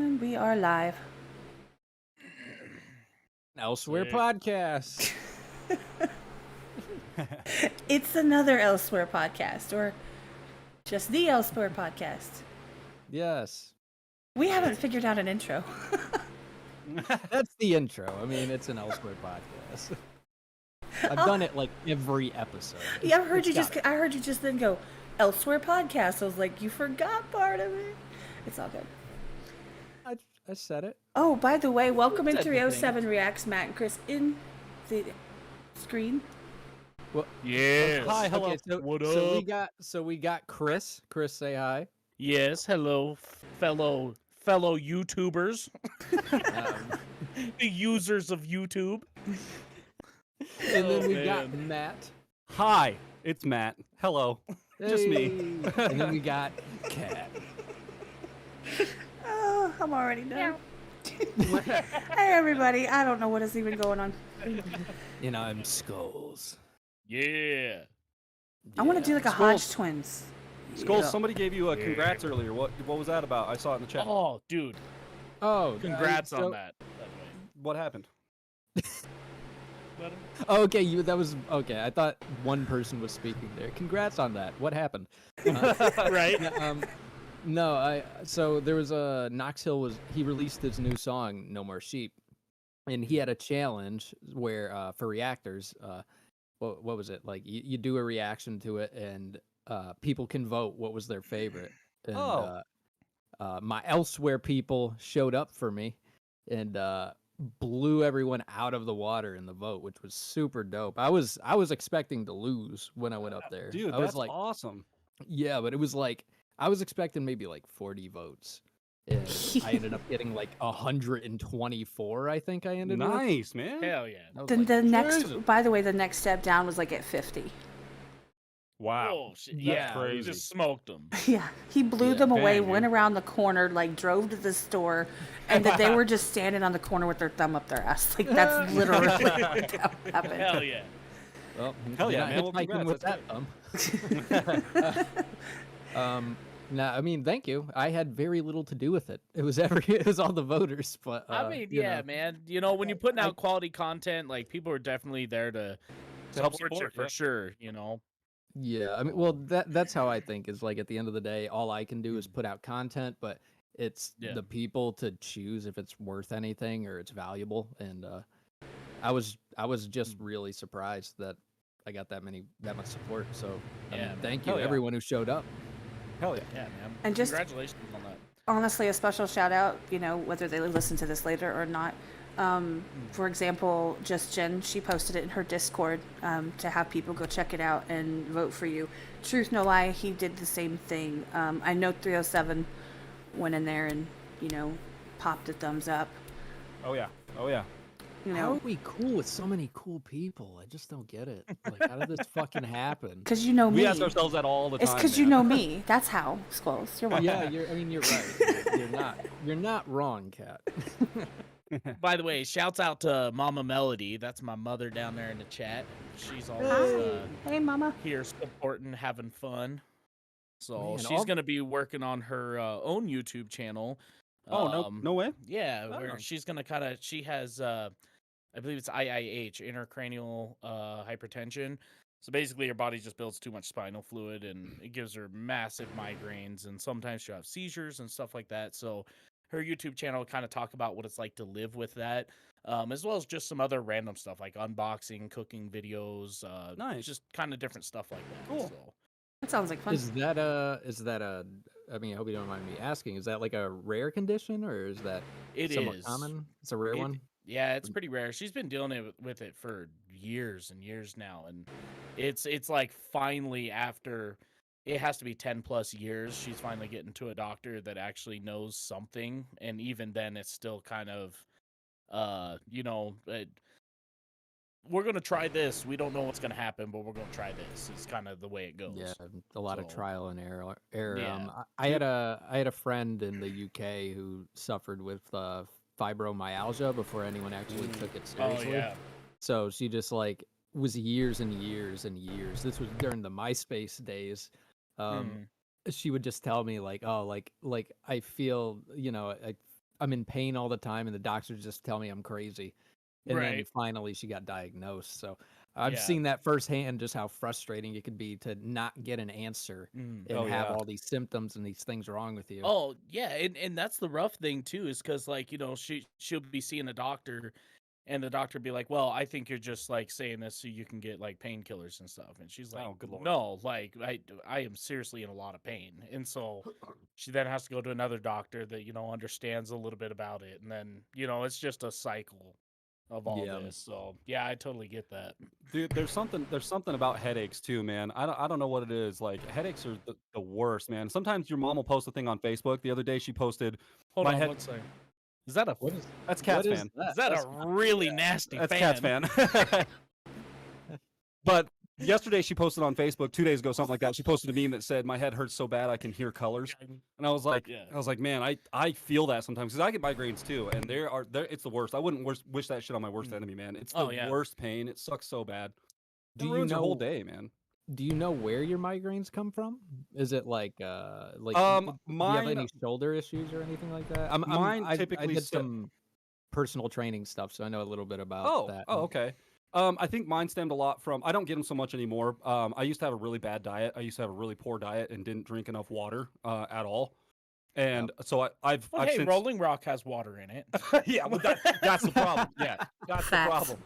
And we are live. Elsewhere podcast. It's another Elsewhere podcast, or just the Elsewhere podcast. Yes. We haven't figured out an intro. That's the intro. I mean, it's an Elsewhere podcast. I've done it like every episode. Yeah, I heard you just then go Elsewhere podcast. I was like, you forgot part of it. It's all good. I said it. Oh, by the way, welcome in 307 Reacts, Matt and Chris in the screen. Well, yes. Hi, hello. Okay, What up? So we got Chris. Chris, say hi. Yes, hello, fellow YouTubers, the users of YouTube. And then we got Matt. Hi, it's Matt. Hello. Just me. And then we got Kat. Oh, I'm already done. Hey, everybody. I don't know what is even going on. And I'm Skulls. Yeah. I want to do like a Skulls. Hodge Twins. Skulls, Yeah. somebody gave you a congrats earlier. What was that about? I saw it in the chat. Oh, dude, Oh, congrats so- on that. By the way. What happened? Oh, okay, that was okay. I thought one person was speaking there. Congrats on that. What happened? Right? No, so there was a Knox Hill he released his new song No More Sheep, and he had a challenge where for reactors, what was it like? You do a reaction to it, and people can vote what was their favorite. And my Elsewhere people showed up for me, and blew everyone out of the water in the vote, which was super dope. I was expecting to lose when I went up there. Dude, I was that's like, awesome. yeah, but it was like I was expecting maybe like 40 votes. And I ended up getting like 124, I think I ended with. Nice, man. Hell yeah. I was Then like, the next, Jesus. by the way, the next step down was like at 50. Wow. Oh shit. That's Yeah, crazy. he just smoked them. Yeah, he blew Yeah, them away, dang, went dude. around the corner, like drove to the store, and that they were just standing on the corner with their thumb up their ass. Like that's literally what happened. Hell yeah. Well, Hell you're yeah, not man. Well, hitchhiking with congrats, that thumb. No, I mean, thank you. I had very little to do with it. It was it was all the voters, but I mean, you yeah, know. man. You know, when you're putting out quality content, like people are definitely there to help support you support, for yeah. sure. You know. Yeah, I mean, well, that's how I think is like at the end of the day, all I can do is put out content, but it's Yeah. the people to choose if it's worth anything or it's valuable. And I was just really surprised that I got that much support. So I Yeah, mean, man. thank you Hell yeah. everyone who showed up. Hell yeah. Yeah, man. And just- Congratulations on that. Honestly, a special shout out, you know, whether they listen to this later or not. For example, Just Jen, she posted it in her Discord to have people go check it out and vote for you. Truth, no lie, he did the same thing. I know 307 went in there and, you know, popped a thumbs up. Oh yeah. Oh yeah. You How are know, we cool with so many cool people? I just don't get it. Like, how did this fucking happen? because you know me. We ask ourselves that all the time. It's because you know me. That's how, Skulls. You're welcome. Yeah, you're right. You're not wrong, Kat. By the way, shouts out to Mama Melody. That's my mother down there in the chat. She's always Hey, mama. here supporting, having fun. So Man, she's gonna be working on her own YouTube channel. Oh no way. Yeah, where Oh. she's gonna she has I believe it's IIH, intracranial hypertension. So basically her body just builds too much spinal fluid and it gives her massive migraines and sometimes she'll have seizures and stuff like that. So her YouTube channel kind of talk about what it's like to live with that. As well as just some other random stuff like unboxing, cooking videos, Nice. just kind of different stuff like that. Cool. So. That sounds like fun. Is that a? I mean, I hope you don't mind me asking. Is that like a rare condition, or is that It somewhat is. common? It's a rare It- one. Yeah, it's pretty rare. She's been dealing with it for years and years now, and it's like finally after it has to be 10+ years, she's finally getting to a doctor that actually knows something, and even then, it's still kind of, we're gonna try this. We don't know what's gonna happen, but we're gonna try this. It's kind of the way it goes. Yeah, a lot of So- trial and error. Yeah. I had a friend in the UK who suffered with fibromyalgia before anyone actually took it Oh seriously. yeah. So she just like was years and years and years. This was during the MySpace days. Mm. She would just tell me like, oh, like I feel, you know, I'm in pain all the time, and the doctors just tell me I'm crazy. And then Right. finally she got diagnosed. So I've Yeah. seen that firsthand, just how frustrating it could be to not get an answer Mm. and Oh, have yeah. all these symptoms and these things wrong with you. Oh yeah, and that's the rough thing too, is because like she'll be seeing a doctor, and the doctor be like, well, I think you're just like saying this so you can get like painkillers and stuff, and she's like, Oh, good lord. no, like I am seriously in a lot of pain, and so she then has to go to another doctor that understands a little bit about it, and then it's just a cycle of all Yeah. this. So yeah, I totally get that. Dude, there's something about headaches too, man. I don't know what it is. Like headaches are the worst, man. Sometimes your mom will post a thing on Facebook. The other day she posted Hold my on head. one second. Is that a What is That's Cat's what is fan. that? is that That's a really nasty That's fan? Cat's fan. But yesterday she posted on Facebook 2 days ago, something like that. She posted a meme that said, "My head hurts so bad I can hear colors." And I was like, Yeah. man, I feel that sometimes because I get migraines too, and it's the worst. I wouldn't wish that shit on my worst enemy, man. It's the Oh, yeah. worst pain. It sucks so bad. It Do you ruins your whole know- day, man. Do you know where your migraines come from? Is it like do you have Mine- any shoulder issues or anything like that? Mine I typically did sit- some personal training stuff, so I know a little bit about that. Oh, okay. I think mine stemmed a lot from. I don't get them so much anymore. I used to have a really bad diet. I used to have a really poor diet and didn't drink enough water at all. And so I've Well, I've hey, since Rolling Rock has water in it. yeah, well, that's the problem. Yeah, that's the Facts. problem.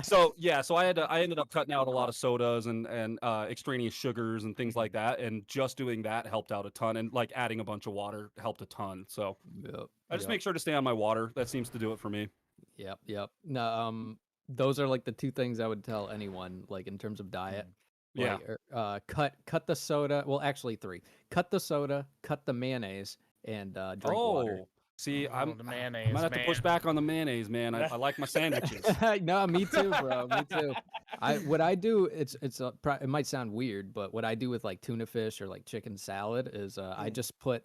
So I ended up cutting out a lot of sodas and extraneous sugars and things like that, and just doing that helped out a ton, and like adding a bunch of water helped a ton. So Yep, I just yep, make sure to stay on my water. That seems to do it for me. yep. No, those are like the two things I would tell anyone, like in terms of diet. Yeah. Like, cut the soda. Well, actually, 3. Cut the soda, cut the mayonnaise, and drink water. See, Oh, I'm the I mayonnaise, might have to push man. back on the mayonnaise, man. I like my sandwiches. No, me too, bro. Me too. What I do, it might sound weird, but what I do with like tuna fish or like chicken salad is I just put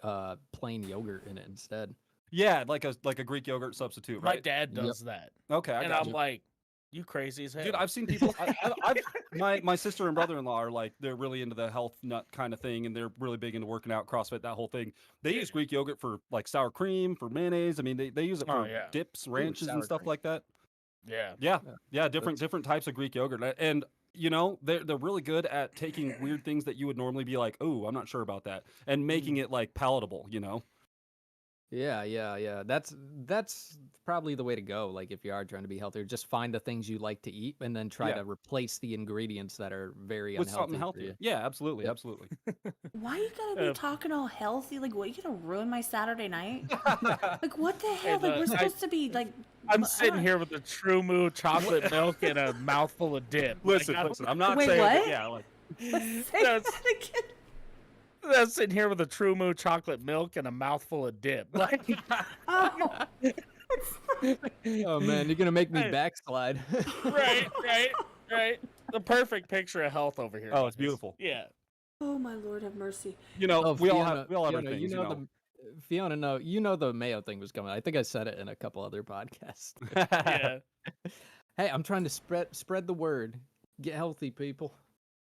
plain yogurt in it instead. Yeah, like a Greek yogurt substitute, My right? dad does that, Okay, I and got I'm you. like, you crazy as hell. Dude, I've seen people. My sister and brother-in-law are like, they're really into the health nut kind of thing, and they're really big into working out, CrossFit, that whole thing. They use Greek yogurt for like sour cream, for mayonnaise. I mean, they use it for yeah. dips, ranches, sour and stuff cream. like that. Yeah. Yeah, different types of Greek yogurt, and they're really good at taking weird things that you would normally be like, oh, I'm not sure about that, and making it like palatable. Yeah. That's probably the way to go. Like if you are trying to be healthier, just find the things you like to eat and then try Yeah. to replace the ingredients that are very With unhealthy something for healthier. you. Yeah, absolutely, Yep. absolutely. Why you gotta be talking all healthy? Like, what, you gonna ruin my Saturday night? Like, what the hell? Like, we're supposed to be, like... I'm sitting here with a True Moo chocolate milk and a mouthful of dip. Listen, Like, I'm not Wait, saying that, what? yeah, like Say That's- that again. I'm sitting here with a True Moo chocolate milk and a mouthful of dip. Like, Oh, Oh man, you're gonna make me Hey. backslide. right. The perfect picture of health over here. Oh, it's guys. beautiful. Yeah. oh my Lord, have mercy. we all have our Fiona, things, Fiona, the Mayo thing was coming. I think I said it in a couple other podcasts. Yeah. Hey, I'm trying to spread the word. Get healthy, people.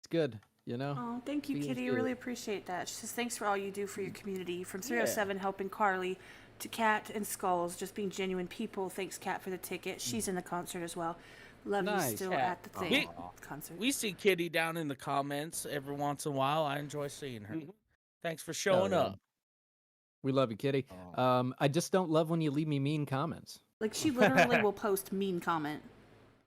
It's good, Oh, thank you, Feels Kitty. I good. really appreciate that. She says, thanks for all you do for your community. From 307 helping Carly to Kat and Skulls, just being genuine people. Thanks, Kat, for the ticket. She's in the concert as well. Love you Nice. still Kat. at the thing. Aw. Concert. We see Kitty down in the comments every once in a while. I enjoy seeing her. Thanks for showing yeah. up. We love you, Kitty. I just don't love when you leave me mean comments. Like, she literally will post mean comment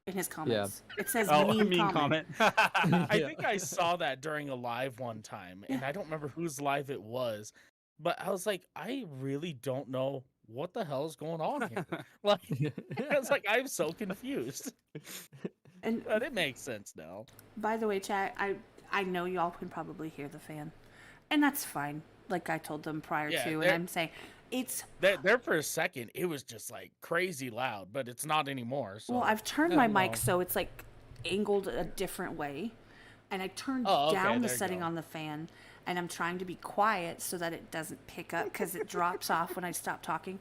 in his comments. It says Oh, mean, comment. I think I saw that during a live one time, and I don't remember whose live it was, but I was like, I really don't know what the hell is going on here. Like, I was like, I'm so confused. And But it makes sense now. by the way, chat, I know y'all can probably hear the fan. And that's fine. Like I told them prior Yeah, to, and they're- I'm saying it's There for a second, it was just like crazy loud, but it's not anymore. So. well, I've turned Yeah, my no. mic so it's like angled a different way. And I turned Oh, okay, down the there you setting go. on the fan, and I'm trying to be quiet so that it doesn't pick up because it drops off when I stop talking.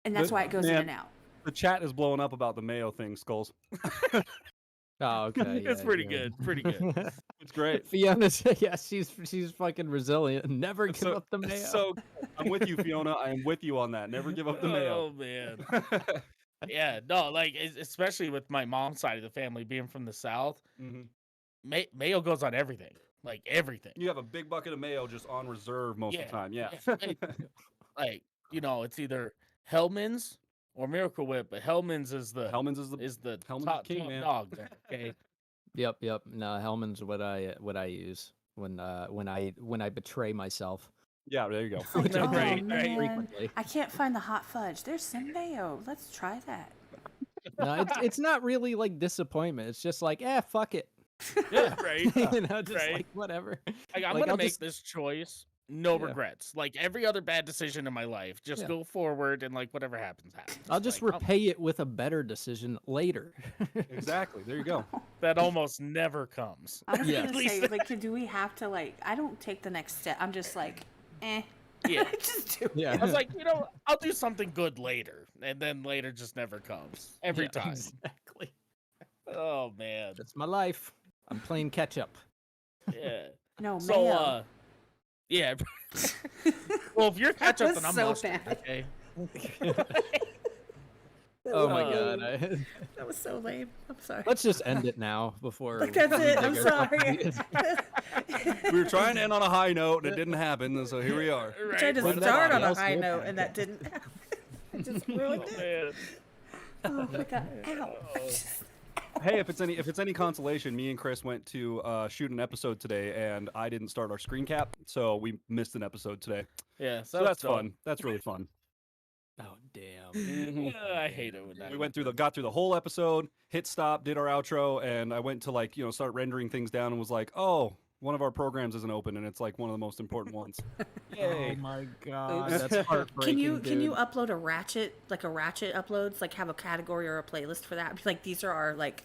And that's But, why it goes in man, and out. The chat is blowing up about the Mayo thing, Skulls. Oh, okay. It's yeah, pretty yeah. good. Pretty good. It's great. Fiona, yeah, she's fucking resilient. Never give up the Mayo. So I'm with you, Fiona. I am with you on that. Never give up the Mayo. Oh man. Yeah, no, like especially with my mom's side of the family being from the South, Mhm. Mayo goes on everything, like everything. You have a big bucket of mayo just on reserve most of the time. Yeah. Like it's either Hellman's or Miracle Whip, but Hellman's is the Hellman's is the Hellman's top, king, top man. dog there. Okay. Yep. No, Hellman's what I use when I betray myself. Yeah, there you go. Like, No, oh right, man, right. Frequently. I can't find the hot fudge. There's some mayo. Let's try that. No, it's not really like disappointment. It's just like, fuck it. Yeah, right. You know, just Right. like whatever. Like, I'm Like, gonna I'll make just- this choice, no Yeah. regrets. Like every other bad decision in my life, just Yeah. go forward and like whatever happens, happens. I'll just Like, repay it with a better decision later. Exactly. There you go. that almost never comes. I was Yeah. gonna At least- say, like, do we have to like? I don't take the next step. I'm just like, eh. Yeah. Just do it. Yeah. I was like, I'll do something good later, and then later just never comes every Yeah, time. Exactly. Oh man, That's my life. I'm playing catch up. yeah. No So mayo. yeah. Well, if you're That ketchup, was then I'm so mustard. bad. Okay. Oh my Uh, god. That was so lame. I'm sorry. Let's just end it now before. Like, that's we it. dig I'm ourselves sorry. in. We were trying to end on a high note and it didn't happen, and so here we are. I tried to Right. start on a Else high will note, happen. and that didn't happen. I just ruined Oh, it. man. Oh my god. Ow. Hey, if it's any consolation, me and Chris went to shoot an episode today, and I didn't start our screen cap, so we missed an episode today. Yeah. So that's fun. That's really fun. Oh damn. Yeah, I hate it when that. We got through the whole episode, hit stop, did our outro, and I went to start rendering things down and was like, oh, one of our programs isn't open, and it's like one of the most important ones. Oh my god. Oops. That's heartbreaking. Can you dude. upload a ratchet uploads, like have a category or a playlist for that? Be like, these are our like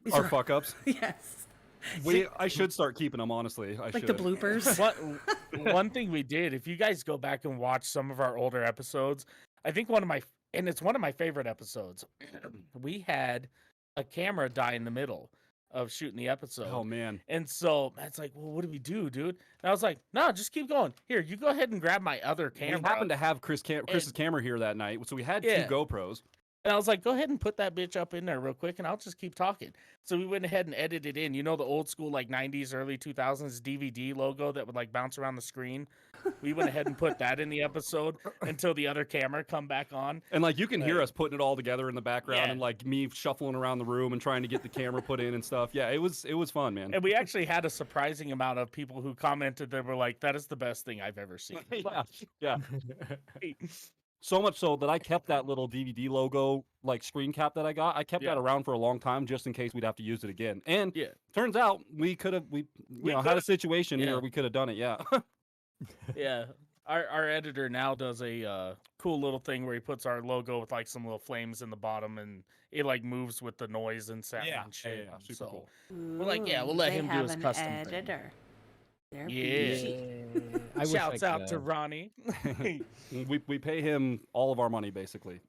these Our are- fuck ups. Yes. I should start keeping them, honestly. I Like should. the bloopers. One thing we did, if you guys go back and watch some of our older episodes, I think it's one of my favorite episodes. We had a camera die in the middle of shooting the episode. Oh man. And so Matt's like, well, what do we do, dude? And I was like, no, just keep going. Here, you go ahead and grab my other camera. We happened to have Chris's camera here that night, so we had Yeah. two GoPros. And I was like, go ahead and put that bitch up in there real quick, and I'll just keep talking. So we went ahead and edited in. You know the old school, like, 90s, early 2000s DVD logo that would, like, bounce around the screen? We went ahead and put that in the episode until the other camera come back on. And, like, you can hear us putting it all together in the background Yeah. and, like, me shuffling around the room and trying to get the camera put in and stuff. Yeah, it was fun, man. And we actually had a surprising amount of people who commented that were like, that is the best thing I've ever seen. Yeah. So much so that I kept that little DVD logo, like, screen cap that I got. I kept Yeah. that around for a long time just in case we'd have to use it again. And Yeah. turns out we had a coulda- situation yeah. here we could have done it. Yeah. Yeah. Our editor now does a cool little thing where he puts our logo with like some little flames in the bottom, and it like moves with the noise and sound and shit. yeah, super So cool. we're like, yeah, we'll let They him do have his an custom thing. editor. They're Yeah. bougie. I wish Shouts I out could to have. Ronnie. We pay him all of our money basically.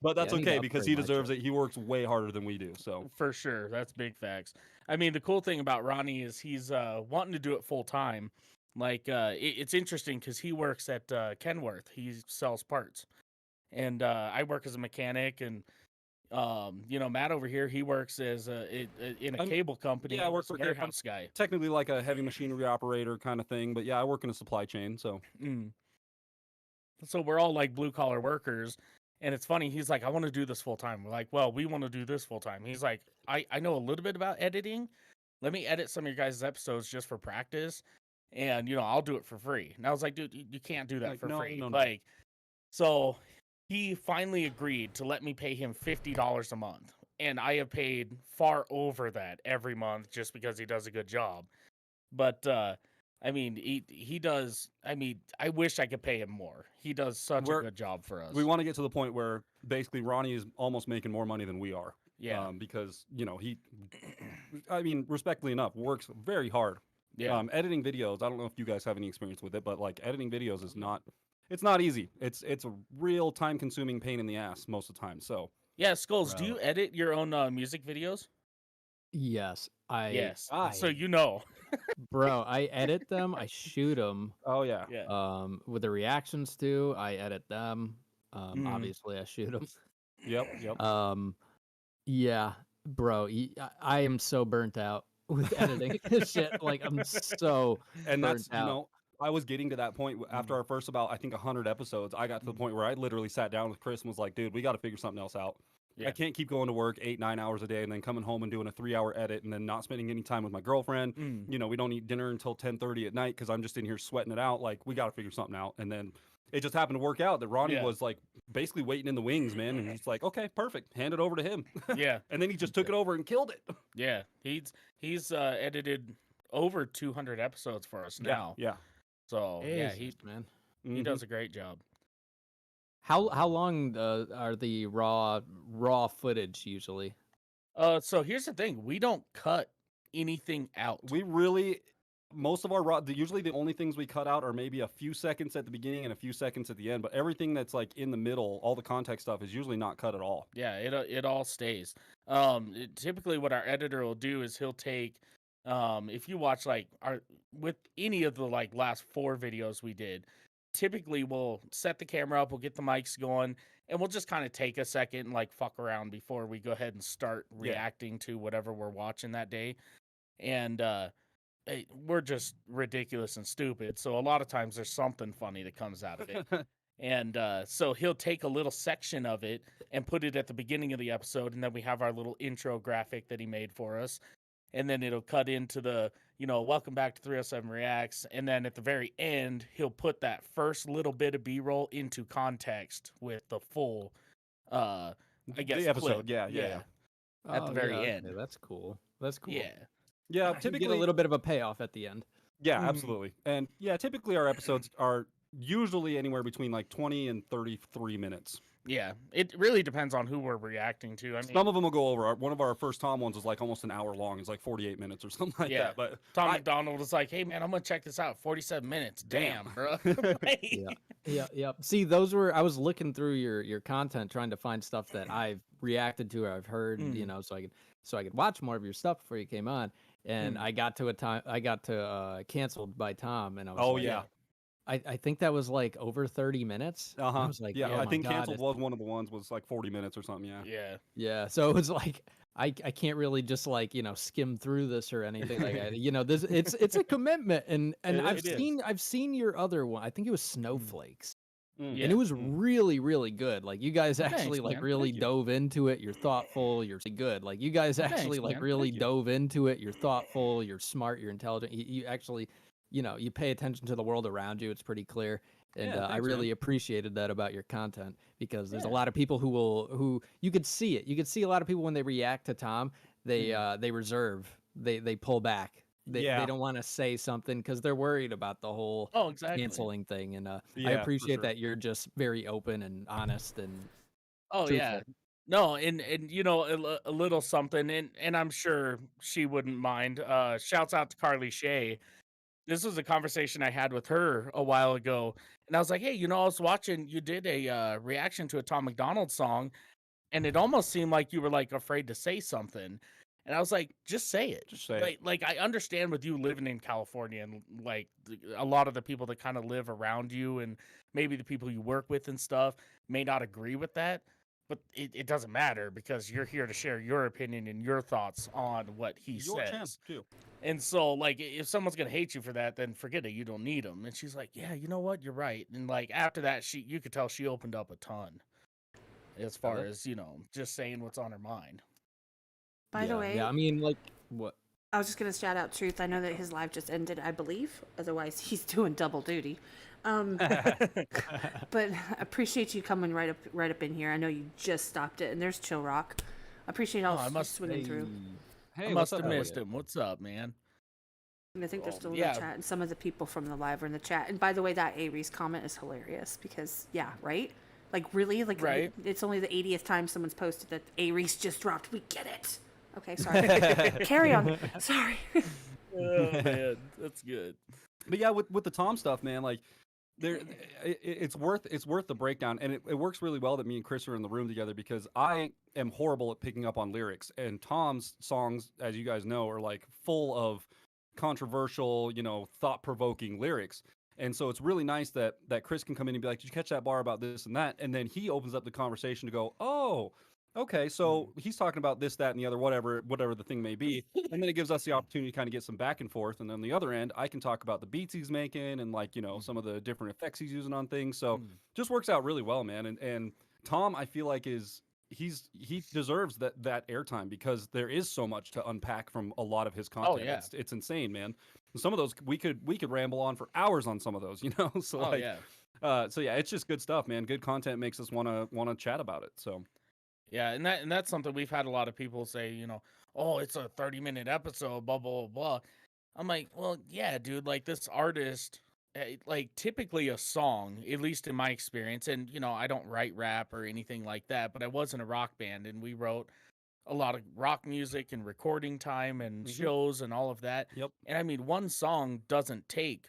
But that's Yeah, I need okay to because he upgrade my deserves truck. it. He works way harder than we do. So For sure. That's big facts. I mean, the cool thing about Ronnie is he's wanting to do it full time. Like, it's interesting because he works at Kenworth. He sells parts. And I work as a mechanic. And, Matt over here, he works as in a I'm- cable company. yeah, I work as a for- I'm- warehouse guy. technically like a heavy machinery operator kind of thing. But yeah, I work in a supply chain. So Mm. So we're all like blue collar workers. And it's funny. He's like, I want to do this full time. We're like, well, we want to do this full time. He's like, I know a little bit about editing. Let me edit some of your guys' episodes just for practice. And, I'll do it for free. And I was like, dude, you can't do that Like, for no, free. no, no. Like, so he finally agreed to let me pay him $50 a month. And I have paid far over that every month just because he does a good job. But, I mean, he does. I mean, I wish I could pay him more. He does such a good job for us. we want to get to the point where basically Ronnie is almost making more money than we are. Yeah. Because he, I mean, respectfully enough, works very hard. Yeah. Editing videos. I don't know if you guys have any experience with it, but like editing videos is not. It's not easy. It's a real time consuming pain in the ass most of the time. So Yeah, Skulls, do Bro. you edit your own music videos? Yes, Yes. I- So you know. bro, I edit them, I shoot them. Oh yeah. Yeah. With the reactions too, I edit them. Mhm. Obviously, I shoot them. Yep. Yeah, bro, I am so burnt out with editing this shit. Like, I'm so And burnt that's out. I was getting to that point after our first about I think 100 episodes. I got to the point where I literally sat down with Chris and was like, dude, we got to figure something else out. Yeah. I can't keep going to work 8-9 hours a day and then coming home and doing a 3-hour edit and then not spending any time with my girlfriend. Mm. We don't eat dinner until 10:30 at night because I'm just in here sweating it out. Like, we got to figure something out. And then it just happened to work out that Ronnie Yeah. was like basically waiting in the wings, man. And he's like, okay, perfect. Hand it over to him. Yeah. And then he just took it over and killed it. Yeah. He's edited over 200 episodes for us now. Yeah. So yeah, Jesus, man. he does a great job. How long are the raw footage usually? So here's the thing: we don't cut anything out. We really, most of our raw, usually the only things we cut out are maybe a few seconds at the beginning and a few seconds at the end. But everything that's like in the middle, all the context stuff is usually not cut at all. Yeah, it all stays. Typically, what our editor will do is he'll take, if you watch like with any of the like last 4 videos we did, typically we'll set the camera up, we'll get the mics going, and we'll just kind of take a second and like fuck around before we go ahead and start reacting to whatever we're watching that day. And we're just ridiculous and stupid, so a lot of times there's something funny that comes out of it. And so he'll take a little section of it and put it at the beginning of the episode, and then we have our little intro graphic that he made for us. And then it'll cut into the, welcome back to 307 Reacts. And then at the very end, he'll put that first little bit of B-roll into context with the full, I guess, the episode. clip. Yeah. At the very end. Okay, that's cool. That's cool. Yeah. Yeah, You typically get a little bit of a payoff at the end. Yeah, Mhm. absolutely. And yeah, typically our episodes are usually anywhere between like 20 and 33 minutes. Yeah. It really depends on who we're reacting to. I mean, Some of them will go over. One of our first Tom ones was like almost an hour long. It's like 48 minutes or something like Yeah. that. But Tom McDonald was like, hey, man, I'm going to check this out. 47 minutes. Damn, bro. Yeah. See, those were I was looking through your content trying to find stuff that I've reacted to or I've heard, so I could watch more of your stuff before you came on. And I got to canceled by Tom, and I was oh like, yeah. I think that was like over 30 minutes. Uh-huh. I was like, yeah, oh I my think God, canceled was one of the ones was like 40 minutes or something. Yeah. Yeah. Yeah, so it was like I can't really just like skim through this or anything like that. This it's a commitment, and It is. I've seen your other one. I think it was Snowflakes. Mm. And it was really, really good. Like, you guys actually Thanks, man. really Thank you. dove into it. You're thoughtful. You're good. Like, you guys actually man. really Thank you. dove into it. You're thoughtful. You're smart. You're intelligent. You actually, you pay attention to the world around you. It's pretty clear. And Yeah, I thanks, really man. appreciated that about your content, because there's a Yeah. lot of people who you could see it. You could see a lot of people when they react to Tom, they reserve. They pull back. They Yeah. don't want to say something because they're worried about the whole Oh, exactly. canceling thing. And I Yeah, for appreciate sure. that you're just very open and honest and Oh truthful. yeah. No, and a little something, and I'm sure she wouldn't mind. Shouts out to Carly Shay. This was a conversation I had with her a while ago, and I was like, hey, I was watching, you did a reaction to a Tom McDonald song, and it almost seemed like you were like afraid to say something. And I was like, just say it. Just say it. Like I understand with you living in California and like a lot of the people that kind of live around you and maybe the people you work with and stuff may not agree with that, but it doesn't matter because you're here to share your opinion and your thoughts on what he Your says. chance too. And so, like, if someone's gonna hate you for that, then forget it. You don't need them. And she's like, "Yeah, you know what? You're right." And like after that, you could tell she opened up a ton, as far as just saying what's on her mind. By the way, I mean, like, what? I was just gonna shout out Truth. I know that his live just ended, I believe. Otherwise, he's doing double duty. But I appreciate you coming right up in here. I know you just stopped it, and there's Chill Rock. I appreciate all I you must swinging through. Hey, I must what's have up, missed him. What's up, man? And I think they're Well, still in yeah. the chat, and some of the people from the live are in the chat. And by the way, that Aries comment is hilarious because, yeah, right? Like, really? Like, Right. It's only the 80th time someone's posted that Aries just dropped. We get it. Okay, sorry. Carry on. Sorry. Oh man, that's good. But yeah, with the Tom stuff, man, like it's worth the breakdown, and it works really well that me and Chris are in the room together because I am horrible at picking up on lyrics, and Tom's songs, as you guys know, are like full of controversial, thought-provoking lyrics. And so it's really nice that Chris can come in and be like, "Did you catch that bar about this and that?" And then he opens up the conversation to go, "Oh, okay, so he's talking about this, that, and the other, whatever the thing may be." And then it gives us the opportunity to kind of get some back and forth. And on the other end, I can talk about the beats he's making and some of the different effects he's using on things. So just works out really well, man. And Tom, I feel like he deserves that airtime because there is so much to unpack from a lot of his content. yeah. It's insane, man. Some of those we could ramble on for hours on some of those, So so yeah, it's just good stuff, man. Good content makes us wanna chat about it. So Yeah, and that's something we've had a lot of people say, "Oh, it's a 30-minute episode, blah blah blah." I'm like, "Well, yeah, dude, like this artist like typically a song, at least in my experience, and I don't write rap or anything like that, but I was in a rock band and we wrote a lot of rock music and recording time and shows and all of that. Yep. And I mean, one song doesn't take,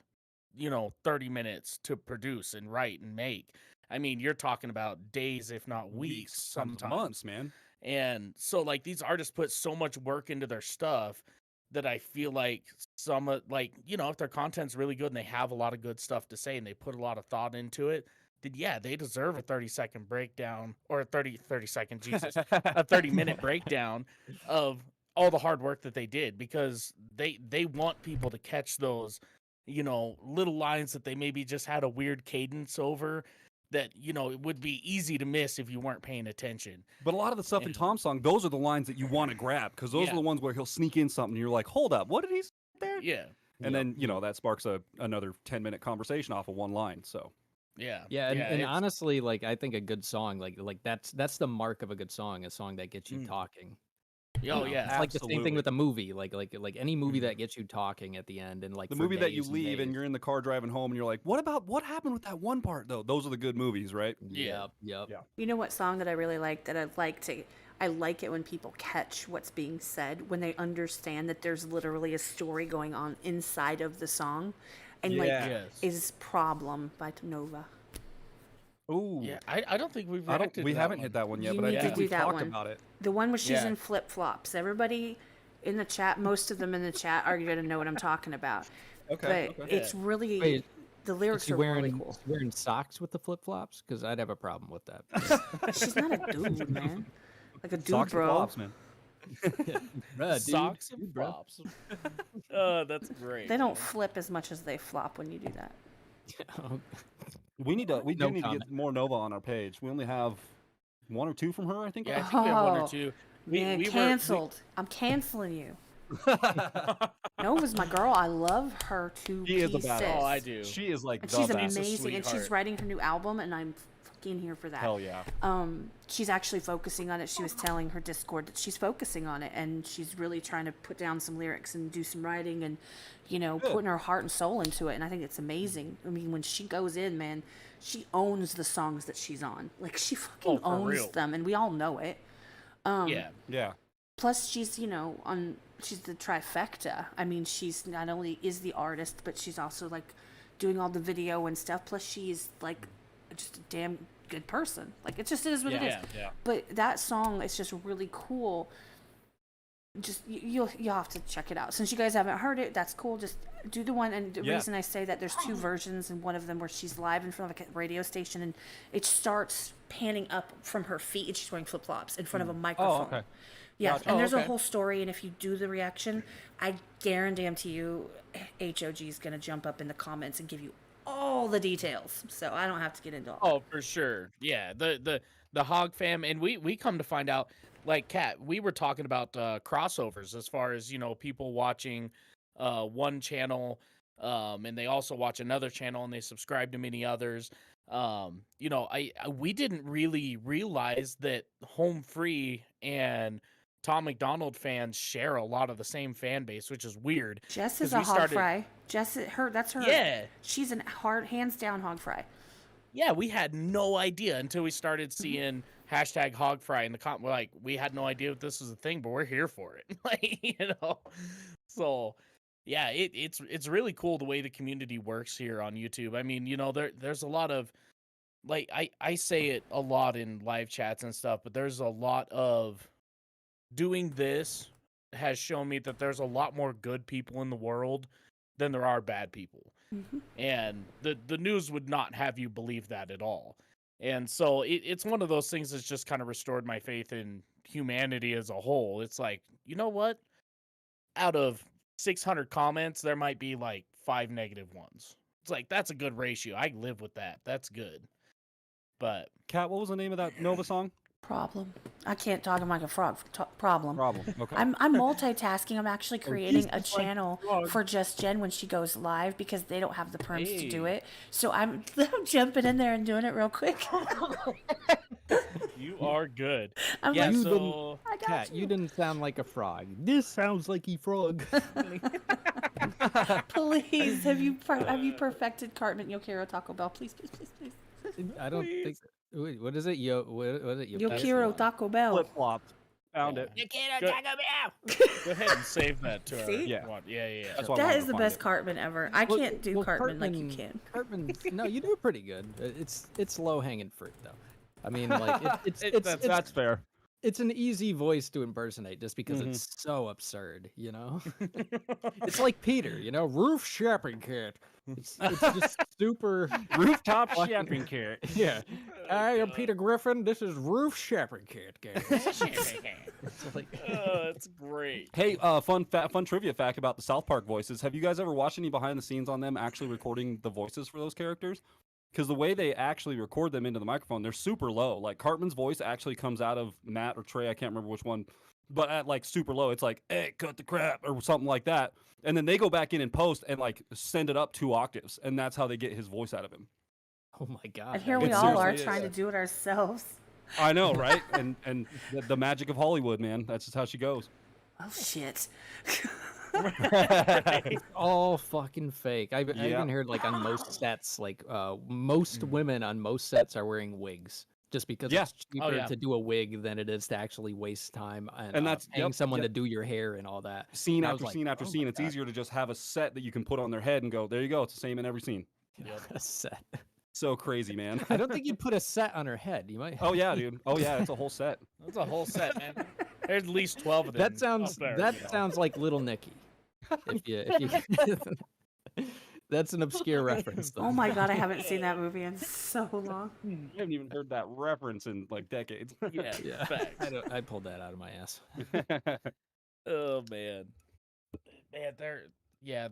30 minutes to produce and write and make. I mean, you're talking about days, if not weeks, sometimes months, man. And so, like, these artists put so much work into their stuff that I feel like if their content's really good and they have a lot of good stuff to say and they put a lot of thought into it, then yeah, they deserve a 30-second breakdown or a 30 second, Jesus, a 30-minute breakdown of all the hard work that they did because they want people to catch those, little lines that they maybe just had a weird cadence over that, it would be easy to miss if you weren't paying attention. But a lot of the stuff in Tom's song, those are the lines that you want to grab because those are the ones where he'll sneak in something and you're like, hold up, what did he say there? Yeah. And then, that sparks another 10-minute conversation off of one line. So Yeah. And honestly, like I think a good song, like that's the mark of a good song, a song that gets you talking. Oh yeah, it's like the same thing with a movie, like any movie that gets you talking at the end, and like the for movie that you days leave and you're in the car driving home and you're like, what happened with that one part though? Those are the good movies, right? Yep. You know what song that I really like that I like it when people catch what's being said, when they understand that there's literally a story going on inside of the song, and is Problem by Nova. Ooh. Yeah, I don't think we've we haven't hit that one yet, but I think we talked about it. The one where she's in flip flops. Everybody in the chat, most of them in the chat are going to know what I'm talking about. Okay. But it's really Wait, the lyrics are really cool. Is she wearing socks with the flip flops? Because I'd have a problem with that. She's not a dude, man. Like a dude, Socks bro. and flops, man. Bruh, dude, Socks and flops. Oh, that's great. They don't flip as much as they flop when you do that. We do need to get more Nova on our page. We only have one or two from her, I think. Yeah, I think we have one or two. We canceled. I'm canceling you. Nova's my girl. I love her to She is a pieces. badass. Oh, I do. She is like And the she's best. amazing, and she's writing her new album, and I'm fucking here for that. Hell yeah. She's actually focusing on it. She was telling her Discord that she's focusing on it, and she's really trying to put down some lyrics and do some writing and, putting her heart and soul into it. And I think it's amazing. I mean, when she goes in, man, she owns the songs that she's on. Like, she fucking owns real. them, and we all know it. Yeah. Plus, she's, she's the trifecta. I mean, she's not only is the artist, but she's also, like, doing all the video and stuff. Plus, she's, like, just a damn good person. Like, it just is what it is. Yeah. But that song is just really cool. Just you'll have to check it out. Since you guys haven't heard it, that's cool. Just do the one. And the reason I say that, there's two versions, and one of them where she's live in front of a radio station, and it starts panning up from her feet, and she's wearing flip flops in front of a microphone. Oh, okay. Yeah, Gotcha. and there's a whole story, and if you do the reaction, I guarantee you, HOG is gonna jump up in the comments and give you all the details, so I don't have to get into all. Oh, for sure. Yeah, the Hog fam, and we come to find out, like Kat, we were talking about crossovers as far as people watching one channel, and they also watch another channel and they subscribe to many others. We didn't really realize that Home Free and Tom McDonald fans share a lot of the same fan base, which is weird. Jess is a hog fry. Jess, that's her. Yeah, she's a hands down hog fry. Yeah, we had no idea until we started seeing hashtag hog fry in the comment. We're like, we had no idea if this was a thing, but we're here for it. So yeah, it's really cool the way the community works here on YouTube. I mean, there's a lot of like I say it a lot in live chats and stuff, but there's a lot of doing this has shown me that there's a lot more good people in the world than there are bad people. Mhm. And the news would not have you believe that at all. And so it's one of those things that's just kind of restored my faith in humanity as a whole. It's like, you know what? Out of 600 comments, there might be like 5 negative ones. It's like, that's a good ratio. I live with that. That's good. But Kat, what was the name of that Nova song? Problem. I can't talk like a frog. Problem. Problem. Okay. I'm multitasking. I'm actually creating a just like channel frog. for Just Jen when she goes live because they don't have the perms to do Hey. it. So I'm jumping in there and doing it real quick. you are good. I'm Yeah, like, You so I got Cat, you. you didn't sound like a frog. This sounds like a frog. Please, have you perfected Cartman Yokiro Taco Bell? Please, please, please, please. I don't think. Wait, what is it? What is it? Yokiro Taco Bell. Flip flopped. Found it. Go ahead and save that to our See? Yeah. one. Yeah. That's what I That wanted is to the find best it. Cartman ever. I Well- can't do well, Cartman like you can. Cartman, no, you do pretty good. It's low hanging fruit though. I mean, like That's fair. it's an easy voice to impersonate just because it's so absurd, you know. It's like Peter, you know, Roof Shopping Cat. It's just super Rooftop fucking- shopping carrot. Yeah. I am Peter Griffin. This is Roof Shopping Cat, guys. It's like, That's great. Hey, fun trivia fact about the South Park voices. Have you guys ever watched any behind the scenes on them actually recording the voices for those characters? Because the way they actually record them into the microphone, they're super low. Like Cartman's voice actually comes out of Matt or Trey, I can't remember which one, but at like super low. It's like, hey, cut the crap or something like that. And then they go back in post and like send it up 2 octaves, and that's how they get his voice out of him. oh my god. And here that we is- all are seriously trying is. to do it ourselves. I know, right? and the magic of Hollywood, man. That's just how she goes. Oh shit. It's all fucking fake. I Yeah. even heard like on most sets, like most women on most sets are wearing wigs just because Yeah. it's cheaper yeah. to do a wig than it is to actually waste time And that's- paying yep, someone yep. to do your hair and all that. Scene And I after was like, scene after "Oh my scene, it's God." easier to just have a set that you can put on their head and go, there you go. It's the same in every scene. A set. So crazy, man. I don't think you'd put a set on her head. You might. Oh yeah, dude. Oh yeah, it's a whole set. That's a whole set, man. There's at least 12 of them. That sounds up there, that you know. sounds like Little Nicky. If you That's an obscure reference. Though. Oh my god, I haven't seen that movie in so long. I haven't even heard that reference in like decades. Yeah, Yeah, facts. I pulled that out of my ass. Oh man,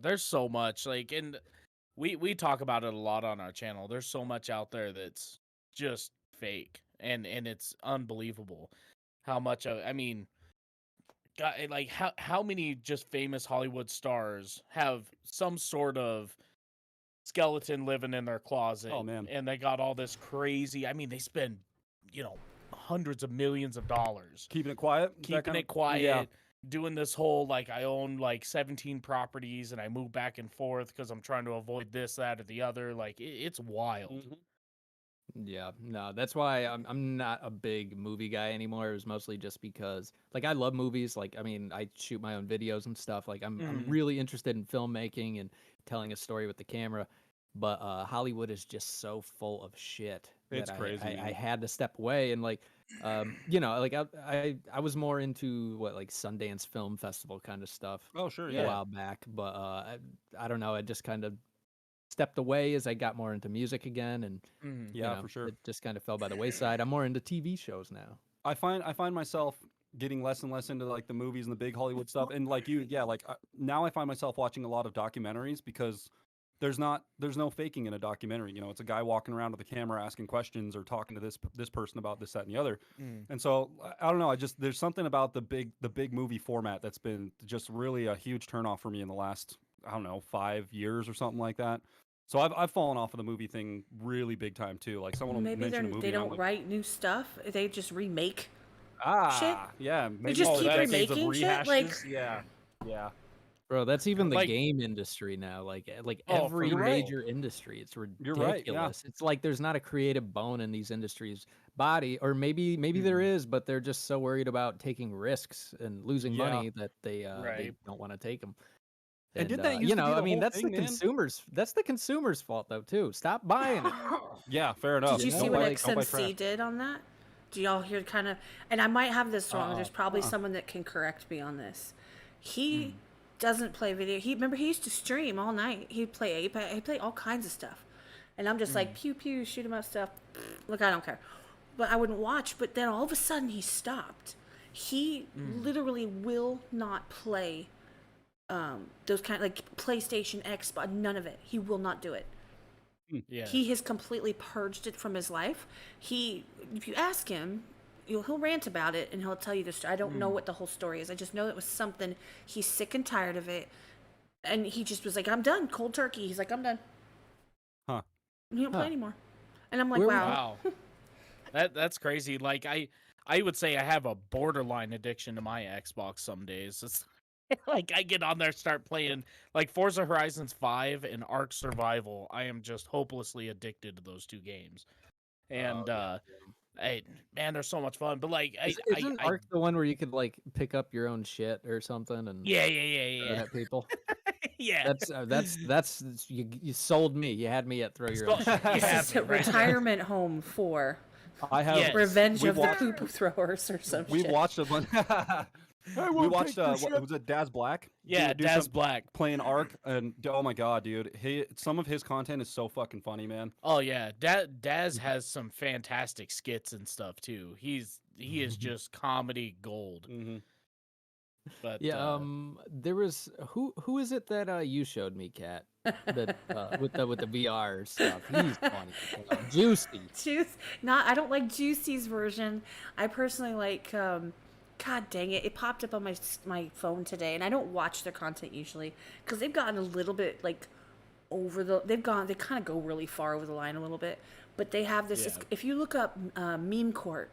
there's so much like, and we talk about it a lot on our channel. There's so much out there that's just fake, and it's unbelievable how much of. I mean, God, like how many just famous Hollywood stars have some sort of skeleton living in their closet? Oh, man. And they got all this crazy. I mean, they spend hundreds of millions of dollars Keeping it quiet. Is that keeping kinda- it quiet, Yeah. doing this whole like I own like 17 properties and I move back and forth because I'm trying to avoid this, that, or the other. Like it's wild. Mhm. Yeah, no, that's why I'm not a big movie guy anymore. It was mostly just because, like, I love movies. Like, I mean, I shoot my own videos and stuff. Like, I'm Mhm. really interested in filmmaking and telling a story with the camera. But Hollywood is just so full of shit. It's that crazy, I man. had to step away and like, like I was more into like Sundance Film Festival kind of stuff Oh sure, a yeah. while back. But I don't know. I just kind of stepped away as I got more into music again, and Mhm. Yeah, for sure. it just kind of fell by the wayside. I'm more into TV shows now. I find myself getting less and less into like the movies and the big Hollywood stuff, and like you, yeah, like now I find myself watching a lot of documentaries because there's no faking in a documentary. You know, it's a guy walking around with a camera asking questions or talking to this person about this, that, and the other. Mhm. And so I don't know. There's something about the big movie format that's been just really a huge turnoff for me in the last 5 years or something like that. So I've fallen off of the movie thing really big time too. Like someone will Maybe mention a movie. they and I'm don't like, write new stuff. They just remake. yeah, maybe just all keep decades of remaking shit, like- rehashes. Yeah. Bro, that's even the Like- game industry now. Like Oh, for every real. major industry, it's You're right, yeah. ridiculous. It's like there's not a creative bone in these industries' body, or maybe there is, but they're just so worried about taking risks and losing Yeah. money that they Right. don't want to take them. And didn't that used you to be know, the I mean, whole that's thing, the man? consumers. That's the consumers' fault, though, too. Stop buying it. Yeah, fair enough. Did you know, see Don't what buy- don't buy XMC trash. did on that? Do y'all hear kind of? And I might have this wrong. There's probably Uh-uh. someone that can correct me on this. He doesn't play video. He used to stream all night. He'd play Apex. He'd play all kinds of stuff. And I'm just like pew pew, shoot him up stuff. Look, I don't care. But I wouldn't watch. But then all of a sudden he stopped. He literally will not play those kind of like PlayStation, Xbox, none of it. He will not do it. Yeah. He has completely purged it from his life. If you ask him, he'll rant about it and he'll tell you the story. I don't know what the whole story is. I just know it was something. He's sick and tired of it, and he just was like, "I'm done, cold turkey." He's like, "I'm done." Huh. And he don't play anymore. And I'm like, Where- "Wow." Wow. That's crazy. Like I would say I have a borderline addiction to my Xbox some days. It's like I get on there, start playing like Forza Horizons 5 and Ark Survival. I am just hopelessly addicted to those two games. And man, they're so much fun. But like Isn't Ark the one where you could like pick up your own shit or something and yeah. throw it at people? Yeah. That's you sold me. You had me at throw your own shit. You This have is me, a right? retirement home for I have Yes. Revenge we of watched- the Poop Throwers or some We shit. watched a bunch. We watched what was it, Daz Black? Yeah, Do Daz some- Black. playing Ark, and oh my god, dude, some of his content is so fucking funny, man. Oh yeah, Daz has some fantastic skits and stuff too. He is just comedy gold. Mm-hmm. But Yeah, there was who is it that you showed me, Kat? That with the VR stuff. He's funny. Juicy. I don't like Juicy's version. I personally like God dang it. It popped up on my phone today, and I don't watch their content usually because they've gotten a little bit like they kind of go really far over the line a little bit, but they have this Yeah. if you look up Meme Court,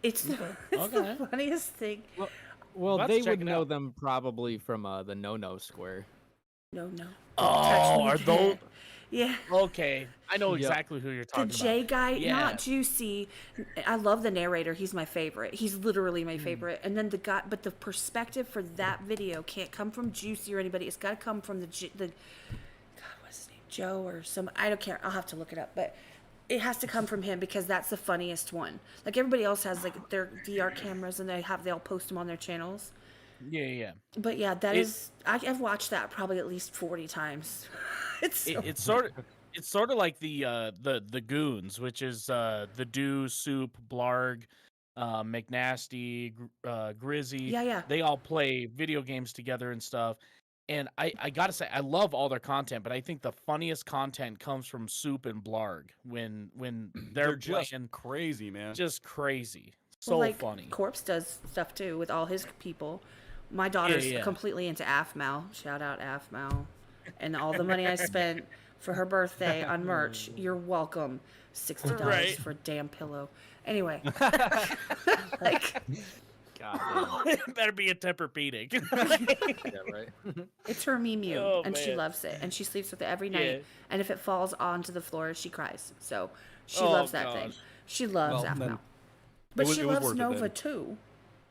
it's the Okay. funniest thing. Well, Let's they check would it know out. them probably from the No Square. No. Don't Oh, touch me are with those? that. Yeah. Okay, I know Yep. exactly who you're The talking J about. guy, Yeah. not Juicy. I love the narrator. He's my favorite. He's literally my favorite. And then the guy, but the perspective for that video can't come from Juicy or anybody. It's got to come from the God, what's his name? Joe or some. I don't care. I'll have to look it up. But it has to come from him because that's the funniest one. Like everybody else has like their VR cameras and they all post them on their channels. Yeah. But yeah, I've watched that probably at least 40 times. It's so It's sort of like the Goons, which is the Do, Soup, Blarg, McNasty, Grizzy. Yeah. They all play video games together and stuff. And I gotta say, I love all their content, but I think the funniest content comes from Soup and Blarg when they're just playing crazy, man. just crazy, so Well, like, funny. Corpse does stuff too with all his people. My daughter's yeah. completely into AFMAL. Shout out AFMAL. And all the money I spent for her birthday on merch, you're welcome. $60 Right. for a damn pillow. Anyway. Like, God It better be a Tempur-Pedic. yeah, right. it's her Mew, Oh, and she man. loves it. And she sleeps with it every night. Yeah. And if it falls onto the floor, she cries. So she Oh, loves that thing. gosh. She loves Well, then AFMAL. But was- she it was loves worth it Nova then. too.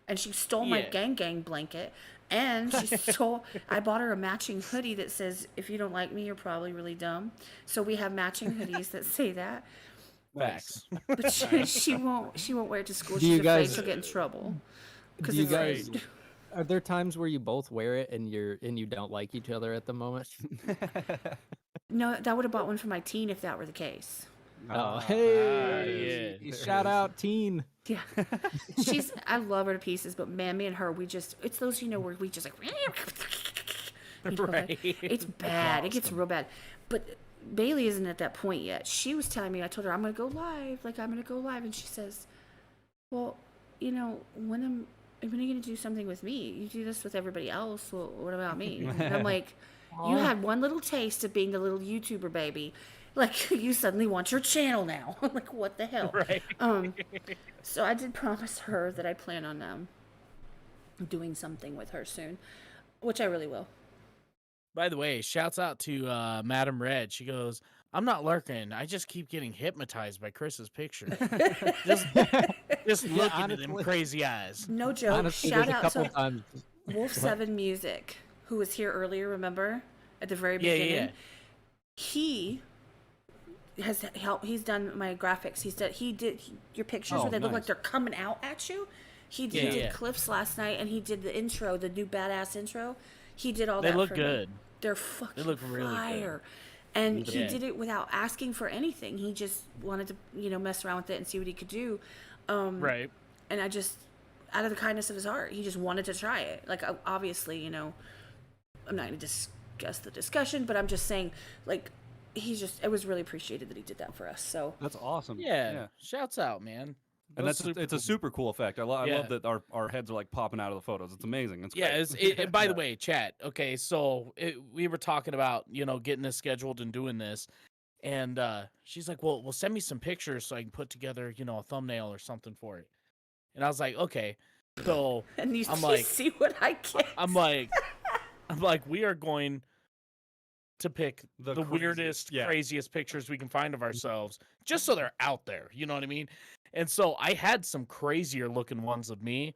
And she stole my Yeah. gang blanket. And she stole, I bought her a matching hoodie that says, "If you don't like me, you're probably really dumb." So we have matching hoodies that say that. Facts. But she won't wear it to school. Do you She's afraid guys- she'll get in trouble. Do you it's guys? like- Are there times where you both wear it and you don't like each other at the moment? No, that would have bought one for my teen if that were the case. Oh, hey! yeah. Shout out, teen. Yeah. I love her to pieces, but man, me and her, it's those, where we just like, Right. It's bad. It gets real bad. But Bailey isn't at that point yet. She was telling me, I told her, I'm going to go live. And she says, well, when are you going to do something with me? You do this with everybody else. Well, what about me? And I'm like, you had one little taste of being the little YouTuber baby. Like, you suddenly want your channel now. I'm like, what the hell? Right. So I did promise her that I plan on doing something with her soon, which I really will. By the way, shouts out to Madam Red. She goes, "I'm not lurking. I just keep getting hypnotized by Chris's picture. just looking at them honestly. crazy eyes." No joke. Honestly, Shout there's a out couple to times. Wolf 7 Music, who was here earlier, remember? At the very Yeah, beginning. yeah. He has helped. He's done my graphics. He did your pictures Oh, where they look nice. like they're coming out at you. He Yeah. did Yeah. Cliff's last night, and he did the intro, the new badass intro. He did all They that look for good. me. They're fucking look really good. fire. And he Yeah. did it without asking for anything. He just wanted to, mess around with it and see what he could do. Right. And I just, out of the kindness of his heart, he just wanted to try it. Like, obviously, I'm not going to discuss the discussion, but I'm just saying, like, it was really appreciated that he did that for us. So That's awesome. Yeah. Shouts out, man. And Those it's a cool. super cool effect. I Yeah. love that our heads are like popping out of the photos. It's amazing. It's Yeah, great. and by the way, chat. Okay, so we were talking about getting this scheduled and doing this, and she's like, "Well, send me some pictures so I can put together a thumbnail or something for it." And I was like, "Okay." So and you I'm see, like- see what I get. I'm like, we are going to pick the craziest- weirdest, yeah. craziest pictures we can find of ourselves, just so they're out there. You know what I mean? And so I had some crazier looking ones of me,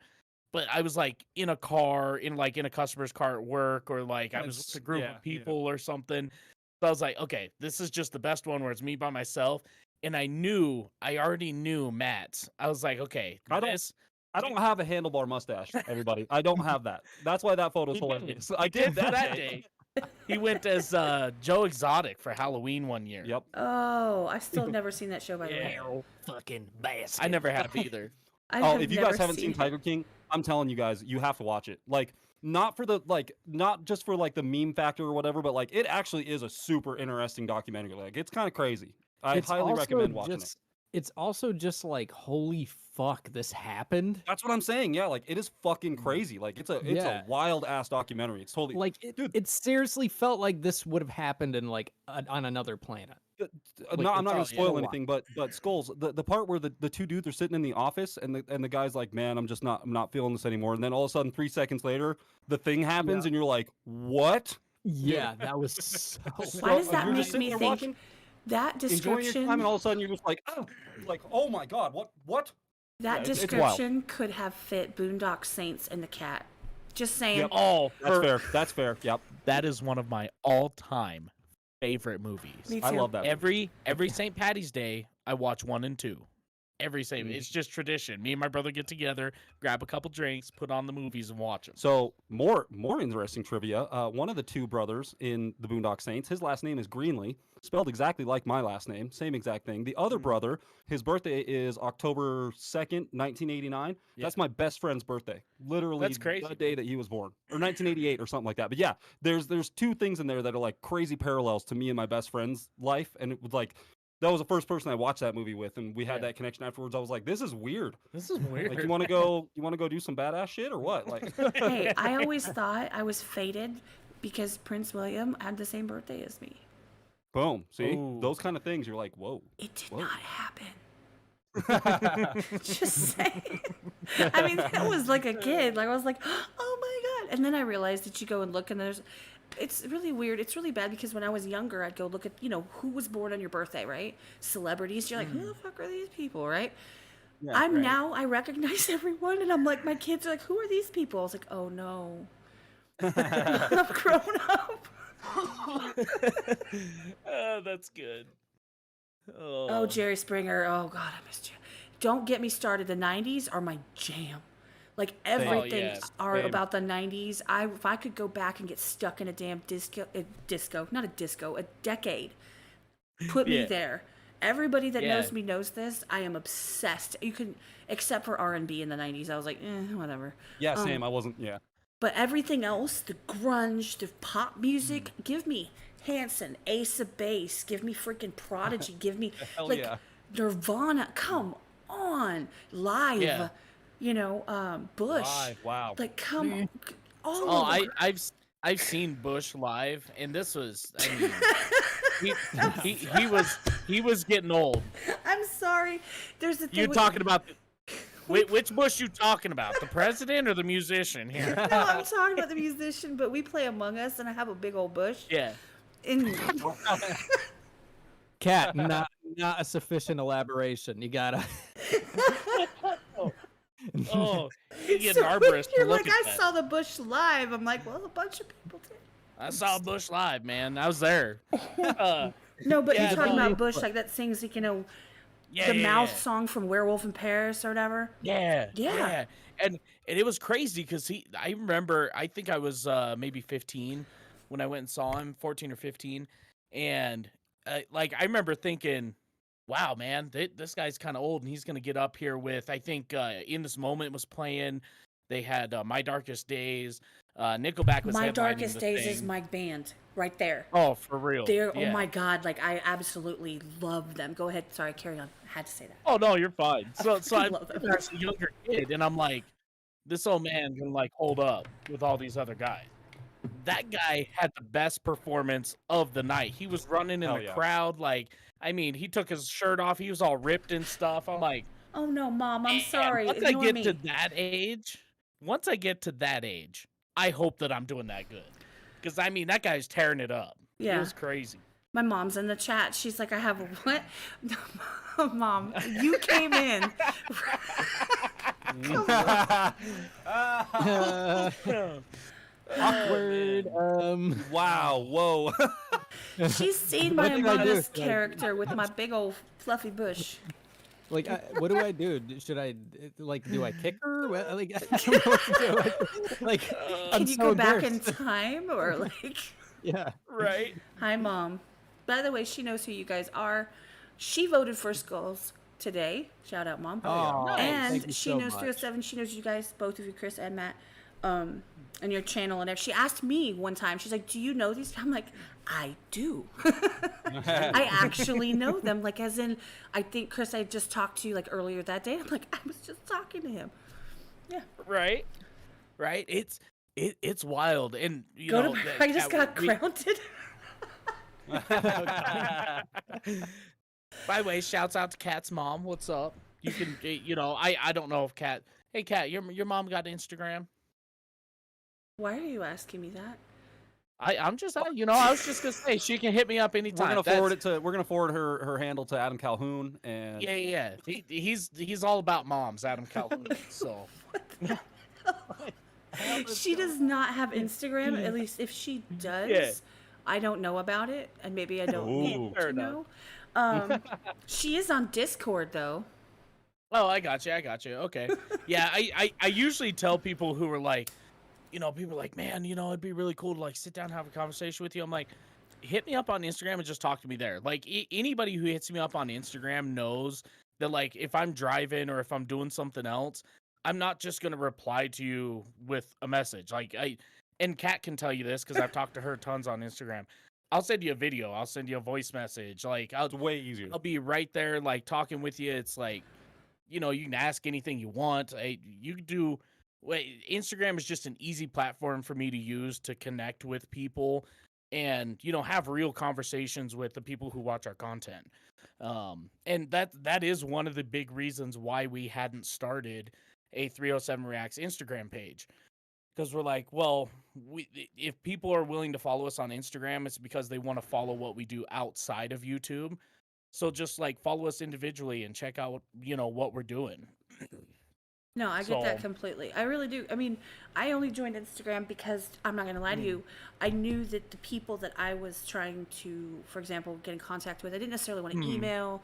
but I was like in a car, in a customer's car at work, or like I was That's- with a group yeah, of people or something. So I was like, okay, this is just the best one where it's me by myself. And I already knew Matt's. I was like, okay, I don't have a handlebar mustache, everybody. I don't have that. That's why that photo's He did. hilarious. I did that day. He went as Joe Exotic for Halloween one year. Yep. Oh, I still have never seen that show, by the way. Fucking basket. I never have either. I Oh, have if you never guys haven't seen it. Tiger King, I'm telling you guys, you have to watch it. Like, not just for like the meme factor or whatever, but like it actually is a super interesting documentary. Like, it's kind of crazy. I It's highly also recommend watching it. just, It's also just like, holy fuck, this happened. That's what I'm saying. Yeah, like it is fucking crazy. Like it's a Yeah. wild ass documentary. It's totally Like dude. it seriously felt like this would have happened in like on another planet. No, like, I'm not it's gonna all- spoil yeah. anything, but Skulls, the part where the two dudes are sitting in the office and the guy's like, man, I'm not feeling this anymore, and then all of a sudden 3 seconds later, the thing happens, and you're like, what? Yeah, that was so. Why does that You're make just sitting me there think watching, that enjoying your description? time, and all of a sudden you're just like, oh my god, what? That Yeah, it's wild. description could have fit Boondock Saints and the cat. Just saying. Yep. Oh, That's fair. That's fair. Yep, that is one of my all-time favorite movies. Me I too. love that. Every St. Patty's Day, I watch 1 and 2. Every St. It's just tradition. Me and my brother get together, grab a couple drinks, put on the movies, and watch them. So more interesting trivia. One of the two brothers in the Boondock Saints, his last name is Greenlee, spelled exactly like my last name, same exact thing. The other brother, his birthday is October 2nd, 1989. Yeah. That's my best friend's birthday. Literally That's crazy. the day that he was born, or 1988 or something like that. But yeah, there's two things in there that are like crazy parallels to me and my best friend's life, and it was like. That was the first person I watched that movie with, and we had Yeah. that connection afterwards. I was like, "This is weird. This is weird. Like, you want to go do some badass shit or what?" Like, Hey, I always thought I was fated because Prince William had the same birthday as me. boom. See, Ooh. those kind of things. You're like, "Whoa." It did Whoa. not happen. Just saying. I mean, that was like a kid. Like I was like, oh my god! And then I realized that you go and look, and it's really weird. It's really bad because when I was younger, I'd go look at who was born on your birthday, right? Celebrities. You're like, who the fuck are these people, right? Yeah, I'm right. now. I recognize everyone, and I'm like, my kids are like, who are these people? I was like, oh no, I've grown up. That's good. Oh, Jerry Springer. Oh, God, I missed you. Don't get me started. The 90s are my jam. Like, everything yes, are same. about the 90s. If I could go back and get stuck in a damn a decade, put me Yeah. there. Everybody that Yeah. knows me knows this. I am obsessed. You can, except for R&B in the 90s. I was like, whatever. Yeah, same. I wasn't. Yeah. But everything else, the grunge, the pop music, give me Hanson, Ace of Base, give me freaking Prodigy, give me Hell like yeah. Nirvana. Come on, live. Yeah. Bush. Live, wow. Like come on, all Oh, of them. I've seen Bush live, and this was. I mean, he was getting old. I'm sorry. There's a thing. You talking about? Which Bush you talking about? The president or the musician here? No, I'm talking about the musician, but we play Among Us, and I have a big old bush. Yeah. And Cat, not a sufficient elaboration. You gotta. Oh, you get so barbarous. you're to look like, at I that. saw the bush live. I'm like, well, a bunch of people did. I saw Bush live, man. I was there. No, but Yeah, you're talking no, about Bush, like that sings, like, yeah, the yeah, mouth yeah. song from Werewolf in Paris or whatever. Yeah, Yeah. yeah. And it was crazy because I remember, I think I was maybe 15 when I went and saw him, 14 or 15. And like, I remember thinking, wow, man, this guy's kind of old and he's going to get up here with, I think In This Moment was playing. They had My Darkest Days. Nickelback was My headlining Darkest the Days is thing. my band right there. Oh, for real. They're, oh Yeah. my God, like, I absolutely love them. Go ahead. Sorry, carry on. I had to say that. Oh, no, you're fine. So I love them. was a younger kid and I'm like, this old man can like hold up with all these other guys. That guy had the best performance of the night. He was running in Hell the yeah. crowd. Like, I mean, he took his shirt off. He was all ripped and stuff. I'm like, Oh no, Mom, I'm man, sorry. once I Ignore get me. to that age, I hope that I'm doing that good. Because, I mean, that guy's tearing it up. Yeah. It was crazy. My mom's in the chat. She's like, I have a what? Mom, you came in. Awkward. Wow. Whoa. She's seen What my did I do? modest character with my big old fluffy bush. Like, what do I do? Should I do I kick her? Like, I don't know what to do. Like, I'm Can you so go back in embarrassed. time or like? Yeah. Right? Hi, Mom. By the way, she knows who you guys are. She voted for Skulls today. Shout out, Mom. Oh, Nice. And thank you she so knows much. 307. She knows you guys, both of you, Chris and Matt, and your channel and everything. She asked me one time. She's like, "Do you know these?" I'm like, "I do. I actually know them. Like, as in, I think Chris, I just talked to you like earlier that day. I'm like, I was just talking to him. Yeah. Right? Right? It's wild. And, you Go know, to. I just got grounded. By the way, shouts out to Kat's mom. What's up? You can, I don't know if Kat. Hey, Kat, your mom got Instagram? Why are you asking me that? I'm just, I was just gonna say she can hit me up anytime. We're gonna forward her handle to Adam Calhoun and Yeah. He's all about moms, Adam Calhoun. So She does not have Instagram. At least if she does, Yeah. I don't know about it, and maybe I don't need Fair to enough. know. She is on Discord though. Oh, I got you. Okay. Yeah, I usually tell people who are like, people are like, man, it'd be really cool to like sit down and have a conversation with you. I'm like, hit me up on Instagram and just talk to me there. Like anybody who hits me up on Instagram knows that like if I'm driving or if I'm doing something else, I'm not just gonna reply to you with a message. And Kat can tell you this because I've talked to her tons on Instagram. I'll send you a video. I'll send you a voice message. Like it's way easier. I'll be right there, like talking with you. It's like, you can ask anything you want. Instagram is just an easy platform for me to use to connect with people and, have real conversations with the people who watch our content. And that is one of the big reasons why we hadn't started a 307 Reacts Instagram page. Because we're like, well, if people are willing to follow us on Instagram, it's because they want to follow what we do outside of YouTube. So just like follow us individually and check out, what we're doing. No, I get that So- completely. I really do. I mean, I only joined Instagram because I'm not going to lie to you. I knew that the people that I was trying to, for example, get in contact with, I didn't necessarily want to email.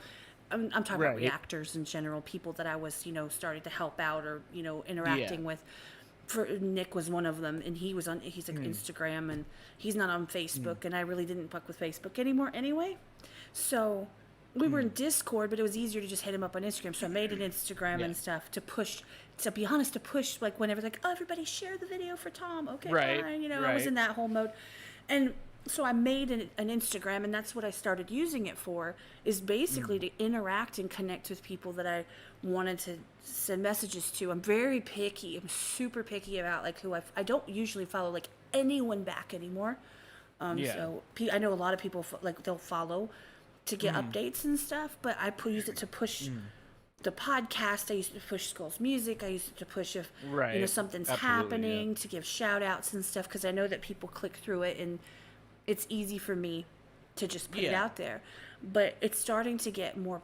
I'm talking about Right. reactors in general, people that I was, started to help out or, interacting with. For Nick was one of them, and he's like Instagram, and he's not on Facebook, and I really didn't fuck with Facebook anymore anyway. So we were in Discord, but it was easier to just hit him up on Instagram. So I made an Instagram and stuff to push, like whenever like, oh, everybody share the video for Tom. Okay, Right, fine. I was in that whole mode. And so I made an Instagram, and that's what I started using it for, is basically to interact and connect with people that I wanted to send messages to. I'm very picky. I'm super picky about like who I don't usually follow like anyone back anymore. So I know a lot of people like they'll follow to get updates and stuff, but I use it to push the podcast. I used to push Skull's music. I used it to push if something's happening, to give shout outs and stuff, because I know that people click through it and it's easy for me to just put it out there. But it's starting to get more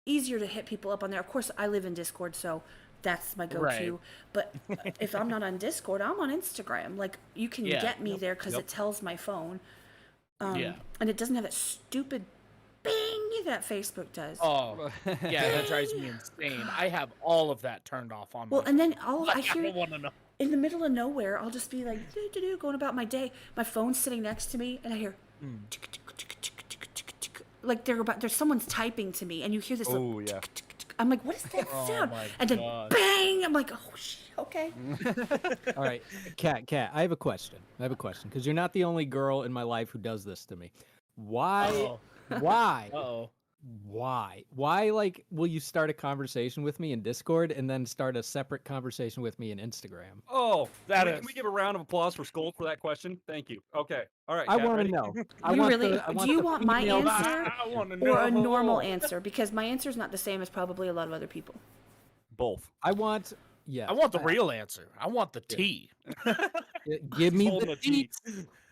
easier to hit people up on there. Of course, I live in Discord, so that's my go-to. But if I'm not on Discord, I'm on Instagram. Like, you can get me there because it tells my phone. And it doesn't have that stupid bing that Facebook does. Oh, yeah, that drives me insane. I have all of that turned off on my phone. And then I I hear don't want to know. in the middle of nowhere, I'll just be like, going about my day. My phone's sitting next to me, and I hear, tick, tick, tick, tick, tick, tick, tick. Like there's someone's typing to me, and you hear this. Oh, yeah. Tick, tick, tick. I'm like, what is that sound? my And then God. bang! I'm like, oh shit, okay. All right, Kat, I have a question. Because you're not the only girl in my life who does this to me. Why? Uh-oh. Why? Uh-oh. Why? Like, will you start a conversation with me in Discord and then start a separate conversation with me in Instagram? Oh, That can is- we give a round of applause for Skull for that question? Thank you. Okay. All right. I Kat, want to ready? know. Do you want my female- answer I want to or a know. normal answer? Because my answer is not the same as probably a lot of other people. Both. I want. Yeah. I want the real answer. I want the tea. Give me Holding the a tea.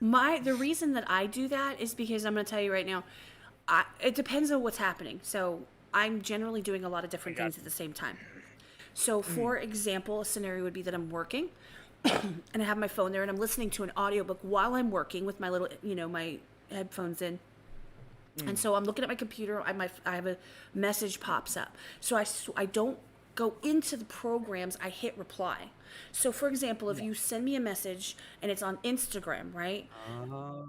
deets. The reason that I do that is because I'm going to tell you right now, it depends on what's happening. So I'm generally doing a lot of different things at the same time. So for example, a scenario would be that I'm working and I have my phone there and I'm listening to an audiobook while I'm working with my little, my headphones in. And so I'm looking at my computer, I have a message pops up. So I don't go into the programs, I hit reply. So for example, if you send me a message and it's on Instagram, right? Oh,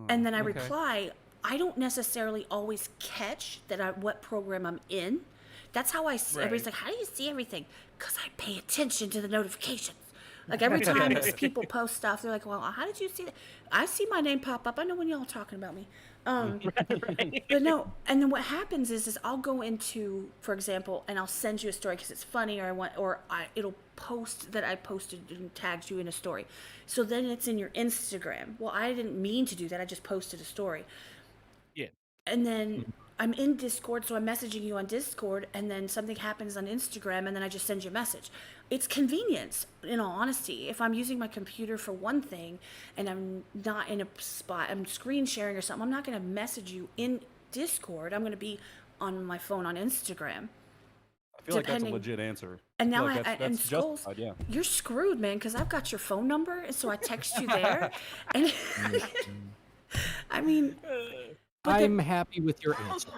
And then I okay. reply, I don't necessarily always catch what program I'm in. That's how I see. Everybody's like, how do you see everything? Because I pay attention to the notifications. Like every time people post stuff, they're like, well, how did you see that? I see my name pop up. I know when y'all are talking about me. But no, and then what happens is I'll go into, for example, and I'll send you a story because it's funny, it'll post that I posted and tagged you in a story. So then it's in your Instagram. Well, I didn't mean to do that. I just posted a story. Yeah. And then I'm in Discord, so I'm messaging you on Discord, and then something happens on Instagram, and then I just send you a message. It's convenience, in all honesty. If I'm using my computer for one thing, and I'm not in a spot, I'm screen sharing or something, I'm not going to message you in Discord. I'm going to be on my phone on Instagram. I feel like that's a depending- legit answer. And now Like, and that's Skulls, justified, yeah. you're screwed, man, because I've got your phone number, and so I text you there. And I mean, but I'm happy with your answer.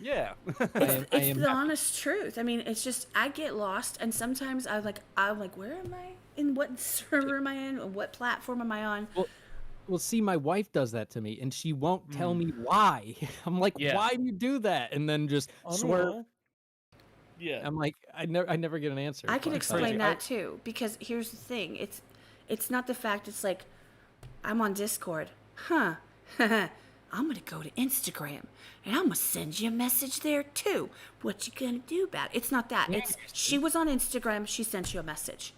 Yeah. it's the honest truth. I mean, it's just I get lost, and sometimes I'm like, where am I? In what server am I in? What platform am I on? Well, see, my wife does that to me, and she won't tell me why. I'm like, Yeah. why do you do that? And then just swear. Yeah. I'm like, I never get an answer. I can But- explain that too, because here's the thing: it's not the fact. It's like I'm on Discord, huh? I'm gonna go to Instagram, and I'm gonna send you a message there too. What you gonna do about it? It's not that. It's she was on Instagram. She sent you a message.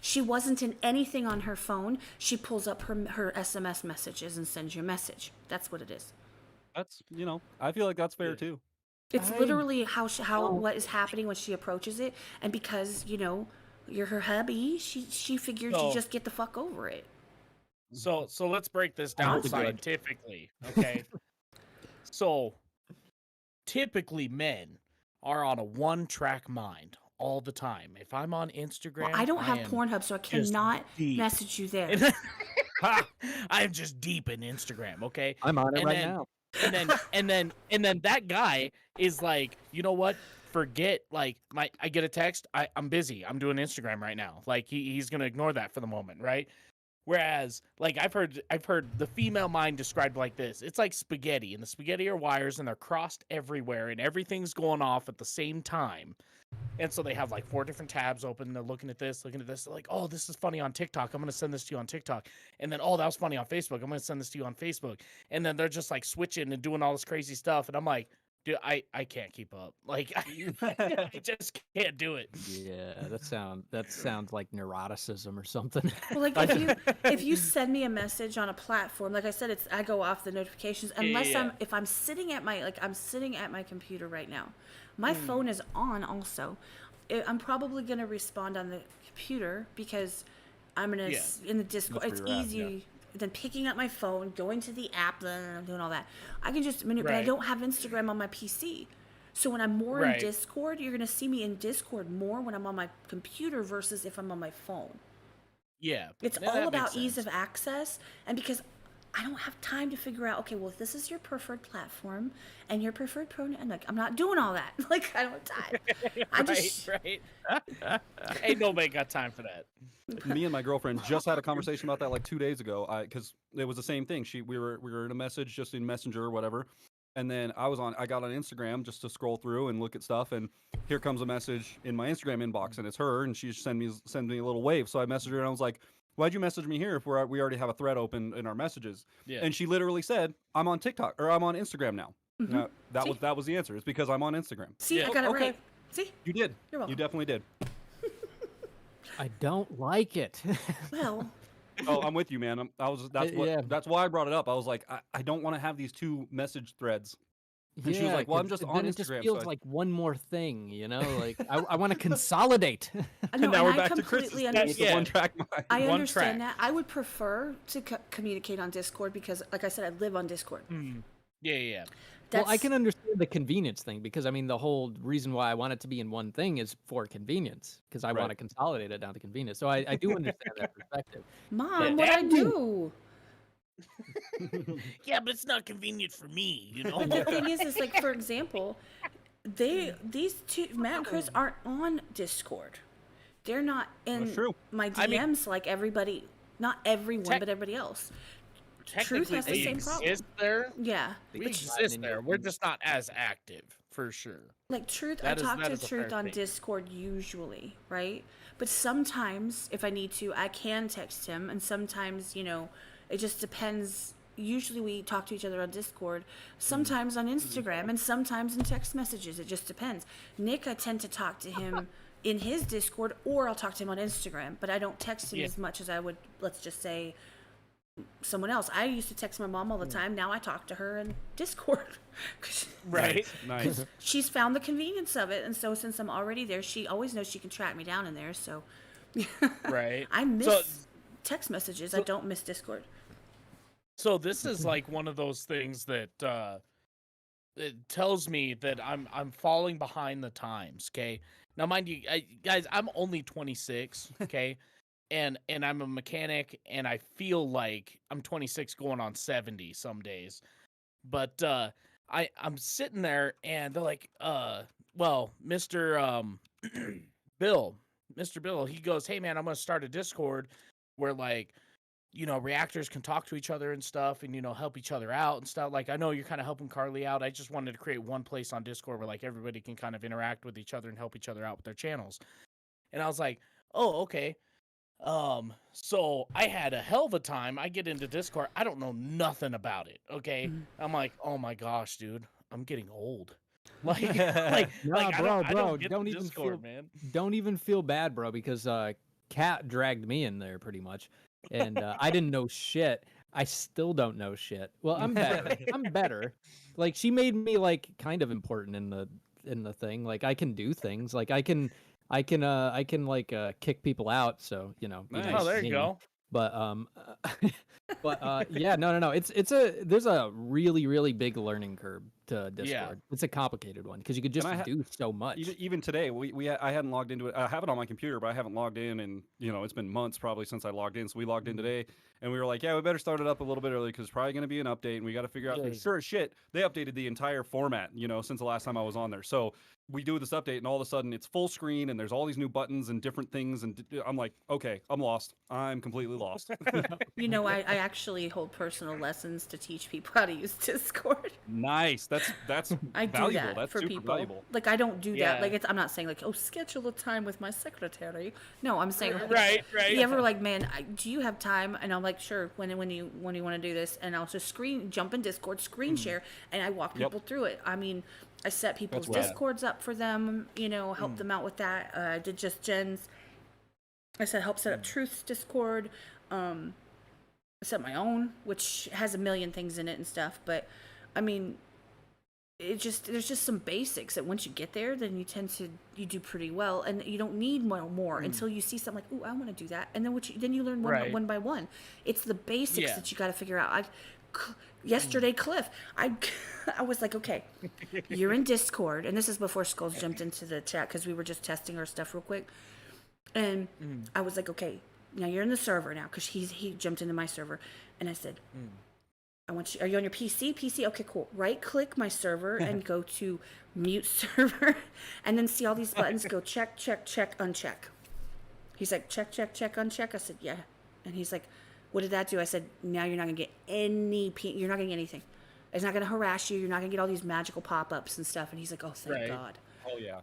She wasn't in anything on her phone. She pulls up her SMS messages and sends you a message. That's what it is. That's, I feel like that's fair too. It's literally what is happening when she approaches it, and because you're her hubby, she figured you So- just get the fuck over it. So let's break this down Good. scientifically, okay? So typically men are on a one-track mind all the time. If I'm on Instagram, Well, I don't have am Pornhub, so I just cannot deep. message you there. I'm just deep in Instagram, okay? I'm on it And right then- now. And then that guy is like, you know what? Forget I get a text. I'm busy. I'm doing Instagram right now. Like he's gonna ignore that for the moment, right? Whereas, like I've heard the female mind described like this. It's like spaghetti, and the spaghetti are wires, and they're crossed everywhere, and everything's going off at the same time. And so they have like 4 different tabs open. They're looking at this. They're like, oh, this is funny on TikTok. I'm going to send this to you on TikTok. And then, oh, that was funny on Facebook. I'm going to send this to you on Facebook. And then they're just like switching and doing all this crazy stuff. And I'm like, dude, I can't keep up. Like, I just can't do it. Yeah, that sounds like neuroticism or something. Well, like if you send me a message on a platform, like I said, I go off the notifications unless Yeah. I'm sitting at my computer right now. My phone is on also. I'm probably gonna respond on the computer because I'm gonna in the Discord. That's It's where you're at, easy than picking up my phone, going to the app, doing all that. I can just but I Right. don't have Instagram on my PC. So when I'm more in Right. Discord, you're gonna see me in Discord more when I'm on my computer versus if I'm on my phone. Yeah. It's Yeah, all that makes about ease sense. of access, and because I don't have time to figure out, okay, well, if this is your preferred platform and your preferred pronoun, like, I'm not doing all that. Like, I don't have time. I just, right. Ain't nobody got time for that. Me and my girlfriend just had a conversation about that like 2 days ago. Because it was the same thing. We were in a message just in Messenger or whatever, and then I got on Instagram just to scroll through and look at stuff, and here comes a message in my Instagram inbox, and it's her, and she send me a little wave. So I messaged her and I was like, "Why'd you message me here if we already have a thread open in our messages?" Yeah. And she literally said, "I'm on TikTok or I'm on Instagram now." See? That was the answer. It's because I'm on Instagram. see, Yeah. I got it Okay. right. See? You did. You're welcome. You definitely did. I don't like it. Well, Oh, I'm with you, man. Yeah. That's why I brought it up. I was like, I don't want to have these two message threads. And she was like, "Well, I'm 'cause just then on it just Instagram." feels So like one more thing, you know? Like I want to consolidate. I know, now and we're I back to Chris's completely thing with understand. the Yeah. one track mind. I One understand track. that. I would prefer to communicate on Discord because, like I said, I live on Discord. Yeah. Well, I That's- can understand the convenience thing because I mean the whole reason why I want it to be in one thing is for convenience because I want to Right. consolidate it down to convenience. So I do understand that perspective. Mom, But- what I do. Yeah, but it's not convenient for me, you know. But the thing is like, for example, these two, Matt and Chris, aren't on Discord. They're not in That's true. my I mean- DMs like everybody. Not everyone, Tech- but everybody else. Technically, has the they same problem. exist there. Yeah, We But- exist there. We're just not as active, for sure. like Truth. That I is- talk that to is a Truth fair on thing. Discord usually, right? But sometimes, if I need to, I can text him, and sometimes, it just depends. Usually, we talk to each other on Discord, sometimes on Instagram, and sometimes in text messages. It just depends. Nick, I tend to talk to him in his Discord, or I'll talk to him on Instagram, but I don't text him Yeah. as much as I would, let's just say, someone else. I used to text my mom all the time. Now I talk to her in Discord. 'Cause Right. Nice. she's found the convenience of it, and so since I'm already there, she always knows she can track me down in there. So Right. I miss So- text messages. I don't miss Discord. So this is like one of those things that it tells me that I'm falling behind the times. Okay. Now, mind you, guys, I'm only 26. Okay. and I'm a mechanic, and I feel like I'm 26 going on 70 some days. But I'm sitting there, and they're like, well, Mr. Mr. Bill, he goes, "Hey man, I'm gonna start a Discord where like, reactors can talk to each other and stuff, and help each other out and stuff. Like, I know you're kind of helping Carly out. I just wanted to create one place on Discord where like everybody can kind of interact with each other and help each other out with their channels." And I was like, "Oh, okay." So I had a hell of a time. I get into Discord. I don't know nothing about it. Okay. I'm like, "Oh my gosh, dude, I'm getting old." Like, Nah, I bro, don't get don't the even Discord, feel- man. Don't even feel bad, bro, because Kat dragged me in there pretty much, and I didn't know shit. I still don't know shit. Well, I'm better. I'm better. Like she made me like kind of important in the thing. Like I can do things. Like I can like kick people out. So be Nice. nice Oh, to there you me. go. But yeah, no. There's a really big learning curve to Discord. Yeah. It's a complicated one because you could just I do so much. Even today, I hadn't logged into it. I have it on my computer, but I haven't logged in, and it's been months probably since I logged in. So we logged in today, and we were like, "Yeah, we better start it up a little bit early because it's probably going to be an update, and we got to figure out." Yeah. Sure as shit, they updated the entire format, since the last time I was on there. So we do this update, and all of a sudden it's full screen, and there's all these new buttons and different things, and I'm like, "Okay, I'm lost. I'm completely lost." I actually hold personal lessons to teach people how to use Discord. Nice. That's I do valuable. that That's for super people. valuable. Like I don't do Yeah. that. Like I'm not saying like, oh, schedule a time with my secretary. No, I'm saying like, Right. You ever like, man, do you have time? And I'm like, sure. When you want to do this, and I'll just jump in Discord, screen share, and I walk Yep. people through it. I mean, I set people's That's rad. Discords up for them. Help them out with that. I did just Jen's. I said help set up Truth's Discord. I set my own, which has a million things in it and stuff. But I mean, there's just some basics that once you get there, then you do pretty well, and you don't need more until you see something like, ooh, I want to do that, and then you learn Right. one by one. It's the basics Yeah. that you got to figure out. yesterday, Cliff, I was like, okay, you're in Discord, and this is before Skulls jumped into the chat because we were just testing our stuff real quick, and I was like, okay, now you're in the server now because he jumped into my server, and I said, I want you. Are you on your PC? PC. Okay, cool. Right click my server and go to mute server, and then see all these buttons. Go check, check, check, uncheck. He's like, check, check, check, uncheck. I said, yeah. And he's like, what did that do? I said, now you're not gonna get you're not gonna get anything. It's not gonna harass you. You're not gonna get all these magical pop-ups and stuff. And he's like, oh, thank God. Oh yeah.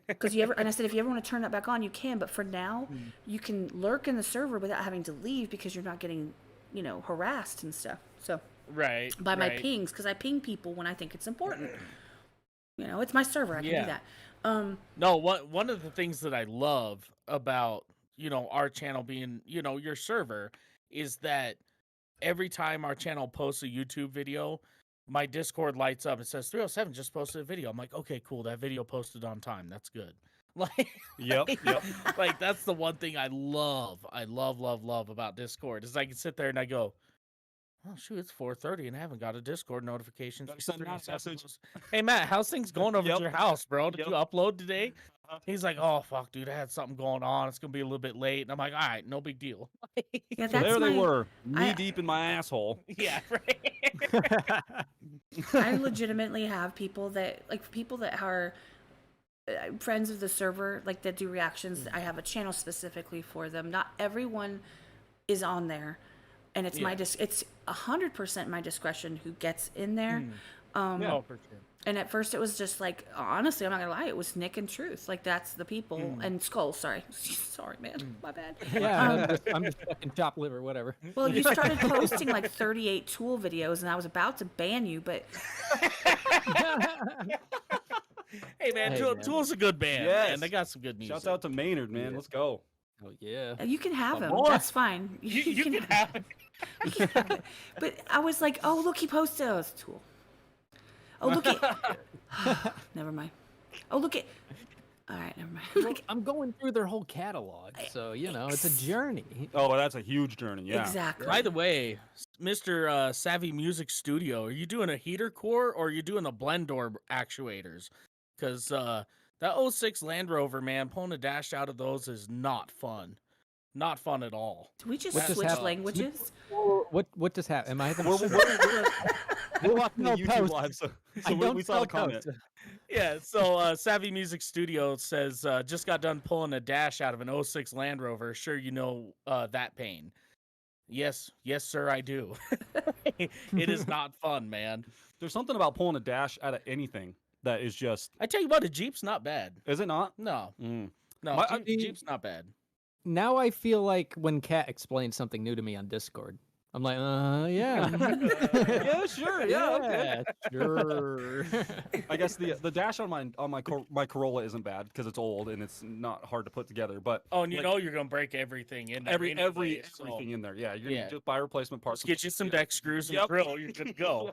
Because and I said, if you ever want to turn that back on, you can. But for now, you can lurk in the server without having to leave because you're not getting, harassed and stuff. So. Right. By my pings, because I ping people when I think it's important. It's my server. I can do that. No, one of the things that I love about, our channel being, your server is that every time our channel posts a YouTube video, my Discord lights up. It says 307 just posted a video. I'm like, okay, cool. That video posted on time. That's good. Like, Yep. like that's the one thing I love. I love about Discord is I can sit there and I go, oh shoot, it's 4:30 and I haven't got a Discord notification. Send Matt a message. Hey Matt, how's things going over Yep. at your house, bro? Did Yep. you upload today? He's like, oh fuck, dude, I had something going on. It's gonna be a little bit late. And I'm like, all right, no big deal. Yeah, So that's there they my- were, knee deep in my asshole. Yeah, right. I legitimately have people that are friends of the server, like that do reactions. I have a channel specifically for them. Not everyone is on there, and it's it's 100% my discretion who gets in there. Oh, for sure. And at first it was just like, honestly, I'm not gonna lie, it was Nick and Truth. Like that's the people and Skull. Sorry, man, my bad. Yeah, I'm just fucking chopped liver, whatever. Well, you started posting like 38 Tool videos, and I was about to ban you, but Hey man, Hey, man. Tool's a good band. Yes. And they got some good music. Shouts out to Maynard, man. Let's go. Oh yeah. you can have him. boy. That's fine. You can have it. You can have it. But I was like, oh look, he posted. Oh, it's Tool. Oh look at. Never mind. Oh look at. All right, never mind. Well, I'm going through their whole catalog, so it's a journey. Oh, well, that's a huge journey. Yeah. Exactly. By the way, Mr. Savvy Music Studio, are you doing a heater core or are you doing the blend door actuators? Because that 06 Land Rover, man, pulling a dash out of those is not fun. Not fun at all. Did we just What just switch happened? languages? What just happened? Am I? We're watching the No YouTube post. live, so I we don't saw the spell comment. toast. Yeah, so Savvy Music Studio says, just got done pulling a dash out of an 06 Land Rover. Sure, you know that pain. Yes, sir, I do. It is not fun, man. There's something about pulling a dash out of anything that is just. I tell you what, a Jeep's not bad. Is it not? No, Mm. no, My- Jeep's not bad. Now I feel like when Kat explains something new to me on Discord, I'm like, yeah. Yeah, sure. Yeah, okay. Sure. I guess the dash on my Corolla isn't bad because it's old and it's not hard to put together. But Oh, and you know you're gonna break everything in there everything so in there. Yeah, you're Yeah. gonna just buy replacement parts. Just get you some deck screws and Yep. drill. You're good to go.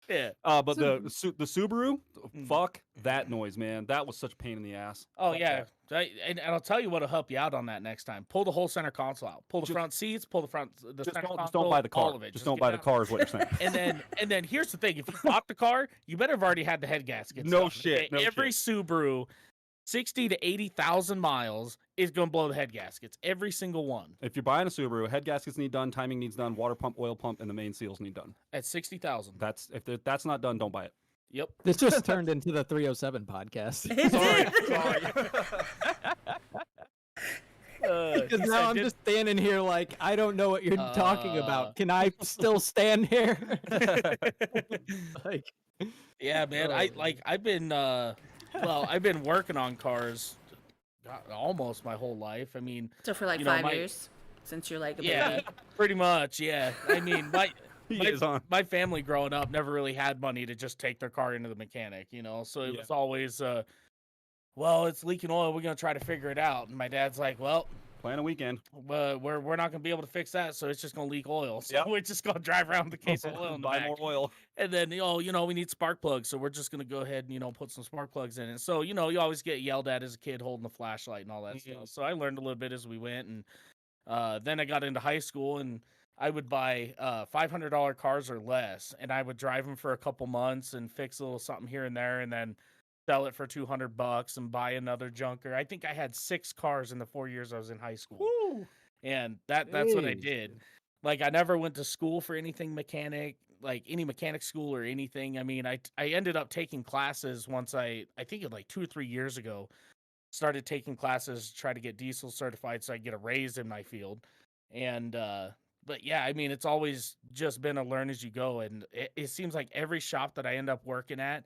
Yeah. But the Subaru, fuck that noise, man. That was such a pain in the ass. Oh Fuck yeah, that. and I'll tell you what'll help you out on that next time. Pull the whole center console out. Pull the front seats. Pull the Just center console. don't buy the car. All of it. Just don't get buy the down. car is what you're saying. And then here's the thing: if you bought the car, you better have already had the head gaskets. No done, shit, okay? no Every shit. Subaru, 60 to 80,000 miles is gonna blow the head gaskets. Every single one If you're buying a Subaru, head gaskets need done, timing needs done, water pump, oil pump, and the main seals need done. at 60,000. That's not done, don't buy it. Yep. This just turned into the 307 podcast. Because Yes, now I I'm did- just standing here like I don't know what you're talking about. Can I still stand here? Like, Yeah, man. I've been I've been working on cars almost my whole life. I mean, So for like You know, 5 my- years, since you're like a yeah, baby. pretty much. Yeah. I mean, He is on. my family growing up never really had money to just take their car into the mechanic, so it Yeah. was always well, it's leaking oil, we're gonna try to figure it out. And my dad's like, well, Plan a weekend. we're not gonna be able to fix that, so it's just gonna leak oil. So Yep. we're just gonna drive around with a case of oil in the Buy back. more oil. And then we need spark plugs, so we're just gonna go ahead and put some spark plugs in it. So you always get yelled at as a kid holding the flashlight and all that stuff. So I learned a little bit as we went, and then I got into high school, and I would buy $500 cars or less, and I would drive them for a couple months and fix a little something here and there, and then sell it for $200 and buy another junker. I think I had 6 cars in the 4 years I was in high school, Woo! and that's what I Jeez. did. Like I never went to school for anything mechanic, like any mechanic school or anything. I mean, I ended up taking classes once I think it like 2 or 3 years ago. Started taking classes to try to get diesel certified so I get a raise in my field. And but yeah, I mean, it's always just been a learn as you go, and it seems like every shop that I end up working at,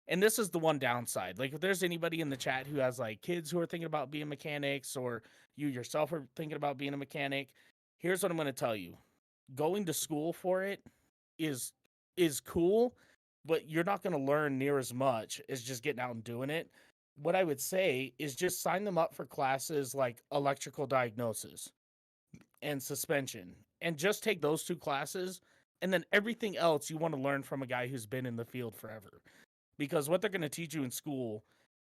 and this is the one downside. Like if there's anybody in the chat who has like kids who are thinking about being mechanics, or you yourself are thinking about being a mechanic, here's what I'm going to tell you. Going to school for it is cool, but you're not going to learn near as much as just getting out and doing it. What I would say is just sign them up for classes like electrical diagnosis and suspension, and just take those 2 classes, and then everything else you want to learn from a guy who's been in the field forever. Because what they're going to teach you in school,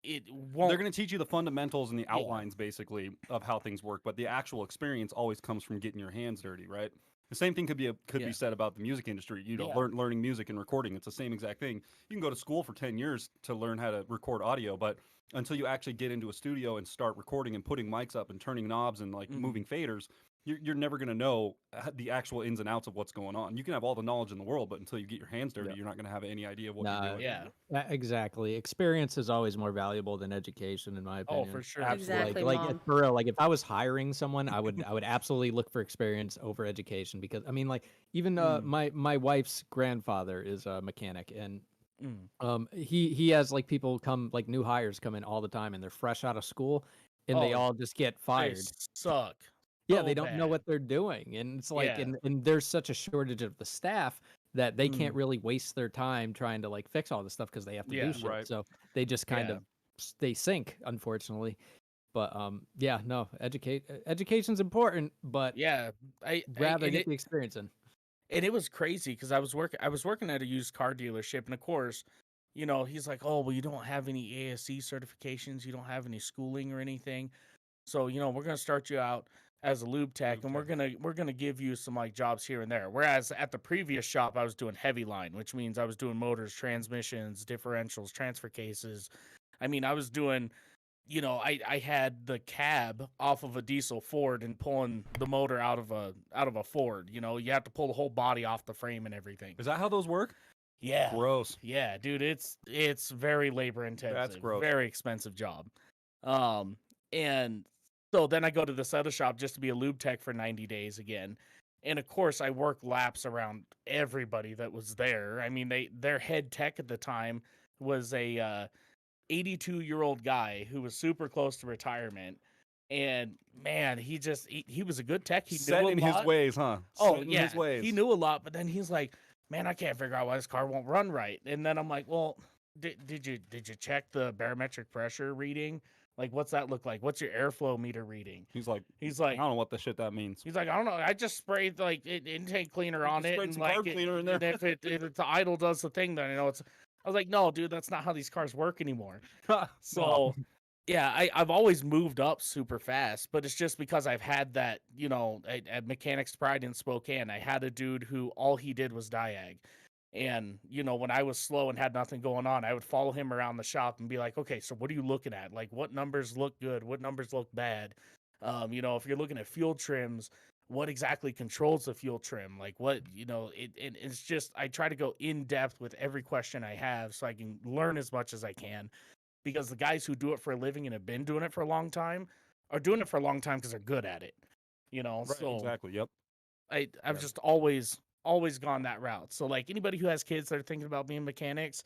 it won't. They're going to teach you the fundamentals and the Yeah. outlines, basically, of how things work. But the actual experience always comes from getting your hands dirty, right? The same thing could be Yeah. said about the music industry. You know, Yeah. learning music and recording. It's the same exact thing. You can go to school for 10 years to learn how to record audio, but until you actually get into a studio and start recording and putting mics up and turning knobs and like Mhm. moving faders, you're never going to know the actual ins and outs of what's going on. You can have all the knowledge in the world, but until you get your hands dirty, Yeah. you're not going to have any idea of what Nah, you're doing. Yeah. Exactly. Experience is always more valuable than education, in my opinion. Oh, for sure. Absolutely. Exactly, Like Mom. for real, like if I was hiring someone, I would absolutely look for experience over education, because I mean, like even my wife's grandfather is a mechanic, and Mm. he has like people come, like new hires come in all the time, and they're fresh out of school, and they Oh, all just get They fired. suck. Yeah, So they don't know bad. what they're doing, and it's like, Yeah. and there's such a shortage of the staff that they can't Mm. really waste their time trying to like fix all this stuff, because they have to Yeah. do shit. Right. So they just kind Yeah. of they sink, unfortunately. But yeah, no, education's important, but Yeah. I rather and get the experience in. it was crazy because I was working at a used car dealership, and of course, you know, he's like, "Oh, well, you don't have any ASE certifications, you don't have any schooling or anything. So, you know, we're gonna start you out as a lube tech, and we're gonna give you some like jobs here and there." Whereas at the previous shop, I was doing heavy line, which means I was doing motors, transmissions, differentials, transfer cases. I mean, I was doing, you know, I had the cab off of a diesel Ford and pulling the motor out of a Ford. You know, you have to pull the whole body off the frame and everything. Is that how those work? Yeah. Gross. Yeah, dude, it's very labor intensive. gross. Very expensive job. And so then I go to this other shop just to be a lube tech for 90 days again. And of course I work laps around everybody that was there. I mean, their head tech at the time was a 82-year-old guy who was super close to retirement. And man, he was a good tech. He Set knew a in his lot. ways, huh? Oh Set in yeah, his ways. he knew a lot, but then he's like, "Man, I can't figure out why this car won't run right." And then I'm like, "Well, did you check the barometric pressure reading? Like, what's that look like? What's your airflow meter reading?" He's like, He's I like, don't know what the shit that means. "I don't know. I just sprayed like intake cleaner on just it, sprayed and some like carb cleaner in there." and if it's the idle does the thing, then I know it's." I was like, "No, dude, that's not how these cars work anymore." So, yeah, I've always moved up super fast, but it's just because I've had that, you know, at Mechanics Pride in Spokane, I had a dude who all he did was diag. And, you know, when I was slow and had nothing going on, I would follow him around the shop and be like, "Okay, so what are you looking at? Like, what numbers look good? What numbers look bad? You know, if you're looking at fuel trims, what exactly controls the fuel trim? Like, what, you know, it's just, I try to go in depth with every question I have so I can learn as much as I can. Because the guys who do it for a living and have been doing it for a long time are doing it for a long time because they're good at it, you know. Right, So exactly. Yep. I've just always gone that route. So like anybody who has kids that are thinking about being mechanics,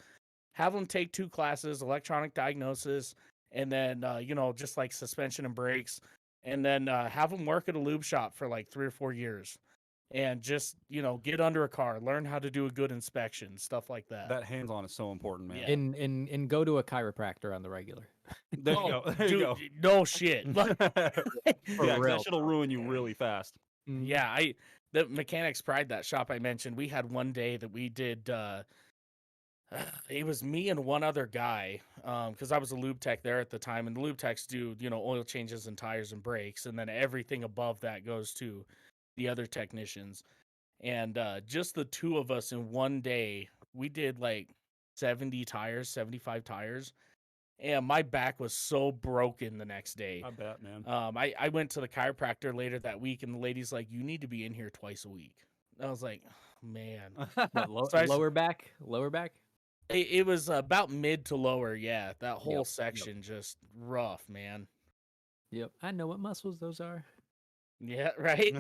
have them take 2 classes, electronic diagnosis, and then you know, just like suspension and brakes, and then have them work at a lube shop for like 3 or 4 years, and just, you know, get under a car, learn how to do a good inspection, stuff like that. That hands-on is so important, man. Yeah. And go to a chiropractor on the regular. There you go. There you Dude, go. no shit. Yeah, 'cause real. that shit'll ruin you really fast. Yeah, the Mechanics Pride, that shop I mentioned, we had one day that we did it was me and one other guy, because I was a lube tech there at the time, and the lube techs do, you know, oil changes and tires and brakes, and then everything above that goes to the other technicians, and just the two of us in one day, we did like 75 tires, and my back was so broken the next day. I bet, man. I went to the chiropractor later that week, and the lady's like, "You need to be in here twice a week." I was like, oh, "Man." What, So I s- lower back? Lower back? It was about mid to lower, yeah. That whole Yep. section just rough, man. Yep. I know what muscles those are. Yeah, right.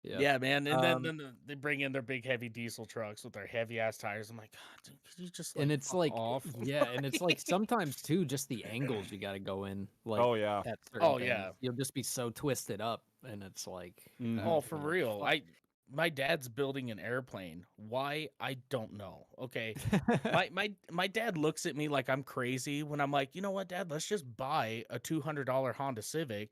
Yep. Yeah, man. And Um, then they bring in their big heavy diesel trucks with their heavy ass tires. I'm like, God, dude, could you just and it's fuck like, off? yeah, and it's like sometimes too, just the angles you got to go in. Like, Oh yeah. at certain Oh, things. yeah. You'll just be so twisted up, and it's like, Mhm. Oh, for man, real. fuck. My dad's building an airplane. Why? I don't know. Okay. My dad looks at me like I'm crazy when I'm like, you know what, Dad, let's just buy a $200 Honda Civic,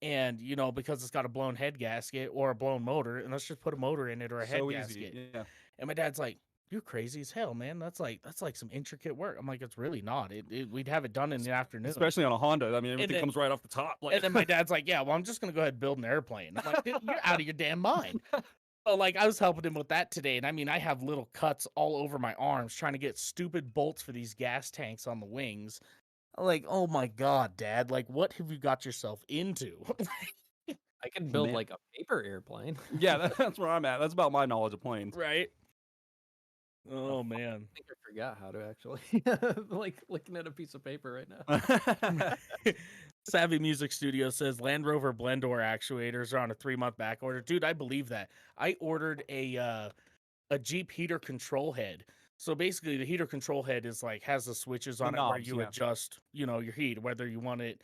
and because it's got a blown head gasket or a blown motor, and let's just put a motor in it or a head So gasket. easy. Yeah. And my dad's like, "You're crazy as hell, man. That's like some intricate work." I'm like, "It's really not. We'd have it done in the afternoon." Especially on a Honda. I mean, everything then- comes right off the top. Like, And then my dad's like, "Yeah, well, I'm just gonna go ahead and build an airplane." I'm like, "Dude, you're out of your damn mind." So like, I was helping him with that today, and I mean, I have little cuts all over my arms trying to get stupid bolts for these gas tanks on the wings. I'm like, oh my God, Dad! Like, what have you got yourself into? I can build Man. like a paper airplane. yeah, that's where I'm at. That's about my knowledge of planes. Right? Oh man. I think I forgot how to actually like looking at a piece of paper right now. Savvy Music Studio says Land Rover Blendor actuators are on a 3-month back order. Dude, I believe that. I ordered a Jeep heater control head. So basically, the heater control head is like has the switches on it where knobs, you yeah. adjust, your heat, whether you want it,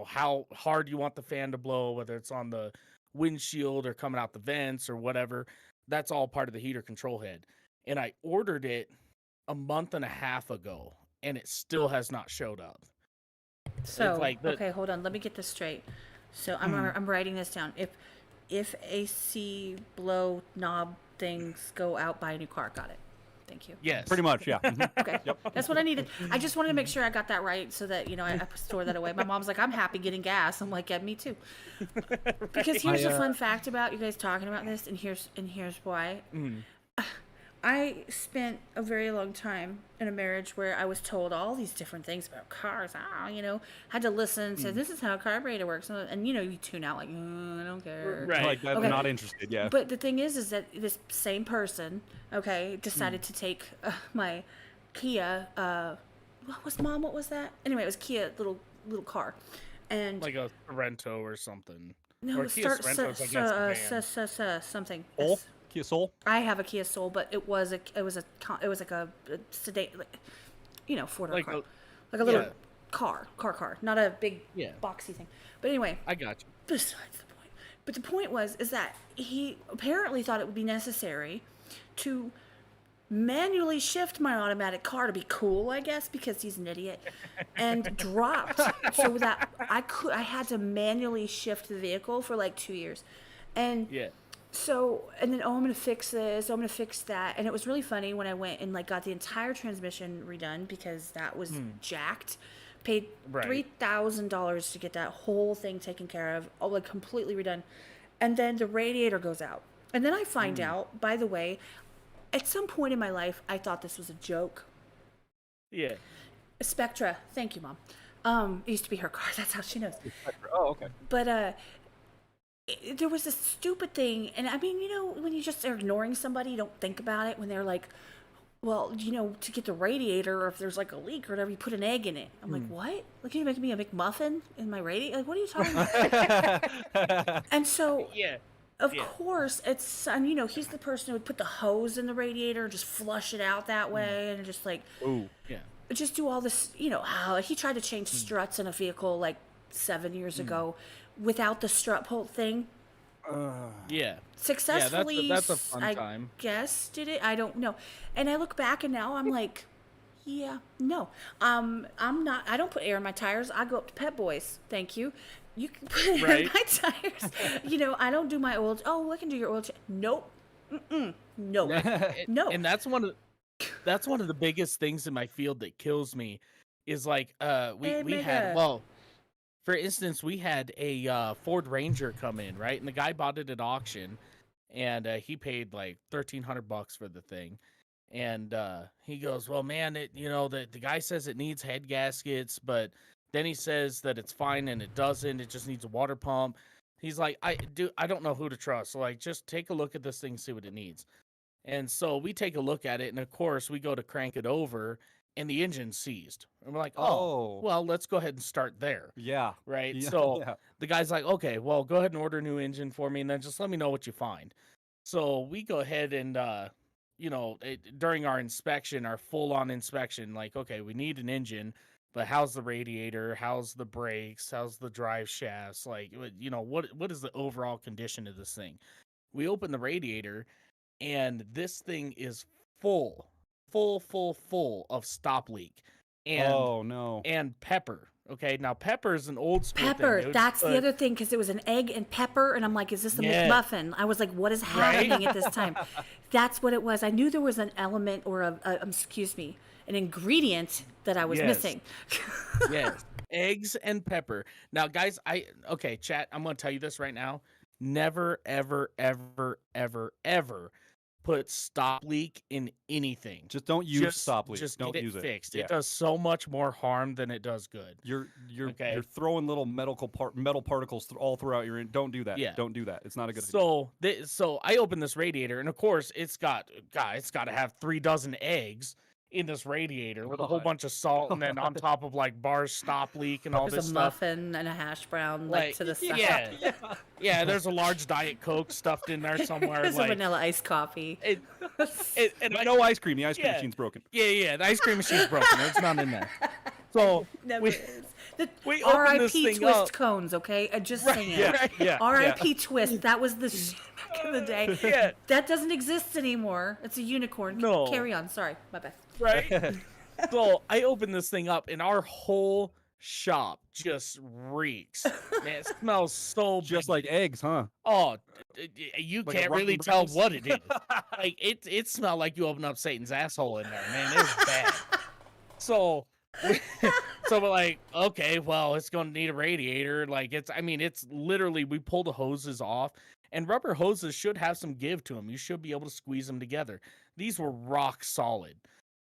how hard you want the fan to blow, whether it's on the windshield or coming out the vents or whatever. That's all part of the heater control head. And I ordered it a month and a half ago, and it still has not showed up. So like the- okay, hold on. Let me get this straight. So I'm writing this down. If AC blow knob things go out, buy a new car. Got it. Thank you. Yes. Pretty much, yeah. Mhm. Okay. That's what I needed. I just wanted to make sure I got that right so that I store that away. My mom's like, I'm happy getting gas. I'm like, yeah, me too. Because here's a fun fact about you guys talking about this, and here's why. I spent a very long time in a marriage where I was told all these different things about cars. Had to listen to this is how a carburetor works, and you tune out like, I don't care. Right. Like, I'm Okay. not interested, yeah. But the thing is that this same person, decided to take my Kia. What was that? Anyway, it was Kia little car, and Like a Sorento or something. no, or Kia Sorento's, I guess, a van. something. Soul? Kia Soul? I have a Kia Soul, but it was like a sedan, four-door Like car, a- like a little yeah. car, not a big Yeah. boxy thing. But anyway, I got you. besides the point. But the point is that he apparently thought it would be necessary to manually shift my automatic car to be cool, I guess, because he's an idiot, and dropped so that I had to manually shift the vehicle for like 2 years, and Yeah. so, and then, I'm going to fix this, I'm going to fix that. And it was really funny when I went and got the entire transmission redone because that was jacked. Paid Right. $3,000 to get that whole thing taken care of, all completely redone. And then the radiator goes out. And then I find out, by the way, at some point in my life, I thought this was a joke. Yeah. Spectra, thank you, Mom. It used to be her car. That's how she knows. Oh, okay. But there was this stupid thing, and I mean, when you just are ignoring somebody, you don't think about it. When they're like, well, to get the radiator, or if there's like a leak or whatever, you put an egg in it. I'm like, what? Like, you're making me a McMuffin in my radiator? Like, what are you talking about? And so, Yeah. of course, it's, and he's the person who would put the hose in the radiator and just flush it out that way, and just like, Ooh. Yeah. just do all this, he tried to change struts in a vehicle like 7 years ago without the strut bolt thing. Yeah. Successfully, that's a fun I time. guess, did it? I don't know. And I look back and now I'm like, yeah, no. I'm not, I don't put air in my tires. I go up to Pep Boys. Thank you. You can put air in Right. my tires. I don't do my oil. Oh, I can do your oil change. Nope. No. No. And that's one of the biggest things in my field that kills me is like Hey, we Mega. had, well, for instance, we had a Ford Ranger come in, right? And the guy bought it at auction, and he paid like $1,300 for the thing. And he goes, "Well, man, the guy says it needs head gaskets, but then he says that it's fine and it doesn't. It just needs a water pump." He's like, I don't know who to trust. So like, just take a look at this thing, see what it needs. And so we take a look at it, and of course we go to crank it over, and the engine's seized. And we're like, oh, well, let's go ahead and start there. Yeah. Right. Yeah, So yeah. the guy's like, okay, well, go ahead and order a new engine for me, and then just let me know what you find. So we go ahead and, during our inspection, our full-on inspection, like, okay, we need an engine, but how's the radiator? How's the brakes? How's the drive shafts? Like, what is the overall condition of this thing? We open the radiator, and this thing is full of stop leak. And, Oh no. and pepper. Okay, now pepper is an old school Pepper. thing. That's the other thing, because it was an egg and pepper, and I'm like, is this a Yeah. McMuffin? I was like, what is happening at this time? That's what it was. I knew there was an element or an ingredient that I was Yes. missing. Yes, eggs and pepper. Now, guys, chat, I'm going to tell you this right now. Never, ever, ever, ever, ever put stop leak in anything. Just don't use stop leak. Just Don't get use it it. fixed. Yeah. It does so much more harm than it does good. You're Okay. you're throwing little metal particles all throughout your. Don't do that. Yeah. Don't do that. It's not a good idea. So I open this radiator, and of course it's got to have 36 eggs in this radiator with a whole God. bunch of salt, and then on top of like bars stop leak and all There's this a stuff. muffin and a hash brown like to the side. Yeah, there's a large Diet Coke stuffed in there somewhere. There's like, a vanilla iced coffee. and No ice cream. The ice cream Yeah. machine's broken. Yeah, the ice cream machine's broken. There's none in there. So Never we, is. The we opened this R.I.P. thing twist up. cones, okay? Just Right, saying. Yeah. Yeah. R.I.P. twist. That was the shit back in the day. Yeah. That doesn't exist anymore. It's a unicorn. No. Carry on. Sorry. My bad. Right? So I opened this thing up, and our whole shop just reeks. Man, it smells so Just bad. like eggs, huh? Oh, you Like a can't really rotten tell breeze? what it is. Like it smelled like you opened up Satan's asshole in there, man. It was bad. So we're like, okay, well, it's gonna need a radiator. Like it's literally, we pull the hoses off, and rubber hoses should have some give to them. You should be able to squeeze them together. These were rock solid.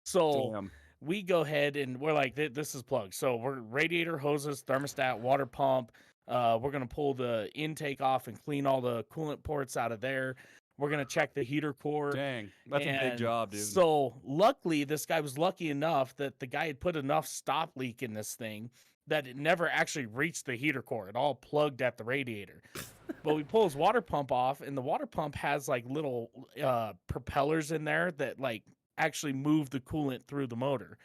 So Damn. we go ahead and we're like, this is plugged. So we're radiator, hoses, thermostat, water pump. We're gonna pull the intake off and clean all the coolant ports out of there. We're gonna check the heater core. Dang. That's a big And job, dude. So luckily, this guy was lucky enough that the guy had put enough stop leak in this thing that it never actually reached the heater core. It all plugged at the radiator. But we pull his water pump off, and the water pump has like little propellers in there that like actually move the coolant through the motor.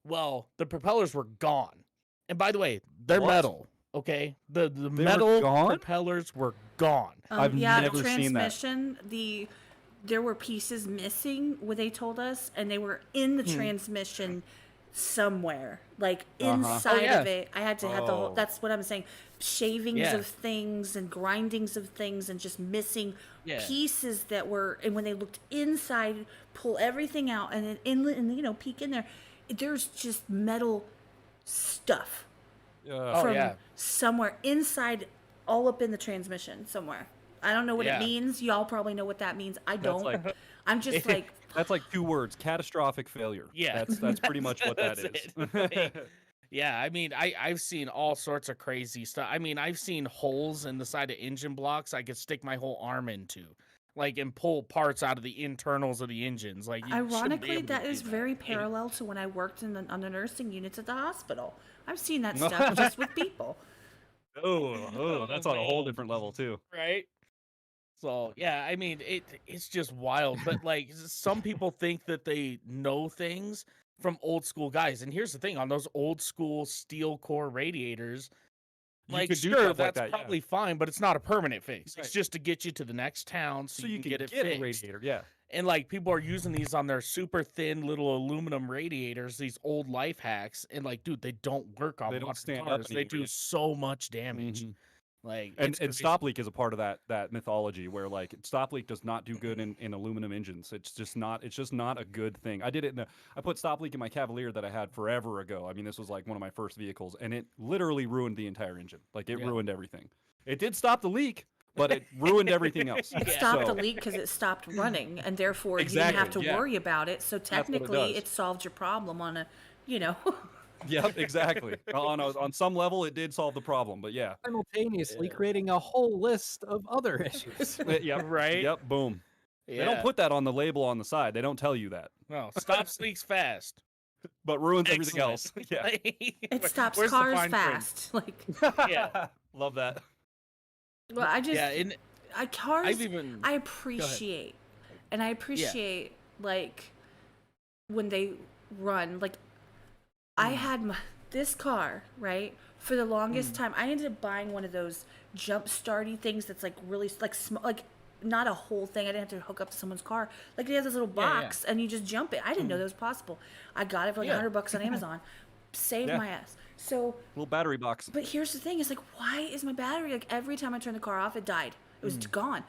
Well, the propellers were gone. And by the way, they're What? metal. Okay, the They were metal gone? propellers were gone. I've the never seen that. transmission, there were pieces missing, what they told us, and they were in the transmission somewhere, like inside yeah. of it. I had to have the whole. Oh. That's what I'm saying. Shavings Yeah. of things and grindings of things, and just missing Yeah. pieces that were. And when they looked inside, pull everything out, and then inlet, and peek in there, there's just metal stuff Oh, from yeah. somewhere inside, all up in the transmission somewhere. I don't know what Yeah. it means. Y'all probably know what that means. I don't. like- I'm just like, That's like 2 words: catastrophic failure. Yeah. That's pretty much what that That's is. it. Yeah, I mean, I've seen all sorts of crazy stuff. I mean, I've seen holes in the side of engine blocks I could stick my whole arm into, like, and pull parts out of the internals of the engines. Like, you shouldn't be ironically, able to that do is that. very parallel to when I worked on the nursing units at the hospital. I've seen that stuff just with people. Oh, that's on a whole man. different level too. Right? So yeah, I mean, it's just wild. But like, some people think that they know things from old school guys. And here's the thing: on those old school steel core radiators, You like, could do sure, stuff like that's that, yeah. probably fine, but it's not a permanent fix. Right. It's just to get you to the next town so, you can get it a fixed. radiator. Yeah. And like, people are using these on their super thin little aluminum radiators, these old life hacks. And like, dude, they don't work on They don't modern stand up cars. They anymore. do so much damage. Mhm. Like, And it's crazy. stop leak is a part of that mythology where like stop leak does not do good in aluminum engines. It's just not a good thing. I did it I put stop leak in my Cavalier that I had forever ago. I mean, this was like one of my first vehicles, and it literally ruined the entire engine. Like it ruined everything. It did stop the leak, but it ruined everything else. It stopped the leak because it stopped running, and therefore you didn't have to worry about it. So technically, it solved your problem on a, Yep, exactly. On some level, it did solve the problem, but yeah. Simultaneously creating a whole list of other issues. Yep, Right? Yep, boom. Yeah. They don't put that on the label on the side. They don't tell you that. No, stops leaks fast. But ruins everything Excellent. else. Yeah. It stops Where's the cars fine print? fast. Like, Yeah. Love that. well, I just, Yeah, cars, I've even. I appreciate, and I appreciate like when they run. Like, I had this car, right? For the longest time, I ended up buying one of those jump starty things that's like really like small, like not a whole thing. I didn't have to hook up to someone's car. Like they have this little box and you just jump it. I didn't know that was possible. I got it for like $100 on Amazon. Saved my ass. So Little battery box. but here's the thing: is like, why is my battery like every time I turn the car off, it died. It was gone.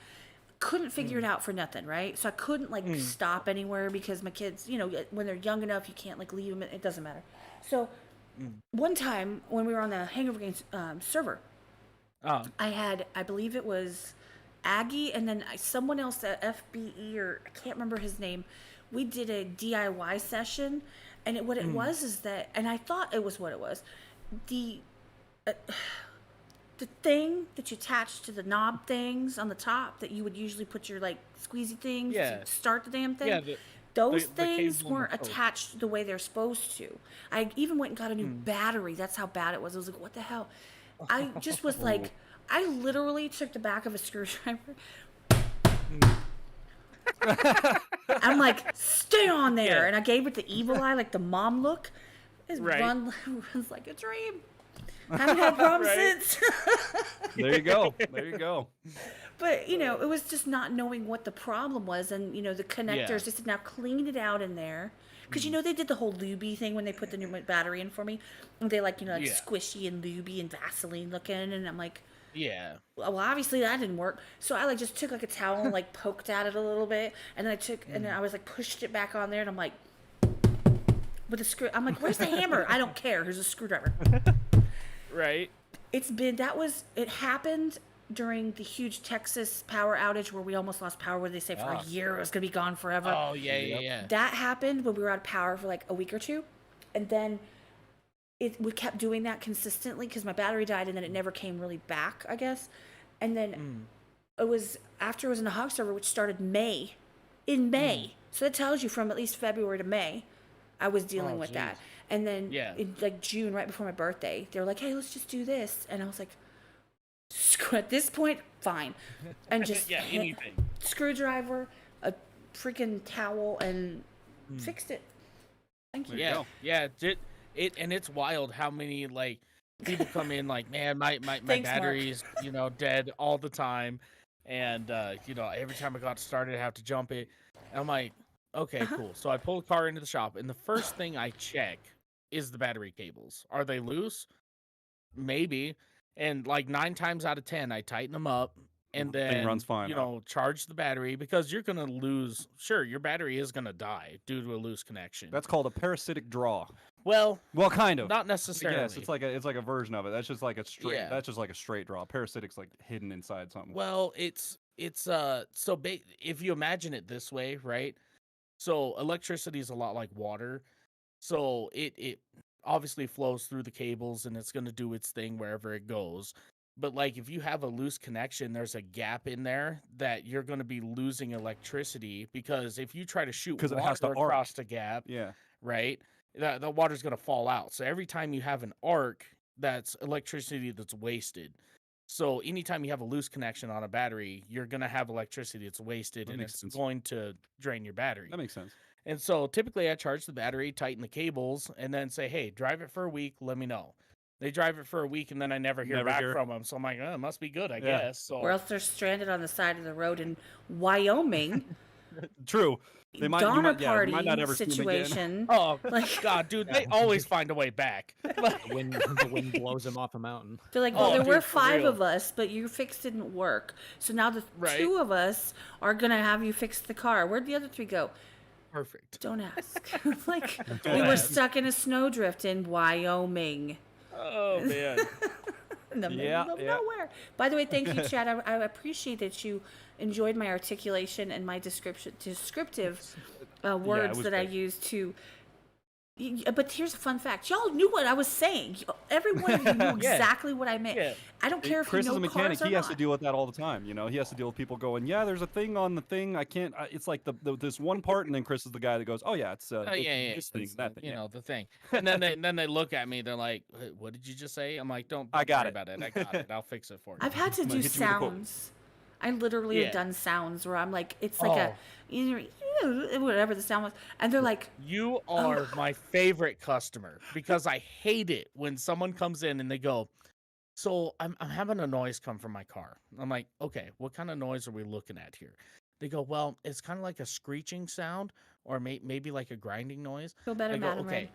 Couldn't figure it out for nothing, right? So I couldn't like stop anywhere because my kids, when they're young enough, you can't like leave them. It doesn't matter. So one time when we were on the Hangover Games server, I believe it was Aggie and then someone else at FBE or I can't remember his name. We did a DIY session, and what it was is that, and I thought it was what it was, the thing that you attach to the knob things on the top that you would usually put your like squeezy things to start the damn thing. Yeah, those the things cable weren't and the- attached the way they're supposed to. I even went and got a new battery. That's how bad it was. I was like, what the hell? I just was like, I literally took the back of a screwdriver. I'm like, stay on there. And I gave it the evil eye, like the mom look. It runs like a dream. Haven't had problems since. There you go. There you go. But, it was just not knowing what the problem was. And, the connectors, they said, now clean it out in there. Because, they did the whole lubey thing when they put the new battery in for me. And they squishy and lubey and Vaseline looking. And I'm like, Yeah. well, obviously that didn't work. So I just took like a towel and like poked at it a little bit. And then and then I was like pushed it back on there. And I'm like, with a screw. I'm like, where's the hammer? I don't care. Here's a screwdriver. Right. It happened during the huge Texas power outage where we almost lost power, where they say for a year it was going to be gone forever. Oh, yeah. That happened when we were out of power for like a week or two. And then we kept doing that consistently because my battery died and then it never came really back, I guess. And then it was after it was in the hog server, which started in May. So that tells you from at least February to May, I was dealing with that. And then in like June, right before my birthday, they were like, hey, let's just do this. And I was like, at this point, fine. And just anything. Screwdriver, a freaking towel, and fixed it. Thank you. Yeah. And it's wild how many like people come in like, man, my Thanks, battery's dead all the time, and every time I got started, I have to jump it. And I'm like, okay, cool. So I pull the car into the shop, and the first thing I check is the battery cables. Are they loose? Maybe. And like 9 times out of 10, I tighten them up, and then runs fine. Charge the battery, because you're gonna lose. Sure, your battery is gonna die due to a loose connection. That's called a parasitic draw. Well, kind of. not necessarily. Yes, it's like a version of it. That's just like a straight. Yeah. That's just like a straight draw. Parasitic's like hidden inside something. Well, it's if you imagine it this way, right? So electricity is a lot like water. So it obviously flows through the cables and it's going to do its thing wherever it goes. But like if you have a loose connection, there's a gap in there that you're going to be losing electricity, because if you try to shoot water it has to across the gap, right, the water's going to fall out. So every time you have an arc, that's electricity that's wasted. So anytime you have a loose connection on a battery, you're going to have electricity that's wasted, and it's going to drain your battery. That makes sense. And so typically I charge the battery, tighten the cables, and then say, hey, drive it for a week, let me know. They drive it for a week, and then I never hear back from them. So I'm like, oh, it must be good, I guess. So. Or else they're stranded on the side of the road in Wyoming. True. They might, Donner you might not party ever see 'em again. situation. Oh Like God, dude, they always find a way back. Like, The wind blows him off a mountain. they're like, well, Oh, there were dude, for 5 real. of us, but your fix didn't work. So now the Right. 2 of us are gonna have you fix the car. Where'd the other 3 go? perfect. Don't ask. Like Don't we were ask. stuck in a snowdrift in Wyoming. Oh man. In the middle Yeah, of yeah. nowhere. By the way, thank you, Chad. I appreciate that you enjoyed my articulation and my descriptive words was that I great. used to. But here's a fun fact: y'all knew what I was saying. Every one of you knew Yeah. exactly what I meant. Yeah. I don't care if Chris you is know a mechanic. cars or He has to not. deal with that all the time. You know, he has to deal with people going, "Yeah, there's a thing on the thing. I can't." It's like this one part, and then Chris is the guy that goes, "Oh yeah, it's Oh yeah, this thing, it's, that thing." you yeah. know, the thing. And then they look at me. They're like, "What did you just say?" I'm like, "Don't I got worry it. about it. I got it. I'll fix it for you." I've had to I'm gonna do hit you with a quote. sounds. I literally Yeah. have done sounds where I'm like, it's like Oh. whatever the sound was, and they're like, You are my favorite customer because I hate it when someone comes in and they go, "So I'm having a noise come from my car." I'm like, "Okay, what kind of noise are we looking at here?" They go, "Well, it's kind of like a screeching sound or maybe like a grinding noise." feel better, I go, Madam "Okay." Red.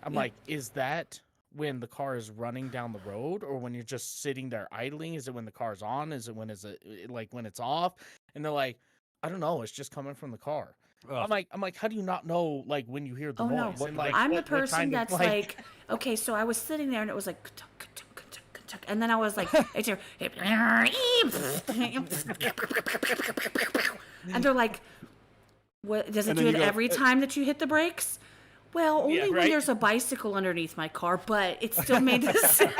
I'm Yeah. like, "Is that when the car is running down the road or when you're just sitting there idling? Is it when the car's on? Is it when when it's off?" And they're like, "I don't know. It's just coming from the car." Ugh. I'm like, how do you not know like when you hear the Oh no, noise? And, like, I'm the what person kind of, that's like, okay, so I was sitting there and it was like, "Ka-tuk, ka-tuk, ka-tuk, ka-tuk," and then I was like, it's your, and they're like, what does it And do then it you go, every time that you hit the brakes? Well, only Yeah, when right? there's a bicycle underneath my car, but it still made the sound.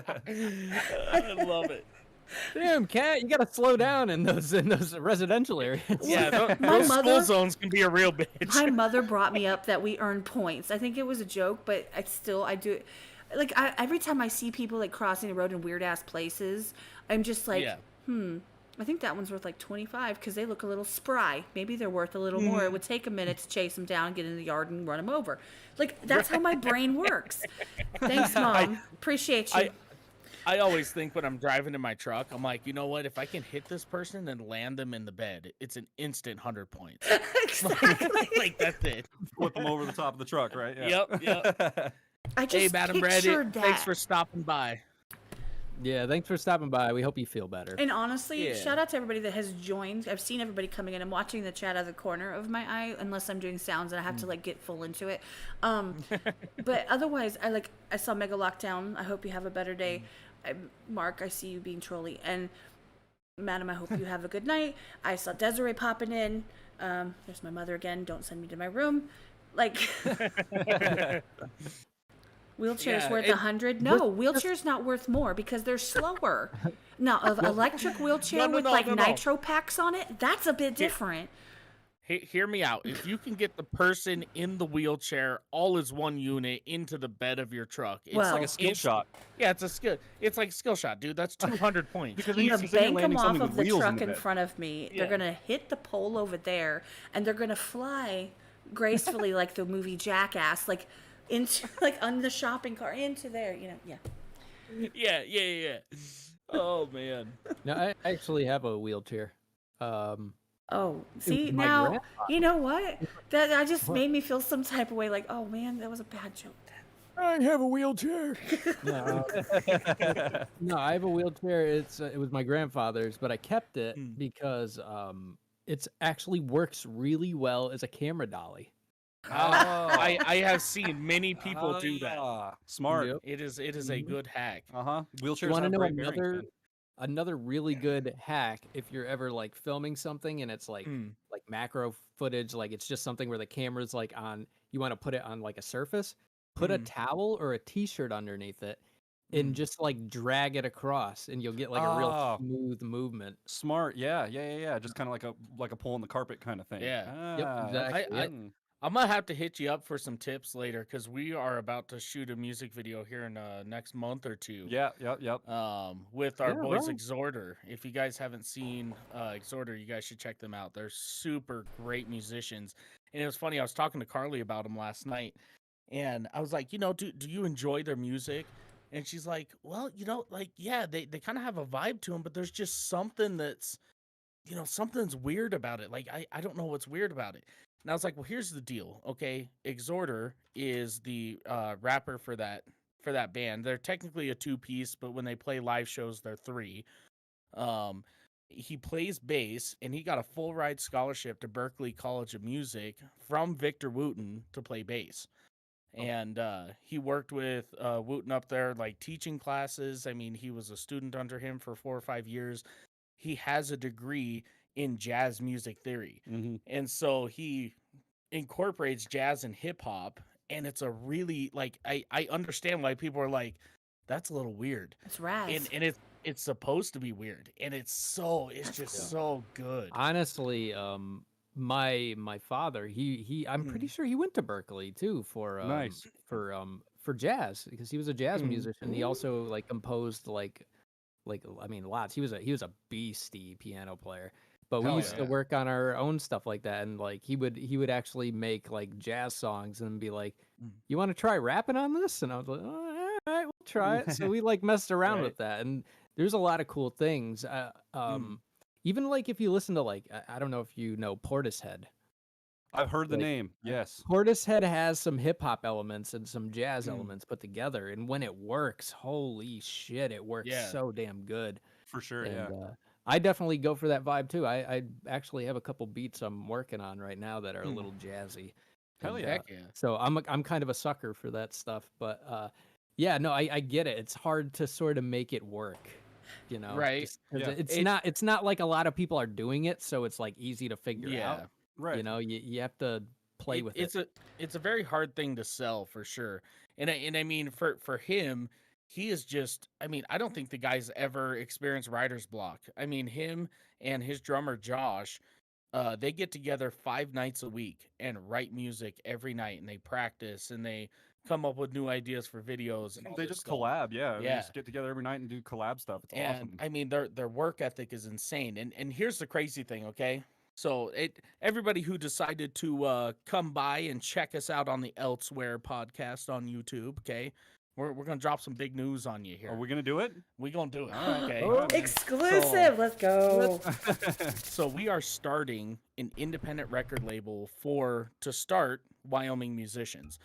I love it. Damn, cat, you gotta slow down in those residential areas. Yeah, My those school mother- zones can be a real bitch. My mother brought me up that we earn points. I think it was a joke, but I do it. Like every time I see people like crossing the road in weird ass places, I'm just like, Yeah. I think that one's worth like 25 because they look a little spry. Maybe they're worth a little more. It would take a minute to chase them down, get in the yard, and run them over. Like that's how my brain works. Thanks, Mom. Appreciate you. I always think when I'm driving in my truck, I'm like, you know what? If I can hit this person and land them in the bed, it's an instant 100 points. Exactly. Like that's it. Flip them over the top of the truck, right? Yeah. Yep. I just Hey, Madam Brady, pictured that. thanks for stopping by. Yeah, thanks for stopping by. We hope you feel better. And honestly, Yeah. shout out to everybody that has joined. I've seen everybody coming in. I'm watching the chat out of the corner of my eye, unless I'm doing sounds and I have to like get full into it. But otherwise, I saw Mega Lockdown. I hope you have a better day. Mark, I see you being trolly, and Madam, I hope you have a good night. I saw Desiree popping in. There's my mother again. Don't send me to my room. Like. Wheelchair's Yeah, worth it- 100? No, wheelchair's not worth more because they're slower. Now, an electric wheelchair No, with no, like no. nitro packs on it, that's a bit different. Hear me out. If you can get the person in the wheelchair all as one unit into the bed of your truck, it's Well- Like a skill shot. Yeah, it's a skill. It's like a skill shot, dude. That's 200 points. Because I'm then gonna you're bank them landing off something of with the wheels truck the in bed. front of me. Yeah. They're gonna hit the pole over there, and they're gonna fly gracefully like the movie Jackass, like into like on the shopping cart into there. You know, yeah. Yeah. Oh man. No, I actually have a wheelchair. Oh, see my now, grandfather. you know what? That just made me feel some type of way. Like, oh man, that was a bad joke. I have a wheelchair. No, no, I have a wheelchair. It was my grandfather's, but I kept it because it's actually works really well as a camera dolly. I have seen many people do that. Smart. Yep. It is a good hack. Wheelchairs You want to have know great bearings, another really good hack if you're ever like filming something and it's like macro footage, like it's just something where the camera's like on, you want to put it on like a surface, put a towel or a t-shirt underneath it and just like drag it across and you'll get like a real Oh. smooth movement. Smart. Yeah. Just kind of like a pull in the carpet kind of thing. Yeah. Yep, exactly. Yep. I'm gonna have to hit you up for some tips later because we are about to shoot a music video here in next month or two. Yep. With our Yeah, boys right. Exhorter. If you guys haven't seen Exhorter, you guys should check them out. They're super great musicians. And it was funny, I was talking to Carly about them last night, and I was like, do you enjoy their music? And she's like, well, like, yeah, they kind of have a vibe to them, but there's just something that's something's weird about it. Like, I don't know what's weird about it. And I was like, well, here's the deal. Okay. xxKaTxx is the rapper for that band. They're technically a 2-piece, but when they play live shows, they're 3. Um, he plays bass, and he got a full ride scholarship to Berklee College of Music from Victor Wooten to play bass. And he worked with Wooten up there, like teaching classes. I mean, he was a student under him for 4 or 5 years. He has a degree in jazz music theory. Mm-hmm. And so he incorporates jazz and hip hop. And it's a really, like, I understand why people are like, that's a little weird. It's Raz. And it's supposed to be weird. And it's just so good. Honestly, my father, I'm pretty sure he went to Berkeley too for Nice. for jazz, because he was a jazz musician. He also like composed like I mean lots. He was a beastie piano player. But we Hell used to yeah. work on our own stuff like that, and like he would actually make like jazz songs and be like, "You want to try rapping on this?" And I was like, "Oh, all right, we'll try it." So we like messed around Right. with that, and there's a lot of cool things. Even like if you listen to like I don't know if you know Portishead. I've heard the Like, name. Yes. Portishead has some hip hop elements and some jazz elements put together, and when it works, holy shit, it works Yeah. so damn good. For sure. And Yeah. I definitely go for that vibe too. I actually have a couple beats I'm working on right now that are a little jazzy. Hell And, yeah. Heck yeah. So I'm kind of a sucker for that stuff. But yeah, no, I get it. It's hard to sort of make it work, you know. Right. just 'cause Yeah. it's not like a lot of people are doing it, so it's like easy to figure Yeah. out. Right. You know, you have to play with it. It's a very hard thing to sell for sure. And I mean for him, he is just, I mean, I don't think the guy's ever experienced writer's block. I mean, him and his drummer Josh, they get together 5 nights a week and write music every night, and they practice and they come up with new ideas for videos, and all They this just stuff. collab. Yeah. They Yeah. just get together every night and do collab stuff. It's And awesome. I mean, their work ethic is insane. And here's the crazy thing, okay? So everybody who decided to come by and check us out on the Elsewhere podcast on YouTube, okay? We're gonna drop some big news on you here. Are we gonna do it? We gonna do it, All right. okay? All right. Exclusive. Let's go. So we are starting an independent record label to start Wyoming musicians,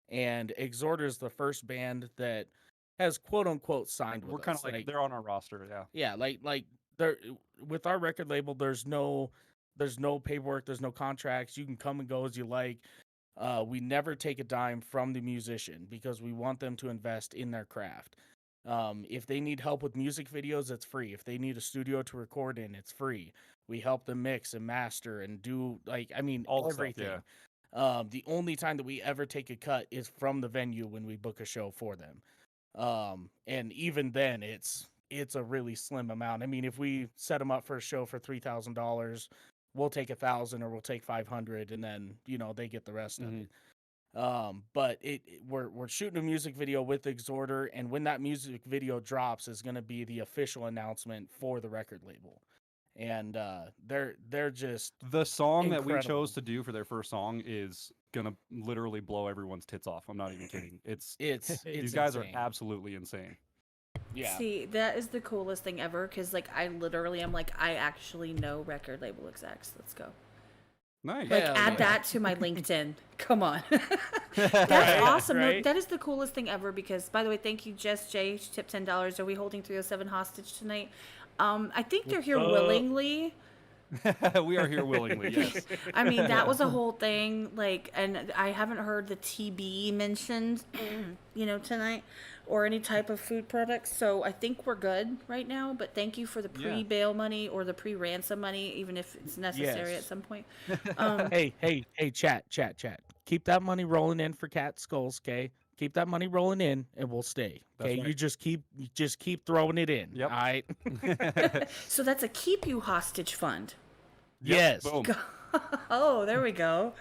and xxKaTxx is the first band that has quote unquote signed with We're us. kind of like they're on our roster. Yeah. Yeah, like there with our record label, there's no paperwork, there's no contracts. You can come and go as you like. We never take a dime from the musician because we want them to invest in their craft. If they need help with music videos, it's free. If they need a studio to record in, it's free. We help them mix and master and do All the stuff, everything. The only time that we ever take a cut is from the venue when we book a show for them. And even then it's a really slim amount. I mean, if we set them up for a show for $3,000, we'll take 1,000 or we'll take 500, and then they get the rest of it. But we're shooting a music video with xxKaTxx, and when that music video drops is going to be the official announcement for the record label. And they're just The song that we incredible. chose to do for their first song is gonna literally blow everyone's tits off. I'm not even kidding. It's these guys insane. are absolutely insane. Yeah. See, that is the coolest thing ever, because like I literally am like, I actually know record label execs. Let's go. Nice. Like Hell add yeah. that to my LinkedIn. Come on. That's awesome. No, right? that is the coolest thing ever, because by the way, thank you, Jess J. She tipped $10. Are we holding 307 hostage tonight? I think they're here willingly. We are here willingly. Yes. I mean, that was a whole thing. Like, and I haven't heard the TB mentioned, tonight, or any type of food products. So I think we're good right now. But thank you for the pre-bail money or the pre-ransom money, even if it's necessary Yes. at some point. Hey, chat. Keep that money rolling in for Cat Skulls, okay? Keep that money rolling in, and we'll stay. Okay, right. you just keep throwing it in. Yep. All right. So that's a keep you hostage fund. Yes. Boom. Oh, there we go.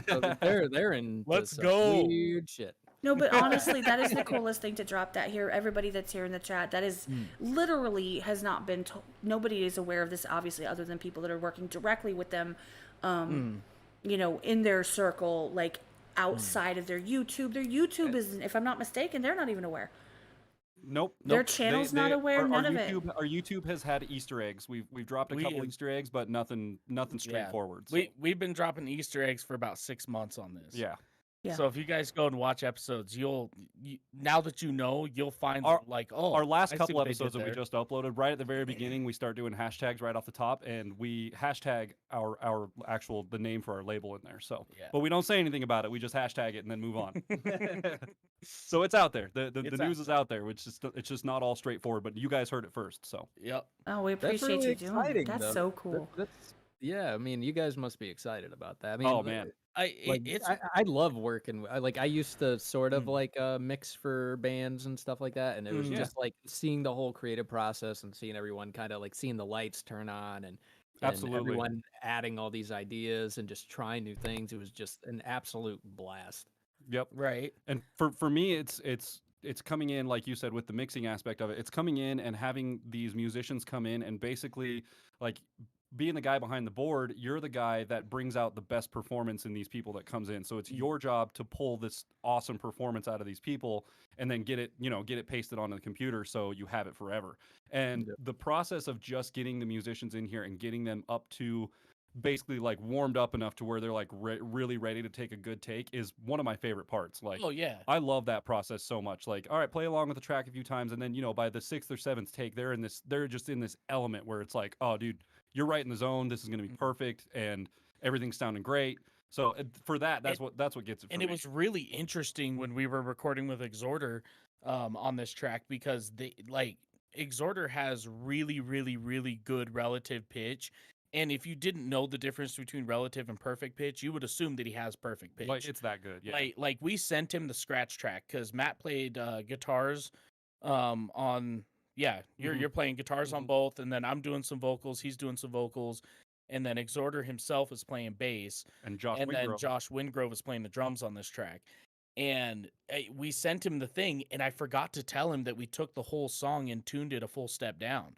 So they're in Let's some go. weird shit. No, but honestly, that is the coolest thing to drop that here. Everybody that's here in the chat, that is literally has not been told. Nobody is aware of this, obviously, other than people that are working directly with them, in their circle, like outside of their YouTube. Their YouTube is, if I'm not mistaken, they're not even aware. Nope. Their Nope. channel's not aware, none of it. Our YouTube has had Easter eggs. We've dropped a couple Easter eggs, but nothing straightforward. So. We've been dropping Easter eggs for about 6 months on this. Yeah. Yeah. So if you guys go and watch episodes, now that you know, you'll find Our last I see couple what they episodes did that we there. just uploaded, right at the very beginning, we start doing hashtags right off the top, and we hashtag our actual the name for our label in there. So, Yeah. but we don't say anything about it. We just hashtag it and then move on. So it's out there. The news is out there, which is it's just not all straightforward. But you guys heard it first. So Yep. Oh, we That's appreciate really you doing exciting, that. That's though. so cool. Yeah, I mean, you guys must be excited about that. I mean, oh man, I love working. I used to sort of like mix for bands and stuff like that, and it was just like seeing the whole creative process and seeing everyone kind of like seeing the lights turn on and absolutely everyone adding all these ideas and just trying new things. It was just an absolute blast. Yep. Right. And for me, it's coming in, like you said, with the mixing aspect of it. It's coming in and having these musicians come in and basically like being the guy behind the board. You're the guy that brings out the best performance in these people that comes in. So it's your job to pull this awesome performance out of these people and then get it pasted onto the computer so you have it forever. And the process of just getting the musicians in here and getting them up to basically like warmed up enough to where they're like really ready to take a good take is one of my favorite parts. Like, oh yeah, I love that process so much. Like, all right, play along with the track a few times, and then by the 6th or 7th take, they're just in this element where it's like, oh dude, you're right in the zone. This is gonna be perfect, and everything's sounding great. So for that's what gets it. For and me. it was really interesting when we were recording with xxKaTxx on this track because xxKaTxx has really good relative pitch. And if you didn't know the difference between relative and perfect pitch, you would assume that he has perfect pitch. Like, it's that good. Yeah. Like we sent him the scratch track because Matt played guitars on you're playing guitars on both, and then I'm doing some vocals, he's doing some vocals, and then xxKaTxx himself is playing bass, and Josh Wingrove is playing the drums on this track. And we sent him the thing, and I forgot to tell him that we took the whole song and tuned it a full step down.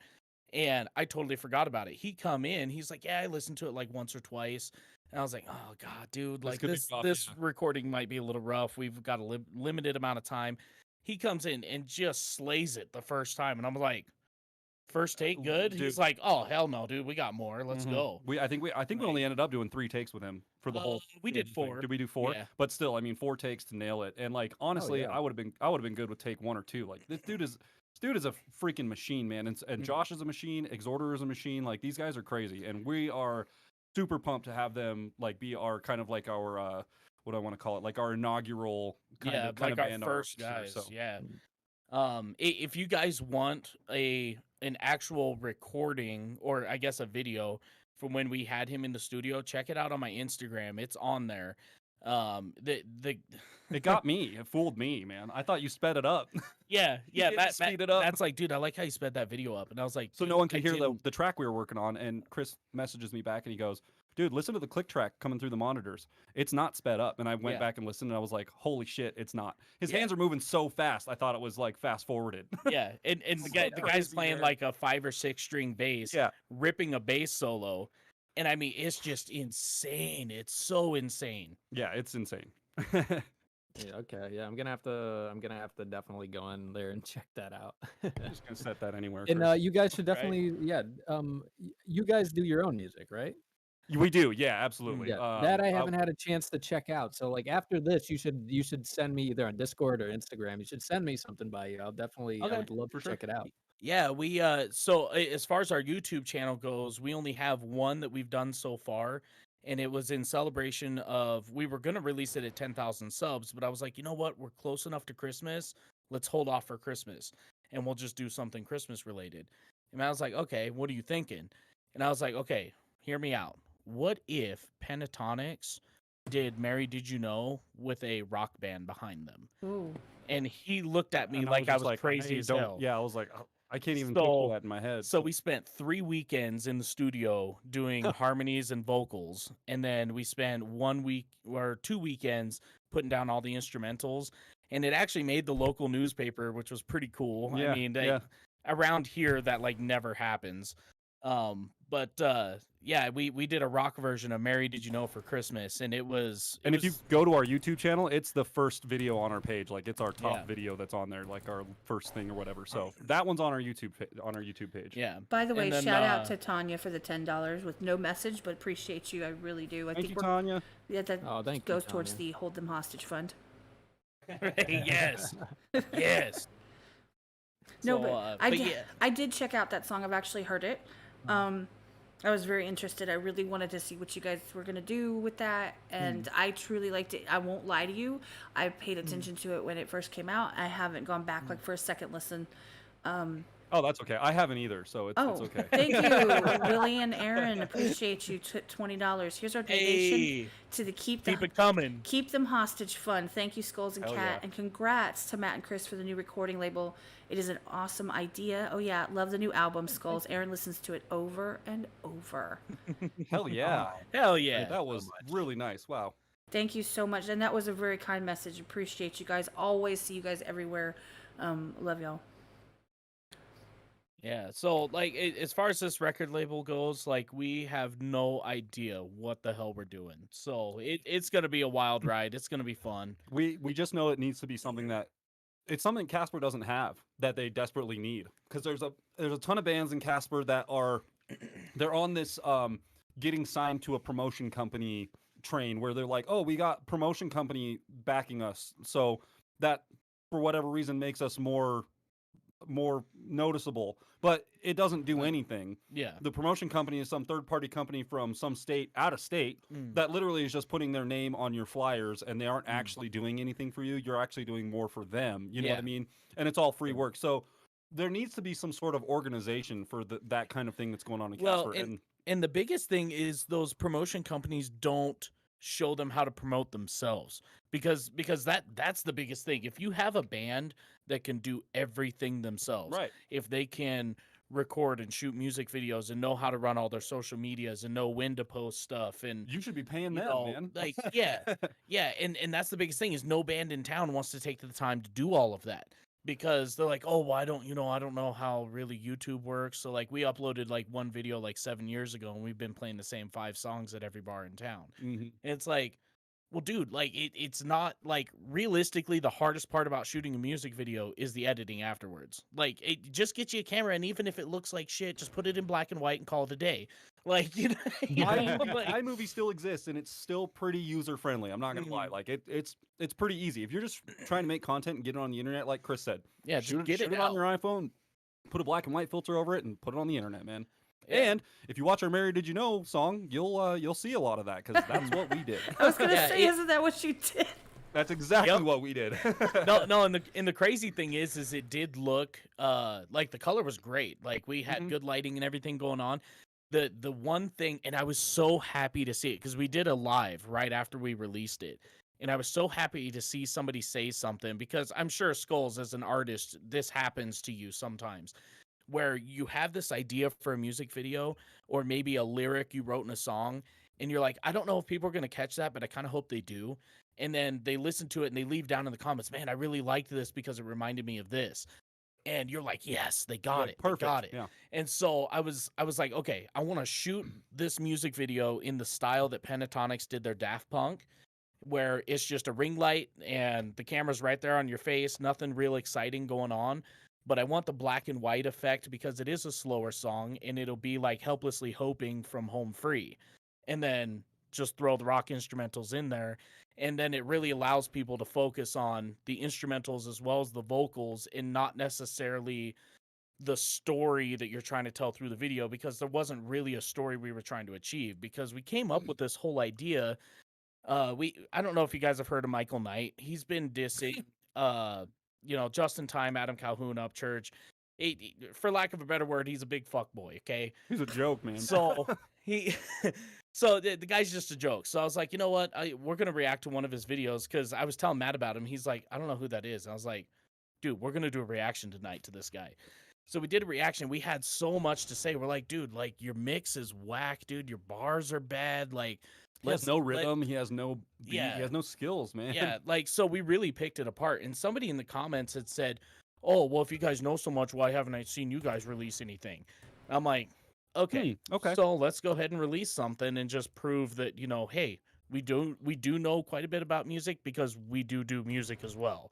And I totally forgot about it. He come in, he's like, yeah, I listened to it like once or twice. And I was like, oh God, dude, like this recording might be a little rough. We've got a limited amount of time. He comes in and just slays it the first time. And I'm like, first take good? Dude. He's like, oh, hell no, dude, we got more. Let's go. I think we only ended up doing 3 takes with him for the whole. We did 4. Did we do 4? Yeah. But still, I mean, 4 takes to nail it. And like, honestly, I would have been good with take 1 or 2. Like, this dude is a freaking machine, man. And Josh is a machine. xxKaTxx is a machine. Like, these guys are crazy, and we are super pumped to have them like be our kind of like our what I want to call it, like our inaugural kind of our band first guys. So. Yeah. If you guys want an actual recording, or I guess a video from when we had him in the studio, check it out on my Instagram. It's on there. It got me. It fooled me, man. I thought you sped it up. Yeah. Speed it up. That's like, dude, I like how you sped that video up. And I was like, so no one can hear the track we were working on. And Chris messages me back and he goes, dude, listen to the click track coming through the monitors. It's not sped up. And I went back and listened, and I was like, holy shit, it's not. His hands are moving so fast. I thought it was like fast forwarded. Yeah. And the guy's playing like a 5 or 6 string bass, ripping a bass solo. And I mean, it's just insane. It's so insane. Yeah, it's insane. Yeah, okay. Yeah, I'm gonna have to definitely go in there and check that out. I'm just gonna set that anywhere. And you guys should definitely, you guys do your own music, right? We do, yeah, absolutely. Yeah, that I haven't had a chance to check out. So like after this, you should send me either on Discord or Instagram. You should send me something by you. I would love to check it out. Yeah, we so as far as our YouTube channel goes, we only have one that we've done so far, and it was in celebration of, we were going to release it at 10,000 subs, but I was like, you know what? We're close enough to Christmas. Let's hold off for Christmas, and we'll just do something Christmas related. And I was like, okay, what are you thinking? And I was like, okay, hear me out. What if xxKaTxx did Mary Did You Know with a rock band behind them? Ooh. And he looked at me like I was crazy as hell. Yeah, I was like, oh, I can't even picture that in my head. So we spent 3 weekends in the studio doing harmonies and vocals, and then we spent 1 week or 2 weekends putting down all the instrumentals, and it actually made the local newspaper, which was pretty cool. Yeah, I mean, around here that like never happens. But yeah, we did a rock version of "Mary Did You Know" for Christmas, and it was. And if you go to our YouTube channel, it's the first video on our page. Like it's our top Yeah. video that's on there, like our first thing or whatever. So that one's on our YouTube page. Yeah. By the way, And then, shout out to Tanya for the $10 with no message, but appreciate you. I really do. I Thank think you, Tanya. Yeah, that Oh, thank you, goes towards Tanya. the Hold Them Hostage Fund. yes, yes. No, So, but but yeah. I did check out that song. I've actually heard it. I was very interested. I really wanted to see what you guys were going to do with that. And I truly liked it. I won't lie to you. I paid attention to it when it first came out. I haven't gone back like for a second listen. Oh, that's okay. I haven't either, so it's okay. Thank you, Willie and Aaron. Appreciate you. $20. Here's our donation Hey, to the keep it coming. Keep Them Hostage Fund. Thank you, Skulls and Hell Cat, yeah. and congrats to Matt and Chris for the new recording label. It is an awesome idea. Oh yeah, love the new album, Skulls. Aaron listens to it over and over. Hell yeah. Hell yeah. That was really nice. Wow. Thank you so much, and that was a very kind message. Appreciate you guys. Always see you guys everywhere. Love y'all. Yeah, so like as far as this record label goes, like we have no idea what the hell we're doing. So it's gonna be a wild ride. It's gonna be fun. We just know it needs to be something that it's something Casper doesn't have that they desperately need. Because there's a ton of bands in Casper that are they're on this getting signed to a promotion company train where they're like, oh, we got promotion company backing us, so that for whatever reason makes us more noticeable, but it doesn't do anything. Yeah. The promotion company is some third-party company from some state, out of state, that literally is just putting their name on your flyers, and they aren't actually doing anything for you. You're actually doing more for them. You know what I mean? And it's all free work. So there needs to be some sort of organization for that kind of thing that's going on in Casper. And the biggest thing is those promotion companies don't show them how to promote themselves, because that's the biggest thing. If you have a band that can do everything themselves, Right. if they can record and shoot music videos and know how to run all their social medias and know when to post stuff, and You should be paying you them, know, man. like and that's the biggest thing, is no band in town wants to take the time to do all of that, because they're like, oh, well, I don't know how really YouTube works. So like we uploaded like one video like 7 years ago, and we've been playing the same 5 songs at every bar in town. Mhm. And it's like, well, dude, like it's not like, realistically, the hardest part about shooting a music video is the editing afterwards. Like, it just get you a camera, and even if it looks like shit, just put it in black and white and call it a day. Like, you know, like, iMovie still exists, and it's still pretty user friendly. I'm not gonna lie. Like it's pretty easy if you're just trying to make content and get it on the internet. Like Chris said, yeah, just shoot get it it on out. your iPhone, put a black and white filter over it, and put it on the internet, man. Yeah. And if you watch our "Mary Did You Know" song, you'll see a lot of that, because that's what we did. I was gonna Yeah, say, isn't that what you did? That's exactly Yep. what we did. No, and the crazy thing is it did look like the color was great. Like we had good lighting and everything going on. The one thing, and I was so happy to see it, because we did a live right after we released it, and I was so happy to see somebody say something, because I'm sure, Skulls, as an artist, this happens to you sometimes, where you have this idea for a music video, or maybe a lyric you wrote in a song, and you're like, I don't know if people are going to catch that, but I kind of hope they do. And then they listen to it and they leave down in the comments, man, I really liked this because it reminded me of this. And you're like, yes, they got it. Perfect. They got it. Yeah. And so I was like, okay, I want to shoot this music video in the style that Pentatonics did their Daft Punk, where it's just a ring light and the camera's right there on your face, nothing real exciting going on. But I want the black and white effect, because it is a slower song, and it'll be like Helplessly Hoping from Home Free. And then just throw the rock instrumentals in there. And then it really allows people to focus on the instrumentals as well as the vocals, and not necessarily the story that you're trying to tell through the video, because there wasn't really a story we were trying to achieve, because we came up with this whole idea. I don't know if you guys have heard of Michael Knight. He's been dissing Justin Time, Adam Calhoun, Upchurch. For lack of a better word, he's a big fuckboy, okay? He's a joke, man. So so the guy's just a joke. So I was like, you know what? We're going to react to one of his videos, because I was telling Matt about him. He's like, I don't know who that is. And I was like, dude, we're going to do a reaction tonight to this guy. So we did a reaction. We had so much to say. We're like, dude, like, your mix is whack, dude. Your bars are bad. Like, he has no rhythm. He has no beat. Yeah. He has no skills, man. Yeah, like, so we really picked it apart. And somebody in the comments had said, oh, well, if you guys know so much, why haven't I seen you guys release anything? I'm like, okay, okay. so let's go ahead and release something and just prove that, hey, we do know quite a bit about music because we do music as well.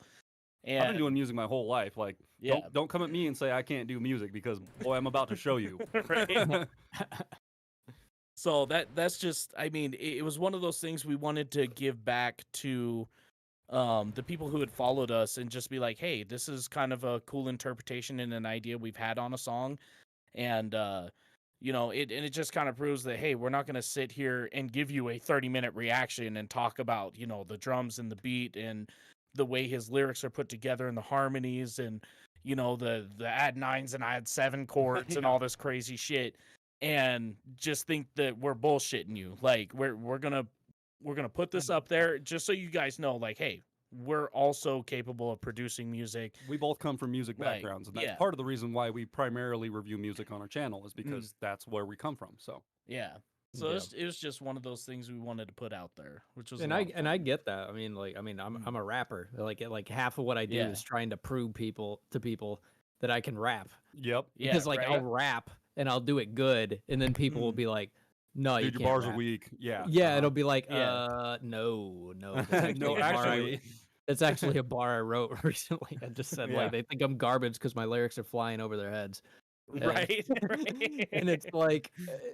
I've been doing And music my whole life. Like, yeah, don't come at me and say I can't do music because boy, I'm about to show you. right. So that's just, I mean, it was one of those things we wanted to give back to the people who had followed us and just be like, hey, this is kind of a cool interpretation and an idea we've had on a song. And it just kind of proves that, hey, we're not going to sit here and give you a 30-minute reaction and talk about, the drums and the beat and the way his lyrics are put together and the harmonies and the add nines and add seven chords and all this crazy shit, and just think that we're bullshitting you. Like, we're gonna put this up there just so you guys know, like, hey, we're also capable of producing music. We both come from music Like, backgrounds, and that's yeah. part of the reason why we primarily review music on our channel is because that's where we come from. So Yeah. So Yeah. it was just one of those things we wanted to put out there, which was a And lot of I fun. get that. I mean, I'm a rapper. Like half of what I do Yeah. is trying to prove to people that I can rap. yep, Yeah, Because like right? I'll rap and I'll do it good, and then people will be like, "No, you dude, your can't bars rap." are weak. Yeah, Yeah, it'll be like, Yeah. no, that's actually no, a bar actually, it's actually a bar I wrote recently. I just said Yeah. like they think I'm garbage because my lyrics are flying over their heads. And- Right. Right. and it's like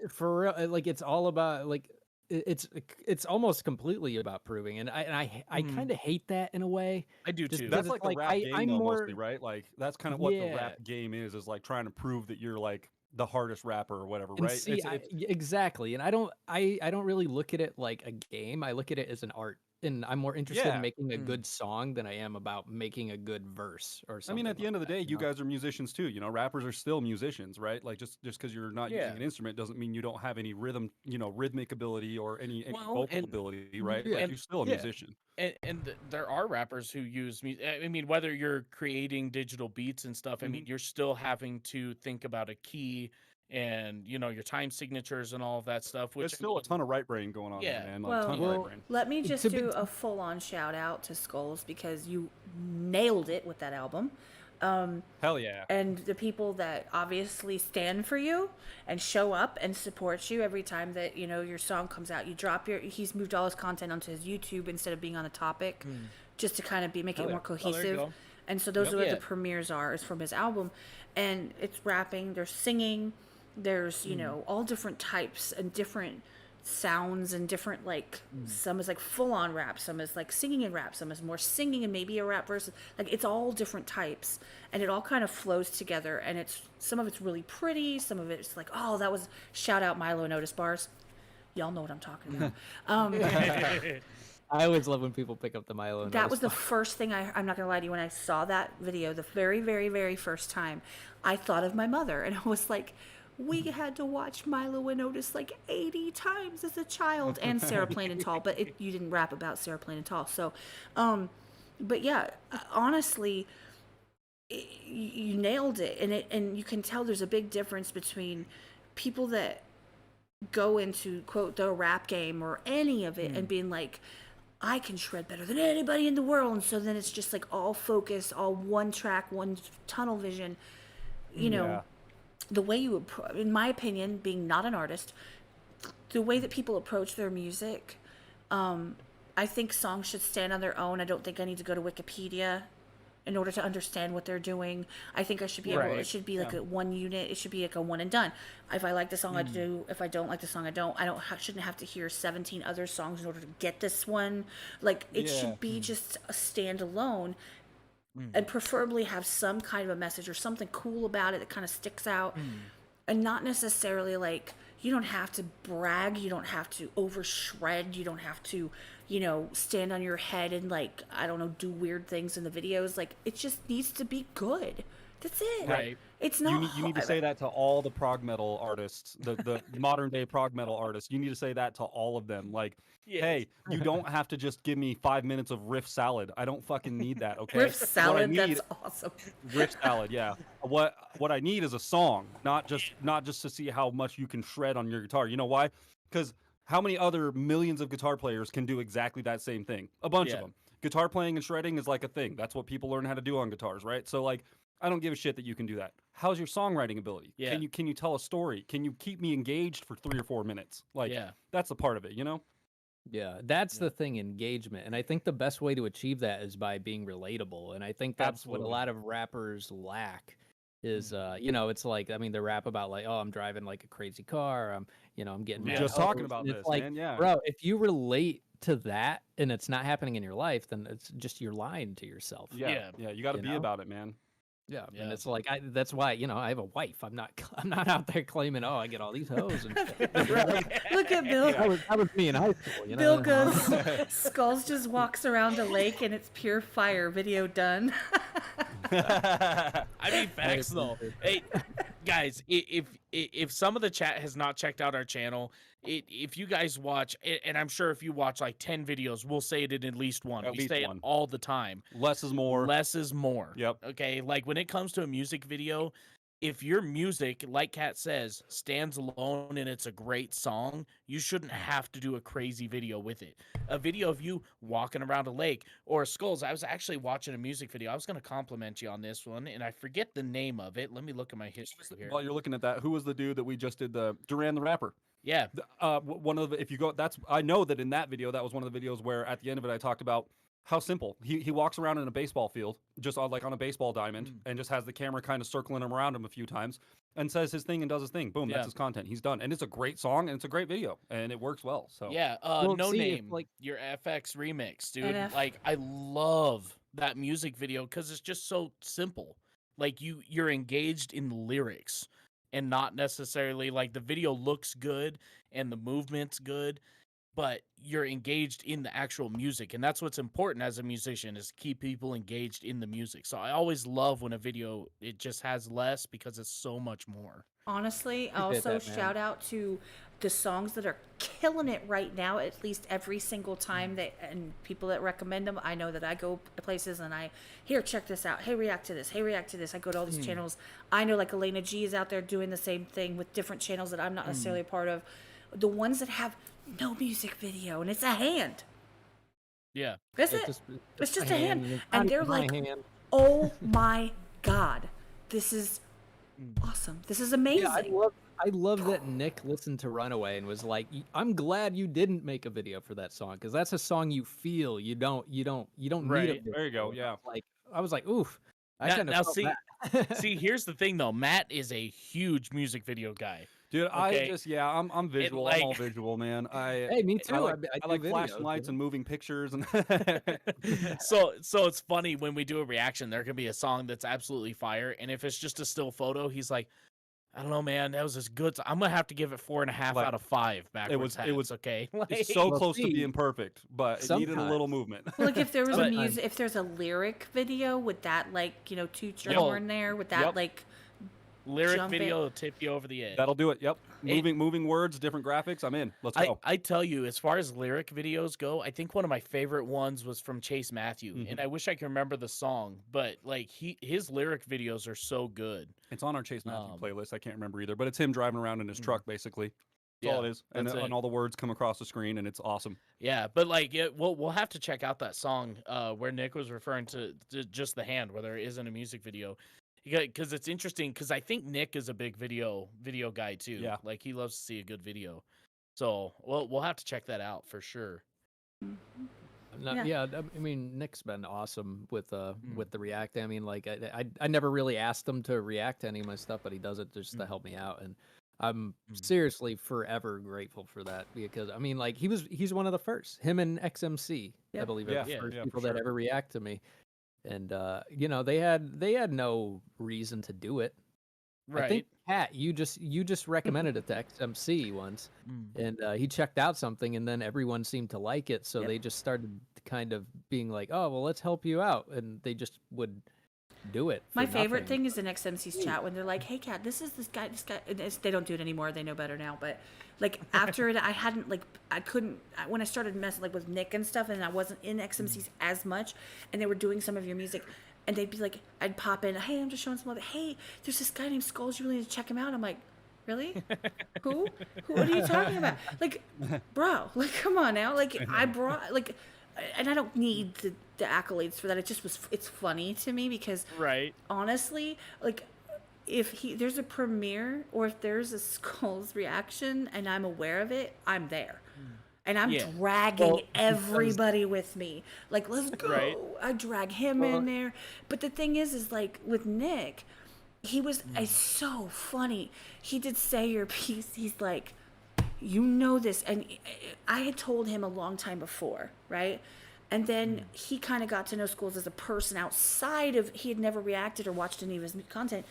for real, like it's all about like it's almost completely about proving, and I Mhm. kind of hate that in a way. I do Just too. because that's it's like the like rap game, I'm though, more mostly, right? Like that's kind of what the yeah. rap game is like trying to prove that you're like the hardest rapper or whatever, And right? see, exactly, and I don't really look at it like a game. I look at it as an art, and I'm more interested in Yeah. making a Mm. good song than I am about making a good verse or I something. mean, at the like end of the that, day, you know? guys are musicians too. You know, rappers are still musicians, right? Like just because you're not Yeah. using an instrument doesn't mean you don't have any rhythm, rhythmic ability or any Well, vocal and ability, right? Yeah. Like you're still a Yeah. musician. and there are rappers who use music. I mean, whether you're creating digital beats and stuff, I mean, you're still having to think about a key and your time signatures and all of that stuff. There's Which still a ton of right brain going on there, Yeah. man. Like ton of Well, right brain. Let me just To be- do a full-on shout-out to Skulls because you nailed it with that album. Hell yeah. And the people that obviously stand for you and show up and support you every time that your song comes out. You drop he's moved all his content onto his YouTube instead of being on a topic, just to kind of make it more Oh, there you cohesive. go. And so those Yep. are what Yeah. the premieres are, is from his album, and it's rapping, there's singing, there's all different types and different sounds and different some is like full on rap, some is like singing and rap, some is more singing and maybe a rap verse. Like it's all different types, and it all kind of flows together. And some of it's really pretty, some of it's like, oh, that was shout out Milo and Otis bars. Y'all know what I'm talking about. I always love when people pick up the Milo. And That was the Otis first thing I'm not gonna lie to you, when I saw that video the very, very, very first time, I thought of my mother, and I was like, we had to watch Milo and Otis like 80 times as a child, and Sarah Plain and Tall, but you didn't rap about Sarah Plain and Tall. So, but yeah, honestly, you nailed it, and you can tell there's a big difference between people that go into quote the rap game or any of it and being like, I can shred better than anybody in the world, and so then it's just like all focus, all one track, one tunnel vision. Yeah. The way you in my opinion, being not an artist, the way that people approach their music, I think songs should stand on their own. I don't think I need to go to Wikipedia in order to understand what they're doing. I think I should be able, Right. it should be like a one unit. It should be like a one and done. If I like the song, I do. If I don't like the song, I don't. Shouldn't have to hear 17 other songs in order to get this one. Like it Yeah. should be just a standalone, and preferably have some kind of a message or something cool about it that kind of sticks out, and not necessarily like, you don't have to brag, you don't have to over shred, you don't have to stand on your head and like, I don't know, do weird things in the videos. Like it just needs to be good. That's it. Right. It's not You need to say that to all the prog metal artists, the modern day prog metal artists. You need to say that to all of them. Like, Yes. hey, you don't have to just give me 5 minutes of riff salad. I don't fucking need that. Okay. riff salad. What I need, That's awesome. riff salad. Yeah. What I need is a song, not just to see how much you can shred on your guitar. You know why? Because how many other millions of guitar players can do exactly that same thing? A bunch of Yeah. them. Guitar playing and shredding is like a thing. That's what people learn how to do on guitars, right? So like, I don't give a shit that you can do that. How's your songwriting ability? Yeah. Can you tell a story? Can you keep me engaged for 3 or 4 minutes? Like Yeah. that's the part of it, you know? Yeah, that's Yeah. the thing, engagement. And I think the best way to achieve that is by being relatable. And I think that's what a Absolutely. lot of rappers lack is you know, it's like, I mean, they rap about like, oh, I'm driving like a crazy car, I'm getting We were mad just talking hoes, about and it's this, like, man. Yeah. bro, if you relate to that and it's not happening in your life, then it's just you're lying to yourself. Yeah. You got to You be know? about it, man. Yeah, Yeah. and it's like that's why I have a wife. I'm not I'm not out there claiming I get all these hoes and shit. Look at Bill. That was me in high school. You know? Bill goes, Skulls just walks around a lake and it's pure fire. Video done. I mean, facts though. Hey, guys, if some of the chat has not checked out our channel, if you guys watch, and I'm sure if you watch like 10 videos, we'll say it in at least one. At We least say one. it all the time. Less is more. Less is more. Yep. Okay, like when it comes to a music video, if your music, like Kat says, stands alone and it's a great song, you shouldn't have to do a crazy video with it. A video of you walking around a lake or Skulls. I was actually watching a music video. I was going to compliment you on this one, and I forget the name of it. Let me look at my history here. While you're looking at that, who was the dude that we just did the Duran the Rapper? Yeah. One of the, if you go, I know that in that video, that was one of the videos where at the end of it, I talked about how simple he walks around in a baseball field, just on a baseball diamond, and just has the camera kind of circling him around him a few times, and says his thing and does his thing. Boom, Yeah. that's his content. He's done, and it's a great song and it's a great video, and it works well. So Yeah, Well, No see, if, Name, like- your FX remix, dude. NF. Like, I love that music video because it's just so simple. Like, you're engaged in the lyrics and not necessarily like the video looks good and the movement's good, but you're engaged in the actual music, and that's what's important as a musician is keep people engaged in the music. So I always love when a video it just has less because it's so much more. Honestly, Appreciate also that, man. shout out to the songs that are killing it right now, at least every single time that, and people that recommend them. I know that I go places and here, check this out. Hey, react to this. Hey, react to this. I go to all these channels. I know like Elena G is out there doing the same thing with different channels that I'm not necessarily a part of. The ones that have no music video and it's a hand. Yeah. That's it. It's just a hand. It's And not they're even my like, hand. oh my God, this is awesome. This is amazing. Yeah, I love that Nick listened to Runaway and was like, I'm glad you didn't make a video for that song because that's a song you feel. You don't need a Right. video. there you go. Yeah. Like I was like, oof. I Now- kind now of see- See, here's the thing though. Matt is a huge music video guy. Dude, Okay. I'm visual. like- I'm all visual, man. Hey, me too. I like, I I do like videos, flashing you lights know? and moving pictures and So it's funny when we do a reaction, there could be a song that's absolutely fire, and if it's just a still photo, he's like, I don't know, man, that was just good. So I'm gonna have to give it 4.5 Like, out of 5 backwards it was- hats, okay. it's so Well, close to see, being perfect, but it needed a little sometimes- movement. Well, like if there was a But- music, if there's a lyric video with that, like toot your Yep. horn there with that, Yep. like Lyric Jump video will tip you over the edge. That'll do it. Yep. Moving words, different graphics. I'm in. Let's go. I tell you, as far as lyric videos go, I think one of my favorite ones was from Chase Matthew, Mhm. and I wish I could remember the song, but like his lyric videos are so good. It's on our Chase Matthew Um, playlist. I can't remember either, but it's him driving around in his truck, basically. That's all Yeah, it is. And, that's it. and all the words come across the screen, and it's awesome. Yeah, but like we'll have to check out that song where Nick was referring to just the hand, where there isn't a music video. Because it's interesting, because I think Nick is a big video guy too. Yeah. Like he loves to see a good video. So we'll have to check that out for sure. Yeah. Yeah, I mean, Nick's been awesome with the react. I mean, like I never really asked him to react to any of my stuff, but he does it just to help me out, and I'm seriously forever grateful for that because I mean, like he's one of the first. Him and XMC, I Yeah. believe, are the Yeah, first for people that sure. ever react to me, and they had no reason to do it. Right. I think Kat, you just recommended it to XMC once, and he checked out something, and then everyone seemed to like it, so Yep. they just started kind of being like, "Oh, well, let's help you out," and they just would do it. my for favorite nothing. thing is in XMC's chat when they're like, "Hey, Kat, this guy." And they don't do it anymore. They know better now. But like after it, I hadn't when I started messing like with Nick and stuff, and I wasn't in XMC's as much, and they were doing some of your music. And they'd be like, I'd pop in, hey, I'm just showing some love. Hey, there's this guy named Skulls. You really need to check him out. I'm like, really? Who? What are you talking about? Like, bro, like, come on now. Like, I brought, like, and I don't need the accolades for that. It just was, it's funny to me because Right. honestly, like, if there's a premiere or if there's a Skulls reaction and I'm aware of it, I'm there. And I'm Yeah. dragging Well, because- everybody with me. Like, let's go. Right. I drag him in there. But the thing is like with Nick, he was it's so funny. He did say your piece. He's like, you know this. And I had told him a long time before, right? And then he kind of got to know Schools as a person outside of, he had never reacted or watched any of his content.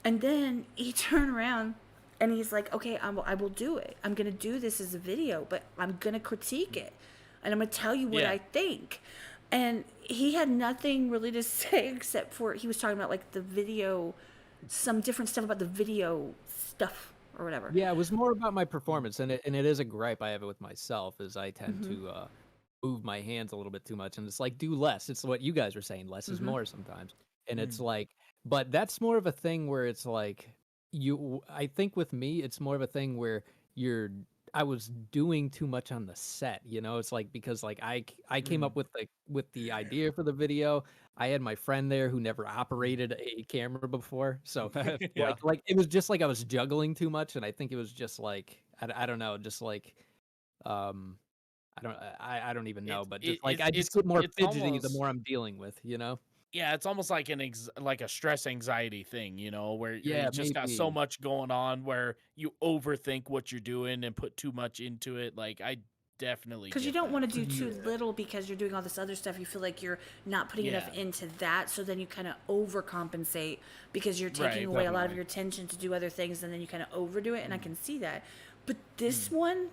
And then he turned around and he's like, okay, I will do it. I'm going to do this as a video, but I'm going to critique it. And I'm going to tell you what Yeah. I think. And he had nothing really to say except for he was talking about like the video, some different stuff about the video stuff or whatever. Yeah, it was more about my performance, and it is a gripe I have it with myself, is I tend to move my hands a little bit too much, and it's like, do less. It's what you guys were saying, less is more sometimes, and it's like, but that's more of a thing where it's like I think with me, it's more of a thing where I was doing too much on the set, you know. It's like because like I came up with the idea for the video. I had my friend there who never operated a camera before, so Yeah. like it was just like I was juggling too much, and I think it was just like I don't know, just like I don't even know, but just like I just get more it's fidgety the almost- more I'm dealing with, you know. Yeah, it's almost like like a stress anxiety thing, you know, where Yeah, you just got so maybe. much going on where you overthink what you're doing and put too much into it. Like I definitely Because you get don't that. want to do too little because you're doing all this other stuff. You feel like you're not putting enough Yeah. into that. So then you kind of overcompensate because you're taking Right, away a lot of definitely. your attention to do other things. And then you kind of overdo it. And I can see that. But this one,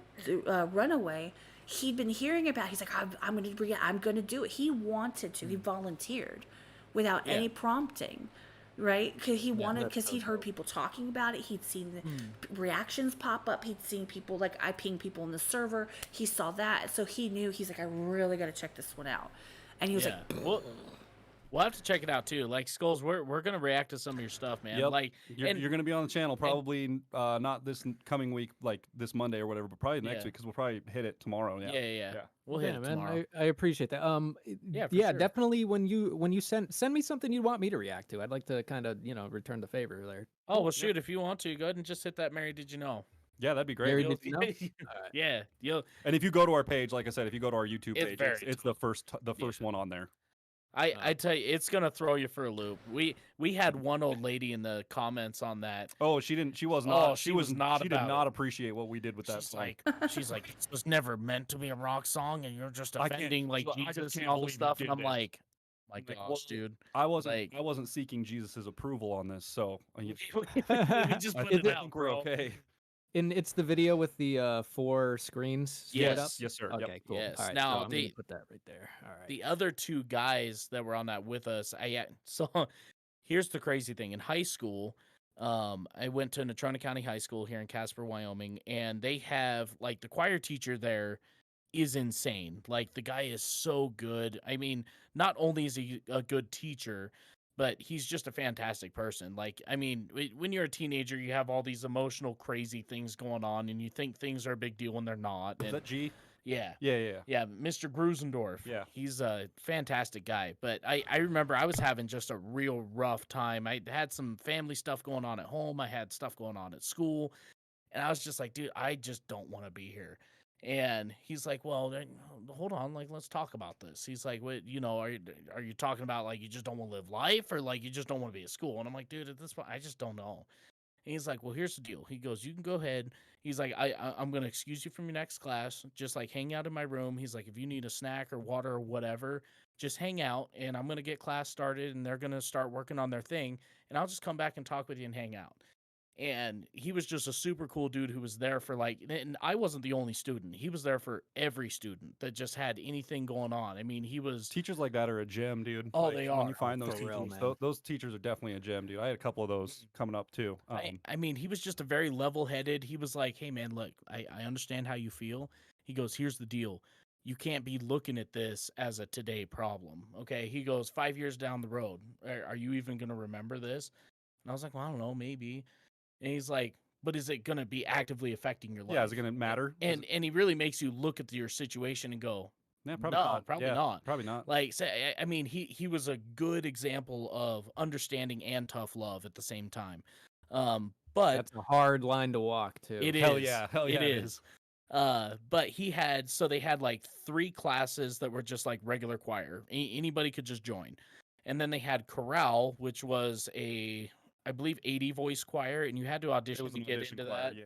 Runaway, he'd been hearing about, he's like, I'm going to do it. He wanted to. He volunteered without Yeah. any prompting. Right? Because he wanted, that's because so he'd heard dope. people talking about it. He'd seen the reactions pop up. He'd seen people, like, I ping people in the server. He saw that. So he knew, he's like, I really got to check this one out. And he was Yeah. like, We'll have to check it out too. Like Skulls, we're gonna react to some of your stuff, man. Yep. Like You're and going to be on the channel probably not this coming week, like this Monday or whatever, but probably next Yeah. week because we'll probably hit it tomorrow. Yeah. yeah. We'll hit Yeah, it man, tomorrow. I appreciate that. Yeah, for yeah, sure. definitely. When you send me something you'd want me to react to, I'd like to kind of return the favor there. Oh well, shoot! If you want to, go ahead and just hit that. Mary, did you know? Yeah, that'd be great. Gary, You'll- did you know? Alright. Yeah, you'll. And if you go to our page, like I said, if you go to our YouTube It's page, very it's the first one on there. I tell you, it's gonna throw you for a loop. We had one old lady in the comments on that. Oh, she didn't. She was Oh, not. she was not She did about not it. appreciate what we did with that She's song. like, this was never meant to be a rock song, and you're just I can't- offending like she's like, I just Jesus and can't all this believe you stuff. did And I'm this. like, my Like, gosh, well, dude. I like- wasn't seeking Jesus's approval on this, so we just I put it think out, we're bro. okay. And it's the video with the 4 screens split up. Yes, sir. Yep. Okay, cool. Yes. All right, Now, so I'm the- gonna put that right there. All right. The other two guys that were on that with us, so here's the crazy thing. In high school, I went to Natrona County High School here in Casper, Wyoming, and they have like the choir teacher there is insane. Like the guy is so good. I mean, not only is he a good teacher, but he's just a fantastic person. Like, I mean, when you're a teenager, you have all these emotional, crazy things going on, and you think things are a big deal when they're not. Is And that G? yeah. Yeah. Yeah, Mr. Grusendorf. Yeah. He's a fantastic guy. But I remember I was having just a real rough time. I had some family stuff going on at home. I had stuff going on at school. And I was just like, dude, I just don't want to be here. And he's like, well, then, hold on, like, let's talk about this. He's like, what, are you talking about like you just don't want to live life or like you just don't want to be at school? And I'm like, dude, at this point, I just don't know. And he's like, well, here's the deal. He goes, you can go ahead. He's like, I'm going to excuse you from your next class. Just like hang out in my room. He's like, if you need a snack or water or whatever, just hang out and I'm going to get class started and they're going to start working on their thing. And I'll just come back and talk with you and hang out. And he was just a super cool dude who was there for like, and I wasn't the only student. He was there for every student that just had anything going on. I mean, he was. Teachers like that are a gem, dude. Oh, Like, they When are. you find those For real, teachers, man. those teachers are definitely a gem, dude. I had a couple of those coming up too. I mean, he was just a very level-headed. He was like, hey, man, look, I understand how you feel. He goes, here's the deal. You can't be looking at this as a today problem, okay? He goes, 5 years down the road, are you even going to remember this? And I was like, well, I don't know, maybe. And he's like, but is it going to be actively affecting your life? Yeah, is it going to matter? And he really makes you look at your situation and go, Yeah, probably No, not. probably Yeah, not. Probably not. Like, say, I mean, he was a good example of understanding and tough love at the same time. But That's a hard line to walk too. it is. Hell yeah, It it is. But they had like 3 classes that were just like regular choir. Anybody could just join. And then they had chorale, which was I believe 80 voice choir, and you had to It audition was to an get audition into choir, that. yeah.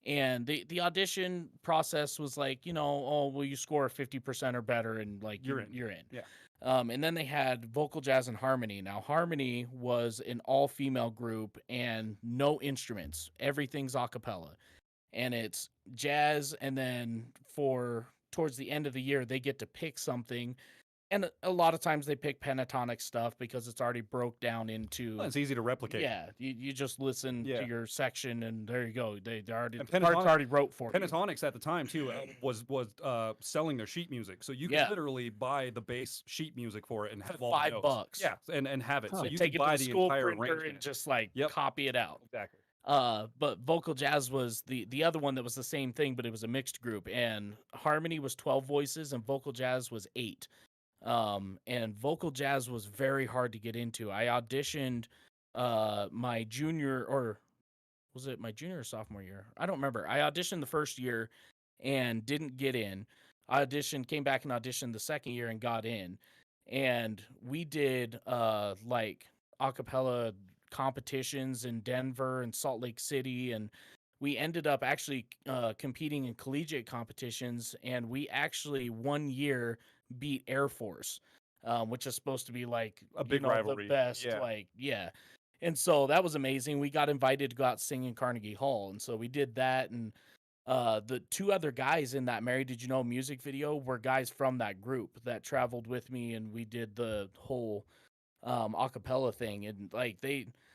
And the audition process was like, oh, well, you score 50% or better, and like You're in. You're in. Yeah. And then they had vocal jazz and harmony. Now, harmony was an all-female group and no instruments. Everything's a cappella. And it's jazz, and then towards the end of the year, they get to pick something. And a lot of times they pick pentatonic stuff because it's already broke down into. Well, it's easy to replicate. Yeah, you just listen Yeah. to your section, and there you go. They already And part's already wrote for you. Pentatonics at the time too was selling their sheet music, so you could Yeah. literally buy the bass sheet music for it and have all the notes. $5. Yeah, and have it. So Huh. you Take could it to buy the the school entire printer arrangement. and just like Yep. copy it out. Exactly. But vocal jazz was the other one that was the same thing, but it was a mixed group. And harmony was 12 voices, and vocal jazz was 8. And vocal jazz was very hard to get into. I auditioned my junior, or was it my junior or sophomore year? I don't remember. I auditioned the first year and didn't get in. I came back and auditioned the second year and got in. And we did like a cappella competitions in Denver and Salt Lake City, and we ended up actually competing in collegiate competitions, and we actually one year beat Air Force, which is supposed to be like A big rivalry. the best, Yeah. like and so that was amazing. We got invited to go out sing in Carnegie Hall, and so we did that. And the 2 other guys in that Mary Did You Know music video were guys from that group that traveled with me, and we did the whole a cappella thing. And like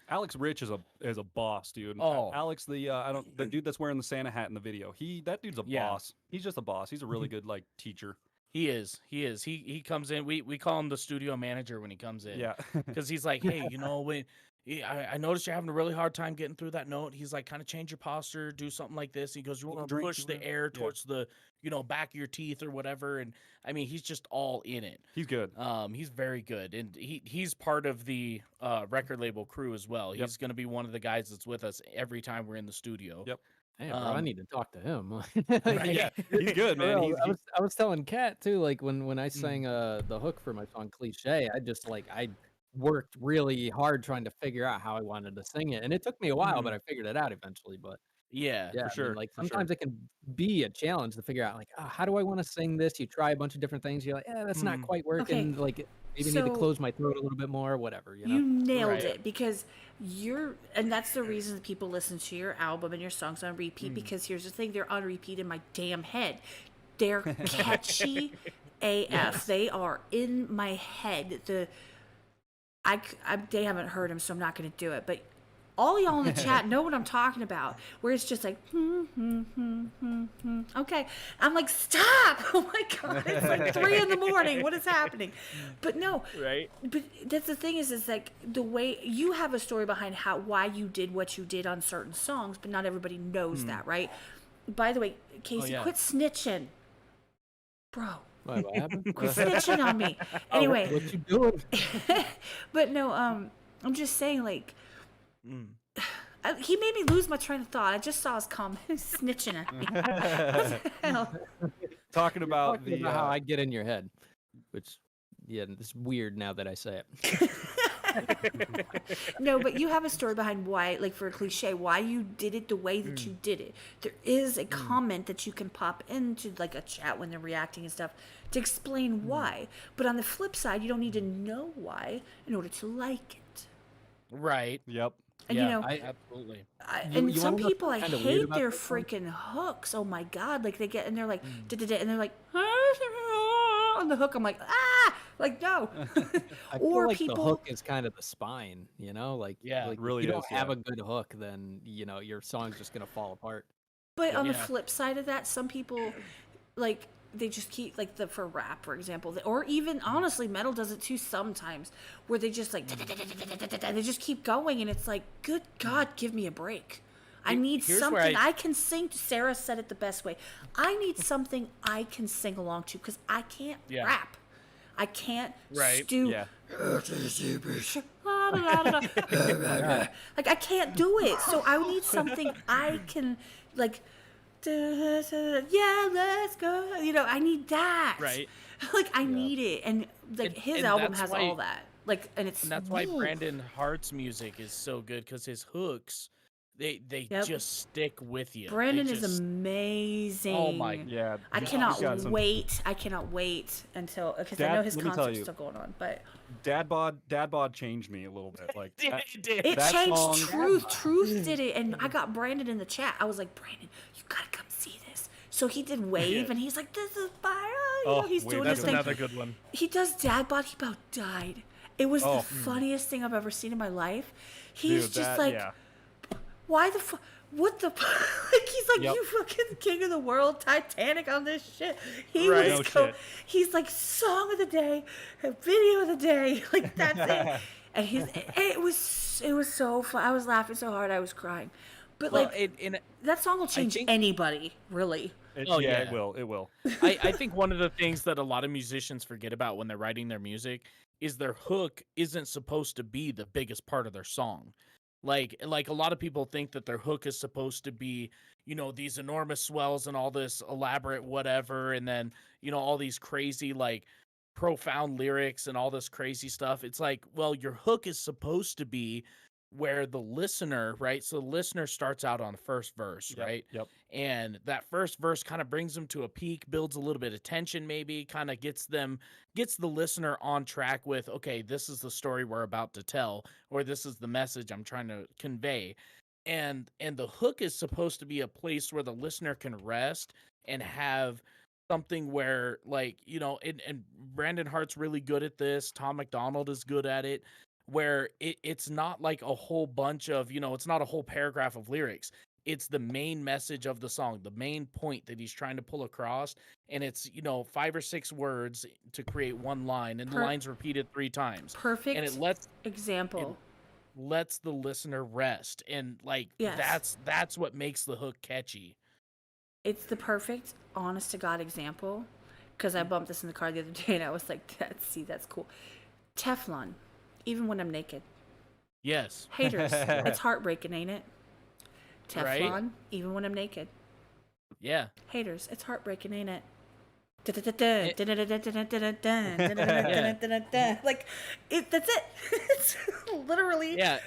Alex Rich is a boss, dude. Oh. Alex, the dude that's wearing the Santa hat in the video. That dude's a Yeah. boss. He's just a boss. He's a really good like teacher. He is. He comes in. We call him the studio manager when he comes in. Yeah. Because he's like, hey, when I noticed you're having a really hard time getting through that note. He's like, kind of change your posture, do something like this. He goes, you want to Drink, push the air towards the back of your teeth or whatever. And I mean, he's just all in it. He's good. He's very good, and he's part of the record label crew as well. Yep. He's going to be one of the guys that's with us every time we're in the studio. Yep. Hey, bro, I need to talk to him. Yeah, he's good, For man. real, I was telling Kat too, like when I sang Mm. the hook for my song Cliche, I worked really hard trying to figure out how I wanted to sing it, and it took me a while, but I figured it out eventually. But Yeah. yeah, I mean, sure, like for sure. sometimes it can be a challenge to figure out, like, how do I want to sing this? You try a bunch of different things, you're like, that's not quite working. Like maybe need to So- close my throat a little bit more, whatever. You know. You nailed Right. it, because and that's the reason that people listen to your album and your songs on repeat, because here's the thing, they're on repeat in my damn head. They're catchy AF. They are in my head. They haven't heard them, so I'm not going to do it, but all y'all in the chat know what I'm talking about, where it's just like, okay. I'm like, stop! Oh my God, it's like 3 a.m. What is happening? But no, Right. but that's the thing is like the way you have a story behind why you did what you did on certain songs, but not everybody knows that, right? By the way, Casey, yeah. quit snitching, bro. What happened? Quit snitching on me. Anyway, What you doing? but no, I'm just saying, like, he made me lose my train of thought. I just saw his comment snitching at me. What the hell? Talking about Talking the about how I get in your head, which it's weird now that I say it. No, but you have a story behind why, like for a cliche, why you did it the way that you did it. There is a comment that you can pop into like a chat when they're reacting and stuff to explain why. But on the flip side, you don't need to know why in order to like it. Right. Yep. And yeah, you know, absolutely. and you some wanna know people, I what's kinda weird hate about their this song? freaking hooks. Oh my God. Like they get, and they're like, and they're like, on the hook. I'm like, like no. I Or feel like people- the hook is kind of the spine, you know? Like, Yeah, like really if you don't is, have yeah. a good hook, then your song's just gonna fall apart. But on the Yeah. flip side of that, some people, like, they just keep, like, for rap, for example, or even, honestly, metal does it too sometimes, where they just, like, they just keep going, and it's like, good God, give me a break. I need here's where something I can sing. Sarah said it the best way. I need something I can sing along to because I can't Yeah. rap. I can't Right. do Yeah. like I can't do it. So I need something I can like yeah, let's go. You know, I need that. Right. Like I need it. And like And- his and album that's has why- all that. Like and it's And that's why ooh. Brandon Hart's music is so good because his hooks, they Yep. just stick with you. They Brandon is just- amazing. Oh my Yeah. I he's cannot got some- wait. I cannot wait until because I Dad, know his let me tell concert's you. still going on, but Dad bod changed me a little bit. Like that- It did. it That changed. song- Truth did it, and I got Brandon in the chat. I was like, Brandon, you gotta come see this. So he did Wave, Yeah. and he's like, this is fire. You Oh, know, he's Wave, doing That's his thing. another good one. He does Dad Bod. He about died. It was Oh. the funniest thing I've ever seen in my life. He's Dude, just that- like, yeah. why the fuck? What the like? He's like, Yep. you fucking king of the world, Titanic on this shit. He Right. was No shit. he's like song of the day, video of the day, like that's it. And it was so fun. I was laughing so hard I was crying. But Well, like in that song will change think- anybody, really. Oh, yeah, yeah. it will. It will. I think one of the things that a lot of musicians forget about when they're writing their music is their hook isn't supposed to be the biggest part of their song. Like a lot of people think that their hook is supposed to be, you know, these enormous swells and all this elaborate whatever, and then, you know, all these crazy like profound lyrics and all this crazy stuff. It's like, well, your hook is supposed to be where the listener, right? So the listener starts out on the first verse, Yep, right? Yep. And that first verse kind of brings them to a peak, builds a little bit of tension, maybe kind of gets the listener on track with, okay, this is the story we're about to tell, or this is the message I'm trying to convey. And the hook is supposed to be a place where the listener can rest and have something where, like, you know, and Brandon Hart's really good at this. Tom McDonald is good at it, where it's not like a whole bunch of, you know, it's not a whole paragraph of lyrics. It's the main message of the song, the main point that he's trying to pull across. And it's, you know, 5 or 6 words to create one line, and the line's repeated 3 times. Perfect And it lets example. the listener rest. And like Yes. that's what makes the hook catchy. It's the perfect, honest to God example. Because I bumped this in the car the other day, and I was like, that's cool. Teflon, even when I'm naked. Yes. Haters, it's heartbreaking, ain't it? Teflon, Right? even when I'm naked. Yeah. Haters, it's heartbreaking, ain't it? Like, that's it. It's literally Yeah.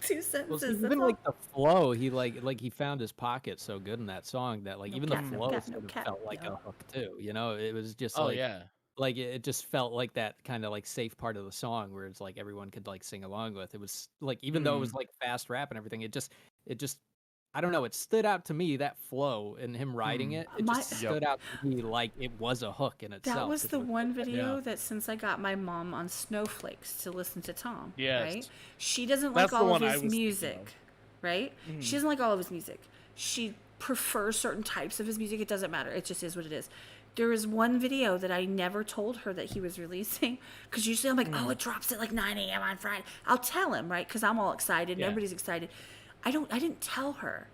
2 Well, sentences. see, That's even all. like the flow, he like he found his pocket so good in that song that like No even cap, the no flow cap, no sort of cap, felt like no. a hook too. You know, it was just Oh like yeah. like it just felt like that kind of like safe part of the song where it's like everyone could like sing along with. It was like even though it was like fast rap and everything, it just I don't know, it stood out to me, that flow and him writing it. It My- just stood out to me like it was a hook in itself. That was It the one video Yeah. that since I got my mom on Snowflakes to listen to Tom, Yes. right? She doesn't That's like the all of one I his was thinking music, of. right? She doesn't like all of his music. She prefers certain types of his music. It doesn't matter. It just is what it is. There is one video that I never told her that he was releasing because usually I'm like, oh, it drops at like 9 a.m. on Friday. I'll tell him, right? Because I'm all excited. Yeah. Nobody's excited. I didn't tell her.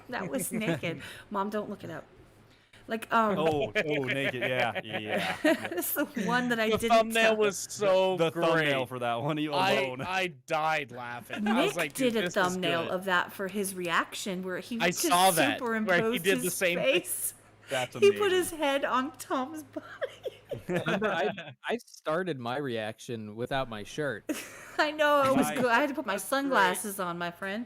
That was naked. Mom, don't look it up. Like, Oh, naked. Yeah. that's the one that I The didn't thumbnail tell. was so The great. thumbnail for that one alone. I died laughing. I Nick was like, did dude, a this is thumbnail good. of that for his reaction where he I just saw that, where he superimposed did the his same thing. face. That's He amazing. put his head on Tom's body. Remember, I started my reaction without my shirt. I know it was Nice. good. I had to put my sunglasses on, my friend.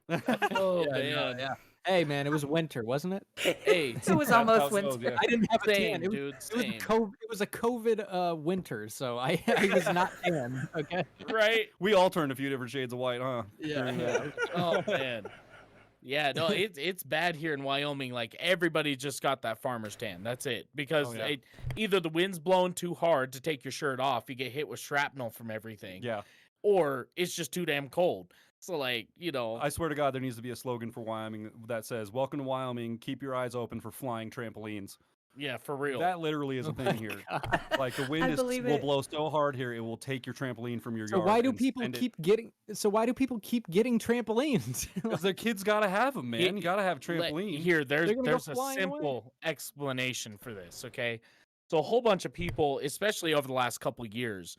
Oh Yeah, man. yeah. Hey man, it was winter, wasn't it? Hey, It was That's how almost it goes, winter. yeah. I didn't have a Same, tan. It was, dude, it was same. COVID. It was a COVID winter, so I was not tan. Okay. right? We all turned a few different shades of white, huh? Yeah. Oh man. Yeah, no, it's bad here in Wyoming. Like everybody just got that farmer's tan. That's it. Because Oh, yeah. either the wind's blowing too hard to take your shirt off, you get hit with shrapnel from everything, Yeah. or it's just too damn cold. So like, you know, I swear to God, there needs to be a slogan for Wyoming that says, "Welcome to Wyoming. Keep your eyes open for flying trampolines." Yeah, for real. That literally is a thing here. Like the wind believe will it. blow so hard here, it will take your trampoline from your So yard. why do and people send it- keep getting? So why do people keep getting trampolines? Because their kids gotta have them, man. You gotta have trampoline. Here, there's They're gonna go a flying away. simple explanation for this. Okay, so a whole bunch of people, especially over the last couple of years,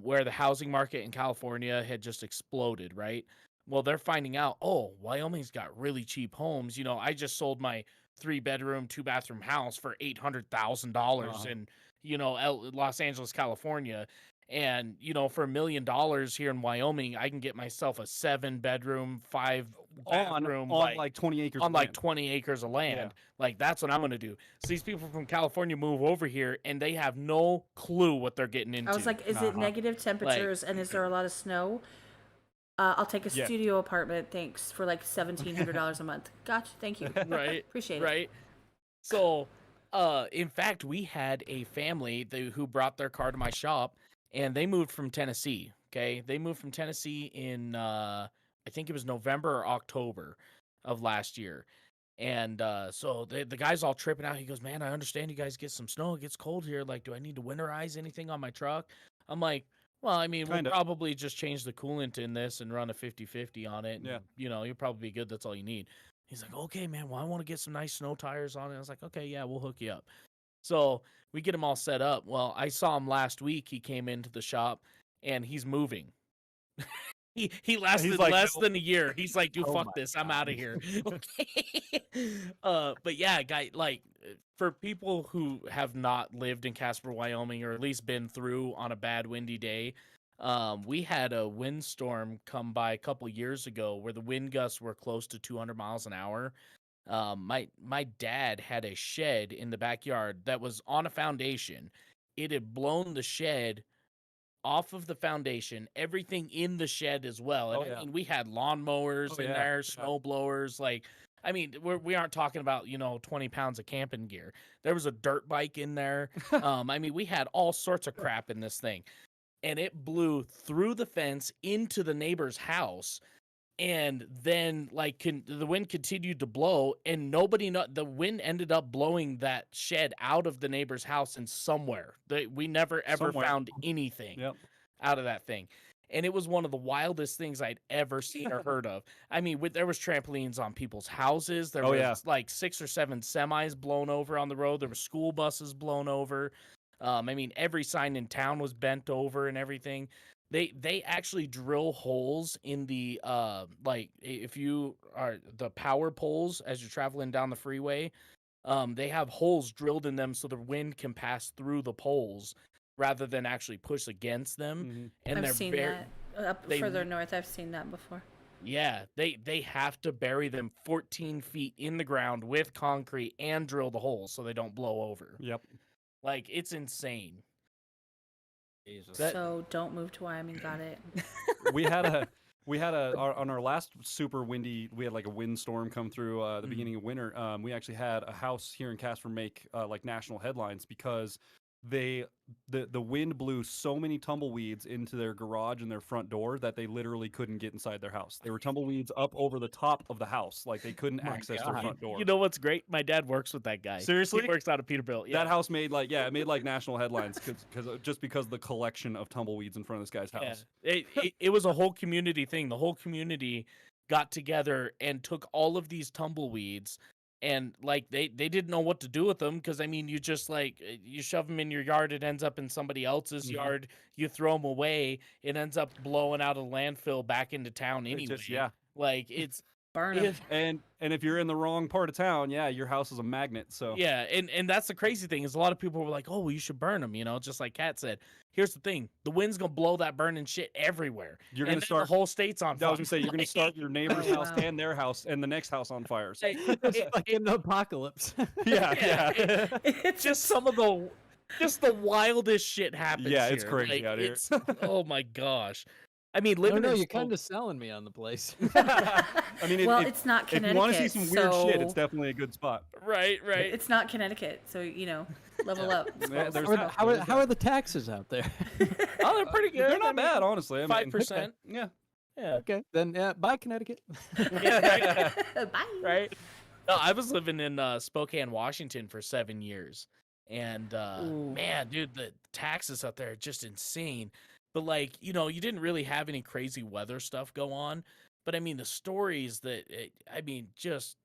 where the housing market in California had just exploded, right? Well, they're finding out, oh, Wyoming's got really cheap homes. You know, I just sold my 3-bedroom, 2-bathroom house for $800,000 in, you know, Los Angeles, California. And, you know, for $1 million here in Wyoming, I can get myself a 7-bedroom, 5-bathroom, on like 20 acres. on of like land. 20 acres of land. Yeah. Like, that's what I'm going to do. So these people from California move over here and they have no clue what they're getting into. I was like, is it negative temperatures and is there a lot of snow? I'll take a Yeah. studio apartment, thanks, for like $1,700 a month. Gotcha, thank you. Right. Appreciate it. Right. So, in fact, we had a family who brought their car to my shop and they moved from Tennessee. Okay. They moved from Tennessee in, I think it was November or October of last year. And so the guy's all tripping out. He goes, man, I understand you guys get some snow. It gets cold here. Like, do I need to winterize anything on my truck? I'm like, well, I mean, Kinda. we'll probably just change the coolant in this and run a 50-50 on it. And, Yeah. you know, you'll probably be good. That's all you need. He's like, okay, man, well, I want to get some nice snow tires on it. I was like, okay, yeah, we'll hook you up. So we get him all set up. Well, I saw him last week. He came into the shop and he's moving. He lasted like, less "No." than a year. He's like, dude, Oh fuck my this. I'm out of here. Okay. But yeah, guy, like for people who have not lived in Casper, Wyoming, or at least been through on a bad windy day, we had a windstorm come by a couple years ago where the wind gusts were close to 200 miles an hour. My dad had a shed in the backyard that was on a foundation. It had blown the shed off of the foundation, everything in the shed as well. And Oh, yeah. I mean, we had lawnmowers Oh, in yeah, there, yeah. snow blowers. Like, I mean, we aren't talking about, you know, 20 pounds of camping gear. There was a dirt bike in there. I mean, we had all sorts of crap in this thing. And it blew through the fence into the neighbor's house. And then, like, the wind continued to blow, and the wind ended up blowing that shed out of the neighbor's house and somewhere. We never ever Somewhere. found anything Yep. out of that thing. And it was one of the wildest things I'd ever seen or heard of. I mean, there was trampolines on people's houses. There Oh, was yeah. like 6 or 7 semis blown over on the road. There were school buses blown over. I mean, every sign in town was bent over and everything. They actually drill holes in the like if you are the power poles as you're traveling down the freeway, they have holes drilled in them so the wind can pass through the poles rather than actually push against them. Mhm. And I've they're seen very, that. Up they- further north, I've seen that before. yeah, they have to bury them 14 feet in the ground with concrete and drill the holes so they don't blow over. Yep. Like, it's insane. Jesus. That- So don't move to Wyoming. Got it. we had on our last super windy, we had like a windstorm come through the beginning of winter. We actually had a house here in Casper make like national headlines because the wind blew so many tumbleweeds into their garage and their front door that they literally couldn't get inside their house. They were tumbleweeds up over the top of the house, like they couldn't My access their God. front door. You know what's great? My dad works with that guy. Seriously? He works out of Peterbilt. Yeah. That house made like it made like national headlines because of the collection of tumbleweeds in front of this guy's house. Yeah. It was a whole community thing. The whole community got together and took all of these tumbleweeds and like they didn't know what to do with them because I mean you just like you shove them in your yard, it ends up in somebody else's Mhm. yard. You throw them away, it ends up blowing out of the landfill back into town It's anyway. just- Like it's Burn 'em. it- And if you're in the wrong part of town, your house is a magnet. So yeah, and that's the crazy thing is a lot of people were like, oh, well, you should burn them, you know, just like Kat said. Here's the thing: the wind's gonna blow that burning shit everywhere. you're And gonna then start. the whole state's on I fire. was gonna say you're gonna start your neighbor's Oh, house wow. and their house and the next house on fire. So, It's like in the apocalypse. yeah. It's just some of the wildest shit happens. Yeah, it's here. crazy Like, out here. it's- oh my gosh! I mean, No, living no, in you're snow- kind of selling me on the place. I mean, well, it's not if you Connecticut. want to see some weird shit, it's so definitely a good spot. right. It's not Connecticut, so level up. Yeah, there's How, that. how are the taxes out there? Oh, they're pretty good. They're not bad, honestly. I mean, 5%. Yeah. Yeah. Okay, then bye Connecticut. Yeah. Bye. Right. No, I was living in Spokane, Washington for 7 years. And Ooh. man, dude, the taxes out there are just insane. But like, you know, you didn't really have any crazy weather stuff go on. But I mean, the stories that, I mean, just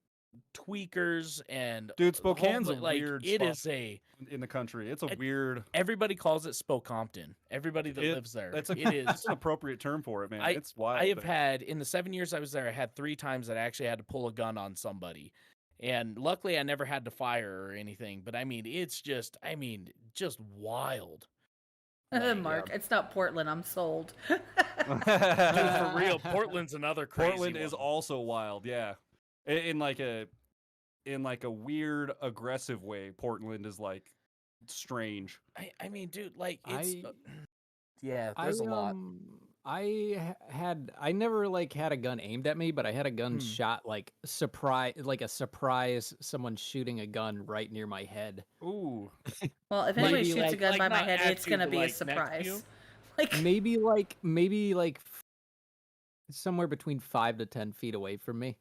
tweakers and Dude, the whole, Spokane's a like, weird it spot is a, in the country. It's a it- weird. everybody calls it Spokompton. Everybody that lives there. That's It is. that's an appropriate term for it, man. It's wild. I have there. had, in the 7 years I was there, I had 3 times that I actually had to pull a gun on somebody. And luckily I never had to fire or anything. But I mean, it's just, just wild. Like, Mark, it's not Portland. I'm sold. dude, for real, Portland's another crazy Portland is one. also wild, yeah. In like a weird aggressive way. Portland is like strange. I mean, dude, like, it's... I yeah, there's a lot. I never like had a gun aimed at me, but I had a gun shot like a surprise someone shooting a gun right near my head. Ooh. Well, if Maybe, anybody shoots a like- gun like, by my not head, at it's you, gonna but, be a like, next to surprise. you? Like, Maybe like somewhere between 5 to 10 feet away from me.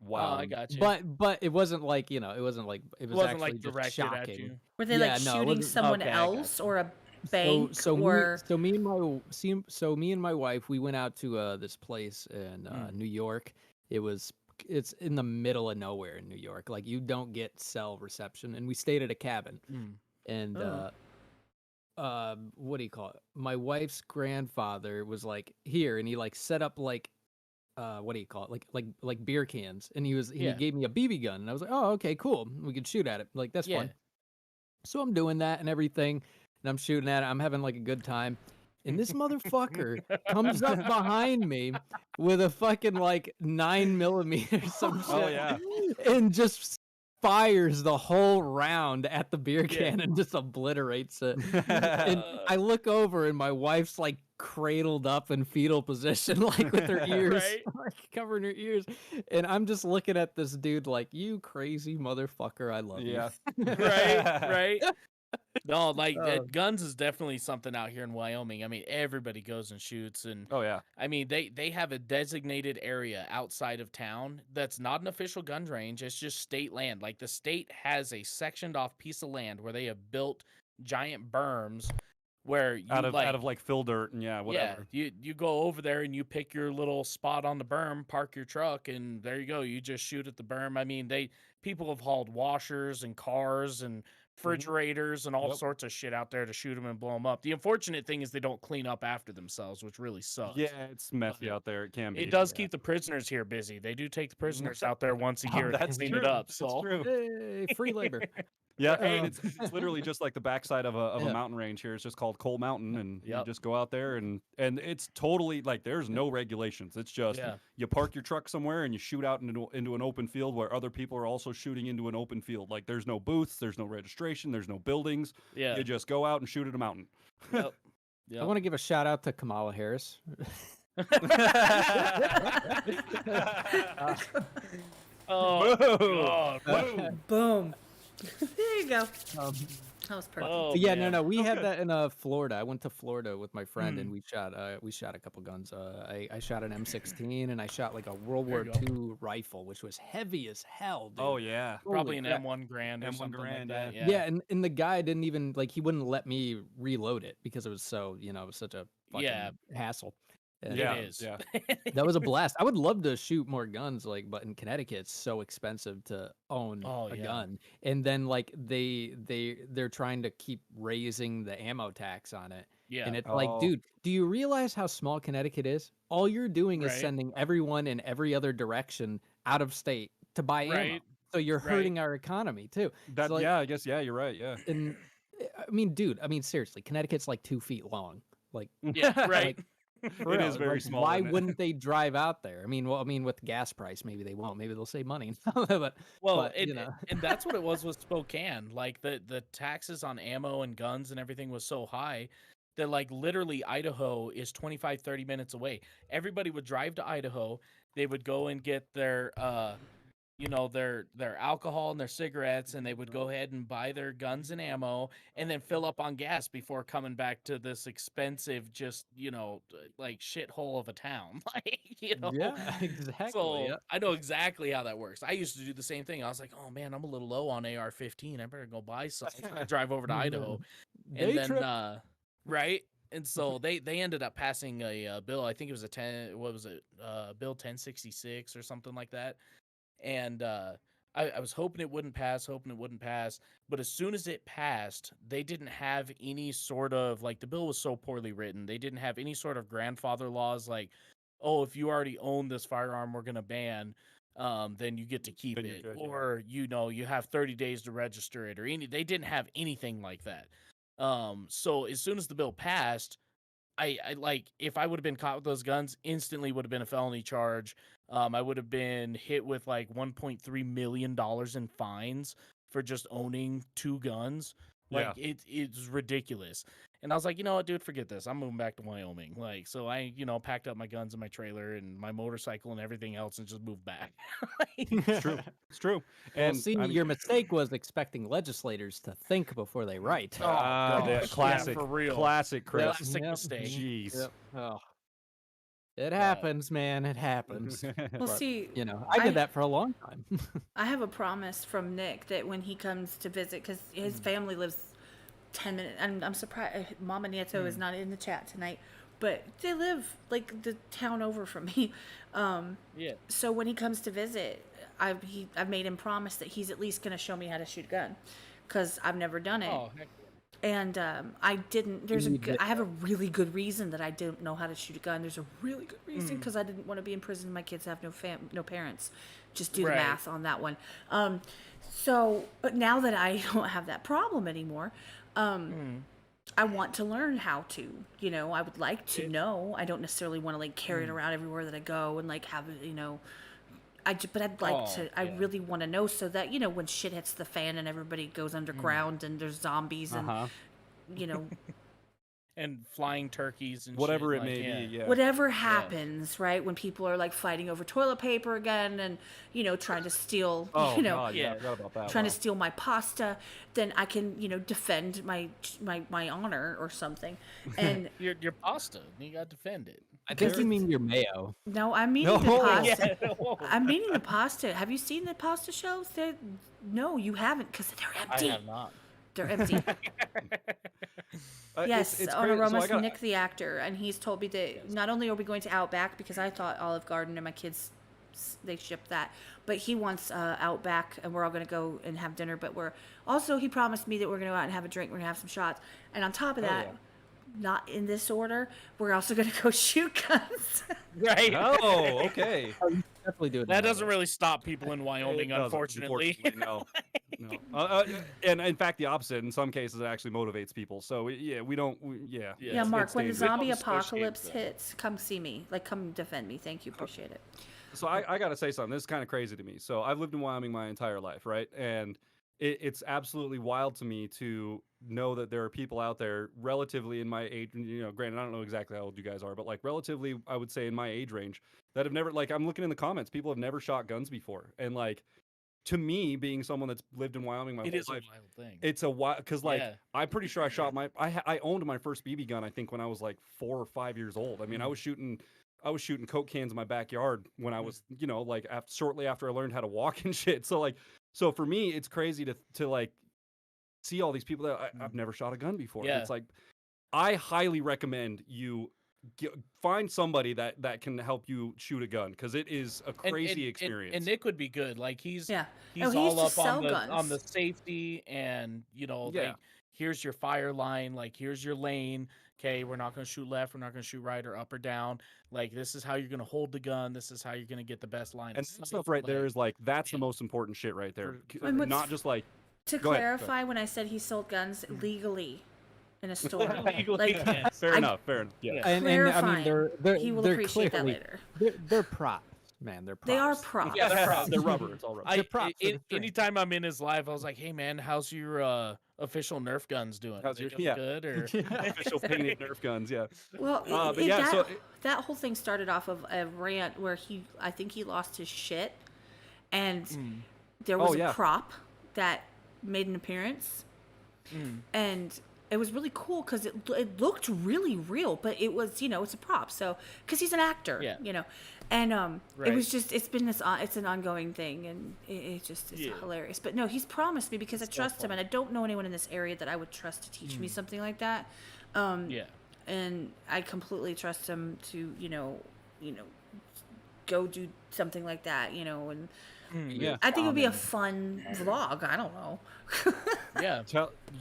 Wow. I got you. But it wasn't like, it wasn't like it was wasn't actually like just directed at shocking. you. were they Yeah, like no, it shooting wasn't- someone Okay, I else gotcha. or a bank So or? me and my wife, we went out to this place in New York. It's in the middle of nowhere in New York. Like, you don't get cell reception, and we stayed at a cabin. And Oh. what do you call it? My wife's grandfather was like here, and he like set up like what do you call it? Like beer cans, and he Yeah. gave me a BB gun, and I was like, oh, okay, cool, we could shoot at it. Like, that's Yeah. fun. So I'm doing that and everything, and I'm shooting at it. I'm having like a good time. And this motherfucker comes up behind me with a fucking like 9mm some shit. Oh, yeah. And just fires the whole round at the beer Yeah. can and just obliterates it. And I look over and my wife's like cradled up in fetal position, like with her ears Right. like covering her ears. And I'm just looking at this dude like, you crazy motherfucker, I love Yeah. you. right. No, like Oh. guns is definitely something out here in Wyoming. I mean, everybody goes and shoots, and Oh yeah. I mean, they have a designated area outside of town that's not an official gun range. It's just state land. Like, the state has a sectioned off piece of land where they have built giant berms where you Out of like fill dirt and whatever. Yeah, you go over there and you pick your little spot on the berm, park your truck, and there you go. You just shoot at the berm. I mean, people have hauled washers and cars and refrigerators and all Yep. sorts of shit out there to shoot them and blow them up. The unfortunate thing is they don't clean up after themselves, which really sucks. Yeah, it's messy out there. It can be. It does keep the prisoners here busy. They do take the prisoners out there once a year to That's clean true. it up. That's So true. Hey, free labor. Yeah, Right. it's literally just like the backside of a Yeah. mountain range here. It's just called Coal Mountain, and you Yep. just go out there and it's totally like there's no regulations. It's just Yeah. you park your truck somewhere and you shoot out into an open field where other people are also shooting into an open field. Like, there's no booths, there's no registration, there's no buildings. yeah, You just go out and shoot at a mountain. yep. I want to give a shout out to Kamala Harris. Oh, Whoa. God. Boom. Boom. There you go. Um, That was perfect. Oh, But yeah, man. no, we had that in Florida. I went to Florida with my friend, Hmm. and we shot a couple guns. I shot an M16, and I shot like a World There War you II rifle, which was heavy as hell, dude. Oh yeah. Probably Holy an crap. M1 Grand or M1 something Grand, like that. yeah. Yeah, and the guy didn't even like, he wouldn't let me reload it because it was so, it was such a fucking Yeah. hassle. And Yeah. It is. Yeah. that was a blast. I would love to shoot more guns, like, but in Connecticut it's so expensive to own Oh, a yeah. gun, and then like they're trying to keep raising the ammo tax on it. Yeah. And it's like, Oh. dude, do you realize how small Connecticut is? All you're doing is Right. sending everyone in every other direction out of state to buy ammo. Right. So you're Right. hurting our economy too. That So, like, yeah, I guess you're right. Yeah. and I mean, dude, seriously, Connecticut's like 2 feet long. Like, Yeah. Right. for It real, is very like, small, Why isn't it? wouldn't they drive out there? With the gas price, maybe they won't. Maybe they'll save money. but Well, but, and that's what it was with Spokane. Like, the taxes on ammo and guns and everything was so high that, like, literally Idaho is 25, 30 minutes away. Everybody would drive to Idaho. They would go and get their you know, their alcohol and their cigarettes, and they would go ahead and buy their guns and ammo and then fill up on gas before coming back to this expensive, just, you know, like shithole of a town. Like, you know. Yeah, exactly. So Yeah. I know exactly how that works. I used to do the same thing. I was like, oh man, I'm a little low on AR-15. I better go buy some. I drive over to Idaho. And Day then trip. right. And so they ended up passing a bill. I think it was Bill 1066 or something like that. And I was hoping it wouldn't pass, But as soon as it passed, they didn't have any sort of, like, the bill was so poorly written. They didn't have any sort of grandfather laws like, oh, if you already own this firearm, we're going to ban, then you get to keep Then you're it. good, yeah. Or, you know, you have 30 days to register it, or they didn't have anything like that. So as soon as the bill passed, I like, if I would have been caught with those guns, instantly would have been a felony charge. I would have been hit with like $1.3 million in fines for just owning 2 guns. Like, it's ridiculous. And I was like, you know what, dude, forget this. I'm moving back to Wyoming. Like, so I, you know, packed up my guns in my trailer and my motorcycle and everything else and just moved back. It's true. It's true. Well, And see, I mean, your mistake was expecting legislators to think before they write. Oh, yeah, gosh, classic, yeah, for real. classic, Chris. Classic mistake. Jeez. Yep. Oh. It happens, man. It happens. Well, But, see, you know, I did that for a long time. I have a promise from Nick that when he comes to visit, because his family lives 10 minutes, and I'm surprised Mama Nieto is not in the chat tonight, but they live like the town over from me. Yeah. So when he comes to visit, I've made him promise that he's at least going to show me how to shoot a gun, because I've never done it. Oh, heck And I didn't. I have a really good reason that I don't know how to shoot a gun. There's a really good reason, because I didn't want to be in prison. My kids have no parents. Just do the Right. math on that one. So, but now that I don't have that problem anymore, I want to learn how to. You know, I would like to know. I don't necessarily want to like carry it around everywhere that I go and like have it. You know, but I'd like Oh, to. I yeah. really want to know, so that, you know, when shit hits the fan and everybody goes underground and there's zombies and you know, And flying turkeys and Whatever shit, it like, may yeah. be, yeah. whatever happens, right? When people are like fighting over toilet paper again, and, you know, trying to steal, Oh, you know, God, yeah, Yeah. I forgot about that. trying Wow. to steal my pasta, then I can, you know, defend my honor or something. And Your pasta, you got to defend it. I think you mean your Mayo. no, I'm meaning the No. pasta. Yeah. I'm meaning the pasta. Have you seen the pasta shows? No, you haven't, because they're I empty. have not. They're empty. Yes, it's on crazy. So Aromas, I got- Nick the actor, and he's told me that not only are we going to Outback, because I thought Olive Garden and my kids, they shipped that, but he wants Outback, and we're all going to go and have dinner. But he promised me that we're going to go out and have a drink, we're going to have some shots, and on top of that, yeah. not in this order, we're also going to go shoot guns. Right. Oh, okay. Definitely do it. That doesn't really stop people in Wyoming, It doesn't, unfortunately. no. No. And in fact, the opposite. In some cases, it actually motivates people. So yeah, we don't. Yeah. Yeah, Mark, when the stays- zombie becomes associated apocalypse with that. hits, come see me. Like, come defend me. Thank you. Appreciate it. So I got to say something. This is kind of crazy to me. So I've lived in Wyoming my entire life, right? And it's absolutely wild to me to know that there are people out there relatively in my age. You know, granted, I don't know exactly how old you guys are, but like relatively, I would say in my age range, that have never, like, I'm looking in the comments, people have never shot guns before, and like, to me, being someone that's lived in Wyoming my It whole is a life, wild thing. it's a wild, because like Yeah. I'm pretty sure I shot I owned my first BB gun, I think, when I was like 4 or 5 years old. I mean, I was shooting Coke cans in my backyard when I was, you know, like shortly after I learned how to walk and shit. So like, so for me, it's crazy to like see all these people that I've never shot a gun before. Yeah. It's like, I highly recommend you find somebody that can help you shoot a gun, because it is a crazy experience. And Nick would be good. Like, he's Yeah. he's Oh, he all used to up sell on the guns. safety, and, you know, Yeah. like, here's your fire line, like, here's your lane. Okay, we're not going to shoot left, we're not going to shoot right or up or down. Like, this is how you're going to hold the gun. This is how you're going to get the best line. And of that sight. stuff right there Like, is like, that's the yeah. most important shit right there. And what's Not just like, To Go ahead, go clarify, when I said he sold guns legally in a store, legally, like, yes. fair I- enough, fair enough. Yeah. Yeah. And I mean, clarifying, they're he will they're appreciate that clearly, later. They're props, man. They're props. They are props. Yeah, they're props. They're rubber. It's all rubber. They're props for the string. Anytime I'm in his live, I was like, "Hey man, how's your official Nerf guns doing? How's They your- doing yeah. good or?" Official painted Nerf guns, yeah. Well, but yeah, so that whole thing started off of a rant where I think he lost his shit, and Mm. there was Oh, yeah. a prop that made an appearance, and it was really cool because it looked really real, but it was, it's a prop. So, because he's an actor, Yeah. and it was Right. just, it's been this, it's an ongoing thing, and it just is Yeah. hilarious. But no, he's promised me because I so trust him, and funny. I don't know anyone in this area that I would trust to teach me something like that. Yeah. And I completely trust him to, go do something like that, and Yeah. I think it would be a fun vlog. I don't know. Yeah.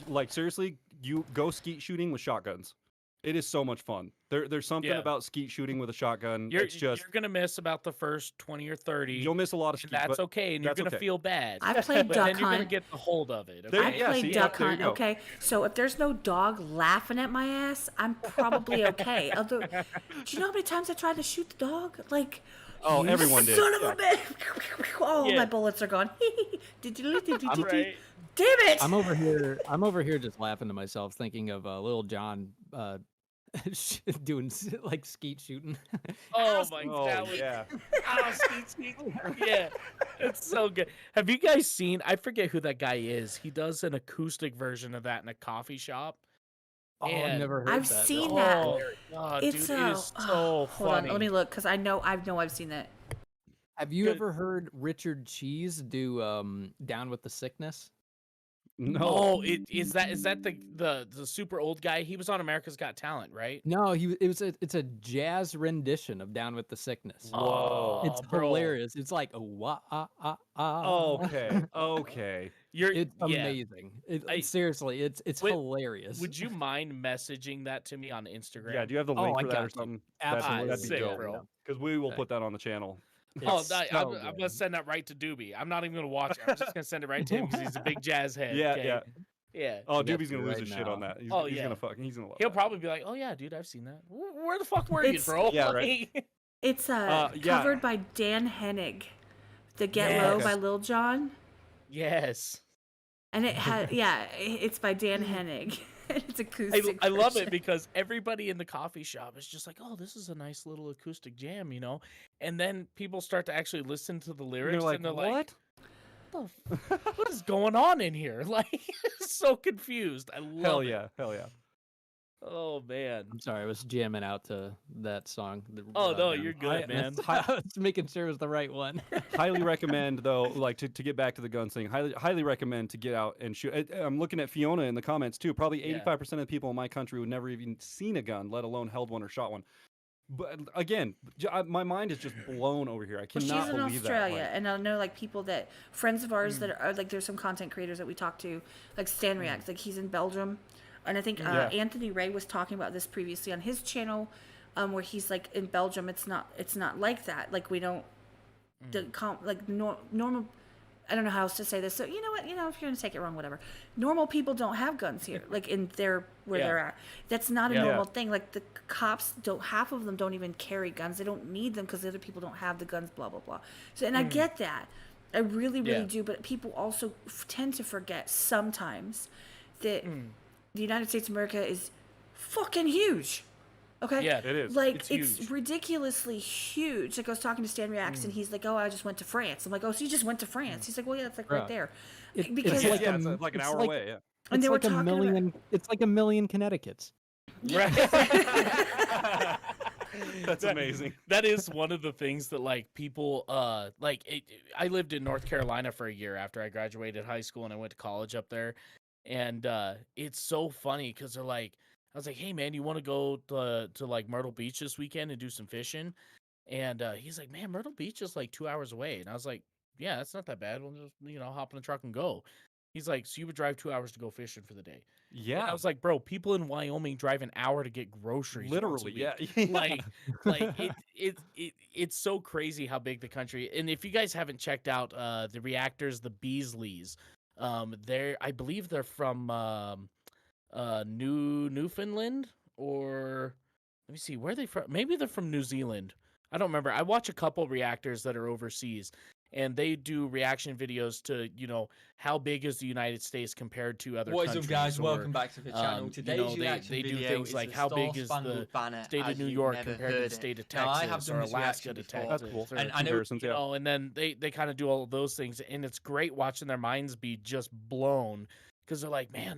Like seriously, you go skeet shooting with shotguns. It is so much fun. There's something Yeah. about skeet shooting with a shotgun. You're It's just you're gonna miss about the first 20 or 30. you'll miss a lot of and skeet, that's but okay, and you're that's gonna okay. feel bad. I played but duck then you're gonna hunt. get the hold of it. There- I Okay? yeah, played see, duck there you hunt, go. okay? So if there's no dog laughing at my ass, I'm probably okay. Although, do you know how many times I tried to shoot the dog? Like, Oh, you everyone did. son of a bitch! Oh, Yeah. my bullets are gone. Right. Damn it! I'm over here just laughing to myself, thinking of Little John doing like skeet shooting. Oh my Oh god. yeah. Oh, skeet. Yeah. It's so good. Have you guys seen, I forget who that guy is. He does an acoustic version of that in a coffee shop. Oh, I've And- never heard I've that. seen no. that. Oh, God, It's dude, it is so hold on, funny. let me look because I know I've seen that. Have you Good. ever heard Richard Cheese do Down with the Sickness? No. Oh, is that the super old guy? He was on America's Got Talent, right? No, it's a jazz rendition of Down with the Sickness. Oh, It's bro. hilarious. It's like Okay. Okay. It's yeah. amazing. I- Seriously, it's Would- hilarious. Would you mind messaging that to me on Instagram? Yeah. Do you have the Oh, link I for that got or you. something? Absolutely, That'd be sick, dope, bro. because we will Okay. put that on the channel. Oh, It's I'm so gonna good. send that right to Doobie. I'm not even gonna watch it. I'm just gonna send it right to him because he's a big jazz head. Yeah, okay? yeah. Yeah. Oh, I got Doobie's you gonna lose right his shit on now. that. He's, Oh, he's yeah. gonna love He'll that. probably be like, "Oh yeah, dude, I've seen that. Where the fuck were you, It's- bro?" Yeah, right. Like- It's yeah. covered by Dan Hennig, the Get Yes. Low by Lil Jon, yes. and it had it's by Dan Hennig. It's acoustic. I love it version. because everybody in the coffee shop is just like, "Oh, this is a nice little acoustic jam," And then people start to actually listen to the lyrics, You're like, and they're what? like, "What is going on in here?" Like, so confused. I love Hell it. yeah. Hell yeah. Oh man. I'm sorry, I was jamming out to that song. Oh no, Down. you're good, man. I was making sure it was the right one. Highly recommend though, like to get back to the guns thing. Highly recommend to get out and shoot. I'm looking at Fiona in the comments too. Probably Yeah. 85% of the people in my country would never even seen a gun, let alone held one or shot one. But again, my mind is just blown over here. I Well, cannot she's in believe Australia, that. and I know like people that friends of ours that are like there's some content creators that we talk to, like Stan Reacts, like he's in Belgium, and I think Yeah. Anthony Ray was talking about this previously on his channel, where he's like in Belgium, it's not like that. Like we don't normal. I don't know how else to say this. So you know what? If you're gonna take it wrong, whatever. Normal people don't have guns here, like in where Yeah. they're at. That's not a Yeah. normal thing. Like the cops don't. Half of them don't even carry guns. They don't need them because the other people don't have the guns. Blah blah blah. So and I get that. I really Yeah. do. But people also tend to forget sometimes that the United States of America is fucking huge. Okay. Yeah, it is. Like It's it's huge. ridiculously huge. Like I was talking to Stan Reacts, and he's like, "Oh, I just went to France." I'm like, "Oh, so you just went to France?" He's like, "Well, yeah, it's like right Bruh. there." It- Because it's like yeah, a it's m- like an it's hour like- away. Yeah. And It's they were like a talking about- million. It's like a million Connecticut's. Right. That's amazing. That is one of the things that like people I lived in North Carolina for a year after I graduated high school and I went to college up there. And it's so funny because they're like, I was like, "Hey man, you want to go to like Myrtle Beach this weekend and do some fishing?" And he's like, "Man, Myrtle Beach is like 2 hours away." And I was like, "Yeah, that's not that bad. We'll just hop in the truck and go." He's like, "So you would drive 2 hours to go fishing for the day?" And Yeah. I was like, "Bro, people in Wyoming drive an hour to get groceries. once a Literally. week." Yeah. It's so crazy how big the country. And if you guys haven't checked out the reactors, the Beasleys, I believe they're from Newfoundland, or let me see, where are they from? Maybe they're from New Zealand. I don't remember. I watch a couple reactors that are overseas, and they do reaction videos to, you know, how big is the United States compared to other What is countries. up, guys? or, Welcome back to the channel. you Today's know, reaction they do video things is like the how big is the Star-Spangled Banner state of as New you've York never compared to heard the it. state of Now, I have Texas done or this Alaska reaction to before. Texas. That's cool. or, And I know Comparisons, you yeah. know, and then they kind of do all of those things, and it's great watching their minds be just blown because they're like, man,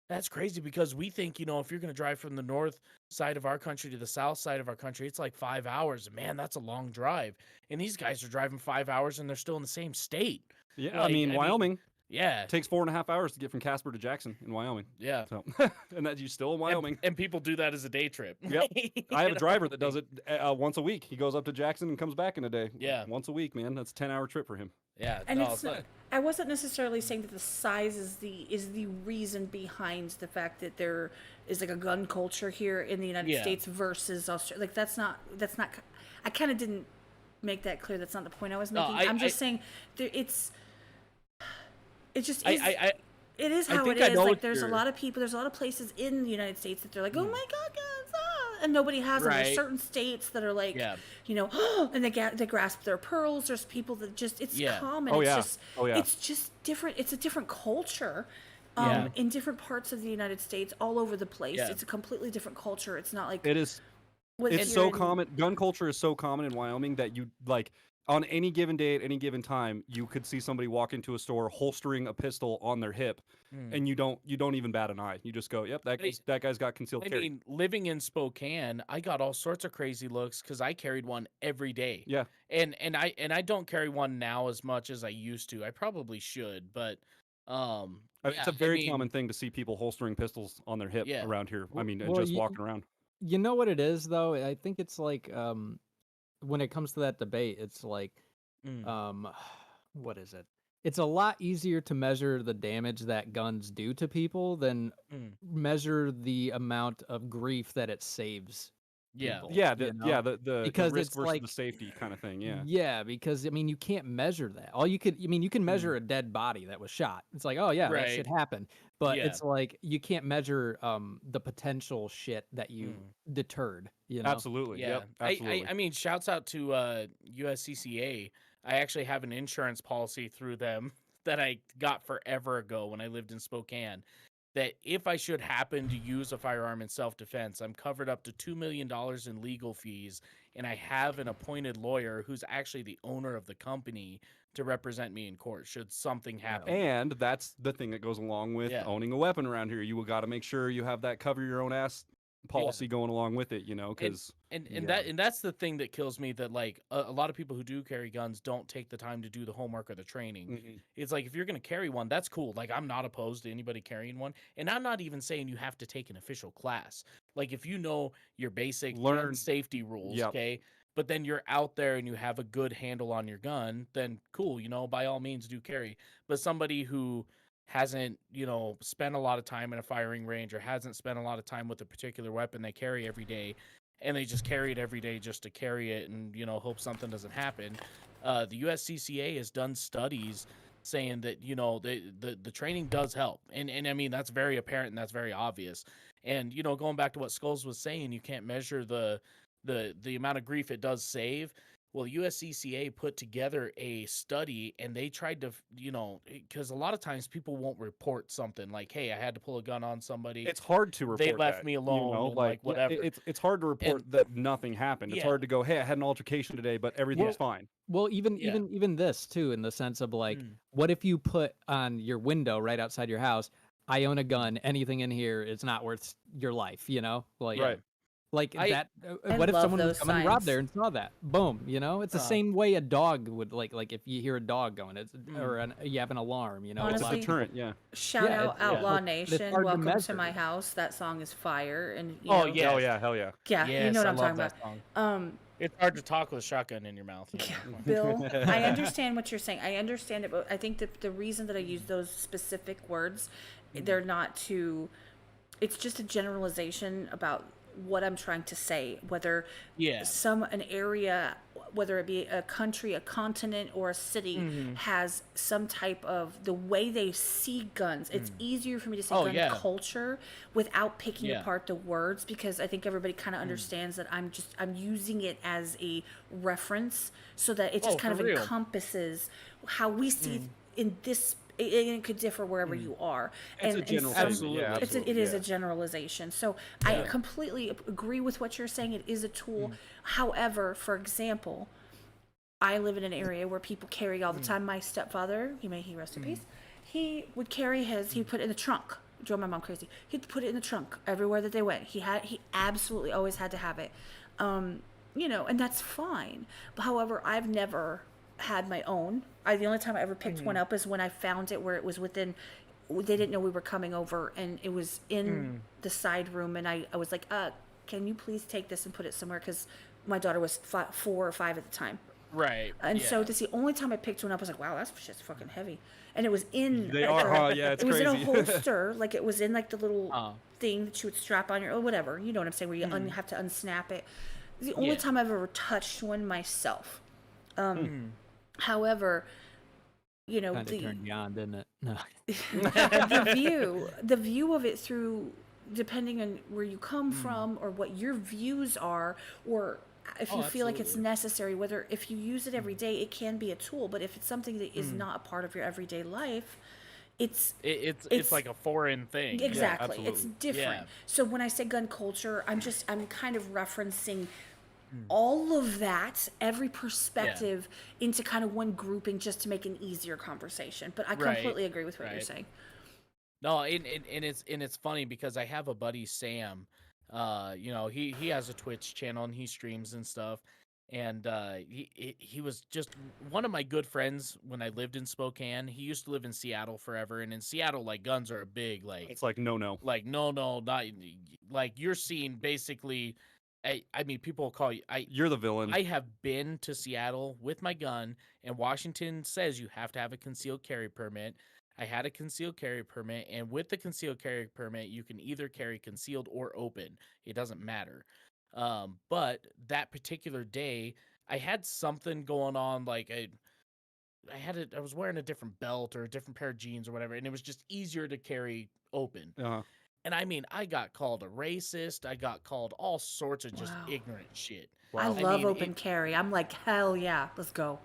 that's crazy, because we think, you know, if you're going to drive from the north side of our country to the south side of our country, it's like 5 hours. And man, that's a long drive. And these guys are driving 5 hours and they're still in the same state. Yeah, Like, I mean, Wyoming yeah, takes 4.5 hours to get from Casper to Jackson in Wyoming. yeah. So, and that you still in And, Wyoming. and people do that as a day trip. Yep. You I have a know? driver that does it once a week. He goes up to Jackson and comes back in a day. Yeah. Once a week, man. That's a 10-hour trip for him. Yeah, And no, it's not, I wasn't necessarily saying that the size is the reason behind the fact that there is like a gun culture here in the United Yeah. States versus Australia. Like that's not. I kind of didn't make that clear. That's not the point I was No, making. I'm just saying there, it just is. It is I how it think I is. know Like what there's a you're- lot of people. There's a lot of places in the United States that they're like, oh my God, guns, ah, and nobody has them. There's Right. certain states that are like, Yeah. you know, and they grasp their pearls. There's people that just it's Yeah. common. Oh, it's yeah. just Oh, yeah. it's just different. It's a different culture. Yeah. In different parts of the United States, all over the place. Yeah. It's a completely different culture. It's not like It is. what's It's here so in- common. Gun culture is so common in Wyoming that you like on any given day at any given time, you could see somebody walk into a store holstering a pistol on their hip, and you don't even bat an eye. You just go, "Yep, that guy's got concealed I carry." mean, living in Spokane, I got all sorts of crazy looks because I carried one every day. Yeah. And I don't carry one now as much as I used to. I probably should, but I mean, it's a very common thing to see people holstering pistols on their hip Yeah. around here. I mean, and Well, just walking around. You know what it is though? I think it's like when it comes to that debate, it's like what is it? It's a lot easier to measure the damage that guns do to people than measure the amount of grief that it saves. Yeah. people, Yeah, you yeah, know? the Because risk it's versus like the safety kind of thing. Yeah. Yeah, because I mean you can't measure that. You can measure a dead body that was shot. It's like, oh yeah, that Right. shit happened. But Yeah. it's like you can't measure the potential shit that you deterred, you know? Absolutely. Yeah. Yep. Absolutely. I mean, shouts out to USCCA. I actually have an insurance policy through them that I got forever ago when I lived in Spokane. That if I should happen to use a firearm in self-defense, I'm covered up to $2 million in legal fees, and I have an appointed lawyer who's actually the owner of the company to represent me in court should something happen. And that's the thing that goes along with Yeah. owning a weapon around here. You got to make sure you have that cover your own ass policy going along with it, you know, because And that's the thing that kills me, that like a lot of people who do carry guns don't take the time to do the homework or the training. It's like, if you're going to carry one, that's cool. Like, I'm not opposed to anybody carrying one, and I'm not even saying you have to take an official class. Like, if you know your basic gun safety rules, Yep. okay, but then you're out there and you have a good handle on your gun, then cool, you know, by all means do carry. But somebody who hasn't, you know, spent a lot of time in a firing range or hasn't spent a lot of time with a particular weapon they carry every day, and they just carry it every day just to carry it and, you know, hope something doesn't happen. The USCCA has done studies saying that, you know, the training does help. And I mean, that's very apparent and that's very obvious. And, you know, going back to what Skulls was saying, you can't measure the amount of grief it does save. Well, USCCA put together a study, and they tried to, you know, because a lot of times people won't report something like, hey, I had to pull a gun on somebody. it's hard to report. They left that, me you alone, know, and, like, yeah, whatever. it's hard to report that nothing happened. It's Yeah. hard to go, hey, I had an altercation today, but everything's fine. Well, Yeah. even this too, in the sense of like, what if you put on your window right outside your house, I own a gun, anything in here is not worth your life, you know? Like, Right. Like I that. I What if love someone was those coming and robbed signs. there and saw that? Boom, you know? It's the same way a dog would like if you hear a dog going, it's you have an alarm, you know? Honestly, It's a deterrent, yeah. Shout Yeah, out it's- Outlaw like, it's Nation. hard to Welcome to measure. my house. That song is fire. And you Oh, know, yeah. Oh yeah, hell yeah. yeah, Yes, you know what I I'm love talking that about. song. It's hard to talk with a shotgun in your mouth. you know? Bill, I understand what you're saying. I understand it, but I think that the reason that I use those specific words, they're not to. It's just a generalization about what I'm trying to say. Whether Yeah. an area, whether it be a country, a continent, or a city, has some type of the way they see guns. It's easier for me to say gun culture without picking apart the words, because I think everybody kind of understands that I'm using it as a reference, so that it just kind of encompasses how we see in this. It could differ wherever you are. It's a general it is a generalization. So I completely agree with what you're saying. It is a tool. However, for example, I live in an area where people carry all the time. My stepfather, may he rest in peace, he would carry his, he'd put it in the trunk. Drove my mom crazy. He'd put it in the trunk everywhere that they went. He absolutely always had to have it. And that's fine. But however, I've never had my own. The only time I ever picked one up is when I found it where it was within, they didn't know we were coming over, and it was in the side room, and I was like, can you please take this and put it somewhere, because my daughter was 4 or 5 at the time. Right. And so that's the only time I picked one up. I was like, wow, that's just fucking heavy. And it was in They are, it's it was crazy. in a holster, like it was in like the little thing that you would strap on your, or whatever, you know what I'm saying, where you have to unsnap it. It's the only time I've ever touched one myself. However, kind of turned you on, didn't it? No. the view of it through, depending on where you come from or what your views are, or if you feel like it's necessary, whether if you use it every day, it can be a tool, but if it's something that is not a part of your everyday life, it's like a foreign thing. Exactly. It's different. Yeah. So when I say gun culture, I'm kind of referencing all of that, every perspective into kind of one grouping, just to make an easier conversation. But I completely agree with what you're saying. No, and it's funny because I have a buddy, Sam. He has a Twitch channel and he streams and stuff. And he was just one of my good friends when I lived in Spokane. He used to live in Seattle forever, and in Seattle, like, guns are a big, like, it's like no, not like, you're seeing basically. I mean, people call you. You're the villain. I have been to Seattle with my gun, and Washington says you have to have a concealed carry permit. I had a concealed carry permit, and with the concealed carry permit, you can either carry concealed or open. It doesn't matter. But that particular day, I had something going on, like I was wearing a different belt or a different pair of jeans or whatever, and it was just easier to carry open. And I mean, I got called a racist. I got called all sorts of just ignorant shit. I love open carry. I'm like, hell yeah, let's go.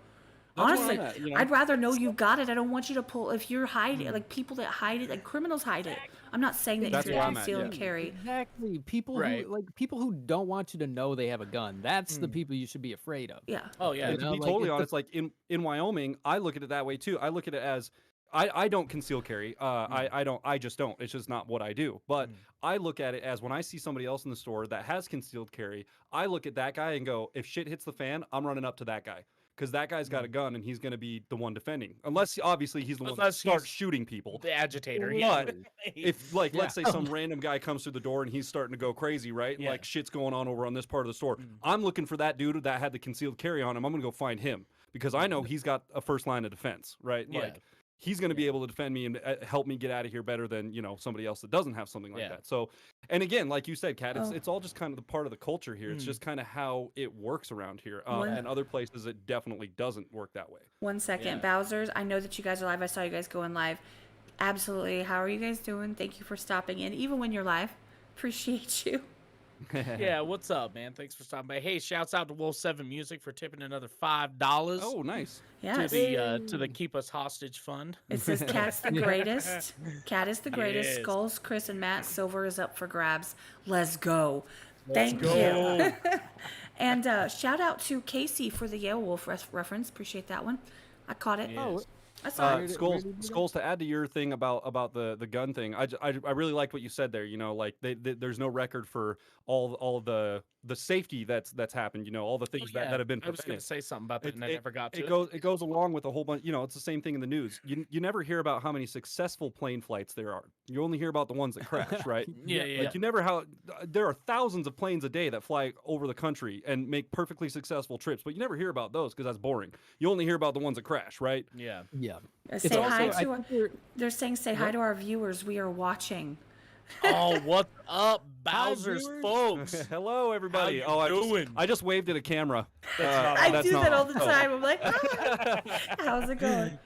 Honestly, I'd rather know you've got it. I don't want you to pull, if you're hiding, like people that hide it, like criminals hide it. I'm not saying that That's you're where I'm at, concealed carry. Exactly. People who don't want you to know they have a gun. That's the people you should be afraid of. Yeah. Oh yeah. And to be totally honest, like in Wyoming, I look at it that way too. I look at it as I don't conceal carry. I just don't. It's just not what I do. But I look at it as when I see somebody else in the store that has concealed carry, I look at that guy and go, if shit hits the fan, I'm running up to that guy. Because that guy's got a gun and he's going to be the one defending. Unless, obviously, he's the one that starts shooting people. The agitator. But if, like, let's say some random guy comes through the door and he's starting to go crazy, right? And, like, shit's going on over on this part of the store. I'm looking for that dude that had the concealed carry on him. I'm going to go find him. Because I know he's got a first line of defense, right? Like, he's going to be able to defend me and help me get out of here better than, somebody else that doesn't have something like that. So, and again, like you said, Kat, it's all just kind of the part of the culture here. It's just kind of how it works around here. And other places, it definitely doesn't work that way. 1 second. Bowsers, I know that you guys are live. I saw you guys going live. Absolutely. How are you guys doing? Thank you for stopping in, even when you're live. Appreciate you. Yeah, what's up, man? Thanks for stopping by. Hey, shouts out to Wolf 7 Music for tipping another $5. Oh, nice. Yeah. To the Keep Us Hostage Fund. It says Kat's the greatest. Kat is the greatest. Skulls, Chris, and Matt. Silver is up for grabs. Let's go. Thank you. And shout out to Casey for the Yale Wolf reference. Appreciate that one. I caught it. Oh, that's all right. Skulls, to add to your thing about the gun thing, I really liked what you said there. Like there's no record for all of the safety that's happened. All the things that have been prevented. I was going to say something about that, and I never got to it. It goes along with a whole bunch. It's the same thing in the news. You never hear about how many successful plane flights there are. You only hear about the ones that crash, right? Yeah. Like there are thousands of planes a day that fly over the country and make perfectly successful trips, but you never hear about those because that's boring. You only hear about the ones that crash, right? Yeah. Say hi to they're saying say hi to our viewers. We are watching. Oh, what's up, Hi, Bowser's viewers. folks? Hello, everybody. you I doing? just waved at a camera. I that's do not that all on. the time. I'm like, hi. How's it going?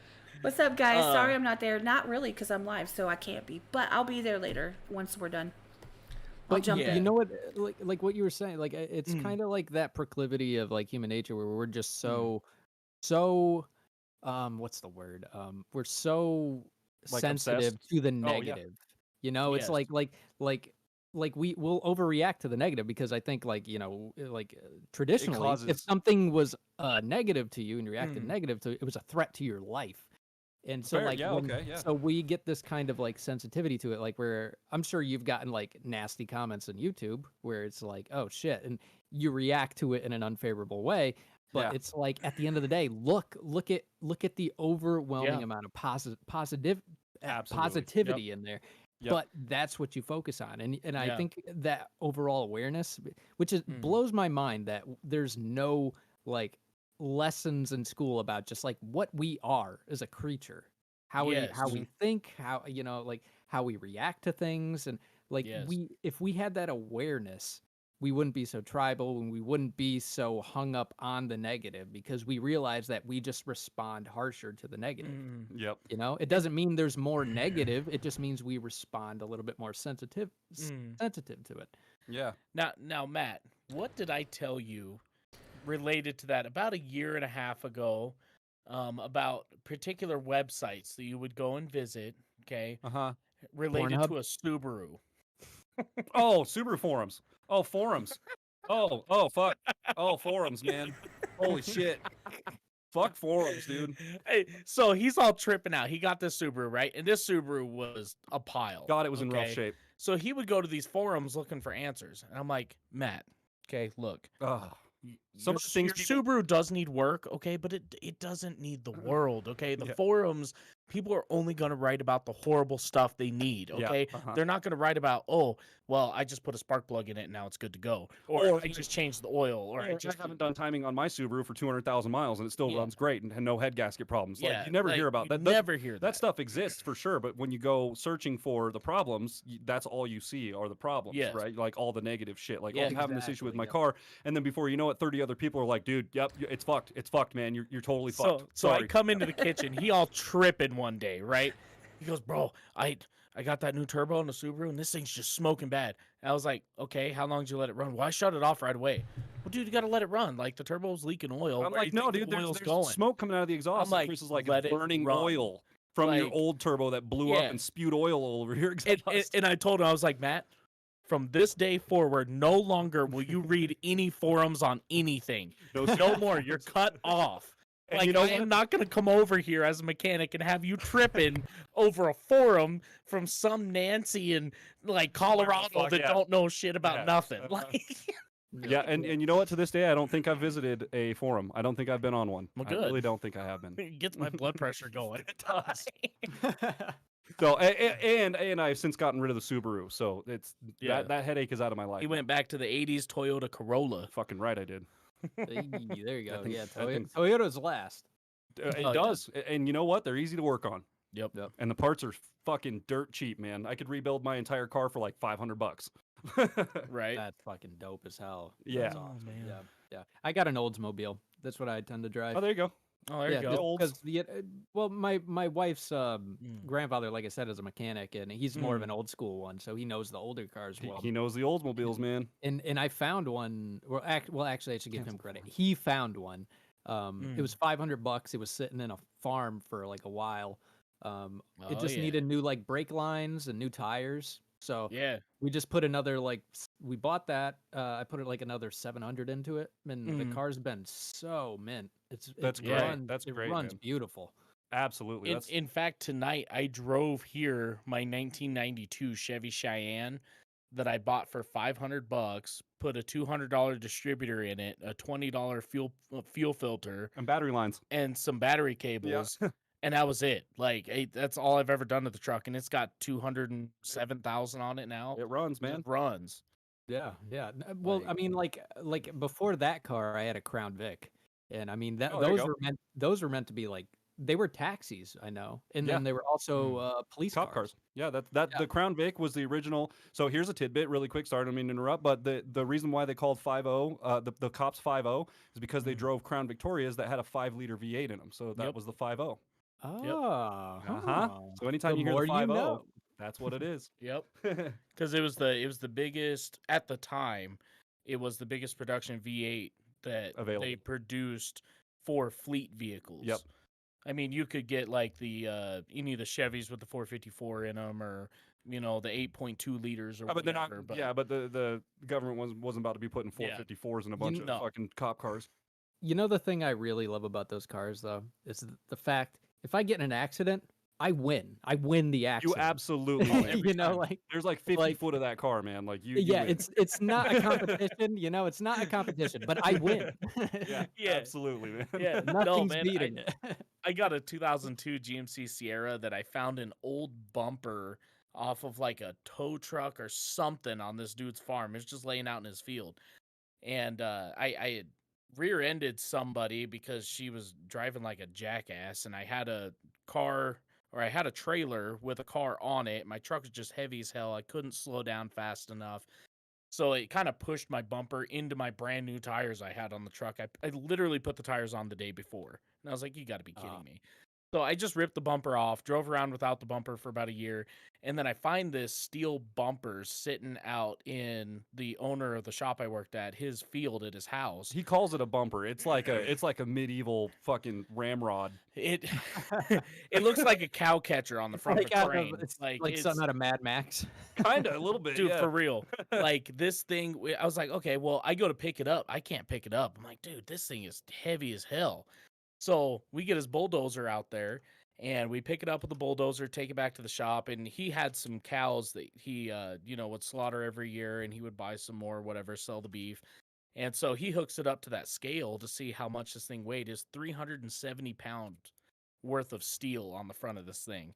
What's up, guys? Sorry I'm not there. Not really, because I'm live, so I can't be. But I'll be there later once we're done. I'll But jump yeah. you in. know what, like what you were saying, like it's kind of like that proclivity of like human nature where we're just so what's the word? We're so Like sensitive obsessed? to the Oh, yeah. negative. You know, it's Yes. like we will overreact to the negative because I think like, traditionally if causes- something was negative to you and you reacted negative to it, it was a threat to your life. And so Fair, like yeah, when, okay, yeah. so we get this kind of like sensitivity to it, like where I'm sure you've gotten like nasty comments on YouTube where it's like, oh shit, and you react to it in an unfavorable way. But Yeah. it's like at the end of the day, look at the overwhelming Yeah. amount of Absolutely. positivity in there. Yep. But that's what you focus on, and I Yeah. think that overall awareness, which is blows my mind that there's no like lessons in school about just like what we are as a creature, how we Yes. think, how like how we react to things, and like Yes. if we had that awareness, we wouldn't be so tribal and we wouldn't be so hung up on the negative because we realize that we just respond harsher to the negative. Yep. You know, it doesn't mean there's more negative. It just means we respond a little bit more sensitive to it. Yeah. Now, Matt, what did I tell you related to that about a year and a half ago? About particular websites that you would go and visit. Okay, Uh-huh. related Pornhub? to a Subaru. Oh, Subaru forums. Oh, forums. Oh, fuck. Oh, forums, man. Holy shit. Fuck forums, dude. Hey, so he's all tripping out. He got this Subaru, right? And this Subaru was a pile. God, it was in rough okay? shape. So he would go to these forums looking for answers. And I'm like, Matt, okay, look. Ugh. Your Some of the things Subaru does need work, okay, but it doesn't need the world, okay? The forums, people are only going to write about the horrible stuff they need, okay? They're not going to write about, oh, well, I just put a spark plug in it and now it's good to go, or I just changed the oil, or I just haven't done timing on my Subaru for 200,000 miles and it still runs great and no head gasket problems. Like, you never hear about that. Never hear that stuff exists for sure, but when you go searching for the problems, that's all you see are the problems, right? Like all the negative shit. Like, I'm having this issue with my car, and then before you know it, 30 other people are like, dude, yep, it's fucked, man. You're totally fucked. So I come into the kitchen, he all tripping one day, right? He goes, bro, I got that new turbo in the Subaru, and this thing's just smoking bad. And I was like, okay, how long did you let it run? Well, I shut it off right away. Well, dude, you got to let it run. Like, the turbo's leaking oil. I'm like, no, dude, there's smoke coming out of the exhaust. I'm like, Chris is like, let it burning run. oil from your old turbo that blew up and spewed oil all over your exhaust. And I told him, I was like, Matt, from this day forward, no longer will you read any forums on anything. No more. You're cut off. And like, you know I am not going to come over here as a mechanic and have you tripping over a forum from some Nancy in like Colorado that don't know shit about nothing. Like, yeah, and you know what? To this day, I don't think I've visited a forum. I don't think I've been on one. Well, I good. really don't think I have been. It gets my blood pressure going. It does. So and I've since gotten rid of the Subaru, so it's that headache is out of my life. He went back to the '80s Toyota Corolla. Fucking right, I did. Hey, there you go. think- Yeah, I think- Toyota's last. It does, and you know what? They're easy to work on. Yep. And the parts are fucking dirt cheap, man. I could rebuild my entire car for like $500. Right. That's fucking dope as hell. Yeah. That's awesome. Yeah. I got an Oldsmobile. That's what I tend to drive. Oh, there you go. Oh, there you go. Because well, my wife's grandfather, like I said, is a mechanic, and he's more of an old school one, so he knows the older cars well. He knows the Oldsmobiles, man. And I found one. Well, actually, I should give him credit. He found one. It was $500. It was sitting in a farm for like a while. It just needed new like brake lines and new tires. So we just put another we bought that. I put like another 700 into it, and the car's been so mint. That's great. That's great. It runs man. beautiful. Absolutely. In fact, tonight I drove here my 1992 Chevy Cheyenne that I bought for $500. Put a $200 distributor in it, a $20 fuel filter, and battery lines, and some battery cables. And that was it. Like, that's all I've ever done to the truck, and it's got 207,000 on it now. It runs, man. It runs. Yeah. Well, I mean, like before that car, I had a Crown Vic, and I mean those were meant to be like they were taxis, I know, and Yeah. then they were also police Cop cars. Yeah, that Yeah. the Crown Vic was the original. So here's a tidbit, really quick. Sorry, I don't mean to interrupt, but the reason why they called 50 the cops 50 is because they drove Crown Victorias that had a 5-liter V8 in them. So that Yep. was the 50. Oh, So anytime The you hear the more 50, you know. that's what it is. Yep. Because it was the biggest at the time. It was the biggest production V8 that they Available. produced for fleet vehicles. Yep. I mean, you could get like the any of the Chevys with the 454 in them, or the 8.2 liters or But they're not. whatever. But Yeah, but the government wasn't about to be putting 454s in a bunch of know. fucking cop cars. You know the thing I really love about those cars though is the fact if I get in an accident, I win. I win the You accident. absolutely win every You know, time. like There's like 50 like- foot of that car, man. Like you yeah, win. it's not a competition. It's not a competition, but I win. Yeah, Yeah. absolutely, man. Yeah, no, Nothing's man, beating it. I got a 2002 GMC Sierra that I found an old bumper off of like a tow truck or something on this dude's farm. It was just laying out in his field. And I had rear-ended somebody because she was driving like a jackass, and I had a trailer with a car on it. My truck was just heavy as hell. I couldn't slow down fast enough. So it kind of pushed my bumper into my brand new tires I had on the truck. I literally put the tires on the day before. And I was like, you got to be kidding me. So I just ripped the bumper off, drove around without the bumper for about a year. And then I find this steel bumper sitting out in the owner of the shop I worked at, his field at his house. He calls it a bumper. It's like a medieval fucking ramrod. It it looks like a cow catcher on the front Like of a out train. of, it's like something out of Mad Max. Kinda, a little bit, Dude, yeah. for real. Like this thing, I was like, okay, well, I go to pick it up. I can't pick it up. I'm like, dude, this thing is heavy as hell. So we get his bulldozer out there, and we pick it up with the bulldozer, take it back to the shop. And he had some cows that he, would slaughter every year, and he would buy some more, whatever, sell the beef. And so he hooks it up to that scale to see how much this thing weighed. Is 370 pound worth of steel on the front of this thing.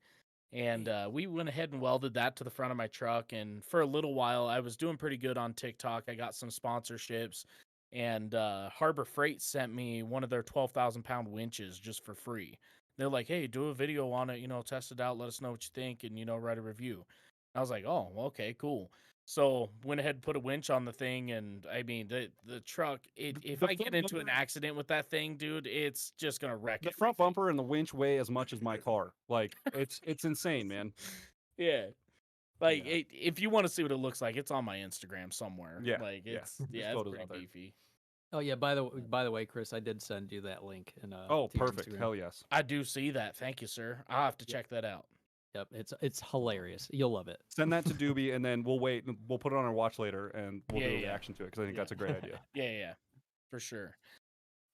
And we went ahead and welded that to the front of my truck. And for a little while, I was doing pretty good on TikTok. I got some sponsorships. And Harbor Freight sent me one of their 12,000 pound winches just for free. They're like, hey, do a video on it, test it out, let us know what you think, and, write a review. I was like, oh, okay, cool. So went ahead and put a winch on the thing, and I mean, the truck, if I get into an accident with that thing, dude, it's just going to wreck The front bumper and the winch weigh as much as my car. Like, it's insane, man. Yeah. Like, if you want to see what it looks like, it's on my Instagram somewhere. Yeah, Like, it's There's it's photos pretty out there. beefy. Oh yeah, by the way, Chris, I did send you that link in Oh, to your perfect. Instagram. Hell yes. I do see that. Thank you, sir. I'll have to check that out. Yep, it's hilarious. You'll love it. Send that to Doobie, and then we'll wait. We'll put it on our watch later, and we'll do a Yeah. reaction to it, because I think that's a great idea. Yeah, for sure.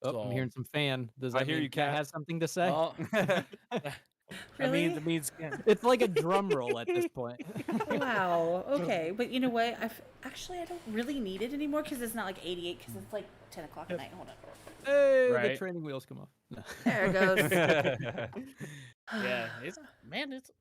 Oh, I'm hearing some fan. Does I that hear mean you, Kat Kat. has something to say? Well, Really? that means It's like a drum roll at this point. Wow. Okay, but you know what? Actually, I don't really need it anymore because it's not like 88 because it's like 10 o'clock at night. Hold on. Hey, the Right. training wheels come off. No. There it goes. yeah, it's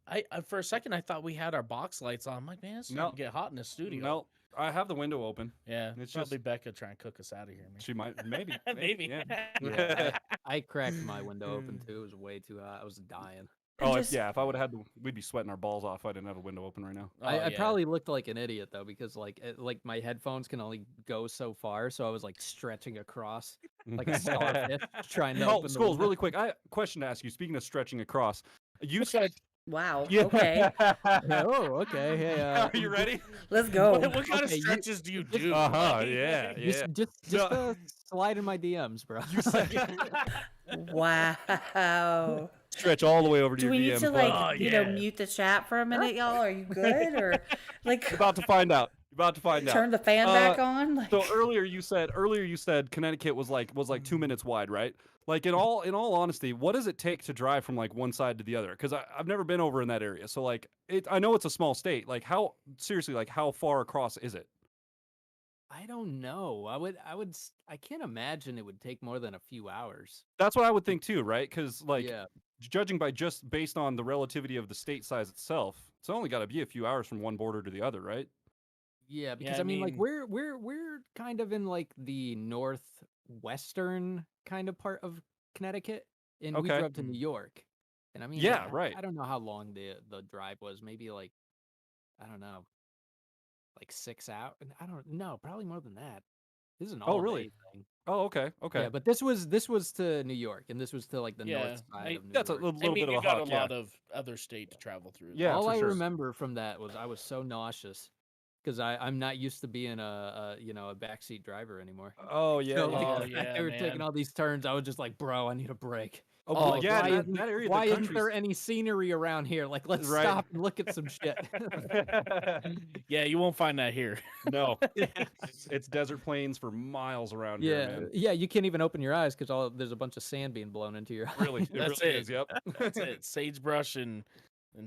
I for a second I thought we had our box lights on. I'm like, man, it's starting to get hot in the studio. No, I have the window open. Yeah, It's probably just- Becca trying to cook us out of here, man. She might, maybe, Maybe. yeah. Yeah, I cracked my window open too. It was way too hot. I was dying. Oh, just- if I would have had, we'd be sweating our balls off if I didn't have a window open right now. Oh, I yeah. probably looked like an idiot though because like my headphones can only go so far, so I was like stretching across like a starfish trying to Oh, open the Skulls, window. really quick. I question to ask you. Speaking of stretching across, you said, Wow. yeah. Okay. Oh, okay. Hey, Are you ready? Let's go. What kind of Okay, you- stretches do you do? Yeah, yeah. just slide in my DMs, bro. Wow. Stretch all the way over to Do your we need DM. to like, yeah. mute the chat for a minute, y'all? Are you good? Or like You're about to find out. You're about to find out. turn the fan back on? Like, So earlier you said Connecticut was like 2 minutes wide, right? Like in all honesty, what does it take to drive from like one side to the other? Because I've never been over in that area, so like I know it's a small state. Like how far across is it? I don't know. I can't imagine it would take more than a few hours. That's what I would think too, right? Because like Yeah. judging by just based on the relativity of the state size itself, it's only got to be a few hours from one border to the other, right? Yeah, because I I mean, like mean- we're kind of in like the northwestern kind of part of Connecticut. and we Okay. drove to New York. And I mean, Yeah, right. I don't know how long the drive was. Maybe like, I don't know, like 6 hours. I don't know, probably more than that. This is an Oh, all really? day thing. Oh, okay. Okay. Yeah, but this was to New York, and this was to like the Yeah, north side of New That's a York. little I mean, bit of you a got hike. a Yeah. lot of other state to travel through. Yeah, All for I sure. remember from that was I was so nauseous because I'm not used to being a backseat driver anymore. Oh yeah. So Oh, like, yeah, they were taking man. all these turns. I was just like, bro, I need a break. Oh, Oh, yeah. why That, that area of why the isn't country's there any scenery around here? Like, let's Right. stop and look at some shit. Yeah, you won't find that here. no. It's desert plains for miles around here, Yeah, man. yeah, you can't even open your eyes because there's a bunch of sand being blown into your eyes. Really, it That's really it. is. Yep. That's it. Sagebrush and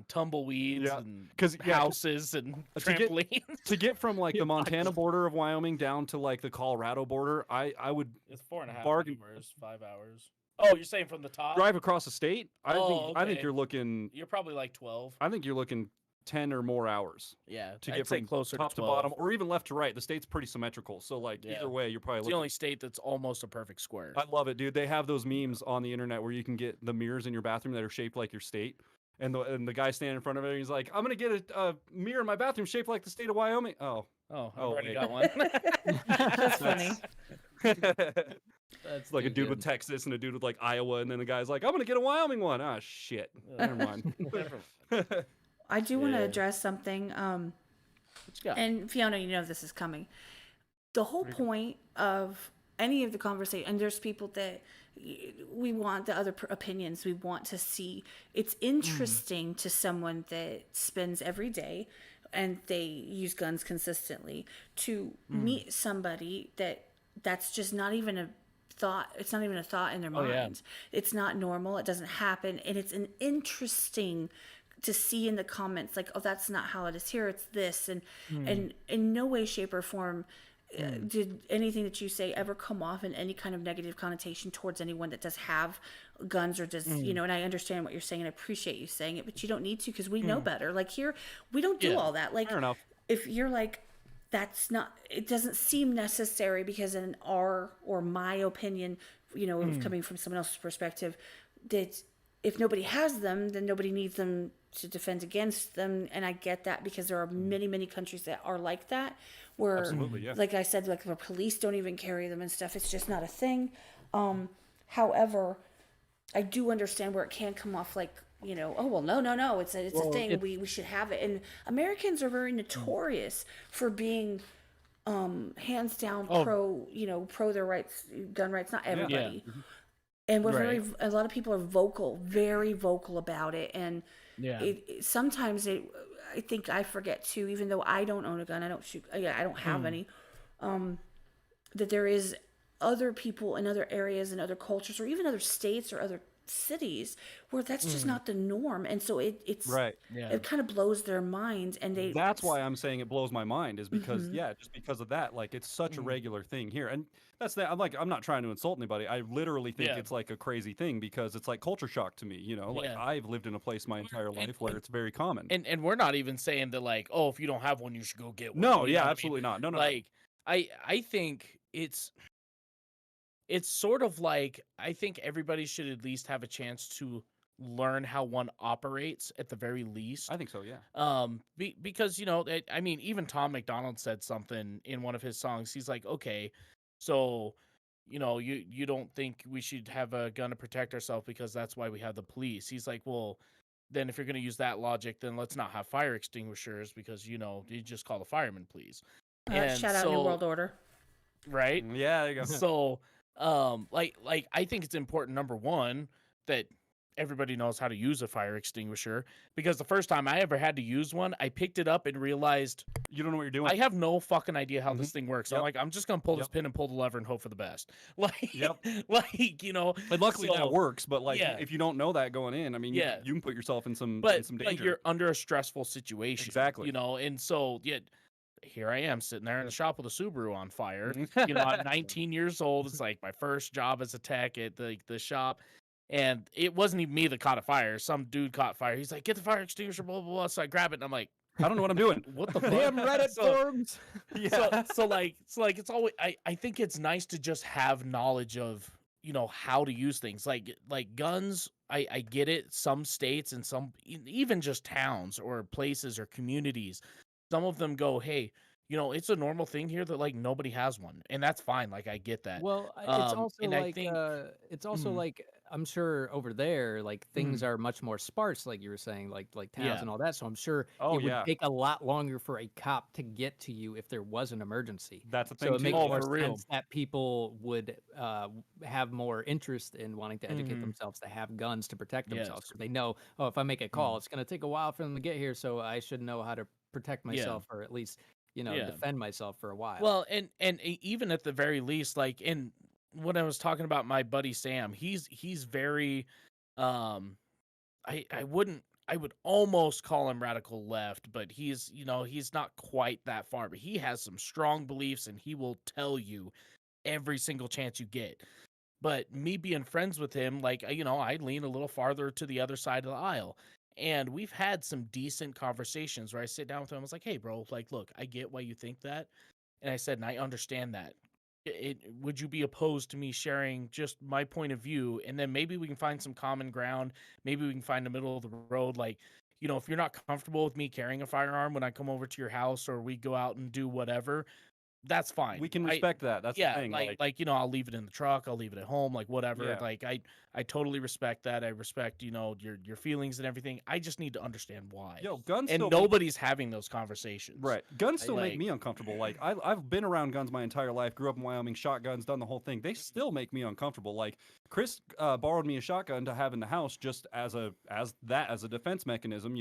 tumbleweeds Yeah, and 'cause, yeah, 'cause houses and to get- trampolines. To get from like Yeah, the Montana border of Wyoming down to like the Colorado border, I would It's 4.5 Bargain- hours, 5 hours. Oh, you're saying from the top? drive across the state. I Oh, think okay. you're looking. You're probably like 12. I think you're looking 10 or more hours Yeah, to I'd get say from closer top to 12. bottom, or even left to right. The state's pretty symmetrical, so like Yeah. either way, you're probably It's the looking. only state that's almost a perfect square. I love it, dude. They have those memes on the internet where you can get the mirrors in your bathroom that are shaped like your state. And the guy standing in front of it, he's like, I'm going to get a mirror in my bathroom shaped like the state of Wyoming. Oh. Oh, I've Oh, already wait. got one. That's funny. That's like a too dude with good. Texas and a dude with like Iowa. And then the guy's like, I'm going to get a Wyoming one. Ah, shit. Never mind. I do want to Yeah. address something. What you got? And Fiona, you know this is coming. The whole point of any of the conversation, and there's people that we want the other opinions, we want to see. It's interesting to someone that spends every day and they use guns consistently to meet somebody that's just not even a thought. It's not even a thought in their Oh, yeah. minds. It's not normal. It doesn't happen. And it's an interesting to see in the comments, like, oh, that's not how it is here. It's this. And in no way, shape, or form did anything that you say ever come off in any kind of negative connotation towards anyone that does have guns or does, and I understand what you're saying and I appreciate you saying it, but you don't need to because we know better. Like here, we don't do Yeah. all that. Like Fair enough. if you're like, that's not, it doesn't seem necessary because in our or my opinion, coming from someone else's perspective, that if nobody has them, then nobody needs them to defend against them. And I get that because there are many, many countries that are like that where, Absolutely, yeah. like I said, like the police don't even carry them and stuff. It's just not a thing. However, I do understand where it can come off like, oh, well, no, it's a thing. We should have it. And Americans are very notorious for being hands down pro their rights, gun rights, not everybody. Yeah. And we're Right. a lot of people are very vocal about it. And Yeah. sometimes I think I forget too, even though I don't own a gun, I don't shoot, I don't have any, that there is other people in other areas and other cultures or even other states or other cities where that's just not the norm. And so it's Right. Yeah. it kind of blows their minds and That's why I'm saying it blows my mind is because just because of that, like it's such a regular thing here. And that's that. I'm not trying to insult anybody. I literally think Yeah. it's like a crazy thing because it's like culture shock to me, like Yeah. I've lived in a place my entire life where it's very common. And we're not even saying that like, oh, if you don't have one, you should go get one. No, You know yeah, what I mean? absolutely not. No. Like I think it's sort of like I think everybody should at least have a chance to learn how one operates at the very least. I think so, yeah. Because I mean, even Tom McDonald said something in one of his songs. He's like, okay, so you don't think we should have a gun to protect ourselves because that's why we have the police. He's like, well, then if you're going to use that logic, then let's not have fire extinguishers because you just call the firemen, please. shout out New World Order. Right? Yeah, there you go. So like I think it's important, number one, that everybody knows how to use a fire extinguisher, because the first time I ever had to use one, I picked it up and realized You don't know what you're doing. I have no fucking idea how this thing works. I'm Yep. like, I'm just gonna pull this Yep. pin and pull the lever and hope for the best. Like, Yep. And luckily so- that works, but like yeah. if you don't know that going in, I mean, Yeah. you can put yourself in some but danger. you're under a stressful situation. Exactly. And so here I am sitting there in the shop with a Subaru on fire. Mhm. I'm 19 years old. It's like my first job as a tech at the shop. And it wasn't even me that caught a fire. Some dude caught fire. He's like, get the fire extinguisher, blah, blah, blah. So I grab it and I'm like, I don't know what I'm doing. what the fuck? Damn Reddit So- forums. Yeah. So it's always, I think it's nice to just have knowledge of how to use things like guns. I get it. Some states and some even just towns or places or communities, some of them go, hey, it's a normal thing here that like nobody has one, and that's fine. Like I get that. Well, it's also And I like think Mhm. I'm sure over there like things Mhm. are much more sparse, like you were saying, like towns Yeah. and all that. So I'm sure Oh it would yeah, take a lot longer for a cop to get to you if there was an emergency. that's a So thing it too. makes Oh, more for real. sense that people would have more interest in wanting to educate Mhm. themselves to have guns to protect themselves Yes. because they know, oh, if I make a call, Mhm. it's going to take a while for them to get here, so I should know how to protect Yeah. myself or at least Yeah. defend myself for a while. Well, and even at the very least, like in when I was talking about my buddy Sam, he's very, um, I would almost call him radical left, but he's not quite that far, but he has some strong beliefs, and he will tell you every single chance you get. But me being friends with him, like, I lean a little farther to the other side of the aisle. And we've had some decent conversations where I sit down with him. I was like, hey, bro, like, look, I get why you think that. And I said, and I understand that. Would you be opposed to me sharing just my point of view? And then maybe we can find some common ground. Maybe we can find the middle of the road. Like, if you're not comfortable with me carrying a firearm when I come over to your house or we go out and do whatever, that's fine. We can respect that. That's the Yeah, thing. like I'll leave it in the truck, I'll leave it at home, like whatever. Yeah. Like I totally respect that. I respect, your feelings and everything. I just need to understand why. Yo, guns And still nobody's having those conversations. right. Guns still make Like, me uncomfortable. Like I've been around guns my entire life. Grew up in Wyoming, shotguns, done the whole thing. They still make me uncomfortable. Like Chris borrowed me a shotgun to have in the house just as a defense mechanism,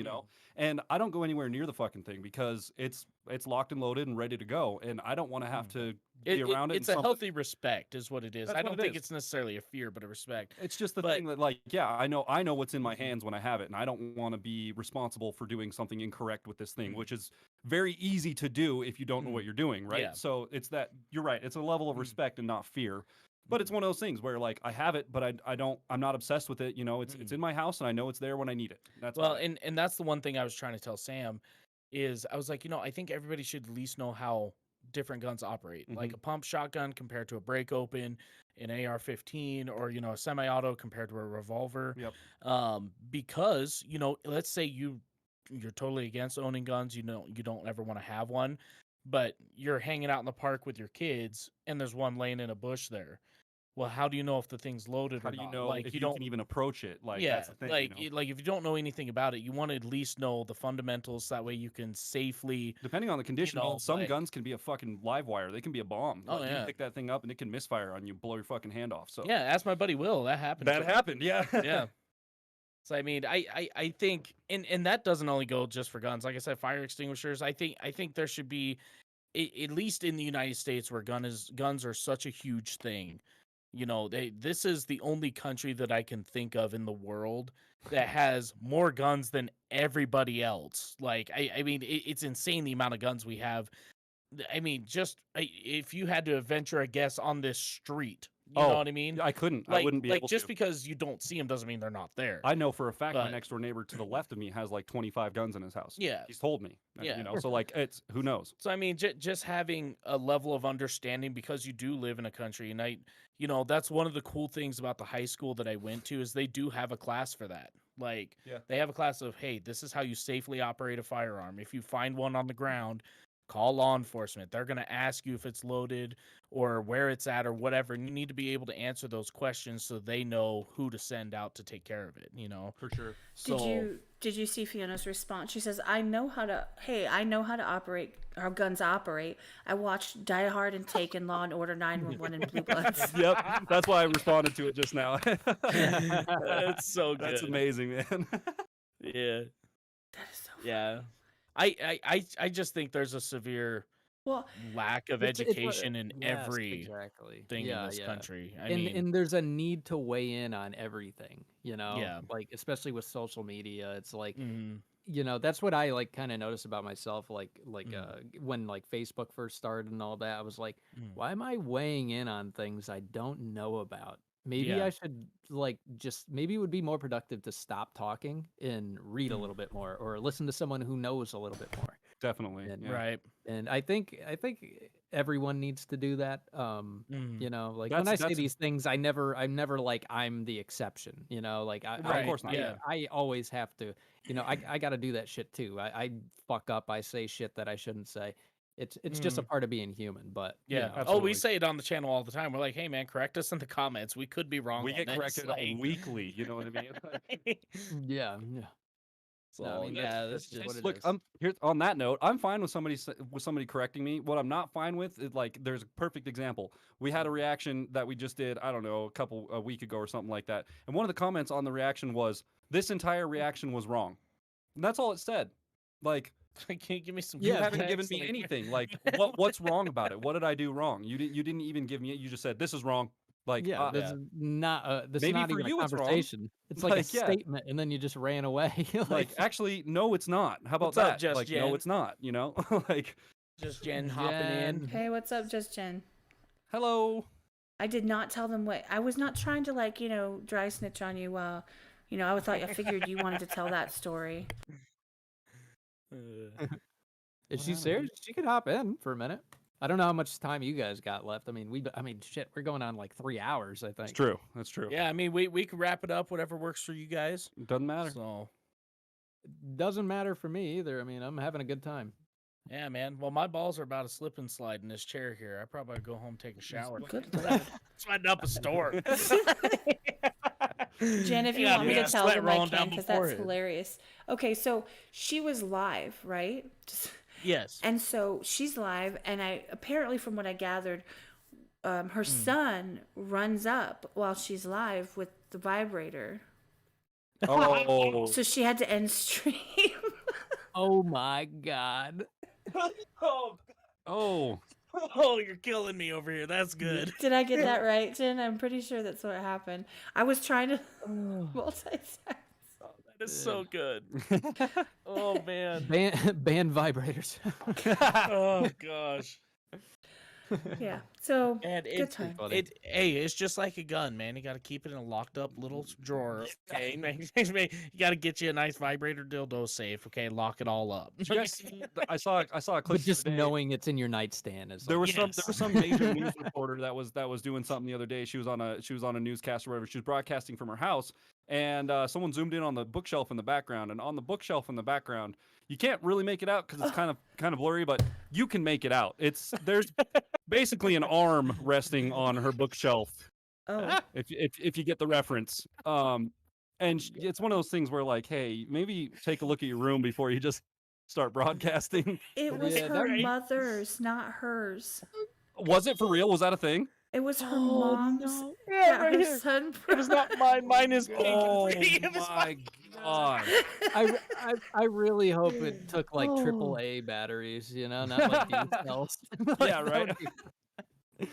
And I don't go anywhere near the fucking thing because it's locked and loaded and ready to go, and I don't want to have to be around it. And it's a something. healthy respect is what it is. That's I what don't it think is. it's necessarily a fear, but a respect. It's just the But thing that, like, yeah, I know what's in my hands when I have it, and I don't want to be responsible for doing something incorrect with this thing, which is very easy to do if you don't know what you're doing, right? Yeah. So it's that you're right. It's a level of respect and not fear. But it's one of those things where, like, I have it, but I'm not obsessed with it. It's in my house, and I know it's there when I need it. That's well, all. and that's the one thing I was trying to tell Sam is I was like, I think everybody should at least know how different guns operate. Like a pump shotgun compared to a break open, an AR-15, or a semi-auto compared to a revolver. Yep. Because let's say you're totally against owning guns. You don't ever want to have one, but you're hanging out in the park with your kids, and there's one laying in a bush there. Well, how do you know if the thing's loaded How or do you not? know Like if you you don't. can even approach it? Like, Yeah, that's the thing. like if you don't know anything about it, you want to at least know the fundamentals. That way you can safely. Depending on the condition, know, some like- guns can be a fucking live wire. They can be a bomb. Oh, Like, you yeah. pick that thing up and it can misfire on you, blow your fucking hand off. So Yeah, ask my buddy Will. That happened. that to him. happened. Yeah. Yeah. So I mean, I think, and that doesn't only go just for guns. Like I said, fire extinguishers. I think there should be, at least in the United States, where guns are such a huge thing. This is the only country that I can think of in the world that has more guns than everybody else. Like, I mean, it's insane the amount of guns we have. I mean, if you had to venture a guess on this street, you know what I mean? I couldn't. Like, I wouldn't be able just to. because you don't see them doesn't mean they're not there. I know for a fact my But- next door neighbor to the left of me has like 25 guns in his house. Yeah. He's told me. Yeah. So like it's who knows. So I mean, just having a level of understanding because you do live in a country, and that's one of the cool things about the high school that I went to is they do have a class for that. Like, Yeah. they have a class of, hey, this is how you safely operate a firearm. If you find one on the ground, call law enforcement. They're going to ask you if it's loaded or where it's at or whatever, and you need to be able to answer those questions so they know who to send out to take care of it. For sure. So Did you see Fiona's response? She says, I know how to operate, how guns operate. I watched Die Hard and Taken, Law and Order 911, and Blue Bloods. Yep. That's why I responded to it just now. That's so good. That's amazing, man. Yeah. That is so Yeah. I just think there's a severe well. lack of It's education in yes, every exactly. thing Yeah, in this yeah. country. I and mean, and there's a need to weigh in on everything, Yeah. like especially with social media. It's like mhm. that's what I like kind of noticed about myself, like Mm. when like Facebook first started and all that. I was like, Mm. why am I weighing in on things I don't know about? Maybe Yeah. I should maybe it would be more productive to stop talking and read a Mm. little bit more or listen to someone who knows a little bit more. Definitely. And- Yeah. Right. And I think everyone needs to do that. You know, like when I say That's these things, I'm never like I'm the exception. You know, like Right, of course not. yeah. I always have to. You know, I got to do that shit too. I fuck up. I say shit that I shouldn't say. It's just a part of being human. But you Yeah. know, Oh, Absolutely. we say it on the channel all the time. We're like, hey man, correct us in the comments. We could be wrong. We on get this. corrected Like, weekly. You know what I mean? yeah. so No, I mean, yeah, that's that's just just what it Look, is. here's on that note. I'm fine with somebody correcting me. What I'm not fine with is like there's a perfect example. We had a reaction that we just did. I don't know, a week ago or something like that. And one of the comments on the reaction was, "This entire reaction was wrong." And that's all it said. Like Can you give me some? you Yeah, haven't given context? me Like- anything. Like what's wrong about it? What did I do wrong? You didn't even give me it. You just said this is wrong. Like Yeah, this is not this is maybe not for even you a it's wrong. conversation. It's like a Like, yeah. statement, and then you just ran away. like actually no, it's not. How about What's up, that? Just Like no, Jen? it's not. You know, like Just Jen hopping in. Jen. Hey, what's up, Just Jen? hello. I did not tell them what I was not trying to like, dry snitch on you. I figured you wanted to tell that story. Is she serious? She could hop in for a minute. I don't know how much time you guys got left. I mean, shit, we're going on like 3 hours. I That's think. true. That's true. Yeah, I mean, we can wrap it up. Whatever works for you guys. Doesn't matter. So Doesn't matter for me either. I mean, I'm having a good time. yeah, man. Well, my balls are about to slip and slide in this chair here. I probably ought to go home take a shower. Good Lord. Sweating up a storm. Jen, if you Yeah, want me man, to tell sweat them, I rolling can, down because my that's forehead. hilarious. Okay, so she was live, right? Yes. And so she's live, and apparently, from what I gathered, her son runs up while she's live with the vibrator. Oh, So she had to end stream. Oh my god. Oh, oh, you're killing me over here. That's good. Did I get that right, Jen? I'm pretty sure that's what happened. I was trying to multitask. That is so good. Oh man. Ban vibrators. Oh gosh. Yeah. So And good time. it's just like a gun, man. You got to keep it in a locked up little drawer. Okay, you got to get you a nice vibrator dildo safe. Okay, lock it all up. Did you guys see I saw a clip. But just the other day. knowing it's in your nightstand is There like, was some major news reporter that was doing something the other day. She was on a newscast or whatever. She was broadcasting from her house, and someone zoomed in on the bookshelf in the background. And on the bookshelf in the background, you can't really make it out because it's kind of blurry, but you can make it out. There's basically an arm resting on her bookshelf. Oh, If you get the reference. It's one of those things where like, hey, maybe take a look at your room before you just start broadcasting. it was Yeah, her right. mother's, not hers. Was it for real? Was that a thing? It was her Oh, mom's. no. Yeah, right her here. son. It was not mine. Mine is pink. Oh It was my god! I really hope it took like Oh. AAA batteries, not like these cells. Yeah, right.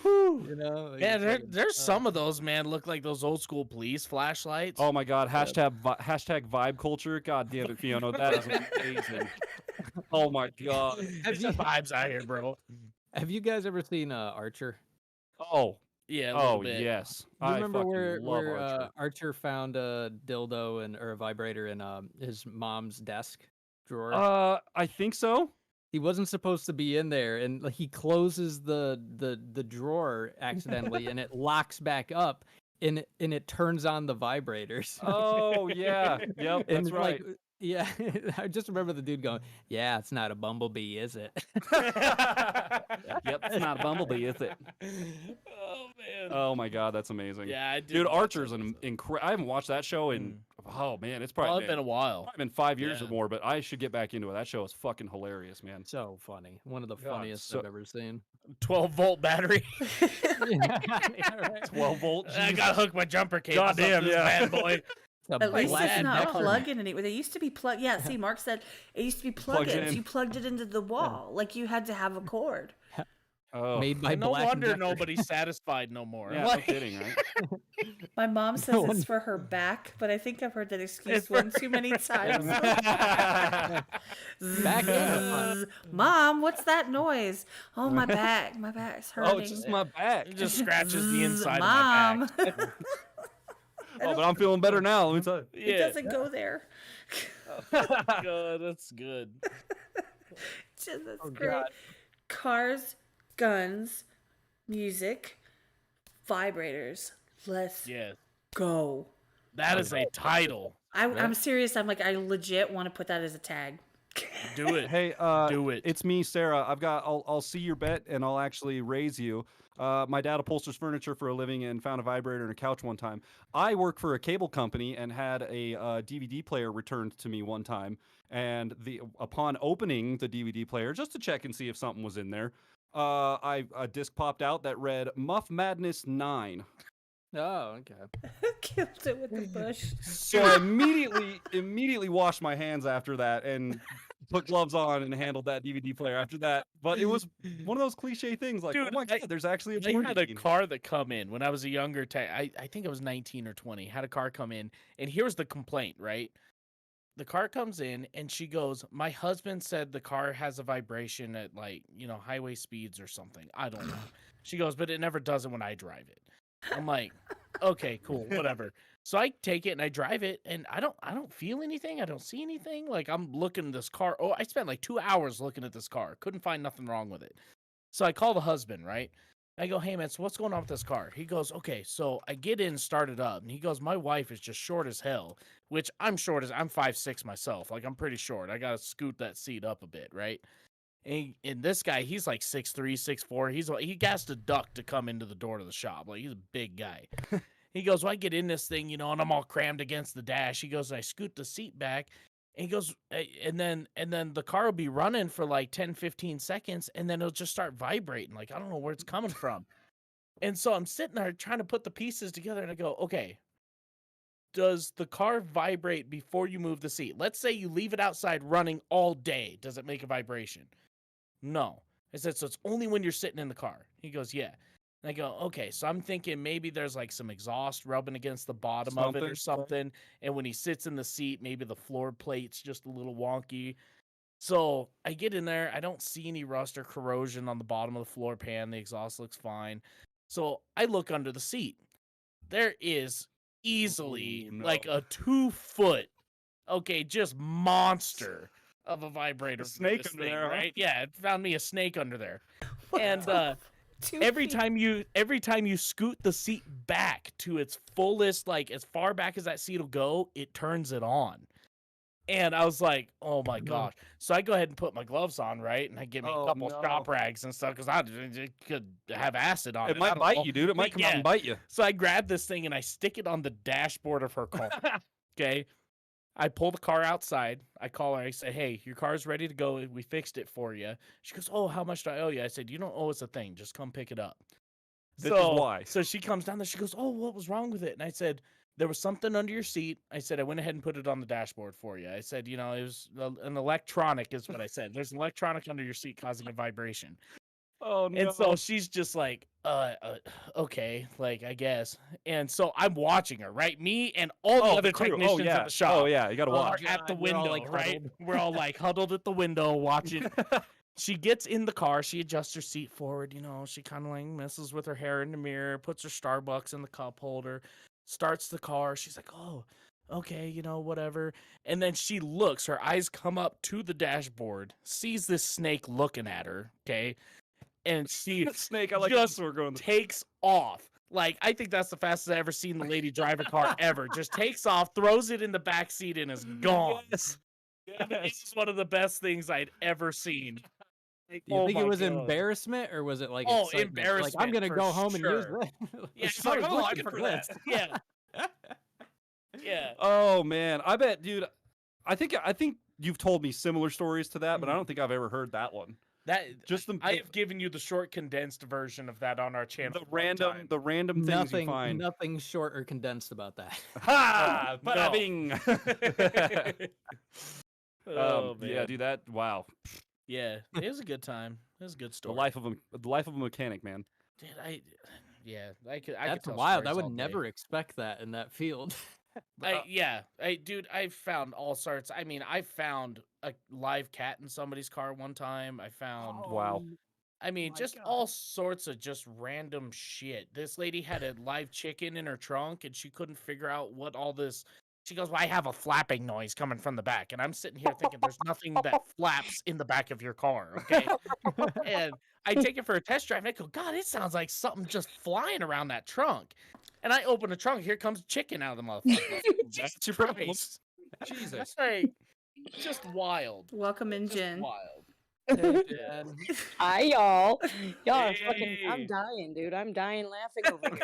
You know, like, Yeah, it's like, there's some of those, man. Look like those old school police flashlights. Oh my god! Hashtag vibe culture. God damn it, Fiona, that is amazing. Oh my god. There's some vibes out here, bro. Have you guys ever seen Archer? Oh. Yeah, a little Oh bit. yes. Do you I remember fucking where love where Archer. Archer found a dildo or a vibrator in his mom's desk drawer? I think so. He wasn't supposed to be in there, and like, he closes the drawer accidentally, and it locks back up, and it turns on the vibrators. Oh yeah. Yep. And That's right. like, yeah, I just remember the dude going, "Yeah, it's not a bumblebee, is it?" Yep. It's not a bumblebee, is it? Oh man. Oh my god, that's amazing. Yeah, I did. Dude, watch Archer's that an episode. incredible. I haven't watched that show in oh man, it's Well, probably it's been a while. probably been 5 years or Yeah. more, but I should get back into it. That show is fucking hilarious, man. So funny, one of the God, funniest so- I've ever seen. 12-volt battery. Yeah, right. 12 volt. I gotta hook my jumper cable. Goddamn, this yeah. bad boy. The At least Black it's not Decker. plugging anywhere. They used to be plug. Yeah, see, Mark said it used to be Plugged plug-ins. in. You plugged it into the wall, like you had to have a cord. Oh. Made by No Black wonder Decker. nobody's satisfied no more. Yeah, no Like- kidding, right? My mom says No it's for her back, but I think I've heard that excuse It's for one too many times. Back end. Zzz. Mom, what's that noise? Oh, my back. My back's hurting. Oh, it's just my back. It just scratches the Zzz, inside Mom. of my back. Oh, but I'm feeling better now. Let me tell you. It Yeah. doesn't go there. God, that's good. That's Oh, great. God. Cars guns, music, vibrators. Let's Yeah, go. that is a title. I'm serious. I'm like, I legit want to put that as a tag. Do it. Hey, Do it. it's me, Sarah. I'll see your bet and I'll actually raise you. My dad upholsters furniture for a living and found a vibrator and a couch one time. I work for a cable company and had a DVD player returned to me one time. And upon opening the DVD player just to check and see if something was in there, a disc popped out that read Muff Madness 9. Oh, okay. Killed it with the bush. So I immediately washed my hands after that and put gloves on and handled that DVD player after that. But it was one of those cliche things like, Dude, oh my God, there's actually a I porn had a scene. car that come in when I was a younger I think I was 19 or 20. Had a car come in, and here's the complaint, right? The car comes in, and she goes, "My husband said the car has a vibration at highway speeds or something. I don't know." She goes, "But it never does it when I drive it." I'm like, "Okay, cool, whatever." So I take it and I drive it, and I don't feel anything. I don't see anything. Like, I'm looking at this car. Oh, I spent like 2 hours looking at this car. Couldn't find nothing wrong with it. So I call the husband, right? I go, "Hey man, so what's going on with this car?" He goes, "Okay." So I get in, start it up, and he goes, "My wife is just short as hell," which I'm 5'6" myself. Like, I'm pretty short. I gotta scoot that seat up a bit, right? And this guy, he's like 6'3", 6'4". He has to duck to come into the door to the shop. Like, he's a big guy. He goes, "Well, I get in this thing, and I'm all crammed against the dash." He goes, "I scoot the seat back." And he goes, and then the car will be running for like 10, 15 seconds, and then it'll just start vibrating. Like, I don't know where it's coming from. And so I'm sitting there trying to put the pieces together, and I go, "Okay, does the car vibrate before you move the seat? Let's say you leave it outside running all day. Does it make a vibration?" "No." I said, "So it's only when you're sitting in the car?" He goes, "Yeah." And I go, "Okay." So I'm thinking maybe there's like some exhaust rubbing against the bottom of it or something. And when he sits in the seat, maybe the floor plate's just a little wonky. So I get in there. I don't see any rust or corrosion on the bottom of the floor pan. The exhaust looks fine. So I look under the seat. There is easily like a 2-foot, just monster of a vibrator. A snake this under thing, there, huh? right? Yeah, it found me a snake under there. What And the 2 every feet. time you scoot the seat back to its fullest, like as far back as that seat will go, it turns it on. And I was like, "Oh my gosh." So I go ahead and put my gloves on, right? And I get me a couple shop rags and stuff because it could have acid on it. It might bite you, dude. It might come out and bite you. So I grab this thing and I stick it on the dashboard of her car. Okay. I pull the car outside. I call her. I say, "Hey, your car's ready to go. We fixed it for you." She goes, "Oh, how much do I owe you?" I said, "You don't owe us a thing. Just come pick it up." This is why. So she comes down there. She goes, "Oh, what was wrong with it?" And I said, "There was something under your seat." I said, "I went ahead and put it on the dashboard for you." I said, "It was an electronic," is what I said. "There's an electronic under your seat causing a vibration." Oh no. And so she's just like, okay, like, I guess. And so I'm watching her, right? Me and all the other crew. technicians at the shop. Oh yeah, you gotta are watch. at the God, you're all, window, like, right? huddled. We're all like huddled at the window watching. She gets in the car. She adjusts her seat forward. She kind of like messes with her hair in the mirror, puts her Starbucks in the cup holder, starts the car. She's like, "Oh, okay, whatever." And then she looks, her eyes come up to the dashboard, sees this snake looking at her, okay? And she Snake, I like just this. We're going. takes off. Like, I think that's the fastest I ever seen the lady drive a car ever. Just takes off, throws it in the back seat, and is gone. Yes. And it was one of the best things I'd ever seen. Like, Do you oh think it my was God. embarrassment or was it like Oh, excitement? Like, embarrassment I'm gonna for go home and use sure. this. Yeah, She's like, I was "Oh, I looking can for do this. that." Yeah. Yeah. Oh man, I bet, dude. I think you've told me similar stories to that, but I don't think I've ever heard that one. That Just the I have given you the short condensed version of that on our channel. the random things you find. Nothing short or condensed about that. Ha! No. Bada bing. Oh man. Yeah, dude. That wow. Yeah, it was a good time. It was a good The story. life of a mechanic, man. Dude, I could That's tell wild. I stories would all day. never expect that in that field. Dude, I've found all sorts. I mean, I found a live cat in somebody's car one time. I found, Wow. I mean, my just God. all sorts of just random shit. This lady had a live chicken in her trunk, and she couldn't figure out what all this She goes, well, I have a flapping noise coming from the back. And I'm sitting here thinking there's nothing that flaps in the back of your car, okay? And I take it for a test drive, and I go, God, it sounds like something just flying around that trunk. And I open the trunk, here comes chicken out of the motherfucker. That's your problem. Christ. Jesus. That's like, just wild. Welcome in, Just Jen. wild. Hey, Jen. Hi, y'all. Y'all are fucking. Hey. I'm dying, dude. I'm dying laughing over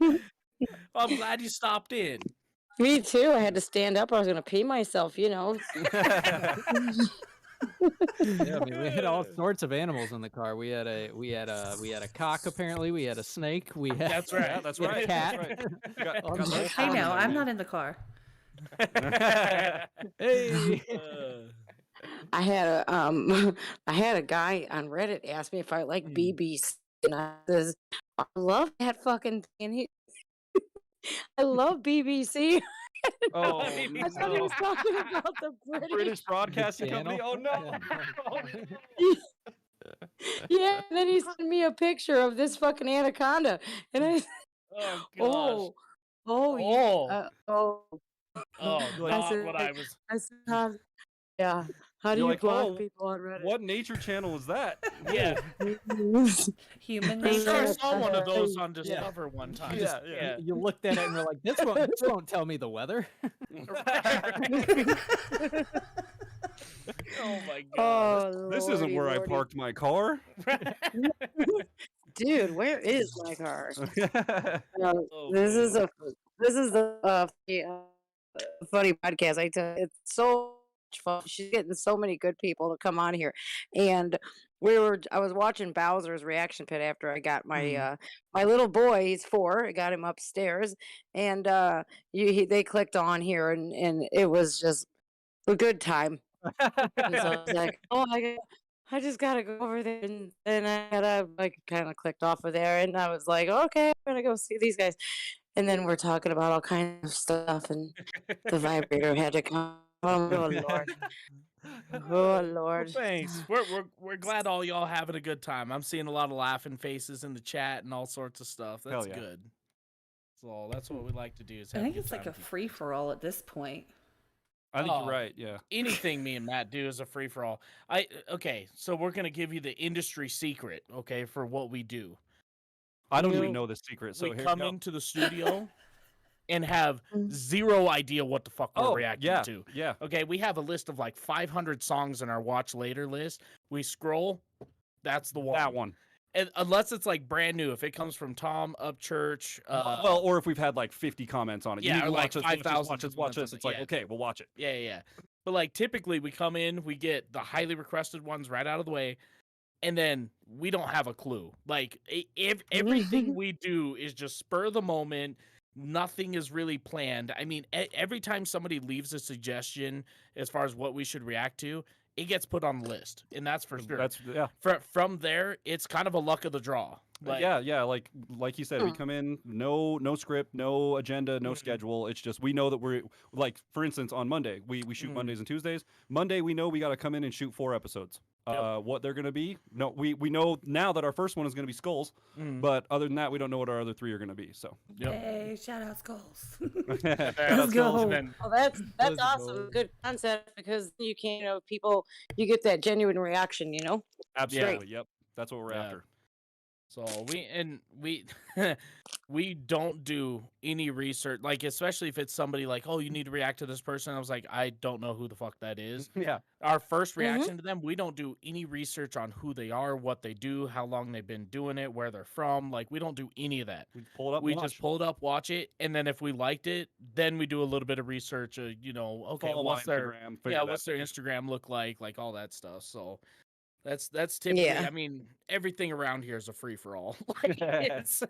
here. Well, I'm glad you stopped in. Me too. I had to stand up. I was gonna pee myself. Yeah, I mean, we had all sorts of animals in the car. We had a cock apparently. We had a snake. We had That's right. Yeah, that's we had right. a cat. That's right. You got On the the whole whole Hey, farm now in I'm there. not in the car. Hey. I had a I had a guy on Reddit ask me if I like BBC, and I says I love that fucking thing. I love BBC. Oh, I thought he was talking about the British Broadcasting Channel. Company. Oh no! Yeah. Yeah, and then he sent me a picture of this fucking anaconda, and I Oh, gosh. oh. Oh, Like- not said- what I was. I said, yeah. How do You're you like, block "Oh, people on Reddit? What nature channel is that? Yeah. Human I'm sure I nature. saw one of those on Yeah. Discover one time. Yeah, You- yeah. You looked at it and were like, this won't tell me the weather. Oh my god. Oh, This isn't lordy, where I lordy. parked my car. Dude, where is my car? Oh, This man. is a funny podcast. I tell you, it's so much fun. She's getting so many good people to come on here, and I was watching Bowser's reaction pit after I got my my little boy. He's 4. I got him upstairs, and they clicked on here, and it was just a good time. And so I was like, oh my god. I just gotta go over there, and I gotta kind of clicked off of there, and I was like, okay, I'm gonna go see these guys, and then we're talking about all kinds of stuff, and the vibrator had to come. Oh Lord, oh Well, Lord. thanks. We're glad all y'all having a good time. I'm seeing a lot of laughing faces in the chat and all sorts of stuff. Hell That's yeah. good. So that's what we like to do. Is I have think good it's like time a with you. free for all at this point. I think Oh. you're right. Yeah. Anything me and Matt do is a free for all. Okay, so we're gonna give you the industry secret, okay, for what we do. I don't You- even know the secret. So we here come we go. into the studio and have Mm. zero idea what the fuck we're Oh, reacting yeah, to. yeah. Okay, we have a list of like 500 songs in our watch later list. We scroll, that's the one. That one. And unless it's like brand new, if it comes from Tom Upchurch, Well, or if we've had like 50 comments on it. yeah, You need or to like watch this, 5,000 watch this, watch comments on this. it, It's like, yeah. okay, we'll watch it. yeah. But like typically we come in, we get the highly requested ones right out of the way, and then we don't have a clue. Like if everything we do is just spur of the moment, nothing is really planned. I mean, every time somebody leaves a suggestion as far as what we should react to, it gets put on the list, and that's for sure. That's yeah. From there, it's kind of a luck of the draw. Like, yeah, like you said, we Hmm. come in, no script, no agenda, no Mhm. schedule. It's just we know that we're like, for instance, on Monday we shoot Mhm. Mondays and Tuesdays. Monday we know we got to come in and shoot 4 episodes. Yep. What they're gonna be? No, we know now that our first one is gonna be Skulls, mhm. but other than that, we don't know what our other 3 are gonna be. So Yep. Hey, shout out Skulls. Yeah, Let's go. and then- Well, that's Those are awesome. gold. Good concept, because you can, people, you get that genuine reaction. absolutely, yep, that's what we're Yeah. after. So we don't do any research, like especially if it's somebody like, oh, you need to react to this person. I was like, I don't know who the fuck that is. Yeah, Our first reaction to them, we don't do any research on who they are, what they do, how long they've been doing it, where they're from. Like we don't do any of that. we pull it up. We and just watch. pull it up, watch it, and then if we liked it, then we do a little bit of research. Okay, Follow my what's their Instagram, figure yeah, that what's their out. Instagram look like all that stuff. So that's typically. Yeah. I mean, everything around here is a free for all. Like, it's,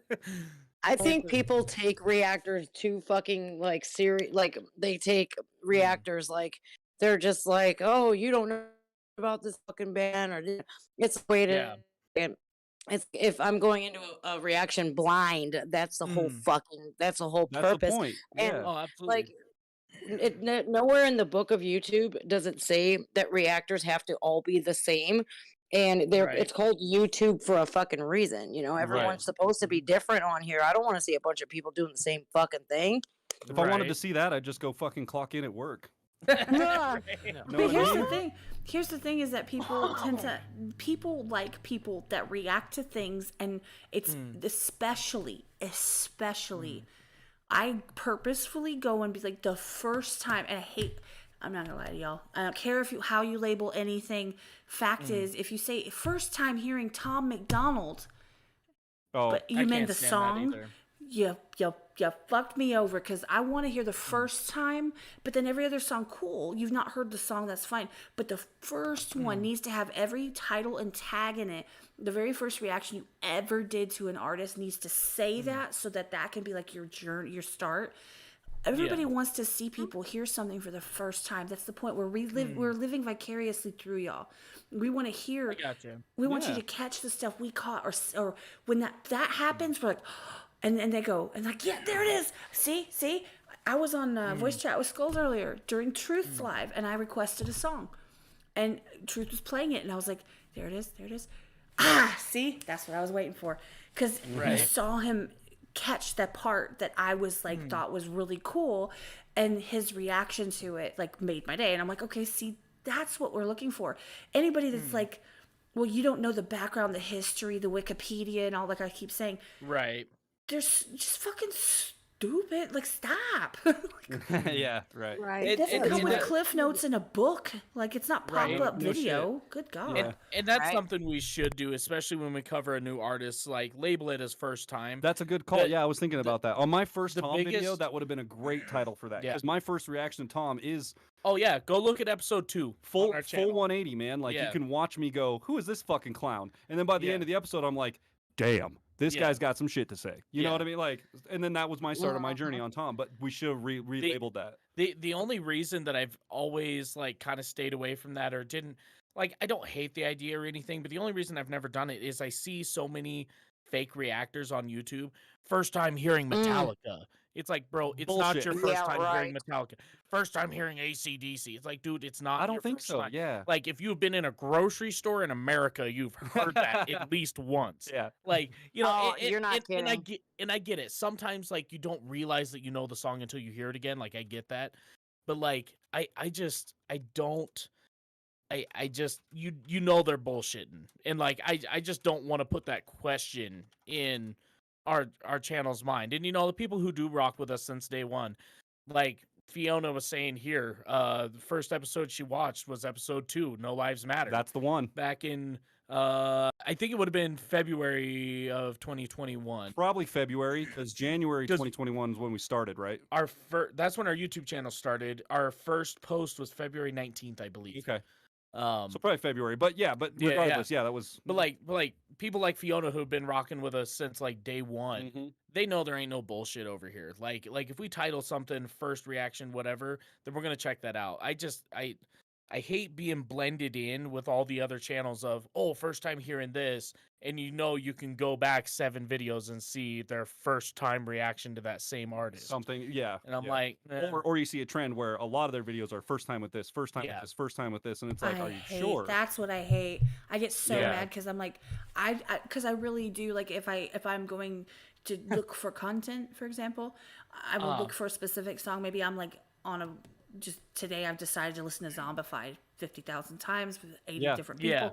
I think people take reactors too fucking serious. Like they take reactors like they're just like, oh, you don't know about this fucking band, or it's a way to. Yeah. And it's if I'm going into a reaction blind, that's the whole that's the whole That's purpose. the point. And, Yeah. oh, absolutely. Like nowhere in the book of YouTube does it say that reactors have to all be the same, and Right. it's called YouTube for a fucking reason. Everyone's Right. supposed to be different on here. I don't want to see a bunch of people doing the same fucking thing. If I wanted to Right. see that, I'd just go fucking clock in at work. Right. Know But what I here's mean? the thing. Here's the thing is that people like people that react to things, and it's especially I purposefully go and be like the first time, and I'm not gonna lie to y'all. I don't care how you label anything. Fact is, if you say first time hearing Tom McDonald, Oh, but you I meant can't the stand that song, either. you fucked me over, because I want to hear the first time, but then every other song, cool. You've not heard the song, that's fine. But the first one needs to have every title and tag in it. The very first reaction you ever did to an artist needs to say that, so that can be like your journey, your start. Everybody wants to see people hear something for the first time. That's the point where we're living vicariously through y'all. We want to hear. I gotcha. We want you Yeah. to catch the stuff we caught, or when that happens, we're like, and they go and like, yeah, there it is. See. I was on voice chat with Skulls earlier during Truth's live, and I requested a song, and Truth was playing it, and I was like, there it is. Ah, see, that's what I was waiting for, because you Right. saw him catch that part that I was like thought was really cool, and his reaction to it like made my day, and I'm like, okay, see, that's what we're looking for. Anybody that's like, well, you don't know the background, the history, the Wikipedia, and all, like I keep saying, Right. they're just fucking stupid. Like, stop. yeah, right. Right. It doesn't come with it- cliff notes in a book. Like, it's not Right. pop-up No video. Good God. Yeah. And that's Right. something we should do, especially when we cover a new artist. Like, label it as first time. That's a good call. The- Yeah, I was thinking about that. On my first the Tom video, biggest- that would have been a great title for that. Yeah. Because my first reaction to Tom is Oh yeah, go look at episode 2. full on our channel. 180, man. Like, Yeah. you can watch me go, who is this fucking clown? And then by the Yeah. end of the episode, I'm like, damn, this Yeah. guy's got some shit to say. You know Yeah. what I mean? Like, and then that was my start of my journey on Tom, but we should have relabeled that. The only reason that I've always like kind of stayed away from that or didn't like, I don't hate the idea or anything, but the only reason I've never done it is I see so many fake reactors on YouTube. First time hearing Metallica. It's like, bro, it's not Bullshit. your first Yeah, time hearing right. Metallica. First time hearing AC/DC. It's like, dude, it's not. I don't your think first so. time. Yeah. Like, if you've been in a grocery store in America, you've heard that at least once. Yeah. Like, you know, Oh, you're not and I kidding. get it. Sometimes like you don't realize that you know the song until you hear it again. Like, I get that, but like I just you know they're bullshitting, and like I just don't want to put that question in our channel's mind. And you know, the people who do rock with us since day one, like Fiona was saying here, the first episode she watched was episode 2, No Lives Matter. That's the one. back in I think it would have been February of 2021. Probably February, because January 'Cause- 2021 is when we started, right? That's when our YouTube channel started. Our first post was February 19th, I believe. Okay. Um So probably February. But yeah, but Yeah, yeah. regardless, yeah, that was. but like people like Fiona who've been rocking with us since like day one, Mhm. they know there ain't no bullshit over here. Like if we title something first reaction whatever, then we're gonna check that out. I hate being blended in with all the other channels of, oh, first time hearing this, and you know you can go back 7 videos and see their first time reaction to that same artist. Something, yeah. And I'm yeah. like, eh. Or you see a trend where a lot of their videos are first time with this, first time Yeah. with this, first time with this, and it's like, I are you hate, sure? That's what I hate. I get so Yeah. mad because I'm like, because I really do, like, if I'm going to look for content, for example, I will look for a specific song. Maybe I'm like just today I've decided to listen to Zombified 50,000 times with 80 Yeah. different people. Yeah.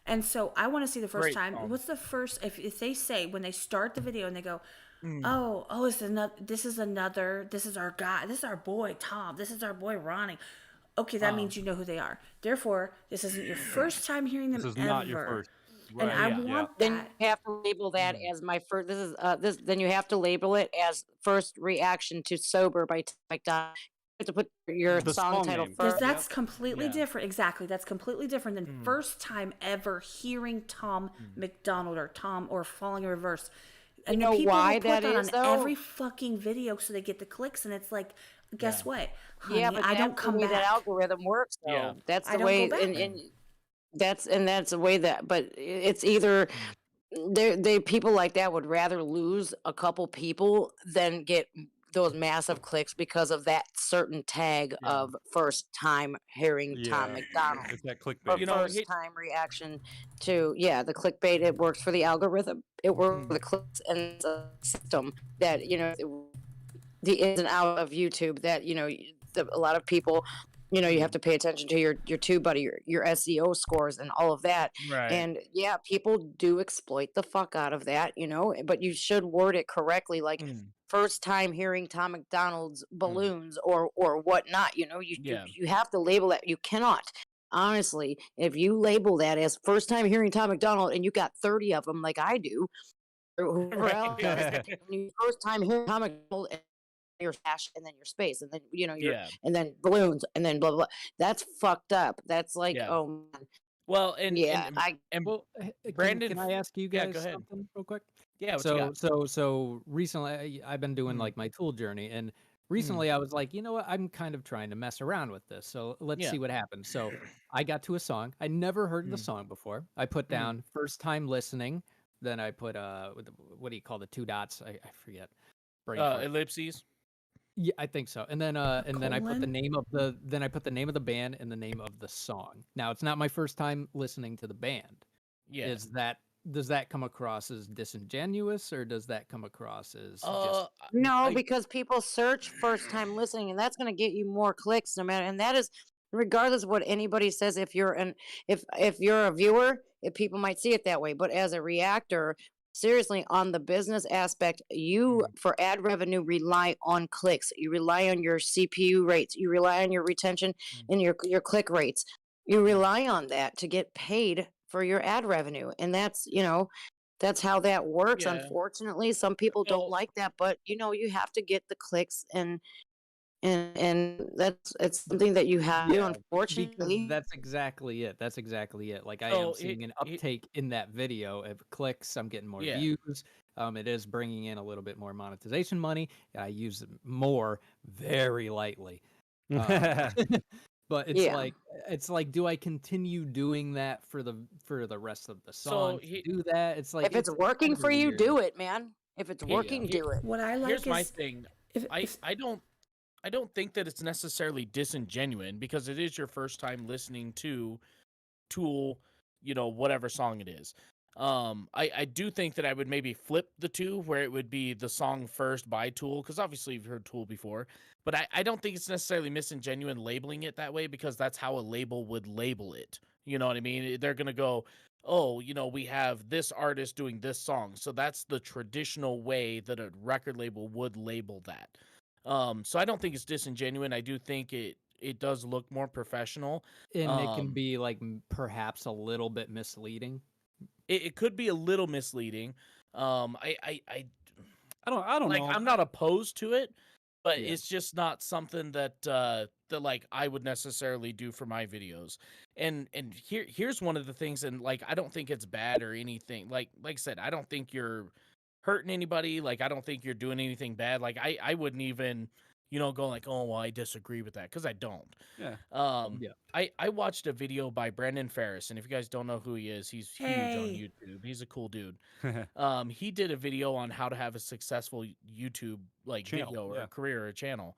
And so I want to see the first Great time. song. What's the first? If they say when they start the video and they go, oh, it's another. This is our guy. This is our boy Tom. This is our boy Ronnie. Okay, that means you know who they are. Therefore, this isn't your first time hearing them This is ever. not your first. And I yeah. want Then that. you have to label that as my first. This is this. Then you have to label it as first reaction to "Sober" by Tom McDonald. You have to put your The song song title name. Because first. that's completely Yeah. different. Exactly. That's completely different than first time ever hearing Tom McDonald or Tom or Falling in Reverse. And know the people why who put that that is, on though? every fucking video so they get the clicks, and it's like, guess what? Honey, Yeah, but I don't that's come the way back. that algorithm works. Though. Yeah. That's I the don't way, go back. and that's the way that. But it's either they people like that would rather lose a couple people than get those massive clicks because of that certain tag of first time hearing Tom McDonald. It's that Or clickbait. You know, first time reaction to the clickbait. It works for the algorithm. It works for the clicks, and it's a system that the ins and out of YouTube that a lot of people, you have to pay attention to your TubeBuddy, your SEO scores, and all of that. Right. And yeah, people do exploit the fuck out of that, but you should word it correctly, like Mm, first time hearing Tom McDonald's mm, balloons or whatnot. yeah. You have to label that. You cannot. Honestly, if you label that as first time hearing Tom McDonald and you got 30 of them like I do, or whoever else does, Right. when you first time hearing Tom McDonald and your hash and then your space and then your Yeah. and then balloons and then blah blah blah. That's fucked up. That's like, Yeah. oh man. Well, Yeah, Well, Brandon, can I ask you yeah, guys go ahead. something real quick? Yeah, what you got? So recently I've been doing Mm, like my tool journey, and mm, recently I was like, you know what, I'm kind of trying to mess around with this. So let's yeah. see what happens. So I got to a song. I never heard of the Mm, song before. I put mm. down first time listening. Then I put what do you call the two dots? I forget. Brain fart. Ellipses. Yeah, I think so. And then I put the Colon? name of the band and the name of the song. Now it's not my first time listening to the band. Yeah. Does that come across as disingenuous, or does that come across as just No, I because people search first time listening, and that's going to get you more clicks no matter. And that is regardless of what anybody says. If you're if you're a viewer, if people might see it that way, but as a reactor, seriously, on the business aspect, you mm, for ad revenue rely on clicks. You rely on your CPU rates. You rely on your retention mm, and your click rates. You mm. rely on that to get paid for your ad revenue, and that's how that works. Yeah. Unfortunately, some people don't Well, like that, but you have to get the clicks, and it's something that you have to do, yeah, because unfortunately. that's exactly it. That's exactly it. Like I so am seeing an it uptake in that video of clicks. I'm getting more yeah. views. It is bringing in a little bit more monetization money. And I use it more very lightly. Um, but Yeah. it's like, do I continue doing that for the rest of the So song to do that? It's like If it's it's kind working of for you, weird. do it, man. If it's he, working, he, do it. What I here's like my is thing. if I don't think that it's necessarily disingenuine because it is your first time listening to Tool, whatever song it is. I do think that I would maybe flip the two where it would be the song first by Tool, because obviously you've heard Tool before, but I don't think it's necessarily disingenuine labeling it that way because that's how a label would label it. You know what I mean? They're gonna go, oh, we have this artist doing this song, so that's the traditional way that a record label would label that. So I don't think it's disingenuine. I do think it does look more professional. And it can Um, be like perhaps a little bit misleading. it could be a little misleading. I I don't like know. I'm not opposed to it, but Yeah. it's just not something that that like I would necessarily do for my videos. And here's one of the things, and like I don't think it's bad or anything. Like I said, I don't think you're hurting anybody. Like I don't think you're doing anything bad. Like I wouldn't even go like, oh well, I disagree with that, because I don't. Yeah. Yeah. I watched a video by Brendan Ferris, and if you guys don't know who he is, he's huge on hey, YouTube. He's a cool dude. He did a video on how to have a successful YouTube like Channel. video or Yeah. a career or a channel.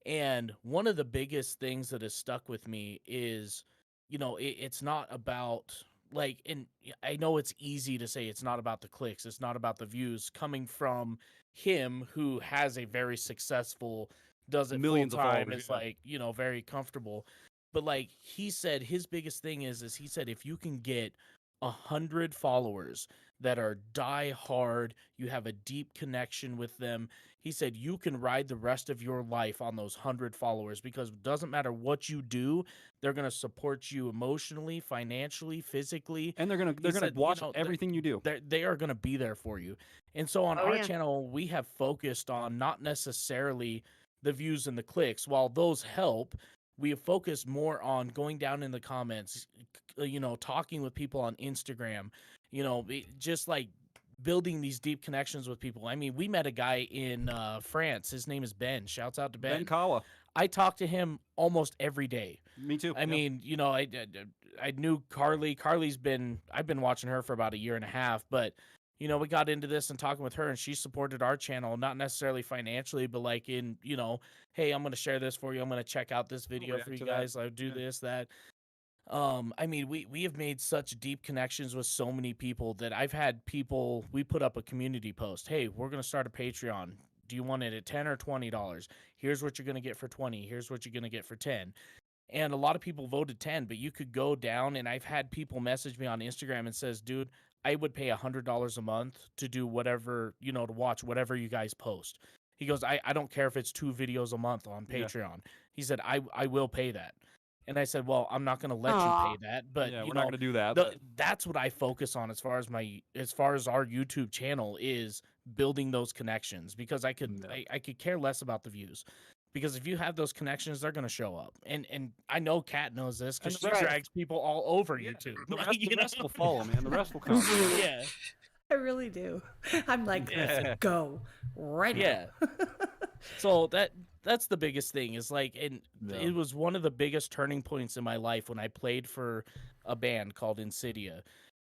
And one of the biggest things that has stuck with me is, it's not about like, and I know it's easy to say it's not about the clicks, it's not about the views, coming from him who has a very successful, does it full Millions of time, followers, is yeah. like, very comfortable. But like he said, his biggest thing is he said if you can get 100 followers that are die hard, you have a deep connection with them. He said you can ride the rest of your life on those 100 followers, because it doesn't matter what you do, they're going to support you emotionally, financially, physically. And they're He gonna said, watch everything you do. they are going to be there for you. And so on Oh our yeah. channel, we have focused on not necessarily the views and the clicks. While those help, we have focused more on going down in the comments, talking with people on Instagram, just like building these deep connections with people. I mean, we met a guy in France. His name is Ben. Shouts out to Ben Ben. Kawa. I talk to him almost every day. Me too. I yeah. mean, I knew Carly. I've been watching her for about a year and a half, but we got into this and talking with her, and she supported our channel, not necessarily financially, but like in, hey, I'm going to share this for you. I'm going to check out this video react for you to that. guys. I do Yeah. this, that. I mean, we have made such deep connections with so many people that I've had people, we put up a community post. Hey, we're going to start a Patreon. Do you want it at 10 or $20? Here's what you're going to get for 20. Here's what you're going to get for 10. And a lot of people voted 10, but you could go down, and I've had people message me on Instagram and says, dude, I would pay $100 a month to do whatever, you know, to watch whatever you guys post. He goes, I don't care if it's 2 videos a month on Yeah. Patreon. He said, I will pay that. And I said, well, I'm not going to let you Aw. pay that, but Yeah, you we're know, not gonna do that. that's what I focus on as far as our YouTube channel is building those connections, because I could care less about the views. Because if you have those connections, they're going to show up. And I know Kat knows this because And she the rest- drags people all over Yeah, YouTube. the Like, rest, you the rest know? will follow, man. The rest will come. Yeah. I really do. I'm like, Yeah. go right now. Yeah. So that's the biggest thing is like, and it was one of the biggest turning points in my life when I played for a band called Insidia.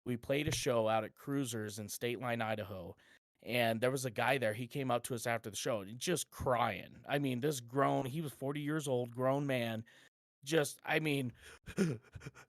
We played a show out at Cruisers in State Line, Idaho. And there was a guy there. He came up to us after the show and just crying. I mean, he was 40 years old, grown man. Just, I mean,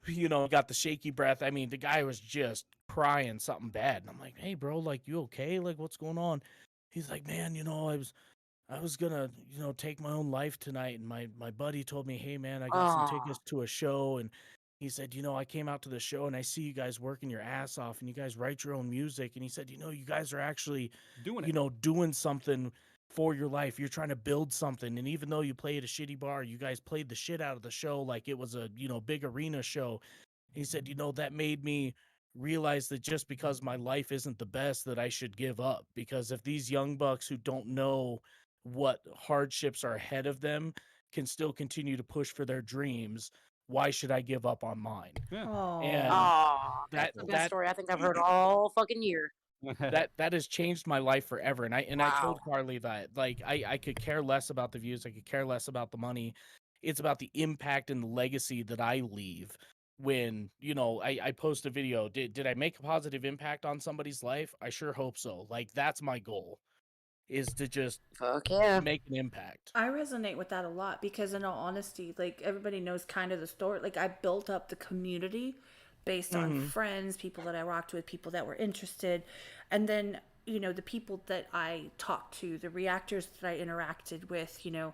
you know, got the shaky breath. I mean, the guy was just crying something bad. And I'm like, hey, bro, like, you okay? Like, what's going on? He's like, man, you know, I was gonna, you know, take my own life tonight. And my buddy told me, hey, man, I got some tickets to a show. And he said, you know, I came out to the show and I see you guys working your ass off and you guys write your own music. And he said, you know, you guys are actually Doing it. you know, doing something for your life. You're trying to build something. And even though you play at a shitty bar, you guys played the shit out of the show like it was a, you know, big arena show. He said, you know, that made me realize that just because my life isn't the best, that I should give up. Because if these young bucks who don't know what hardships are ahead of them can still continue to push for their dreams, why should I give up on mine? Aw. And That's the best that story I think I've heard all fucking year. that has changed my life forever. And I told Wow. Carly that, like, I could care less about the views, I could care less about the money. It's about the impact and the legacy that I leave when, you know, I post a video. Did I make a positive impact on somebody's life? I sure hope so. Like, that's my goal, is to just Fuck yeah. make an impact. I resonate with that a lot because, in all honesty, like, everybody knows kind of the story. Like, I built up the community based on friends, people that I rocked with, people that were interested, and then, you know, the people that I talked to, the reactors that I interacted with, you know,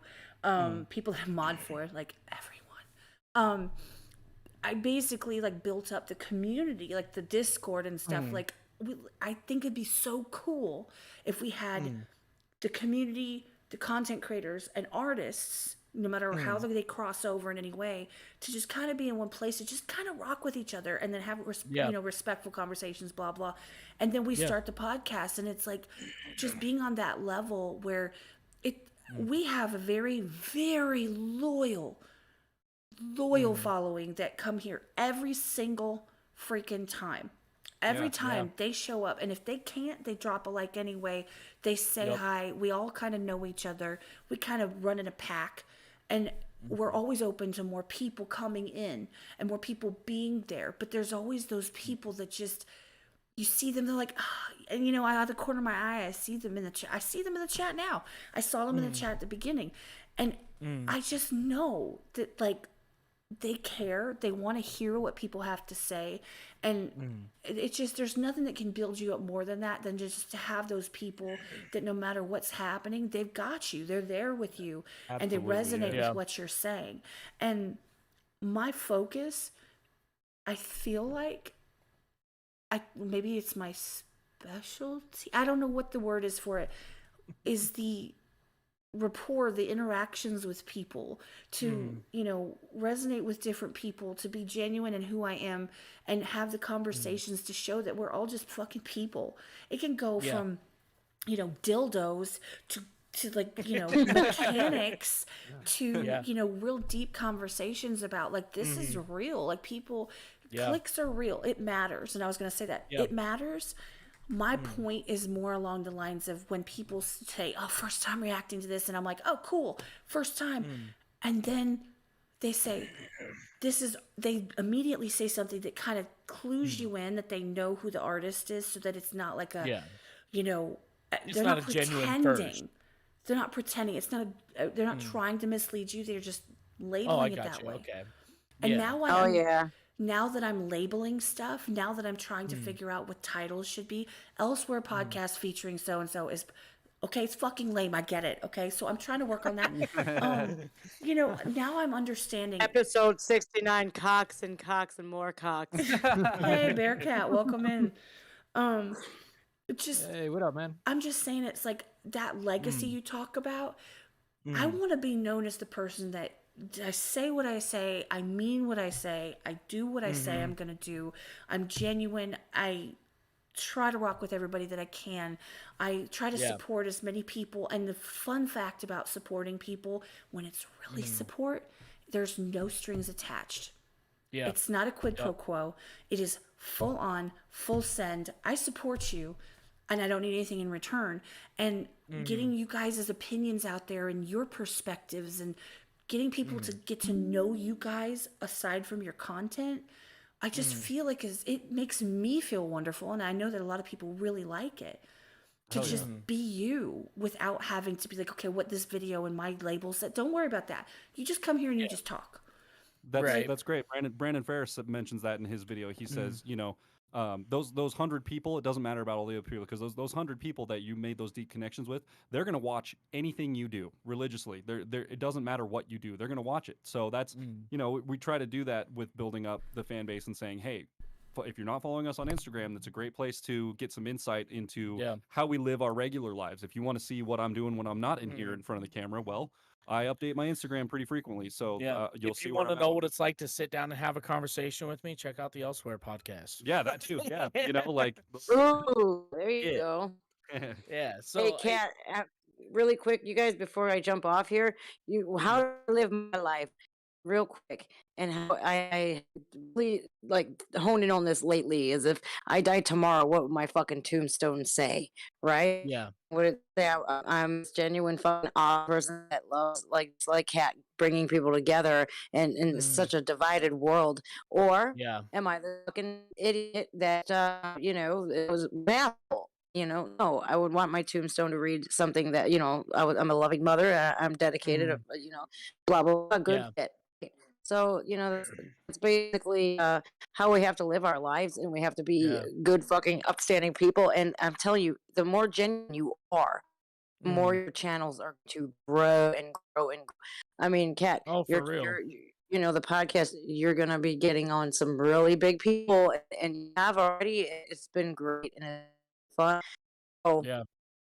people that I mod for, like everyone. I basically like built up the community, like the Discord and stuff. Like, I think it'd be so cool if we had the community, the content creators, and artists, no matter how they cross over in any way, to just kind of be in one place, to just kind of rock with each other, and then have you know, respectful conversations, blah blah, and then we start the podcast, and it's like just being on that level where we have a very, very loyal following that come here every single freaking time. Every time they show up, and if they can't, they drop a like anyway. They say hi. We all kind of know each other. We kind of run in a pack, and we're always open to more people coming in and more people being there. But there's always those people that just, you see them, they're like, and you know, out of the corner of my eye, I see them in the chat. I see them in the chat now. I saw them in the chat at the beginning, and I just know that, like, they care. They want to hear what people have to say, and it's just, there's nothing that can build you up more than that, than just to have those people that no matter what's happening, they've got you. They're there with you, and they resonate with what you're saying. And my focus, I feel like, maybe it's my specialty. I don't know what the word is for it. Is the rapport, the interactions with people, to you know, resonate with different people, to be genuine in who I am, and have the conversations to show that we're all just fucking people. It can go from, you know, dildos to like, you know, mechanics to you know, real deep conversations about, like, this is real, like, people clicks are real, it matters. And I was going to say that it matters. My point is more along the lines of when people say, oh, first time reacting to this, and I'm like, oh, cool, first time. And then they say, they immediately say something that kind of clues you in that they know who the artist is, so that it's not like a, you know, It's they're not not a genuine pretending. first. They're not pretending. It's not they're not trying to mislead you. They're just labeling it that way. Okay. And now now that I'm labeling stuff, now that I'm trying to figure out what titles should be, Elsewhere podcast featuring so-and-so is Okay, it's fucking lame. I get it. Okay, so I'm trying to work on that. Now I'm understanding. Episode 69, Cox and more Cox. Hey, Bearcat, welcome in. Just Hey, what up, man? I'm just saying, it's like that legacy you talk about. I Mm. want to be known as the person that I say what I say, I mean what I say, I do what I say I'm gonna do. I'm genuine. I try to rock with everybody that I can. I try to Yeah. support as many people. And the fun fact about supporting people, when it's really support, there's no strings attached. Yeah. It's not a quid pro quo. It is full on, full send. I support you and I don't need anything in return. And getting you guys' opinions out there and your perspectives and getting people to get to know you guys aside from your content, I just feel like it makes me feel wonderful. And I know that a lot of people really like it. To just be you without having to be like, okay, what this video and my label said. Don't worry about that. You just come here and you just talk. Right. That's great. Brandon Ferris mentions that in his video. He says, those 100 people. It doesn't matter about all the other people, because those 100 people that you made those deep connections with, they're gonna watch anything you do religiously. It doesn't matter what you do. They're gonna watch it. So that's we try to do that with building up the fan base and saying, hey, if you're not following us on Instagram, that's a great place to get some insight into how we live our regular lives. If you want to see what I'm doing when I'm not in here in front of the camera, well, I update my Instagram pretty frequently, so you'll if see. you want to know what it's like to sit down and have a conversation with me, check out the Elsewhere podcast. Yeah, that too. Yeah, Ooh, there you Yeah. go. Yeah. So Hey, Kat, really quick, you guys, before I jump off here, how do I live my life real quick, and how I really like honing on this lately is, if I die tomorrow, what would my fucking tombstone say, right? yeah. Would it say I'm this genuine fucking awesome person that loves like Kat, bringing people together and in such a divided world, or Yeah. am I the fucking idiot that it was baffled? No, I would want my tombstone to read something that, I'm a loving mother, I'm dedicated, blah, blah, blah, good Yeah. shit. So, that's basically how we have to live our lives, and we have to be good, fucking, upstanding people. And I'm telling you, the more genuine you are, the more your channels are to grow and grow and grow. I mean, Kat, Oh, for real. the podcast, you're going to be getting on some really big people, and you have already. It's been great and it's fun. Oh, Yeah.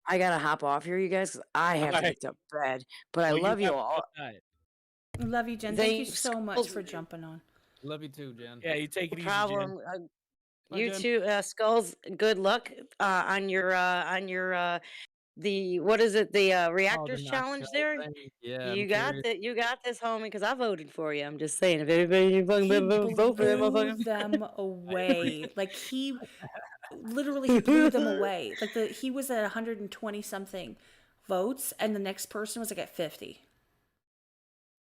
I got to hop off here, you guys, 'cause I have to get to bed. But I love you all. I love you, Jen. Thank you so much for jumping on. Love you too, Jen. Yeah, you take it No easy, problem. Jen. You Jen. too, Skulls. Good luck on your the what is it, the reactors Knox challenge Hill there. thing. Yeah, You I'm got curious. that. You got this, homie. Because I voted for you. I'm just saying, if anybody fucking He vote for that blew motherfucker. them away. Like he blew them away. Like he was at 120 something votes, and the next person was like at 50.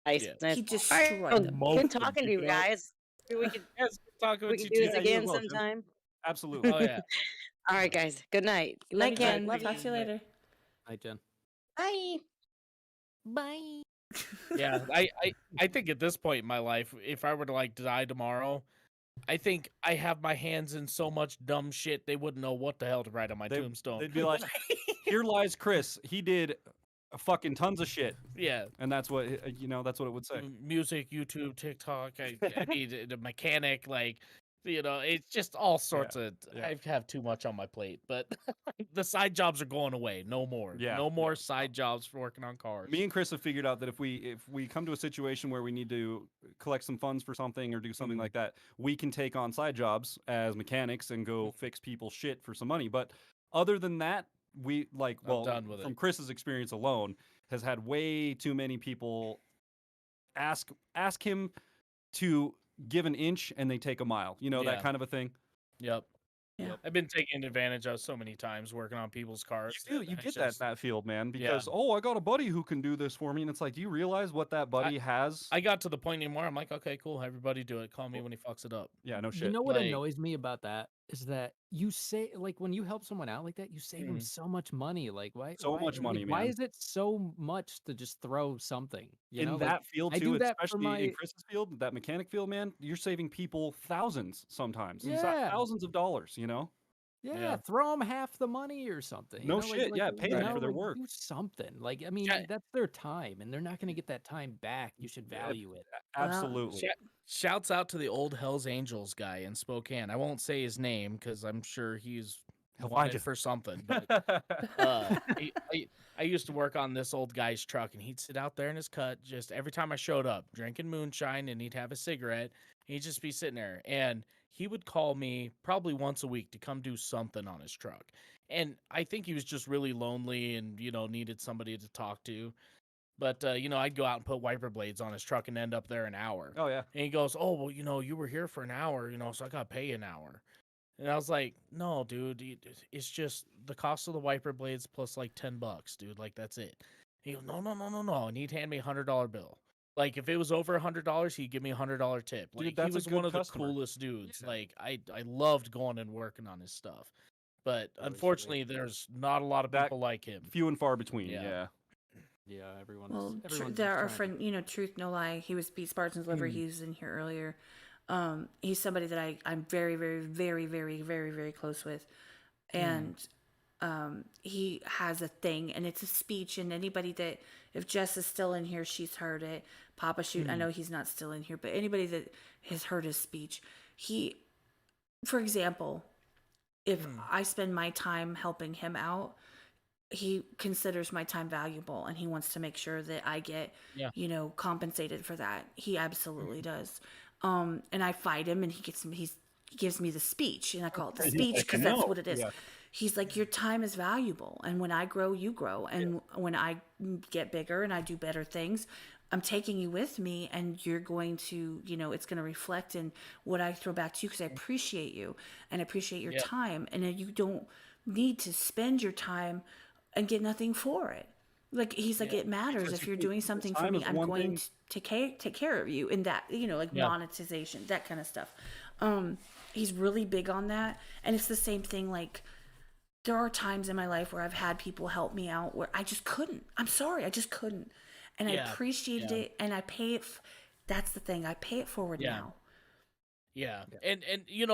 Nice, Yeah. nice. He All destroyed right, them. good talking to you guys. We could Yes, good talking we with can you do too. this you again as well, Jen. sometime. Absolutely. Oh yeah. All right, guys. Good night. Good Love night, you, Kat. Jen. Love Talk you. to you later. Hi, Jen. Bye. Bye. Yeah. I think at this point in my life, if I were to like die tomorrow, I think I have my hands in so much dumb shit they wouldn't know what the hell to write on my tombstone. They'd be like, "Here lies Chris. He did fucking tons of shit," Yeah. and that's what that's what it would say. Music, YouTube, TikTok. I need a mechanic. Like, it's just all sorts of. yeah. I have too much on my plate, but the side jobs are going away. No more. Yeah, No more side jobs for working on cars. Me and Chris have figured out that if we come to a situation where we need to collect some funds for something or do something like that, we can take on side jobs as mechanics and go fix people's shit for some money. But other than that, we done with from it. Chris's experience alone, has had way too many people ask him to give an inch and they take a mile. That Yeah. kind of a thing. Yep. Yeah. I've been taken advantage of so many times working on people's cars. You that get it's that in that field, man, Yeah. because I got a buddy who can do this for me, and it's like, do you realize what that buddy has? I got to the point anymore. I'm like, okay, cool. Everybody do it. Call me when he fucks it up. Yeah, no You shit. know what Like- annoys me about that is that you say, like, when you help someone out like that, you save them so much money. Like, why? So why- much money, like, Why man. is it so much to just throw something? In Like, that field I too, do that for especially my- in Chris's field, that mechanic field, man, you're saving people thousands sometimes. Yeah. Thousands of dollars. Yeah, throw them half the money or something. No shit, yeah, pay them for their like, work. do something. Like, I mean, Yeah. that's their time, and they're not going to get that time back. You should Yeah, value it. absolutely. Shouts out to the old Hell's Angels guy in Spokane. I won't say his name because I'm sure he's He'll find wanted you. for something. But I used to work on this old guy's truck, and he'd sit out there in his cut just every time I showed up, drinking moonshine, and he'd have a cigarette. He'd just be sitting there, and he would call me probably once a week to come do something on his truck. And I think he was just really lonely and needed somebody to talk to. But I'd go out and put wiper blades on his truck and end up there an hour. Oh yeah. And he goes, "Oh well, you were here for an hour, so I gotta pay you an hour." And I was like, "No, dude, it's just the cost of the wiper blades plus like $10, dude. Like that's it." He goes, "No, no, no, no, no," and he'd hand me $100 bill. Like if it was over $100, he'd give me $100 tip. Like Dude, that's he a was good one of customer. the coolest dudes. Yeah. Like I loved going and working on his stuff. But Really unfortunately, there's not a lot of That- people like him. Few and far between. Yeah. Yeah. Yeah, Well, everyone's there just our trying to- friend, Truth No Lie. He was Pete Spartan's liver. He was in here earlier. He's somebody that I'm very, very, very, very, very, very close with, and he has a thing, and it's a speech. And anybody that, if Jess is still in here, she's heard it. Papa Shoot, I know he's not still in here, but anybody that has heard his speech, for example, if I spend my time helping him out, he considers my time valuable, and he wants to make sure that I get, compensated for that. He absolutely does. And I fight him, and he gives me the speech, and I call it the speech because that's what it is. Yeah. He's like, your time is valuable, and when I grow, you grow, and when I get bigger and I do better things, I'm taking you with me, and you're going to, it's going to reflect in what I throw back to you because I appreciate you and appreciate your time, and you don't need to spend your time and get nothing for it. Like he's like, it matters if you're doing something for time me. is I'm one going thing. to take care of you in that, monetization, that kind of stuff. He's really big on that, and it's the same thing. Like there are times in my life where I've had people help me out where I just couldn't. I'm sorry, I just couldn't, and I appreciated it, and I pay it. That's the thing. I pay it forward now. Yeah. And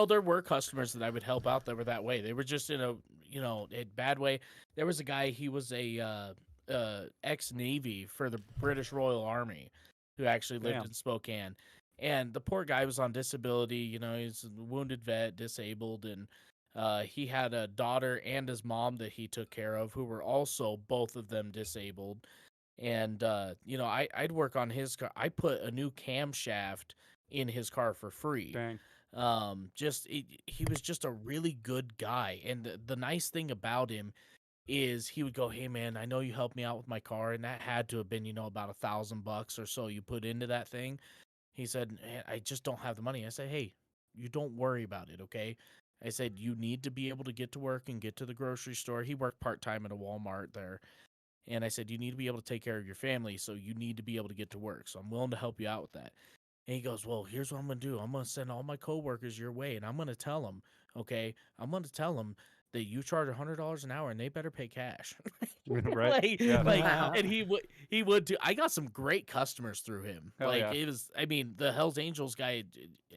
there were customers that I would help out that were that way. They were just in a bad way. There was a guy, he was a ex-Navy for the British Royal Army who actually lived in Spokane. And the poor guy was on disability, he's a wounded vet, disabled, and he had a daughter and his mom that he took care of who were also both of them disabled. And I'd work on his car. I put a new camshaft in his car for free. Dang. He was just a really good guy, and the nice thing about him is he would go, "Hey man, I know you helped me out with my car, and that had to have been about $1,000 or so you put into that thing." He said, "Man, I just don't have the money." I said, "Hey, you don't worry about it, okay?" I said, "You need to be able to get to work and get to the grocery store." He worked part-time at a Walmart there. And I said, "You need to be able to take care of your family, so you need to be able to get to work. So I'm willing to help you out with that." And he goes, "Well, here's what I'm going to do. I'm going to send all my coworkers your way, and I'm going to tell them, okay, I'm going to tell them that you charge $100 an hour, and they better pay cash." Right. Like, Yeah. Wow. and he would too. I got some great customers through him. Hell like yeah. it was, I mean, the Hell's Angels guy.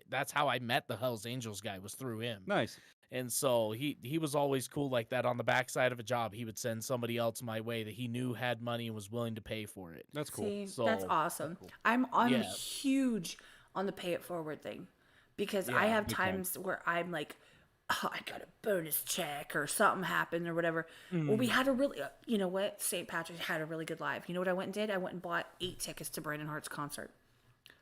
That's how I met the Hell's Angels guy, was through him. Nice. And so he was always cool like that. On the backside of a job, he would send somebody else my way that he knew had money and was willing to pay for it. That's cool. See, So- that's awesome. Cool. I'm Yeah. huge on the pay it forward thing because I Yeah, have big time. times where I'm like, oh, I got a bonus check or something happened or whatever. Well, we had a really, you know what? St. Patrick's had a really good live. You know what I went and did? I went and bought 8 tickets to Brandon Hart's concert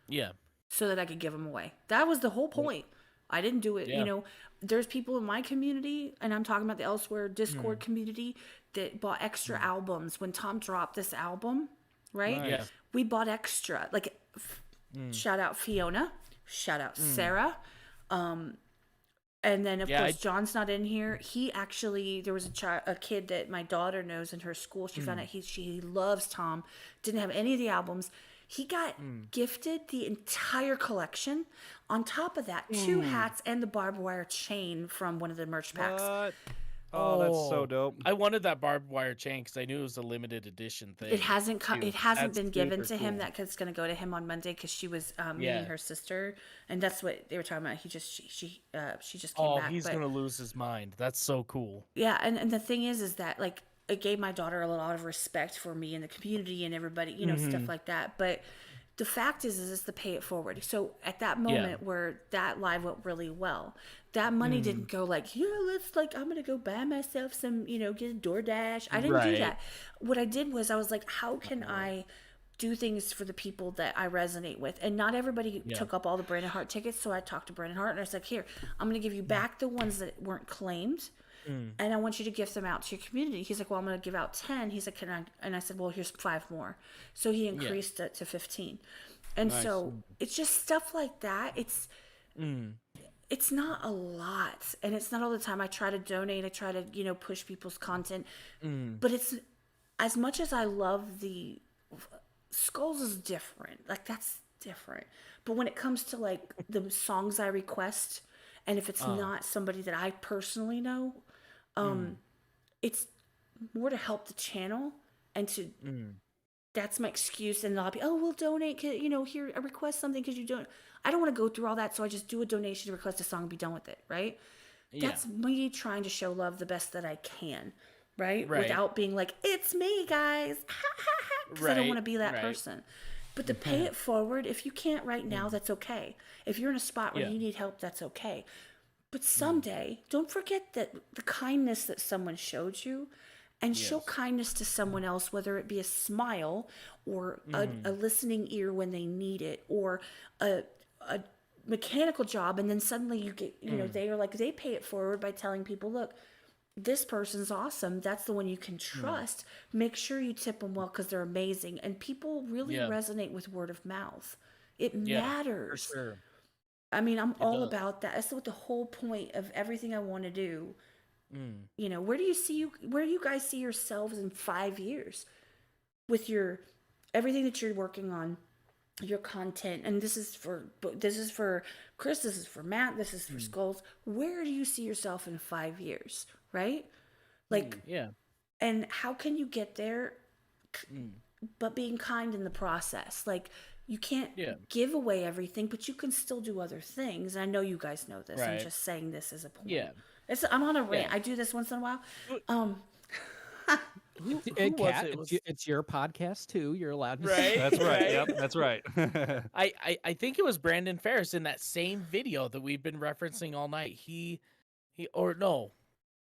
Yeah. so that I could give them away. That was the whole point. I didn't do it. Yeah. There's people in my community, and I'm talking about the elsewhere Discord community, that bought extra albums when Tom dropped this album, right? Nice. Yeah. We bought extra. Like, shout out Fiona, shout out Sarah. And then, of Yeah, course, John's not in here. He actually, there was a kid that my daughter knows in her school. She found out she loves Tom. Didn't have any of the albums. He got gifted the entire collection. On top of that, 2 hats and the barbed wire chain from one of the merch packs. What? Oh, that's so dope. I wanted that barbed wire chain because I knew it was a limited edition thing. It hasn't too. it hasn't That's been given super to him. cool. That it's going to go to him on Monday because she was meeting Yeah. her sister, and that's what they were talking about. She just came Oh, back. he's but, gonna lose his mind. That's so cool. yeah, and the thing is that like it gave my daughter a lot of respect for me and the community and everybody, stuff like that. But the fact is the pay it forward. So at that moment where that live went really well, that money didn't go like, let's like, I'm gonna go buy myself some, get a DoorDash. I didn't do Right. that. What I did was I was like, how can I do things for the people that I resonate with? And not everybody took up all the Brandon Hart tickets. So I talked to Brandon Hart and I was like, here, I'm gonna give you back the ones that weren't claimed. And I want you to gift them out to your community. He's like, well, I'm going to give out 10. He's like, can I? And I said, well, here's 5 more. So he increased it to 15. And so it's just stuff like that. It's not a lot, and it's not all the time. I try to donate. I try to, push people's content. But it's, as much as I love the Skulls is different. Like, that's different. But when it comes to like the songs I request, and if it's not somebody that I personally know, it's more to help the channel and to that's my excuse. And they'll be, oh, we'll donate, here, I request something because you don't. I don't want to go through all that, so I just do a donation to request a song and be done with it, right? That's me trying to show love the best that I can, right? Without being like, it's me, guys, because I don't want to be that person. But to pay it forward, if you can't right now, that's okay. If you're in a spot where you need help, that's okay. But someday, don't forget that the kindness that someone showed you, and show kindness to someone else, whether it be a smile or a listening ear when they need it, or a mechanical job, and then suddenly you get, they are like, they pay it forward by telling people, look, this person's awesome. That's the one you can trust. Make sure you tip them well because they're amazing. And people really resonate with word of mouth. It matters. For sure. I mean, I'm all about that. That's what the whole point of everything I want to do. Where do you guys see yourselves in 5 years with your everything that you're working on, your content? And this is for Chris, this is for Matt, this is for Skulls. Where do you see yourself in 5 years? Right? Like, and how can you get there but being kind in the process? Like, you can't give away everything, but you can still do other things. And I know you guys know this. I'm just saying this as a point. I'm on a rant. I do this once in a while. It's your podcast too. You're allowed to Right? That's right. Yep, that's right. I think it was Brandon Ferris in that same video that we've been referencing all night. He or no,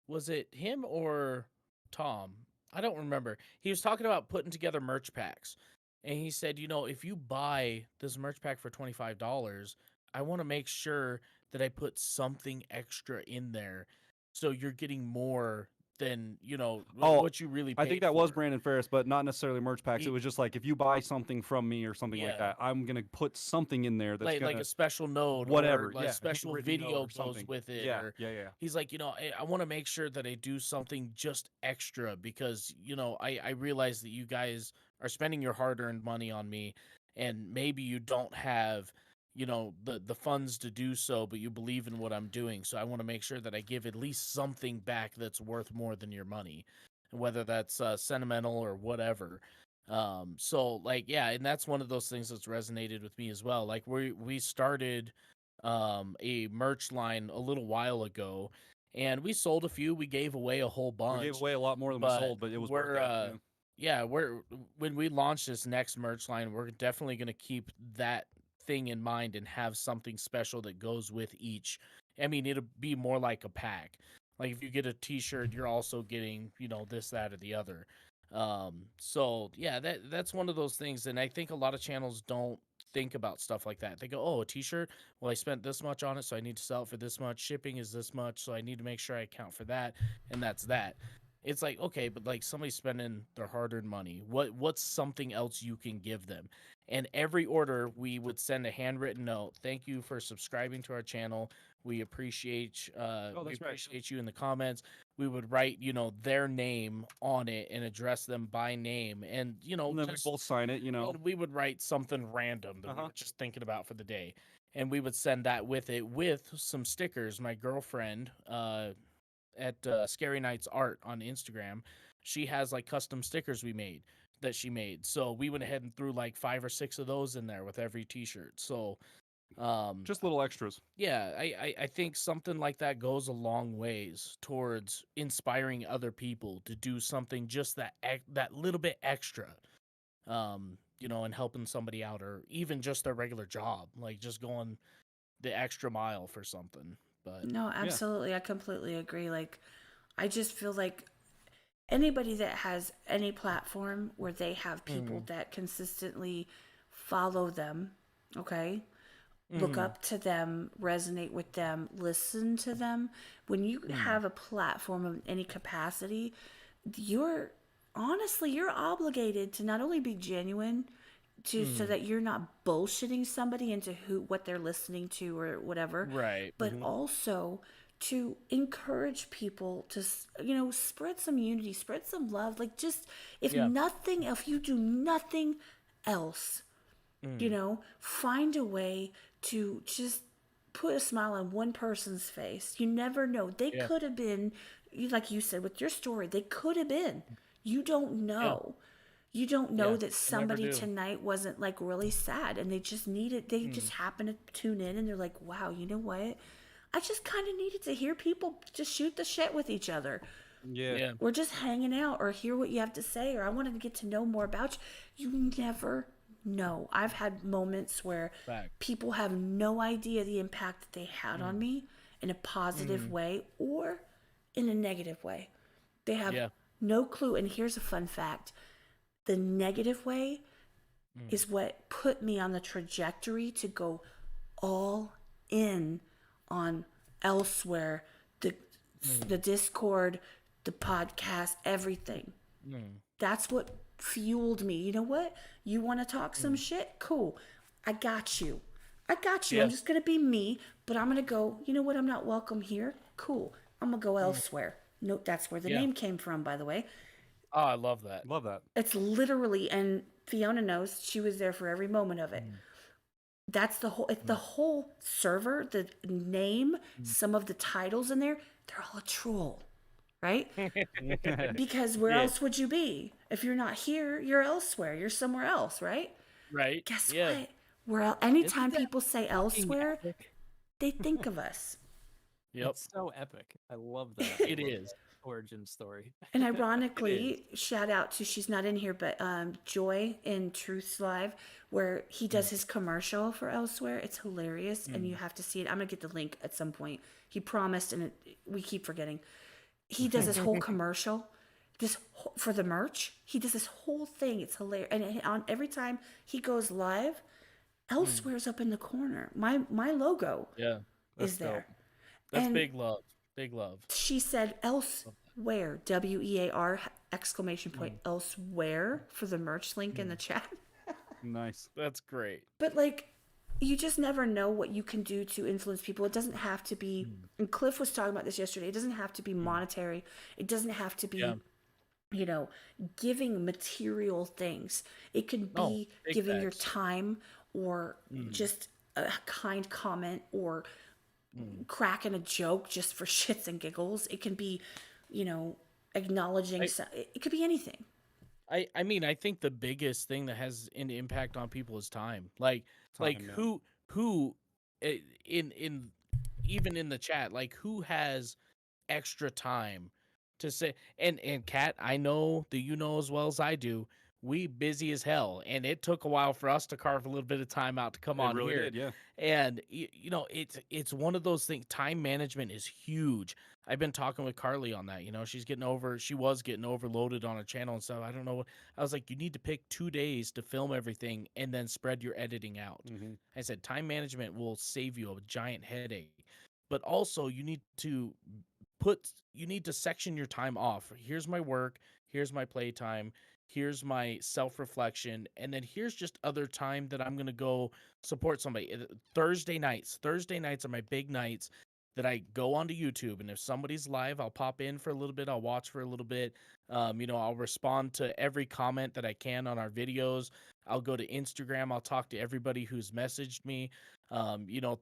was it him or Tom? I don't remember. He was talking about putting together merch packs. And he said, if you buy this merch pack for $25, I want to make sure that I put something extra in there. So you're getting more than, what you really paid I think that was for. Brandon Ferris, but not necessarily merch packs. It was just like, if you buy something from me or something like that, I'm going to put something in there that's like a special note, whatever, or like a special handwritten note video or goes something. with it. Yeah, or, yeah. He's like, I want to make sure that I do something just extra because, I realize that you guys are spending your hard-earned money on me, and maybe you don't have, the funds to do so, but you believe in what I'm doing. So I want to make sure that I give at least something back that's worth more than your money, whether that's sentimental or whatever. So like, and that's one of those things that's resonated with me as well. Like we started a merch line a little while ago, and we sold a few. We gave away a whole bunch. We gave away a lot more than we sold, but it was worth it. When we launch this next merch line, we're definitely going to keep that thing in mind and have something special that goes with each. I mean, it'll be more like a pack. Like if you get a t-shirt, you're also getting, this, that, or the other. So yeah, that's one of those things. And I think a lot of channels don't think about stuff like that. They go, oh, a t-shirt, well, I spent this much on it, so I need to sell it for this much. Shipping is this much, so I need to make sure I account for that. And that's that. It's like, okay, but like somebody's spending their hard-earned money. What's something else you can give them? And every order, we would send a handwritten note. Thank you for subscribing to our channel. We appreciate you in the comments. We would write, their name on it and address them by name. And, and then we both sign it, And we would write something random that we were just thinking about for the day. And we would send that with it with some stickers. My girlfriend, Scary Nights Art on Instagram, she has like custom stickers that she made. So we went ahead and threw like 5 or 6 of those in there with every T-shirt. So Just little extras. yeah, I think something like that goes a long ways towards inspiring other people to do something just that little bit extra, and helping somebody out, or even just their regular job, like just going the extra mile for something. But No, absolutely. I completely agree. Like, I just feel like anybody that has any platform where they have people that consistently follow them, okay? Look up to them, resonate with them, listen to them. When you have a platform of any capacity, you're obligated to not only be genuine so that you're not bullshitting somebody into what they're listening to or whatever, right, but also to encourage people to spread some unity, spread some love. Like, just if you do nothing else, find a way to just put a smile on one person's face. You never know. They could have been, like you said with your story, they could have been. You don't know. You don't know that somebody tonight wasn't like really sad and they just happened to tune in and they're like, wow, you know what? I just kind of needed to hear people just shoot the shit with each other. Yeah. We're just hanging out, or hear what you have to say, or I wanted to get to know more about you. You never know. I've had moments where people have no idea the impact that they had on me in a positive way or in a negative way. They have no clue. And here's a fun fact. The negative way is what put me on the trajectory to go all in on elsewhere, the Discord, the podcast, everything. That's what fueled me. You know what? You want to talk some shit? Cool. I got you. Yeah. I'm just going to be me, but I'm going to go, you know what? I'm not welcome here. Cool. I'm going to go elsewhere. Note that's where the name came from, by the way. Oh, I love that. Love that. It's literally, and Fiona knows, she was there for every moment of it. That's the whole, it's the whole server, the name, some of the titles in there, they're all a troll, right? Because where else would you be? If you're not here, you're elsewhere. You're somewhere else, right? Right. Guess what? Anytime Isn't that people say fucking elsewhere, epic? they think of us. Yep. It's so epic. I love that. It I love is. that origin story. And ironically, shout out to, she's not in here, but Joy in Truth's Live, where he does his commercial for Elsewhere. It's hilarious, and you have to see it. I'm gonna get the link at some point. He promised, and we keep forgetting. He does this whole commercial, for the merch. He does this whole thing. It's hilarious, and on every time he goes live, Elsewhere's up in the corner. My logo is there. That's And big love. Big love. she said elsewhere, WEAR exclamation point, elsewhere, for the merch link in the chat. Nice. That's great. But like, you just never know what you can do to influence people. It doesn't have to be, and Cliff was talking about this yesterday, it doesn't have to be monetary. It doesn't have to be, giving material things. It could be giving your time, or just a kind comment, or cracking a joke just for shits and giggles. It can be, acknowledging. It could be anything. I mean, I think the biggest thing that has an impact on people is time. Like who in even in the chat, like, who has extra time to say, and Kat, I know that you know as well as I do, we busy as hell, and it took a while for us to carve a little bit of time out to come on really here. did, yeah. And it's one of those things. Time management is huge. I've been talking with Carly on that. She was getting overloaded on a channel and stuff. I don't know. I was like, you need to pick 2 days to film everything and then spread your editing out. I said, time management will save you a giant headache, but also you need to section your time off. Here's my work. Here's my playtime. Here's my self-reflection, and then here's just other time that I'm going to go support somebody. Thursday nights are my big nights that I go onto YouTube, and if somebody's live, I'll pop in for a little bit. I'll watch for a little bit. I'll respond to every comment that I can on our videos. I'll go to Instagram. I'll talk to everybody who's messaged me.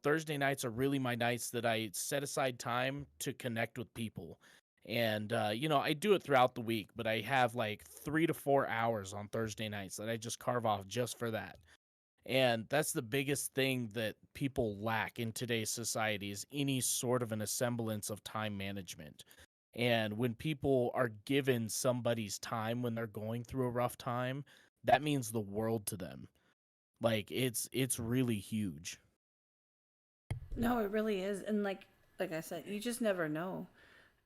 Thursday nights are really my nights that I set aside time to connect with people. And I do it throughout the week, but I have like 3 to 4 hours on Thursday nights that I just carve off just for that. And that's the biggest thing that people lack in today's society is any sort of an semblance of time management. And when people are given somebody's time when they're going through a rough time, that means the world to them. Like it's really huge. No, it really is. And like I said, you just never know.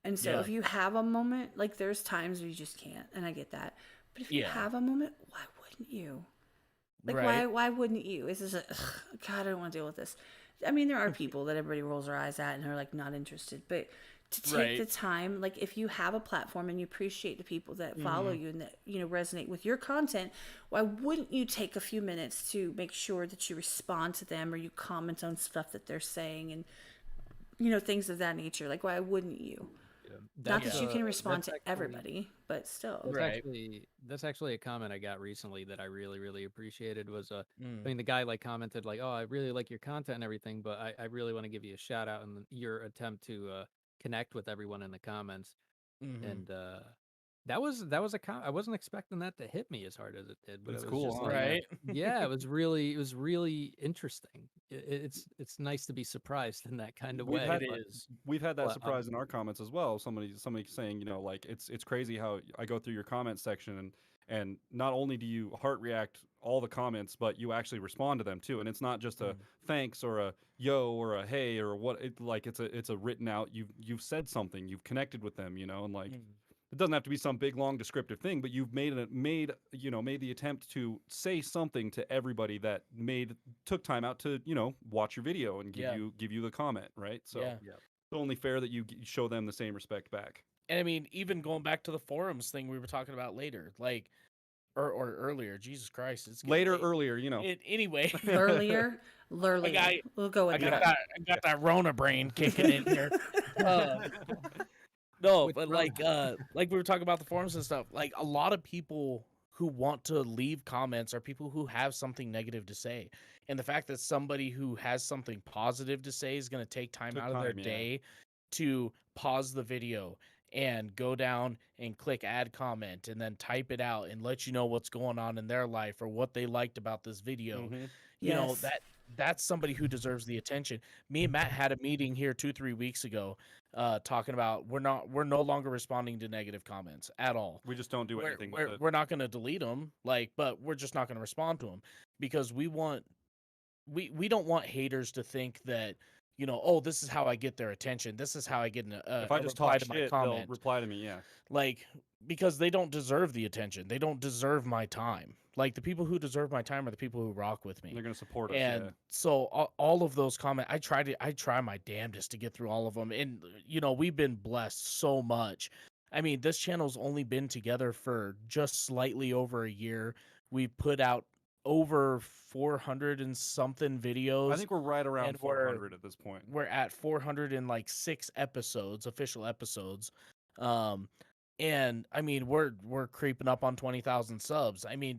And so Yeah. if you have a moment, like there's times where you just can't, and I get that. But if you Yeah. have a moment, why wouldn't you? Like Right. why wouldn't you? It's just God, I don't want to deal with this. I mean, there are people that everybody rolls their eyes at and are like not interested, but to take Right. the time, like if you have a platform and you appreciate the people that follow you and that resonate with your content, why wouldn't you take a few minutes to make sure that you respond to them or you comment on stuff that they're saying and things of that nature? Like why wouldn't you? Not that you can respond to everybody, but still. That's Right. actually a comment I got recently that I really, really appreciated was I Mm. mean the guy like commented like, oh, I really like your content and everything, but I really want to give you a shout out in your attempt to connect with everyone in the comments. Mhm. And that was I wasn't expecting that to hit me as hard as it did, but It's it was cool, just huh? like, Right. yeah, it was really interesting. It's nice to be surprised in that kind of We've way. had It but- is. We've had that But, surprise in our comments as well. Somebody saying, like it's crazy how I go through your comment section and not only do you heart react all the comments, but you actually respond to them too. And it's not just a thanks or a yo or a hey or what. It's a written out. You've said something. You've connected with them. And like it doesn't have to be some big long descriptive thing, but you've made the attempt to say something to everybody that took time out to watch your video and Yeah. give you the comment, right? So Yeah. it's only fair that you show them the same respect back. And I mean, even going back to the forums thing we were talking about later, like or earlier. Jesus Christ, it's getting Later, late. earlier, Anyway, Earlier. I We'll go with got that. I got that Rona brain kicking in here. No, Which but Rona? like we were talking about the forums and stuff. Like a lot of people who want to leave comments are people who have something negative to say, and the fact that somebody who has something positive to say is going to take time Took out of their time, yeah. day to pause the video and go down and click add comment and then type it out and let you know what's going on in their life or what they liked about this video. Mhm. You know, Yes. that's somebody who deserves the attention. Me and Matt had a meeting here 2-3 weeks ago talking about we're no longer responding to negative comments at all. We just don't do anything with it. We're not going to delete them, but we're just not going to respond to them because we don't want haters to think that oh, this is how I get their attention. This is how I get If I just reply talk to my shit, they'll comment. reply to me. Yeah. Like because they don't deserve the attention. They don't deserve my time. Like the people who deserve my time are the people who rock with me. They're gonna support us. And Yeah. so all of those comments, I try my damnedest to get through all of them. And we've been blessed so much. I mean, this channel's only been together for just slightly over a year. We've put out over 400 and something videos. I think we're right around and we're- 400 at this point. We're at 406 episodes, official episodes. And I mean, we're creeping up on 20,000 subs. I mean,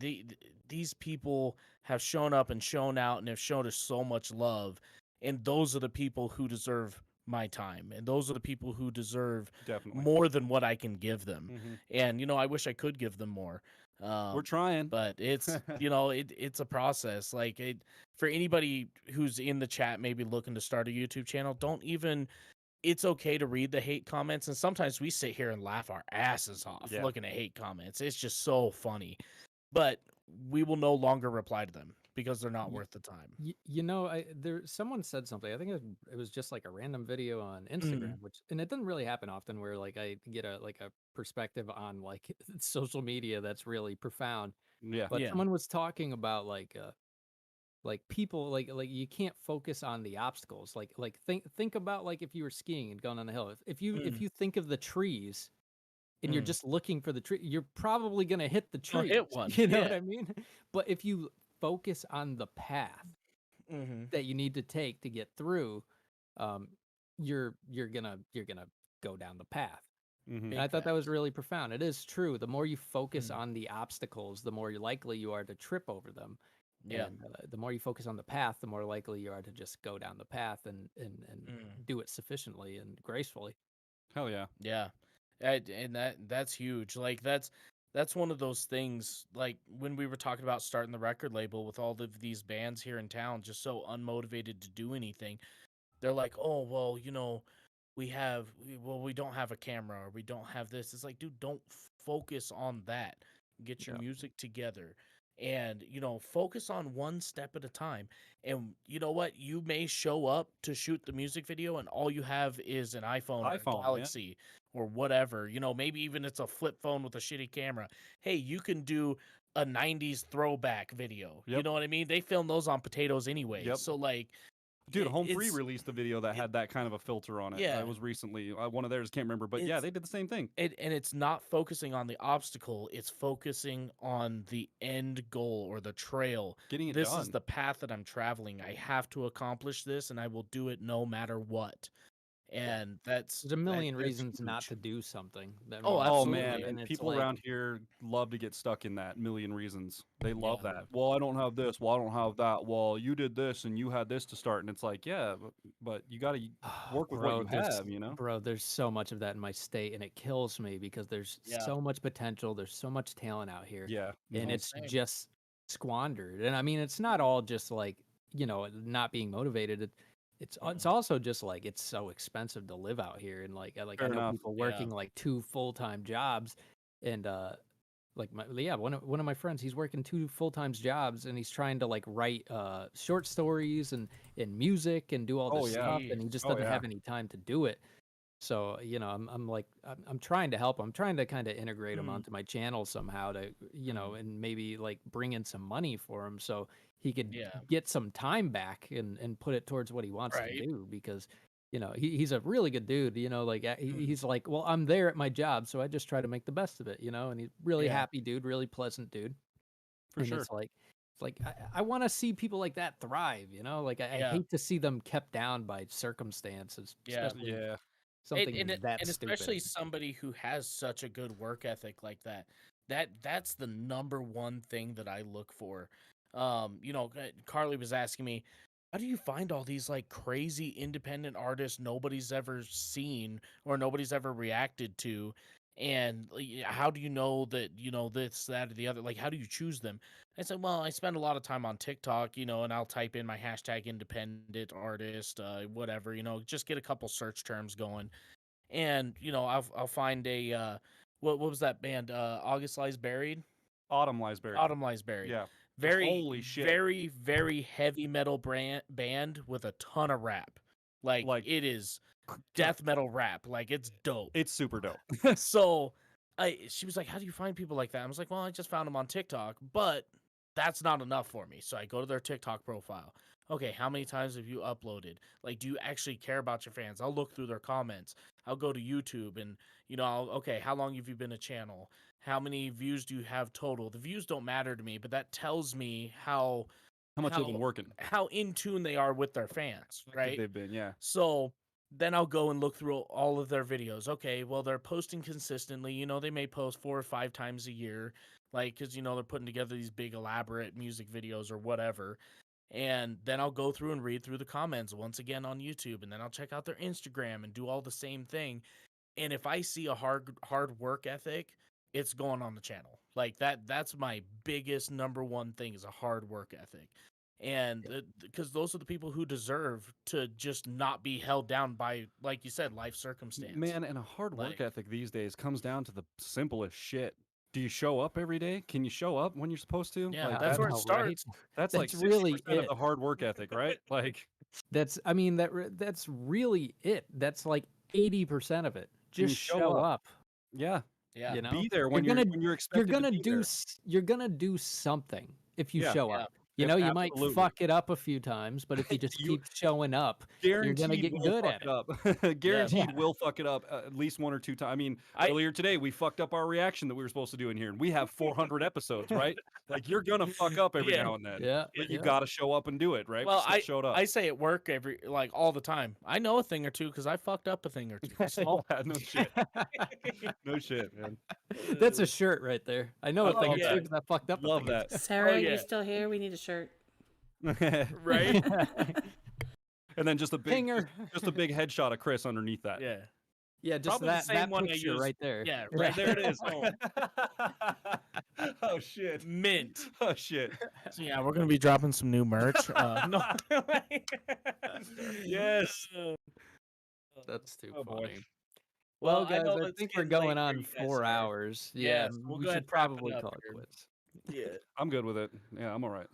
these people have shown up and shown out and have shown us so much love. And those are the people who deserve my time. And those are the people who deserve Definitely. more than what I can give them. Mhm. And, I wish I could give them more. We're trying. But it's, it's a process. Like for anybody who's in the chat, maybe looking to start a YouTube channel, it's okay to read the hate comments. And sometimes we sit here and laugh our asses off Yeah. looking at hate comments. It's just so funny, but we will no longer reply to them because they're not worth the time. Someone said something. I think it was just like a random video on Instagram, and it doesn't really happen often where like I get a perspective on like social media that's really profound. Yeah. But Yeah. someone was talking about like people like you can't focus on the obstacles. Like think about like if you were skiing and going on the hill. If you think of the trees and you're just looking for the tree, you're probably gonna hit the I'll tree. hit one, You know what yeah. I mean? But if you focus on the path that you need to take to get through, you're gonna go down the path. Mhm. And I thought that was really profound. It is true. The more you focus on the obstacles, the more likely you are to trip over them. Yeah. And the more you focus on the path, the more likely you are to just go down the path and do it sufficiently and gracefully. Hell yeah. Yeah. And that's huge. Like that's one of those things. Like when we were talking about starting the record label with all of these bands here in town, just so unmotivated to do anything. They're like, oh well, we don't have a camera or we don't have this. It's like, dude, don't focus on that. Get your Yeah. music together and focus on one step at a time. And you know what, you may show up to shoot the music video and all you have is an iPhone or a iPhone, yeah. Galaxy or whatever, maybe even it's a flip phone with a shitty camera. Hey, you can do a 90s throwback video. You Yep. know what I mean? They film those on potatoes anyway. Yep. So like, Dude, Home Free it's- released a video that had that kind of a filter on it. Yeah. It was recently one of theirs, can't remember, but yeah, It's- they did the same thing. and it's not focusing on the obstacle, it's focusing on the end goal or the trail. Getting it This done. is the path that I'm traveling. I have to accomplish this and I will do it no matter what. And that's There's a million that's reasons not huge. to do something. Oh, Oh absolutely. man, and it's people like- around here love to get stuck in that million reasons. They love Yeah. that. Well, I don't have this. Well, I don't have that. Well, you did this and you had this to start, and it's like, yeah, but you got to work with what you there's- have, you know. Bro, there's so much of that in my state, and it kills me because there's Yeah. so much potential. There's so much talent out here, Yeah, and Mhm. it's Same. just squandered. And I mean, it's not all just like not being motivated. It's also just like it's so expensive to live out here, and like I Fair know enough. people Yeah. working like 2 full-time jobs, and like one of my friends, he's working 2 full-time jobs, and he's trying to like write short stories and music and do all Oh, this yeah. stuff, and he just Oh, doesn't yeah. have any time to do it. So I'm trying to help. I'm trying to kind of integrate him Mm. onto my channel somehow to and maybe like bring in some money for him so he could Yeah. get some time back and put it towards what he wants Right. to do, because he's a really good dude. He's like, well, I'm there at my job, so I just try to make the best of it. And he's really Yeah. happy dude, really pleasant dude. For And sure. it's like I want to see people like that thrive. Like I Yeah. hate to see them kept down by circumstances, Yeah. especially Yeah, something and that especially stupid. somebody who has such a good work ethic like that. That's the number one thing that I look for. Carly was asking me, how do you find all these like crazy independent artists nobody's ever seen or nobody's ever reacted to? And how do you know that this, that, or the other? Like, how do you choose them? I said, well, I spend a lot of time on TikTok, and I'll type in my hashtag independent artist, whatever, just get a couple search terms going, and I'll find a what was that band? August Lies Buried, Autumn Lies Buried. Autumn Lies Buried. Yeah, Very, Holy shit. very, very heavy metal band with a ton of rap. Like it is death metal rap. Like it's dope. it's super dope. So she was like, how do you find people like that? I was like, well, I just found them on TikTok, but that's not enough for me. So I go to their TikTok profile. Okay, how many times have you uploaded? Like, do you actually care about your fans? I'll look through their comments. I'll go to YouTube and, okay, how long have you been a channel? How many views do you have total? The views don't matter to me, but that tells me how How much they've been working? how in tune they are with their fans, right? They've been, yeah. So then I'll go and look through all of their videos. Okay, well, they're posting consistently. They may post 4 or 5 times a year, like, because, they're putting together these big elaborate music videos or whatever. And then I'll go through and read through the comments once again on YouTube. And then I'll check out their Instagram and do all the same thing. And if I see a hard work ethic, it's going on the channel. Like that's my biggest number one thing is a hard work ethic. And because those are the people who deserve to just not be held down by, like you said, life circumstance. Man, and a hard work Like- ethic these days comes down to the simplest shit. Do you show up every day? Can you show up when you're supposed to? Yeah, Like, that's where it know, right? starts. That's like That's really 60% of it. the hard work ethic, right? Like, That's that's really it. That's like 80% of it. Can you Just show show up? up. yeah, Yeah. You know, be there when You're you're gonna- when you're expected you're gonna to be do there. you're gonna do something if you Yeah. show Yeah. up. You know, you might Absolutely. fuck it up a few times, but if you just You- keep showing up, you're gonna Guaranteed get we'll good fuck at it up. Guaranteed Yeah. we'll fuck it up at least 1 or 2 times. I mean, I- earlier today we fucked up our reaction that we were supposed to do in here, and we have 400 episodes, right? Like you're gonna fuck up every Yeah. now and then. Yeah. But you yeah. gotta show up and do it, right? Well, We still showed up. I say at work all the time. I know a thing or two because I fucked up a thing or two. So, Yeah, no shit. No shit, man. That's a shirt right there. I know a Oh, thing or yeah. two because I fucked up. a Love thing or that. Sarah, yeah. you still here? We need a shirt. right? two. And then just a big Pinger. just a big headshot of Chris underneath that. Yeah. Yeah, just Probably the that same one I picture used. right there. Yeah, right there it is. Oh, Oh shit. mint. Oh shit. So yeah, we're gonna be dropping some new merch. No. Yes. That's too Oh boy. funny. Well, Well, I guys, know I it's think we're getting late going where on you guys 4 are. hours. Yeah, Yes, we'll we go ahead should and wrap it probably up call it here. quits. Yeah. I'm good with it. Yeah, I'm all right.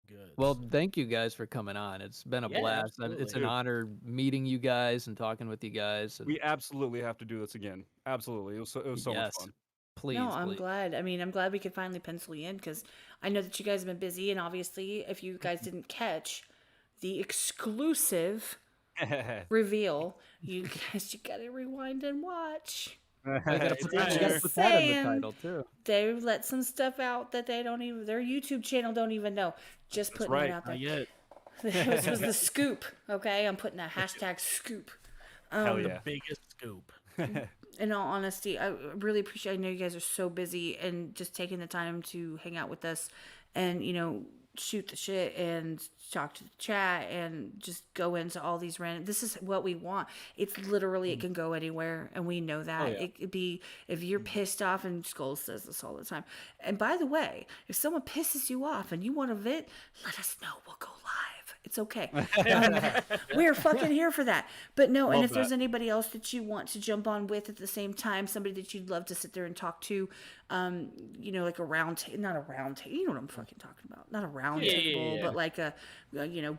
Good. Well, thank you guys for coming on. It's been a Yeah, blast. It's absolutely. an Dude. honor meeting you guys and talking with you guys. And We absolutely have to do this again. Absolutely. It was so much yes, fun. please, No, I'm please. glad. I mean, I'm glad we could finally pencil you in because I know that you guys have been busy, and obviously, if you guys didn't catch the exclusive reveal, you gotta rewind and watch. You gotta It's put in that, you gotta there. put that in the Saying. title too. They let some stuff out that they don't even, their YouTube channel don't even know. Just That's putting right. it out there. Not yet. This was the scoop. Okay, I'm putting that hashtag scoop. Hell yeah. Biggest scoop. In all honesty, I really appreciate. I know you guys are so busy and just taking the time to hang out with us, and shoot the shit and talk to the chat and just go into all these random. This is what we want. It's literally it can go anywhere, and we know that. yeah. It could be if you're pissed off, and Skull says this all the time. And by the way, if someone pisses you off and you want to vent, let us know. We'll go live. It's okay. We're fucking here for that. But no, and Love if there's that. anybody else that you want to jump on with at the same time, somebody that you'd love to sit there and talk to, like a round not a round table, you know what I'm fucking talking about. Not a round Yeah, table, yeah. but like a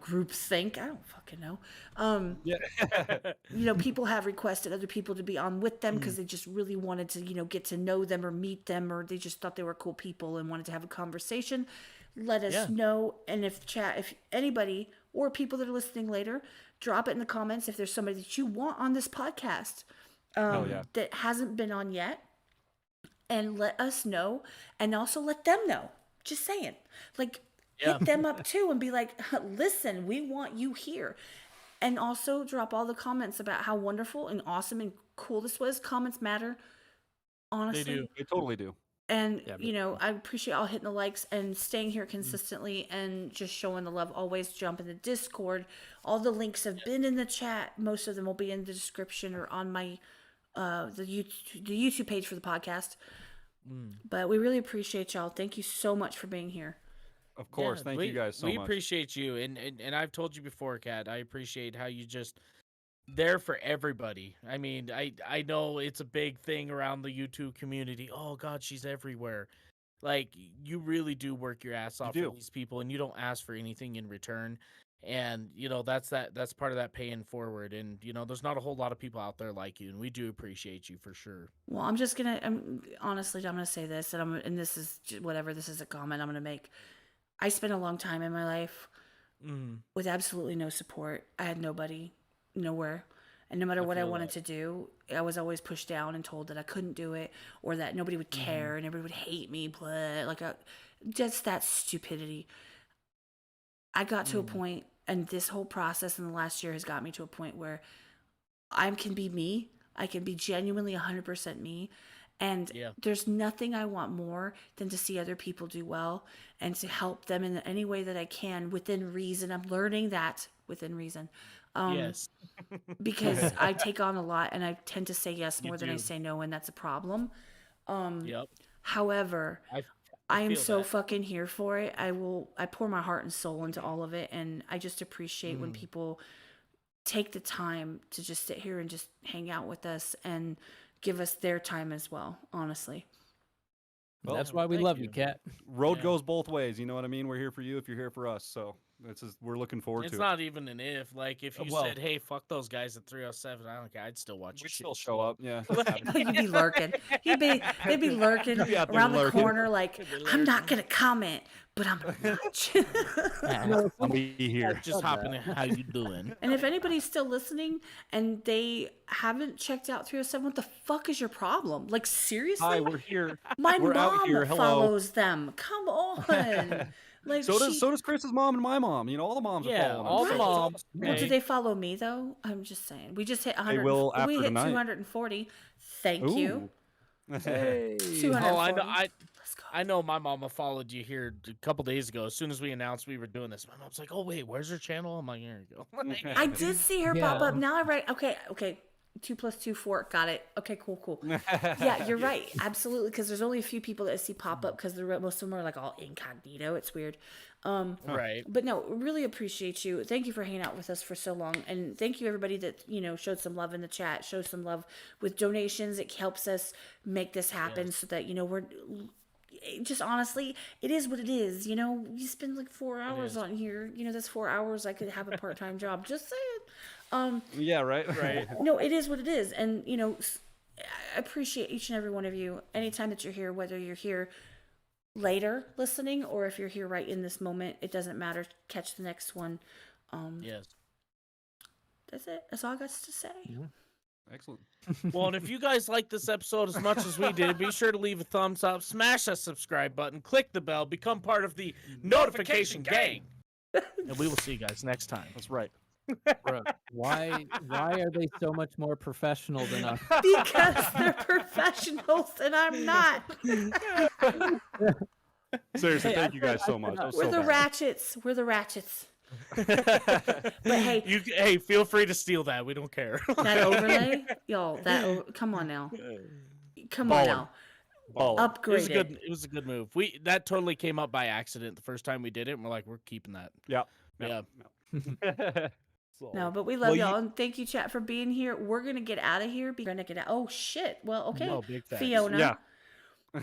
group think. I don't fucking know. Yeah. People have requested other people to be on with them because they just really wanted to, get to know them or meet them, or they just thought they were cool people and wanted to have a conversation. Let us know. And if anybody or people that are listening later, drop it in the comments if there's somebody that you want on this podcast yeah. that hasn't been on yet, and let us know, and also let them know. Just saying, like, hit them up too and be like, listen, we want you here. And also drop all the comments about how wonderful and awesome and cool this was. Comments matter, honestly. They do. They totally do. And, Yeah, I appreciate all hitting the likes and staying here consistently and just showing the love. Always jump in the Discord. All the links have been in the chat. Most of them will be in the description or on my the YouTube page for the podcast. But we really appreciate y'all. Thank you so much for being here. Of course. Thank you guys so we much. appreciate you, and I've told you before, Kat. I appreciate how you just there for everybody. I mean, I know it's a big thing around the YouTube community. Oh God, she's everywhere. Like, you really do work your ass off for these people, and you don't ask for anything in return. And that's part of that paying forward. And there's not a whole lot of people out there like you, and we do appreciate you for sure. Well, honestly, I'm gonna say this, and this is whatever. This is a comment I'm gonna make. I spent a long time in my life with absolutely no support. I had nobody, nowhere. And no matter what I wanted to do, I was always pushed down and told that I couldn't do it, or that nobody would care and everybody would hate me. Blah, just that stupidity. I got to a point, and this whole process in the last year has got me to a point where I can be me. I can be genuinely 100% me. And there's nothing I want more than to see other people do well and to help them in any way that I can within reason. I'm learning that within reason. Yes. Because I take on a lot and I tend to say yes more than I say no, and that's a problem. However, I am so fucking here for it. I pour my heart and soul into all of it, and I just appreciate when people take the time to just sit here and just hang out with us and give us their time as well, honestly. Well, that's why we love you, Kat. Road goes both ways. You know what I mean? We're here for you if you're here for us. So we're looking forward to it. It's not even an if. Like, if you said, hey, fuck those guys at 307, I don't care. I'd still watch We'd shit. still show up. Yeah. You'd be lurking. They'd be lurking around the corner like, I'm not going to comment, but I'm going to watch. I'll be here. Just hopping in. How you doing? And if anybody's still listening and they haven't checked out 307, what the fuck is your problem? Like, seriously? Hi, we're here. My We're mom out here. Hello. follows them. Come on. Like, So does Chris's mom and my mom. All the moms are following all us. the So- moms. Well, do they follow me though? I'm just saying. We just hit 100. will after we hit tonight. 240. Thank you. Hey. 240. Oh, I know. Let's go. I know my mama followed you here a couple days ago. As soon as we announced we were doing this, my mom's like, "Oh wait, where's her channel?" I'm like, "Here you go." I did see her pop up. Now I write. Okay. 2 + 2 4. Got it. Okay, cool. Yeah, you're right. Absolutely, because there's only a few people that I see pop up because most of them are like all incognito. It's weird. Right. But no, really appreciate you. Thank you for hanging out with us for so long, and thank you everybody that showed some love in the chat, showed some love with donations. It helps us make this happen so that we're just honestly, it is what it is. You spend like 4 hours on here. That's 4 hours I could have a part-time job. Just saying. Yeah, right. Right. No, it is what it is, and I appreciate each and every one of you. Anytime that you're here, whether you're here later listening or if you're here right in this moment, it doesn't matter. Catch the next one. Yes. That's it. That's all I got to say. Excellent. Well, and if you guys like this episode as much as we did, be sure to leave a thumbs up, smash that subscribe button, click the bell, become part of the notification gang. And we will see you guys next time. That's right. Bro, why are they so much more professional than us? Because they're professionals and I'm not. Seriously, thank you guys so much. That was We're so the bad. ratchets. We're the ratchets. But hey, feel free to steal that. We don't care. that overlay, y'all. Come on now. Come on now. Ballin'. Upgrade it. It was a good move. That totally came up by accident the first time we did it, and we're like, we're keeping that. Yeah. Yeah. So, No, but we love y'all, and thank you, chat, for being here. We're gonna get out of here. We're gonna get out. Oh shit. Well, okay. No, big facts. Fiona. Yeah.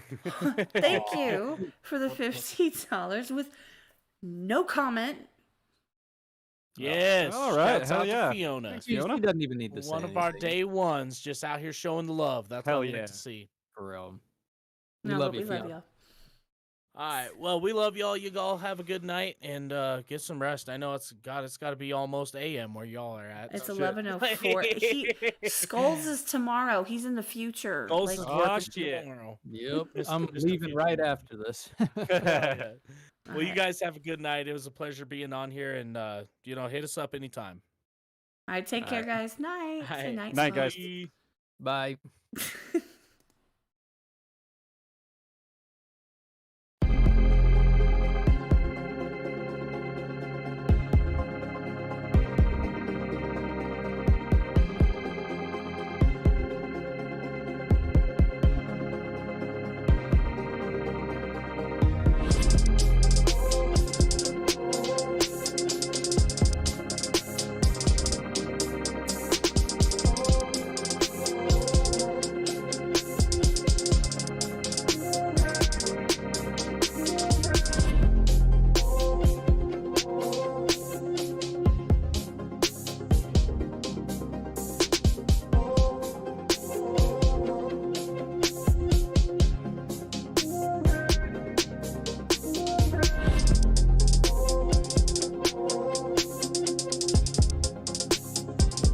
Thank you for the $50 with no comment. Yes. All right, Shouts hell out to yeah. Fiona. She doesn't even need to say One of our anything, day ones, just out here showing the love. That's Hell what we yeah. like to see. for real. No, love but you, we love Fiona. y'all. All right. Well, we love y'all. You all have a good night and get some rest. I know it's got to be almost AM where y'all are at. It's so- 11:04. Skulls is tomorrow. He's in the future. Skulls Like, is Oh, working shit. tomorrow. Yep, Just- I'm just a leaving few right minutes. after this. Yeah. Well, you Alright. guys have a good night. It was a pleasure being on here, and hit us up anytime. All right, take care, Alright. guys. Night. Say Alright. night, Night, guys. Skulls. Bye.